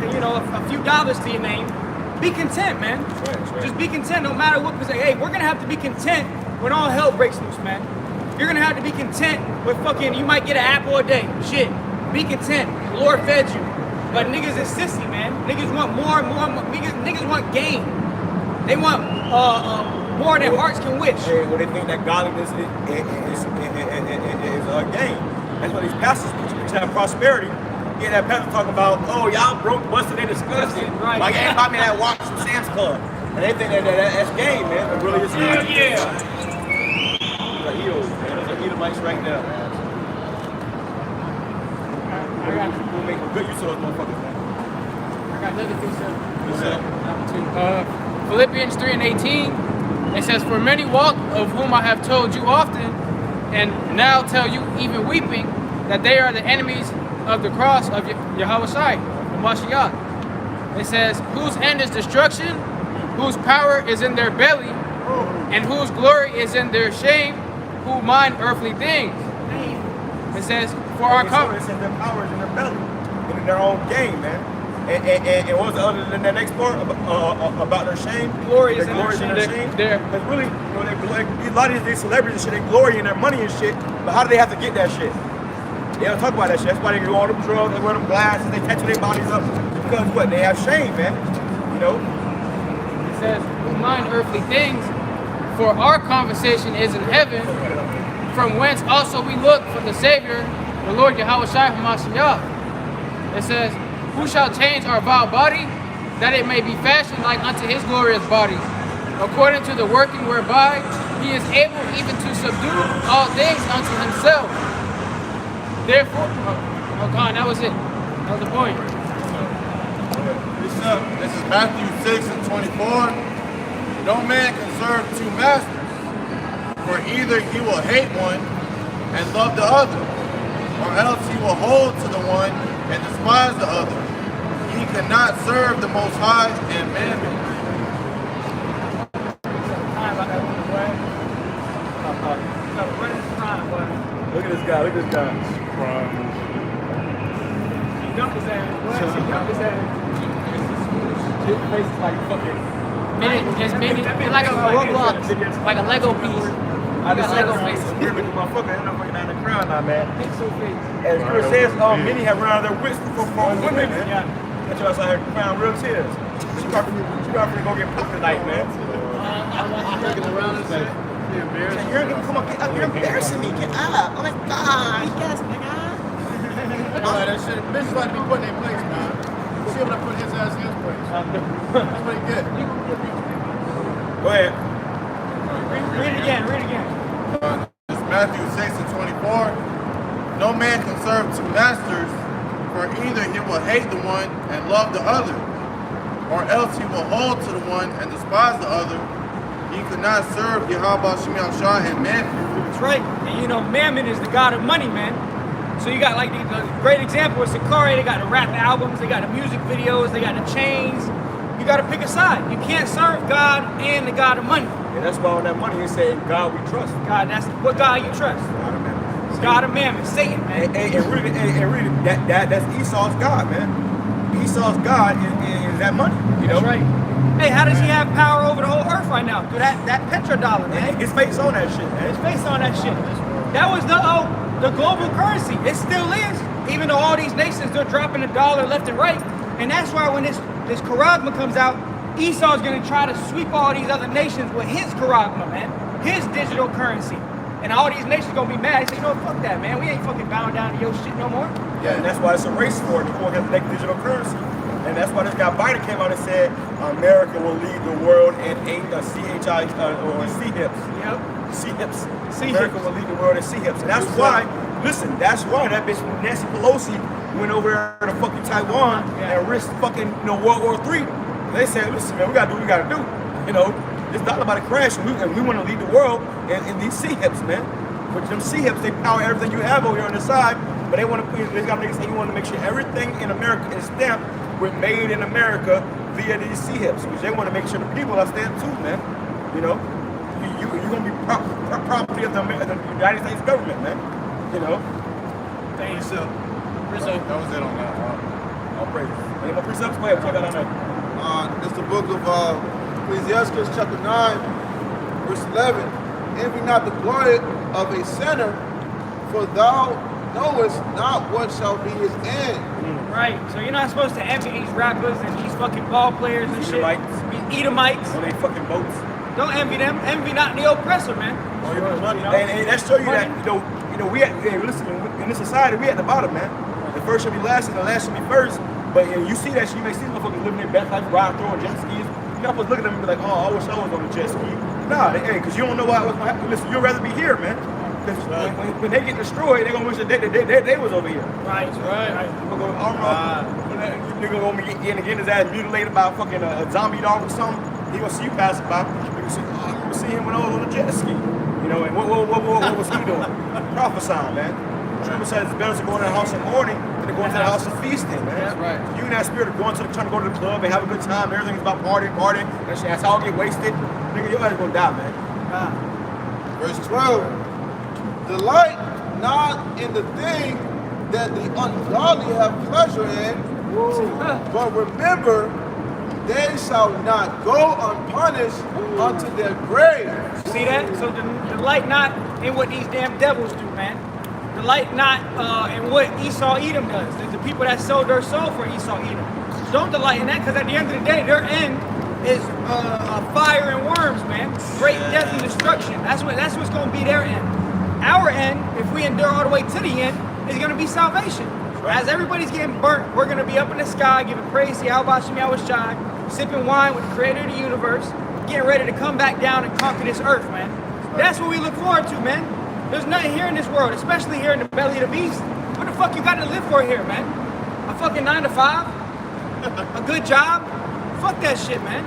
S4: few dollars to your name, be content, man. Right. Just be content no matter what. Hey, we're gonna have to be content when all hell breaks loose, man. You're gonna have to be content with fucking, you might get an apple a day. Shit. Be content. The Lord fed you. But niggas is sissy, man. Niggas want more. Niggas want gain. They want more than hearts can wish.
S1: Well, they think that godliness is a gain. That's why these pastors preach that prosperity. You hear that pastor talking about, oh, y'all broke, busted, and disgusted.
S4: Right.
S1: Like, ain't buy me that watch from Sam's Club. And they think that's gain, man. But really, it's not.
S4: Yeah.
S1: Those are Edomites, man. Those are Edomites right now. we'll make a good use of those motherfuckers, man.
S5: I got another precept. Philippians 3 and 18. It says, "For many walk, of whom I have told you often, and now tell you even weeping, that they are the enemies of the cross of Yahweh Shai, the Mashiach." It says, "Whose end is destruction, whose power is in their belly, and whose glory is in their shame, who mind earthly things." It says, "For our
S1: It says their power is in their belly, and in their own game, man. And what was the other than that next part about their shame?
S4: Glory is in
S1: glory
S4: their
S1: is in
S4: shame.
S1: their shame. Because really, you know, a lot of these celebrities and shit, they glory in their money and shit. But how do they have to get that shit? They don't talk about that shit. That's why they do all them drugs, they wear them glasses, they tattoo their bodies up. Because what? They have shame, man. You know?
S5: It says, "Who mind earthly things, for our conversation is in heaven, from whence also we look for the Savior, the Lord Yahweh Shai HaMashiach." It says, "Who shall change our vile body, that it may be fashioned like unto his glorious body, according to the working whereby he is able even to subdue all things unto himself." Therefore, oh God, that was it. That was the point.
S2: This is Matthew 6 and 24. No man can serve two masters, for either he will hate one and love the other, or else he will hold to the one and despise the other. He cannot serve the Most High and mammon.
S1: Look at this guy, look at this guy.
S5: He dumped his ass. He dumped his ass.
S1: His face is like fucking.
S5: It's like a Roblox, like a Lego piece.
S1: I
S5: got
S1: just
S5: Lego
S1: said
S5: faces.
S1: this motherfucker end up fucking down the crown now, man.
S5: Pixel face.
S1: As Chris says, many have run out of their wits for women, man.
S5: Yeah.
S1: That's why I saw her crying real tears. She got to go get popped tonight, man. Come on, get up. You're embarrassing me. Get up. Oh my God. Yes, nigga.
S3: That shit, bitches like to be put in their place, man. See when I put his ass in his place. That's pretty good.
S1: Go ahead.
S4: Read it again.
S2: It's Matthew 6 and 24. No man can serve two masters, for either he will hate the one and love the other, or else he will hold to the one and despise the other. He could not serve Yahweh Shemiel Shah and Mammon.
S4: That's right. And you know, Mammon is the god of money, man. So you got like the great example is Sakari. They got the rap albums, they got the music videos, they got the chains. You got to pick a side. You can't serve God and the God of money.
S1: And that's why on that money he said, God we trust.
S4: God, that's what God you trust.
S1: God of Mammon.
S4: It's God of Mammon, Satan, man.
S1: And really, that's Esau's God, man. Esau's God is that money, you know?
S4: That's right. Hey, how does he have power over the whole earth right now? Through that petrodollar, man.
S1: His face on that shit, man.
S4: His face on that shit. That was the global currency. It still is. Even though all these nations, they're dropping the dollar left and right. And that's why when this charagma comes out, Esau's gonna try to sweep all these other nations with his charagma, man. His digital currency. And all these nations gonna be mad. They say, you know, fuck that, man. We ain't fucking bowing down to your shit no more.
S1: Yeah, and that's why it's a race for it. Who will get the next digital currency. And that's why this guy Biden came out and said America will lead the world in CHI or CHIPS.
S4: Yep.
S1: CHIPS. America will lead the world in CHIPS. And that's why, listen, that's why that bitch Nancy Pelosi went over there to fucking Taiwan and risked fucking World War III. And they said, listen, man, we gotta do what we gotta do. You know, this dollar about to crash, and we want to lead the world in these CHIPS, man. But them CHIPS, they power everything you have over here on the side. But they want to, they got niggas say you want to make sure everything in America is stamped with made in America via these CHIPS, which they want to make sure the people are stamped too, man. You know, you're gonna be property of the United States government, man. You know.
S2: Thank you, sir. That was it on that.
S1: All praise. Any more precepts? Go ahead, check that out now.
S2: It's the book of Ecclesiastes chapter 9, verse 11. Envy not the glory of a sinner, for thou knowest not what shall be his end.
S4: Right. So you're not supposed to envy these rappers and these fucking ball players and shit. Edomites.
S1: On they fucking boats.
S4: Don't envy them. Envy not the oppressor, man.
S1: And that show you that, you know, we listen, in this society, we at the bottom, man. The first should be last and the last should be first. But you see that shit, you may see motherfuckers living their best life, riding, throwing jet skis. You're not supposed to look at them and be like, oh, I wish I was on a jet ski. Nah, because you don't know what's going to happen. Listen, you'd rather be here, man. Because when they get destroyed, they're gonna wish that they was over here.
S10: Right.
S1: Nigga gonna be getting his ass mutilated by a fucking zombie dog or something. He gonna see you passing by. You can see, I remember seeing him when I was on a jet ski. You know, and what was he doing? Prophesying, man. Trump said it's better to go in the house in the morning than to go into the house and feasting, man.
S5: That's right.
S1: You and that spirit of trying to go to the club and have a good time. Everything's about partying. That's how I get wasted. Nigga, your ass gonna die, man.
S2: Verse 12. Delight not in the thing that the ungodly have pleasure in, but remember, they shall not go unpunished unto their grave.
S4: See that? So delight not in what these damn devils do, man. Delight not in what Esau Edom does. The people that sold their soul for Esau Edom. Don't delight in that, because at the end of the day, their end is fire and worms, man. Great death and destruction. That's what's going to be their end. Our end, if we endure all the way to the end, is going to be salvation. As everybody's getting burnt, we're going to be up in the sky, giving praise to Yahweh Shem Yahushai, sipping wine with the creator of the universe, getting ready to come back down and conquer this earth, man. That's what we look forward to, man. There's nothing here in this world, especially here in the belly of the beast. What the fuck you got to live for here, man? A fucking 9 to 5? A good job? Fuck that shit, man.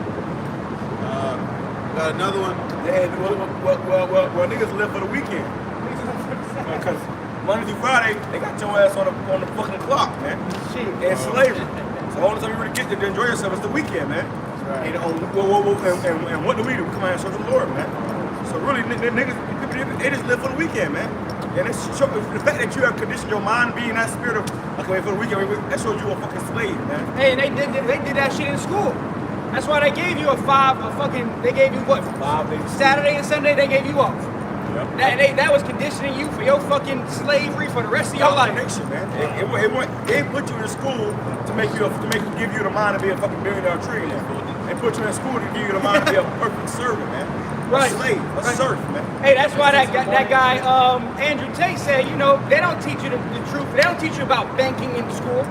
S2: Got another one.
S1: Yeah, well, niggas live for the weekend. Because Monday through Friday, they got your ass on the fucking clock, man. Shit. And slavery. So the only time you really get to enjoy yourself is the weekend, man. Right. And what do we do? Come out and serve the Lord, man. So really, niggas, they just live for the weekend, man. And it's the fact that you have conditioned your mind being that spirit of, okay, for the weekend, that shows you a fucking slave, man.
S4: Hey, and they did that shit in school. That's why they gave you they gave you what?
S1: 5 days.
S4: Saturday and Sunday, they gave you off.
S1: Yep.
S4: That was conditioning you for your fucking slavery for the rest of your life.
S1: Connection, man. They put you in school to give you the mind to be a fucking millionaire trillionaire. They put you in school to give you the mind to be a perfect servant, man.
S4: Right.
S1: A slave, a serf, man.
S4: Hey, that's why that guy Andrew Tate said, you know, they don't teach you the truth. They don't teach you about banking in school.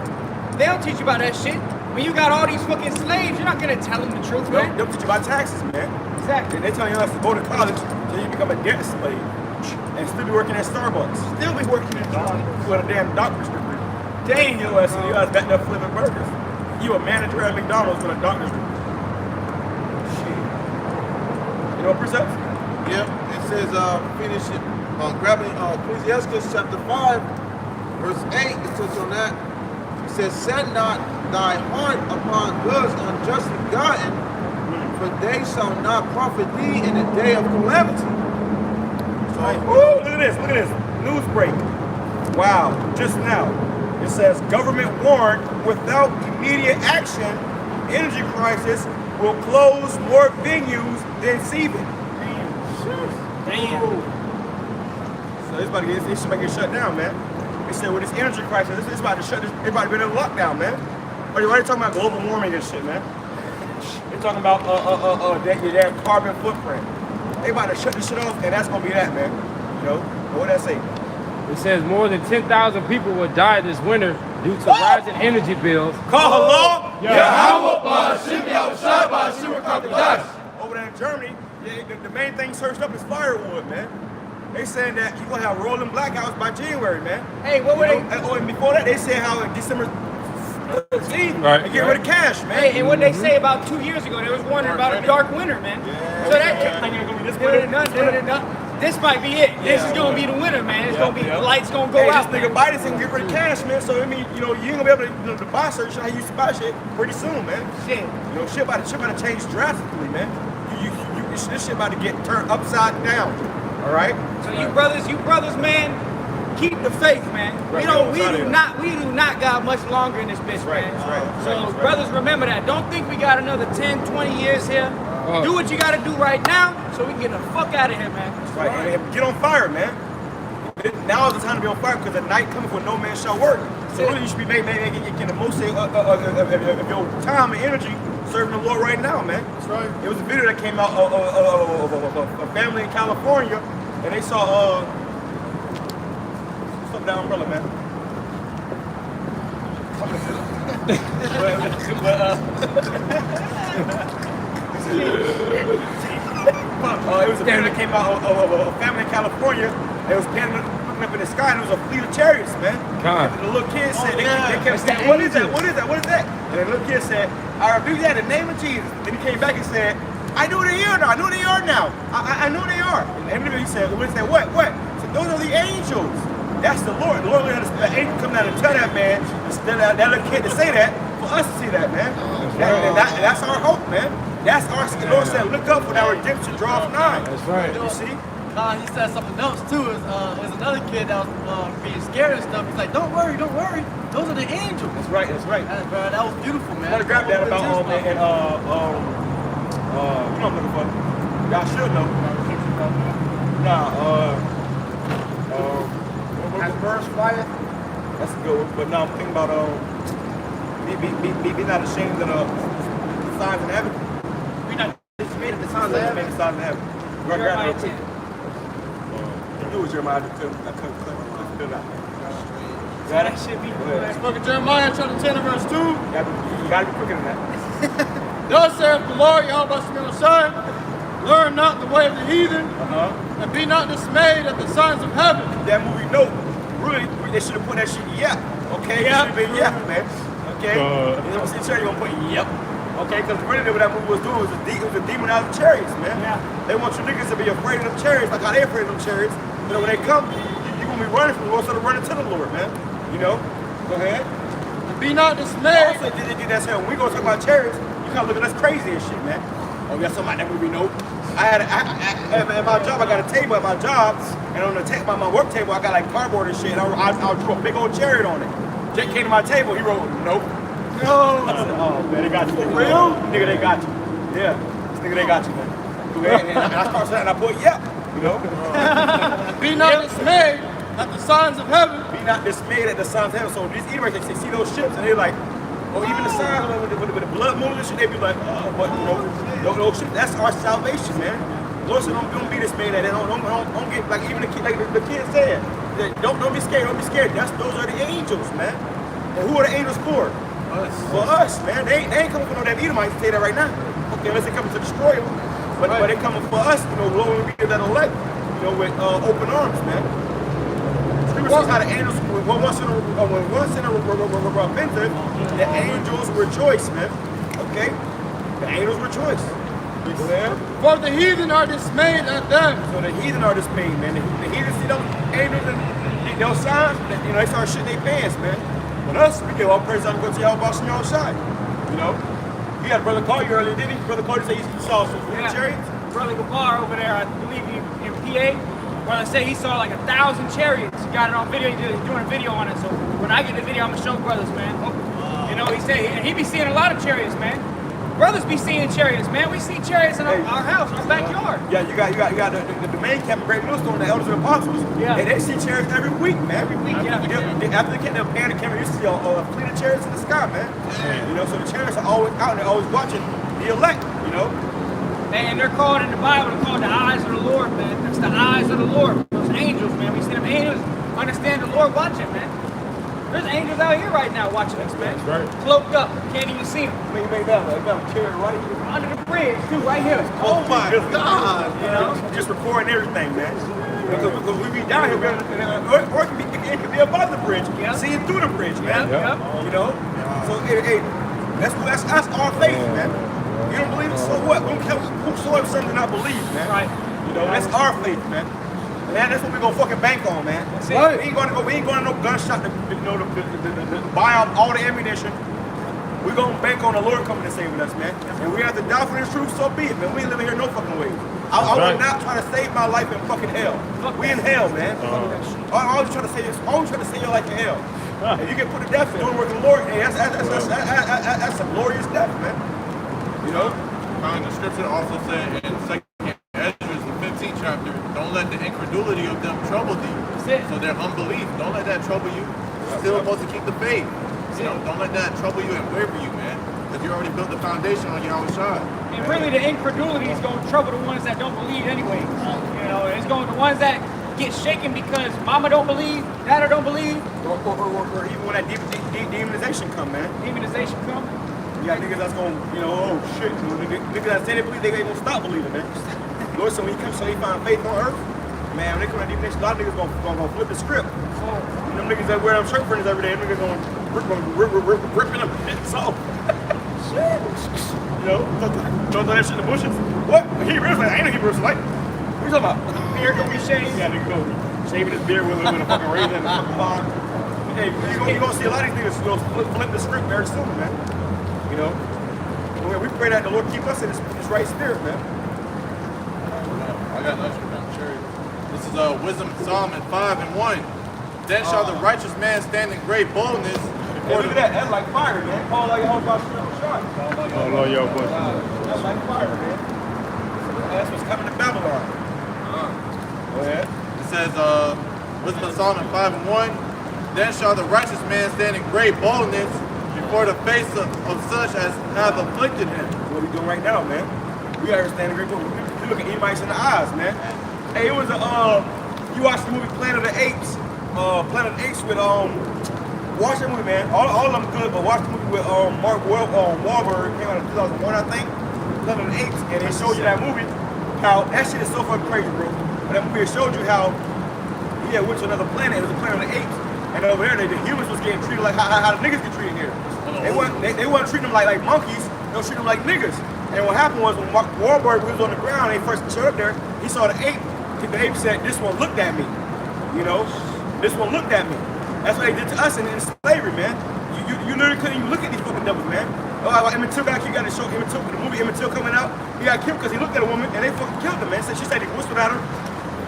S4: They don't teach you about that shit. When you got all these fucking slaves, you're not gonna tell them the truth, man.
S1: They'll teach you about taxes, man.
S4: Exactly.
S1: They tell you how to go to college till you become a debt slave and still be working at Starbucks. Still be working at with a damn doctor's degree. Dang, your ass back there flipping burgers. You a manager at McDonald's with a doctor's degree. Shit. You know precepts?
S2: Yep. It says, finish it. Grabbing Ecclesiastes chapter 5, verse 8. It says on that. It says, set not thy heart upon goods unjustly gotten, for they shall not profit thee in the day of calamity.
S1: Look at this. News break. Wow, just now. It says, government warned without immediate action, energy crisis will close more venues than Seaven.
S4: Damn.
S1: So it's about to get shut down, man. They said with this energy crisis, it's about to shut this, everybody been in lockdown, man. Are you already talking about global warming and shit, man? They're talking about your damn carbon footprint. They about to shut this shit off, and that's gonna be that, man. You know, what that say?
S8: It says more than 10,000 people will die this winter due to rising energy bills.
S1: Call hello?
S8: Over
S1: there in Germany, the main thing searched up is firewood, man. They saying that you're gonna have rolling blackouts by January, man.
S4: Hey, what were they?
S1: And before that, they said how in December 13th, they get rid of cash, man.
S4: Hey, and what they say about 2 years ago, they was warning about a dark winter, man.
S1: Yeah.
S4: So that this might be it. This is gonna be the winter, man. It's gonna be the lights gonna go out.
S1: This nigga Biden saying get rid of cash, man. So I mean, you know, you ain't gonna be able to buy certain shit how you used to buy shit pretty soon, man.
S4: Shit.
S1: You know, shit about to change drastically, man. This shit about to get turned upside down. All right.
S4: So you brothers, man, keep the faith, man.
S1: Right,
S4: we do not got much longer in this bitch, man. So brothers, remember that. Don't think we got another 10, 20 years here. Do what you gotta do right now so we can get the fuck out of here, man.
S1: Right. And get on fire, man. Now is the time to be on fire because the night coming when no man shall work. So really you should be getting the most of your time and energy serving the Lord right now, man.
S3: That's right.
S1: It was a video that came out of a family in California, and they saw something down umbrella, man. It was a video that came out of a family in California, They was looking up in the sky, and it was a fleet of chariots, man.
S8: God.
S1: And the little kid said, they kept
S8: It's the
S1: saying, what is that?
S8: angels.
S1: What is that? What is that? And the little kid said, I rebuke that in the name of Jesus. Then he came back and said, I know they are now. I know they are now. I know they are. And then he said, what? What? So those are the angels. That's the Lord. The Lord had an angel come down and tell that man, that little kid to say that, for us to see that, man. That's our hope, man. That's our, the Lord said, look up for our redemption draws nigh.
S8: That's right.
S1: You see?
S10: He said something else too. There's another kid that was being scared and stuff. He's like, don't worry. Those are the angels.
S1: That's right.
S10: That was beautiful, man.
S1: I want to grab that about you know what I'm looking for. Y'all should know.
S2: Has verse fire?
S1: That's a good one. But now I'm thinking about be not ashamed of the signs in heaven.
S10: We not
S1: Made the signs in heaven. The signs in heaven.
S10: Jeremiah 10.
S1: You knew it was Jeremiah. I couldn't feel that.
S10: Yeah, that should be cool.
S3: Book of Jeremiah, chapter 10 and verse 2.
S1: You gotta be quicker than that.
S3: Thus saith the Lord, Yahweh Shai, learn not the way of the heathen, and be not dismayed at the signs of heaven.
S1: That movie, no. Really, they should have put that shit, yep. Okay, it should have been yep, man. Okay? You know what I'm saying? You're gonna put yep. Okay, because really what that movie was doing was it was a demonizing chariots, man. Yeah. They want you niggas to be afraid of them chariots, like how they afraid of them chariots. You know, when they come, you're gonna be running from the Lord instead of running to the Lord, man. You know? Go ahead.
S3: Be not dismayed.
S1: Also, that's how when we gonna talk about chariots, you kind of look at us crazy and shit, man. Oh, yeah, something like that movie, no. At my job, I got a table at my job, and on the my work table, I got like cardboard and shit, and I drew a big old chariot on it. Jake came to my table, he wrote, nope. No. I said, oh, man, they got you. For real? Nigga, they got you. Yeah. This nigga, they got you, man. And I started saying, and I put, yeah. You know?
S3: Be not dismayed at the signs of heaven.
S1: Be not dismayed at the signs of heaven. So these Edomites, they see those ships, and they're like, or even the signs with the blood moon and shit, they be like, but you know, those ships, that's our salvation, man. Lord said, don't be dismayed at it. Don't get, like even the kid said, don't be scared, don't be scared. Those are the angels, man. And who are the angels for? Us. For us, man. They ain't coming for no damn Edomites, say that right now. Okay, unless they coming to destroy them. But they coming for us, you know, Lord, we get that elect, you know, with open arms, man. Scripture says how the angels, when one sinner repented, the angels rejoice, man. Okay? The angels rejoice.
S3: For the heathen are dismayed at them.
S1: So the heathen are dismayed, man. The heathen see those angels and those signs, you know, they start shitting their pants, man. But us, we give all praise out to go to y'all boss on your own side. You know? You had Brother Call you earlier, didn't he? Brother Call you say he saw some chariots?
S4: Brother Gabar over there, I believe in PA, brother said he saw like 1,000 chariots. He got it on video, he's doing a video on it. So when I get the video, I'm gonna show brothers, man. You know, he said, and he be seeing a lot of chariots, man. Brothers be seeing chariots, man. We see chariots in our house, our backyard.
S1: Yeah, you got the main camp, Great Millstone, the elders and apostles.
S4: Yeah.
S1: And they see chariots every week, man. Every week,
S4: yeah.
S1: After they get the camera, you see a fleet of chariots in the sky, man. Yeah. You know, so the chariots are always out and they're always watching the elect, you know.
S4: And they're called in the Bible, they're called the eyes of the Lord, man. That's the eyes of the Lord. Those angels, man. We see them angels understand the Lord watching, man. There's angels out here right now watching us, man.
S12: That's right.
S4: Cloaked up, can't even see them.
S1: You made that chariot right here.
S4: Under the bridge, too, right here.
S1: Oh my God, you know, just recording everything, man. Because we be down here, or it could be above the bridge, seeing through the bridge, man. You know, so hey, that's our faith, man. You don't believe it, so what? Whosoever something I believe, man.
S4: Right.
S1: You know, that's our faith, man. Man, that's what we're gonna fucking bank on, man.
S3: Right.
S1: We ain't going to no gun shop to buy up all the ammunition. We're gonna bank on the Lord coming and saving us, man. And we have to die for this truth, so be it, man. We ain't living here no fucking way. I would not try to save my life in fucking hell. We in hell, man. I always try to save your life in hell. If you get put to death for doing work of the Lord, hey, that's a glorious death, man. You know?
S2: And the scripture also said in 2 Ezra, the 15th chapter, don't let the incredulity of them trouble thee. So their unbelief, don't let that trouble you. You're still supposed to keep the faith. You know, don't let that trouble you and waver you, man. Because you already built the foundation on your own side.
S4: And really the incredulity is going to trouble the ones that don't believe anyways. You know, it's going to the ones that get shaken because mama don't believe, dada don't believe.
S1: Or even when that demonization come, man.
S4: Demonization come.
S1: You got niggas that's gonna, you know, oh shit. Niggas that say they believe, they ain't gonna stop believing, man. Lord said when he comes, so he find faith on earth. Man, when they come out these next, a lot of niggas gonna flip the script. Them niggas that wear them shirt printers every day, them niggas gonna ripping them bits off. You know, don't throw that shit in the bushes. What? Hebrews like, I ain't no Hebrews like. What you talking about? Here go be shaved. Yeah, nigga go shaving his beard with a fucking razor and a fucking bond. Hey, you gonna see a lot of these niggas flip the script very soon, man. You know? We pray that the Lord keep us in this right spirit, man.
S2: I got another one, Cherry. This is Wisdom Solomon 5:1. Then shall the righteous man stand in great boldness.
S1: Hey, look at that. That's like fire, man. Paul like a whole bunch of shot.
S12: Oh, Lord, your boy.
S1: That's like fire, man. That's what's coming to Babylon. Go ahead.
S2: It says, Wisdom of Solomon 5:1. Then shall the righteous man stand in great boldness before the face of such as have afflicted him.
S1: What we doing right now, man? We gotta stand in great boldness. We look at Edomites in the eyes, man. Hey, it was you watched the movie Planet of the Apes? Planet of the Apes with watch that movie, man. All of them good, but watch the movie with Mark Wahlberg. Came out in 2001, I think. Planet of the Apes, and they showed you that movie. How that shit is so fucking crazy, bro. But that movie showed you how he had went to another planet. It was a planet of the apes, and over there, the humans was getting treated like how the niggas get treated here. They weren't treating them like monkeys. They were treating them like niggas. And what happened was when Mark Wahlberg was on the ground, they first showed up there. He saw the ape. The ape said, "This one looked at me." You know, this one looked at me. That's what they did to us in slavery, man. You literally couldn't even look at these fucking devils, man. Emmett Till got you got to show Emmett Till, the movie Emmett Till coming out. He got killed because he looked at a woman and they fucking killed him, man. So she said he whistled at her.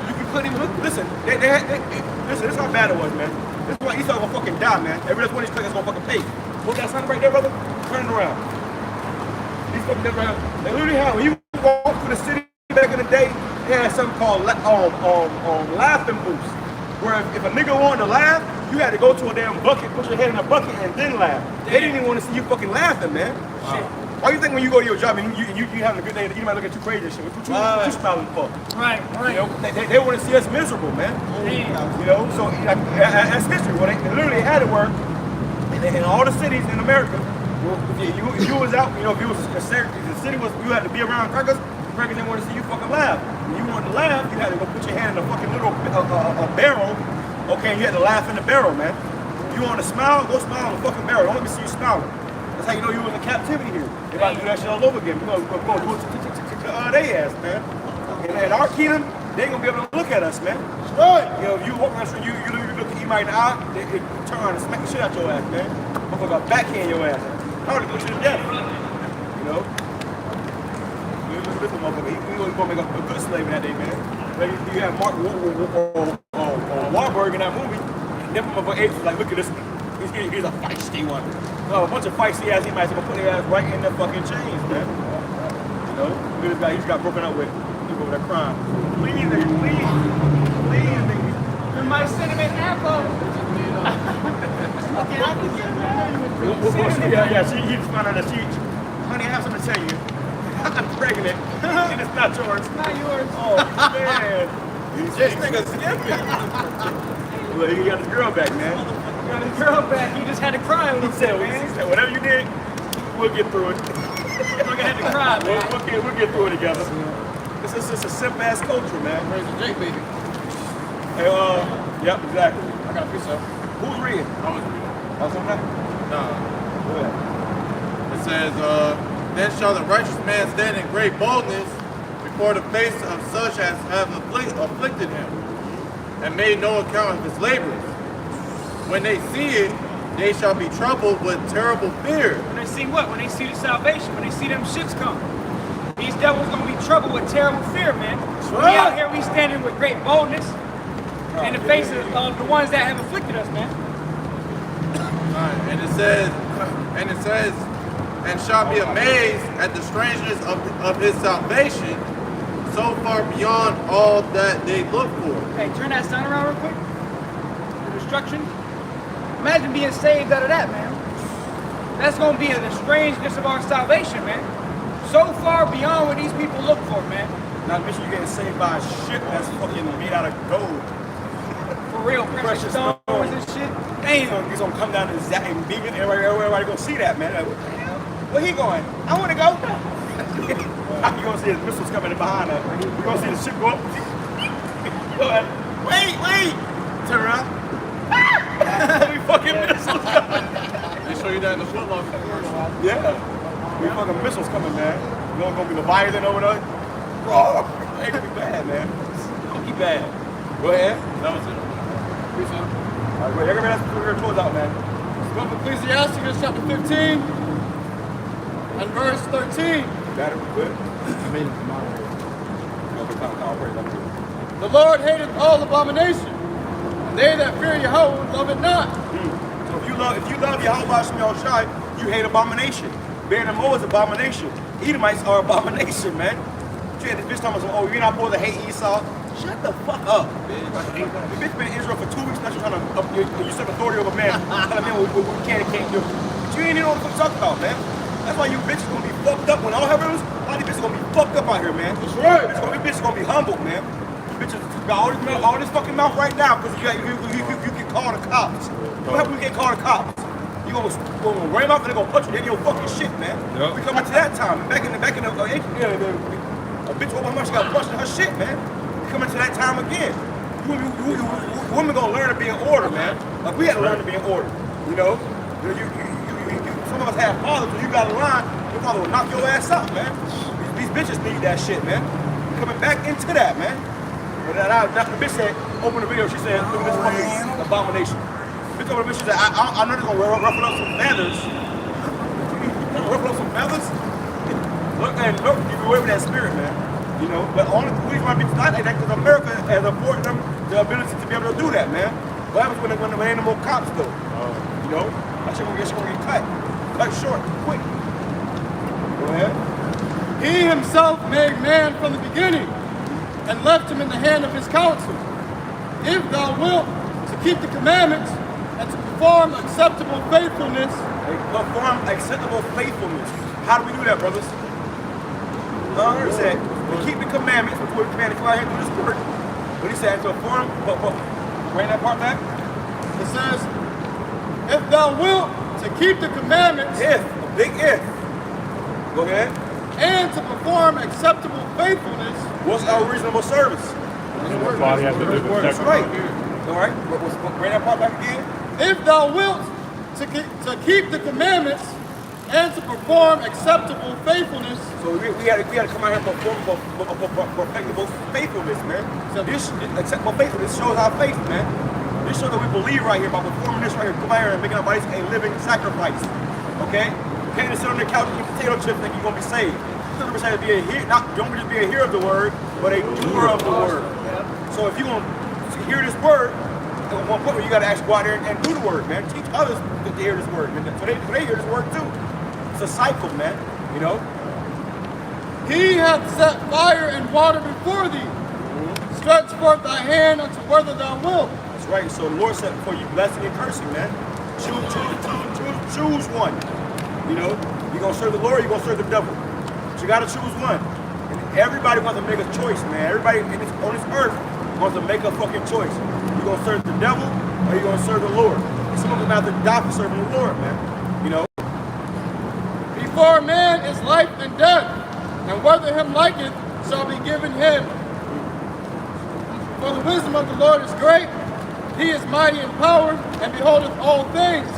S1: You couldn't even look. Listen, listen, this is how bad it was, man. This is why Esau gonna fucking die, man. Every last one of these players gonna fucking pay. Look that sign right there, brother. Turn it around. These fucking devils around. They literally had when you walk through the city back in the day, they had something called laughing booths. Where if a nigga wanted to laugh, you had to go to a damn bucket, put your head in a bucket, and then laugh. They didn't even want to see you fucking laughing, man. Wow. Why do you think when you go to your job and you having a good day, you might look at you crazy and shit? What you smiling for?
S4: Right.
S1: You know, they want to see us miserable, man. You know, so that's history. Well, they literally had it where in all the cities in America, if you was out, you know, if you was the city was, you had to be around crackers. Crackers didn't want to see you fucking laugh. When you wanted to laugh, you had to go put your hand in a fucking little barrel. Okay, you had to laugh in the barrel, man. You want to smile? Go smile in the fucking barrel. Don't let me see you smiling. That's how you know you was in captivity here. They about to do that shit all over again. We're going to do it to they ass, man. And our kingdom, they ain't going to be able to look at us, man. Right. You know, if you walk around the street, you look at Emite in the eye, they turn around and smack the shit out your ass, man. Motherfucker backhand your ass. Probably put you to death. You know? This motherfucker, we gonna make a good slave in that day, man. Like, you have Mark Wahlberg in that movie, and them motherfucker apes was like, look at this, he's a feisty one. A bunch of feisty ass, he might have put their ass right in the fucking chains, man. You know, look at this guy, he just got broken up with people over there crying. Please, nigga, please, nigga.
S4: In my cinnamon apple. Okay, I can get
S1: yeah, he just found out that honey, I have something to tell you. I'm pregnant, and it's not yours.
S4: It's not yours.
S1: Oh, man. This nigga skipping. Look, he got his girl back, man.
S4: He got his girl back. He just had to cry.
S1: He said, whatever you did, we'll get through it.
S4: We're gonna have to cry, man.
S1: We'll get through it together. This is just a simp-ass culture, man.
S6: Where's the Jake baby?
S1: Hey, yep, exactly.
S6: I got a piece of.
S1: Who's reading?
S6: I was reading.
S1: I was on that?
S2: Nah.
S1: Go ahead.
S2: It says, then shall the righteous man stand in great boldness before the face of such as have afflicted him, and made no account of his labors. When they see it, they shall be troubled with terrible fear.
S4: When they see what? When they see the salvation, when they see them shits come. These devils gonna be troubled with terrible fear, man. We out here, we standing with great boldness in the face of the ones that have afflicted us, man.
S2: And it says, and shall be amazed at the strangeness of his salvation, so far beyond all that they look for.
S4: Hey, turn that sign around real quick. The destruction. Imagine being saved out of that, man. That's gonna be the strangeness of our salvation, man. So far beyond what these people look for, man.
S1: Not to mention you getting saved by a ship that's fucking made out of gold.
S4: For real, precious stones and shit.
S1: Damn. He's gonna come down to Zach and Beacon. Everybody gonna see that, man. Like, what the hell? Where he going? I want to go. You're gonna see his missiles coming in behind us. You're gonna see the ship go up. Go ahead. Wait. Turn around. We fucking missiles coming.
S6: They show you that in the Foot Locker commercial.
S1: Yeah. We fucking missiles coming, man. You know gonna be Leviathan over there? Oh, it's gonna be bad, man. It's gonna be bad. Go ahead.
S6: That was it.
S1: All right, wait, everybody has to put your toes out, man.
S3: Book of Ecclesiasticus chapter 15 and verse 13.
S1: Got it? Good?
S3: The Lord hateth all abomination, and they that fear Yahweh love it not.
S1: So if you love Yahweh Shemel Shai, you hate abomination. Bear the Mo is abomination. Edomites are abomination, man. You had this bitch talking about, oh, you're not supposed to hate Esau. Shut the fuck up, bitch. The bitch been in Israel for 2 weeks now. She's trying to usurp authority over man. Tell a man what we can and can't do. But you ain't even know what to talk about, man. That's why you bitches gonna be fucked up when all heaven is. A lot of these bitches gonna be fucked up out here, man. That's right. Bitches gonna be humbled, man. Bitches got all this fucking mouth right now because you get called the cops. What happens when you get called the cops? You gonna ram out and they're gonna punch you in your fucking shit, man. Yep. We coming to that time. Back in the a bitch over how much she got punched in her shit, man. We coming to that time again. Women gonna learn to be in order, man. Like we had to learn to be in order. You know? Some of us have fathers, so you got a line, your father will knock your ass out, man. These bitches need that shit, man. We're coming back into that, man. But the bitch said, open the video, she said, look at this fucking abomination. Bitch over the bitch, she said, I know they're gonna ruffle up some feathers. Ruffle up some feathers? Look, you can away with that spirit, man. You know, but only the reason why bitches like that because America has afforded them the ability to be able to do that, man. What happens when there ain't no more cops, though? You know? That shit gonna get cut. Cut short, quick. Go ahead.
S3: He himself made man from the beginning and left him in the hand of his counsel. If thou wilt to keep the commandments and to perform acceptable faithfulness.
S1: Perform acceptable faithfulness. How do we do that, brothers? He said, to keep the commandments before the commandment. Come out here and do this work. What he said, to perform, bring that part back.
S3: It says, if thou wilt to keep the commandments.
S1: If, a big if. Go ahead.
S3: And to perform acceptable faithfulness.
S1: What's our reasonable service?
S12: Body has to do the
S1: That's right. All right. Bring that part back again.
S3: If thou wilt to keep the commandments and to perform acceptable faithfulness.
S1: So we had to come out here and perform acceptable faithfulness, man. So this acceptable faithfulness shows our faith, man. This shows that we believe right here by performing this right here. Come out here and making our bodies a living sacrifice. Okay? You can't just sit on the couch and eat potato chips and think you're gonna be saved. You're gonna be a hearer, don't just be a hearer of the word, but a doer of the word. So if you're gonna hear this word, at one point where you gotta actually go out there and do the word, man. Teach others to hear this word, man. So they hear this word too. It's a cycle, man. You know?
S3: He hath set fire and water before thee. Stretch forth thy hand unto whether thou wilt.
S1: That's right. So the Lord said before you blessing and cursing, man. Choose one. You know, you're gonna serve the Lord, you're gonna serve the devil. But you gotta choose one. And everybody wants to make a choice, man. Everybody on this earth wants to make a fucking choice. You're gonna serve the devil or you're gonna serve the Lord. Some of them have to die for serving the Lord, man. You know?
S3: Before man is life and death, and whether him liketh shall be given him. For the wisdom of the Lord is great, he is mighty in power, and beholdeth all things,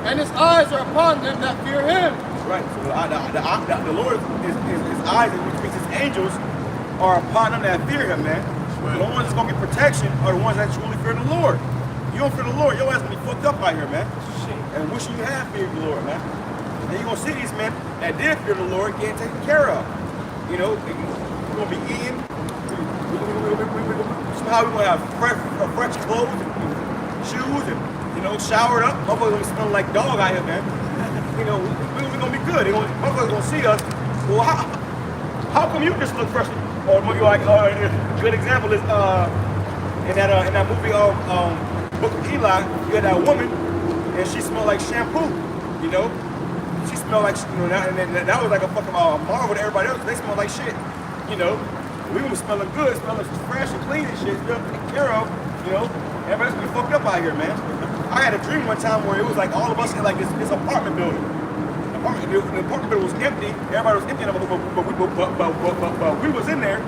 S3: and his eyes are upon them that fear him.
S1: That's right. So the Lord, his eyes, which means his angels, are upon them that fear him, man. The only ones that's gonna get protection are the ones that truly fear the Lord. You don't fear the Lord, your ass gonna be fucked up out here, man. And wishing you had feared the Lord, man. And you're gonna see these men that did fear the Lord getting taken care of. You know, we're gonna be eating. Somehow we're gonna have fresh clothes and shoes and, you know, showered up. Motherfuckers gonna smell like dog out here, man. You know, we're gonna be good. Motherfuckers gonna see us. Well, how come you just look fresh? Or like a good example is in that movie Book of Eli, you had that woman and she smelled like shampoo. You know. She smelled like, you know, and that was like a fucking marvel to everybody else. They smell like shit, you know. We were smelling good, smelling fresh and clean and shit, still taken care of, you know. Everybody's gonna be fucked up out here, man. I had a dream one time where it was like all of us in like this apartment building. The apartment building was empty. Everybody was empty, but we was in there.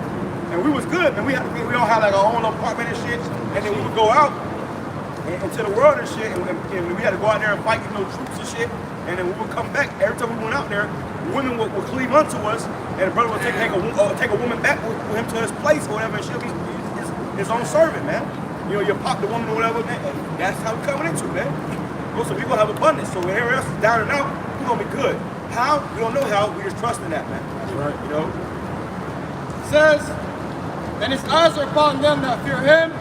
S1: And we was good, man. We all had like our own apartment and shit. And then we would go out into the world and shit, and we had to go out there and fight, troops and shit. And then we would come back. Every time we went out there, women would cleave unto us, and the brother would take a woman back with him to his place or whatever, and she'll be his own servant, man. You pop the woman or whatever, man. And that's how we're coming into, man. So we gonna have abundance. So when everyone else is down and out, we're gonna be good. How? We don't know how. We just trust in that, man. That's right.
S3: It says, and his eyes are upon them that fear him,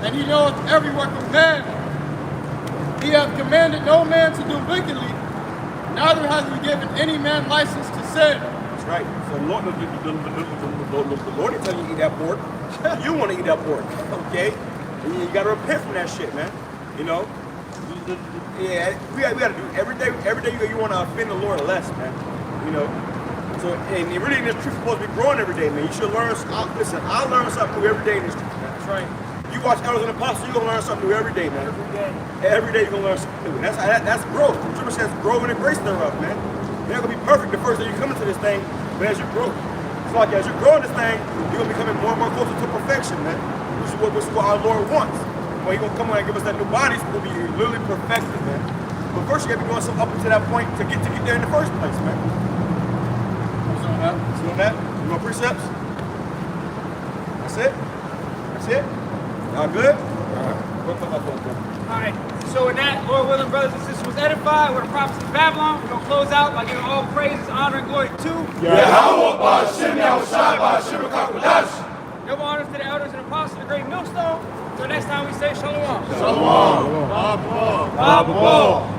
S3: and he knoweth every work of man. He hath commanded no man to do wickedly, neither hath he given any man license to sin.
S1: That's right. So the Lord ain't telling you to eat that pork. You want to eat that pork, okay? And you got to repent from that shit, man. Yeah, we got to do every day you want to offend the Lord less, man. So, and really in this truth supposed to be growing every day, man. You should learn. Listen, I learn something new every day in this truth, man. That's right. You watch Elders and Apostles, you're gonna learn something new every day, man. Every day you're gonna learn something new. That's growth. The scripture says grow in the grace thereof, man. You're not gonna be perfect the first day you come into this thing, but as you grow, it's like as you grow in this thing, you're gonna be coming more and more closer to perfection, man. Which is what our Lord wants. When He's gonna come on and give us that new body, it's gonna be literally perfected, man. But first you gotta be doing something up to that point to get there in the first place, man. See on that? You want precepts? That's it? That's it? Y'all good?
S4: Alright, so with that, Lord willing, brothers and sisters, was edified with the prophecy of Babylon. We're going to close out by giving all praises, honor, and glory to double honors to the elders and apostles of the great millstone. Until next time we say shalom.
S1: Shalom. Shalom.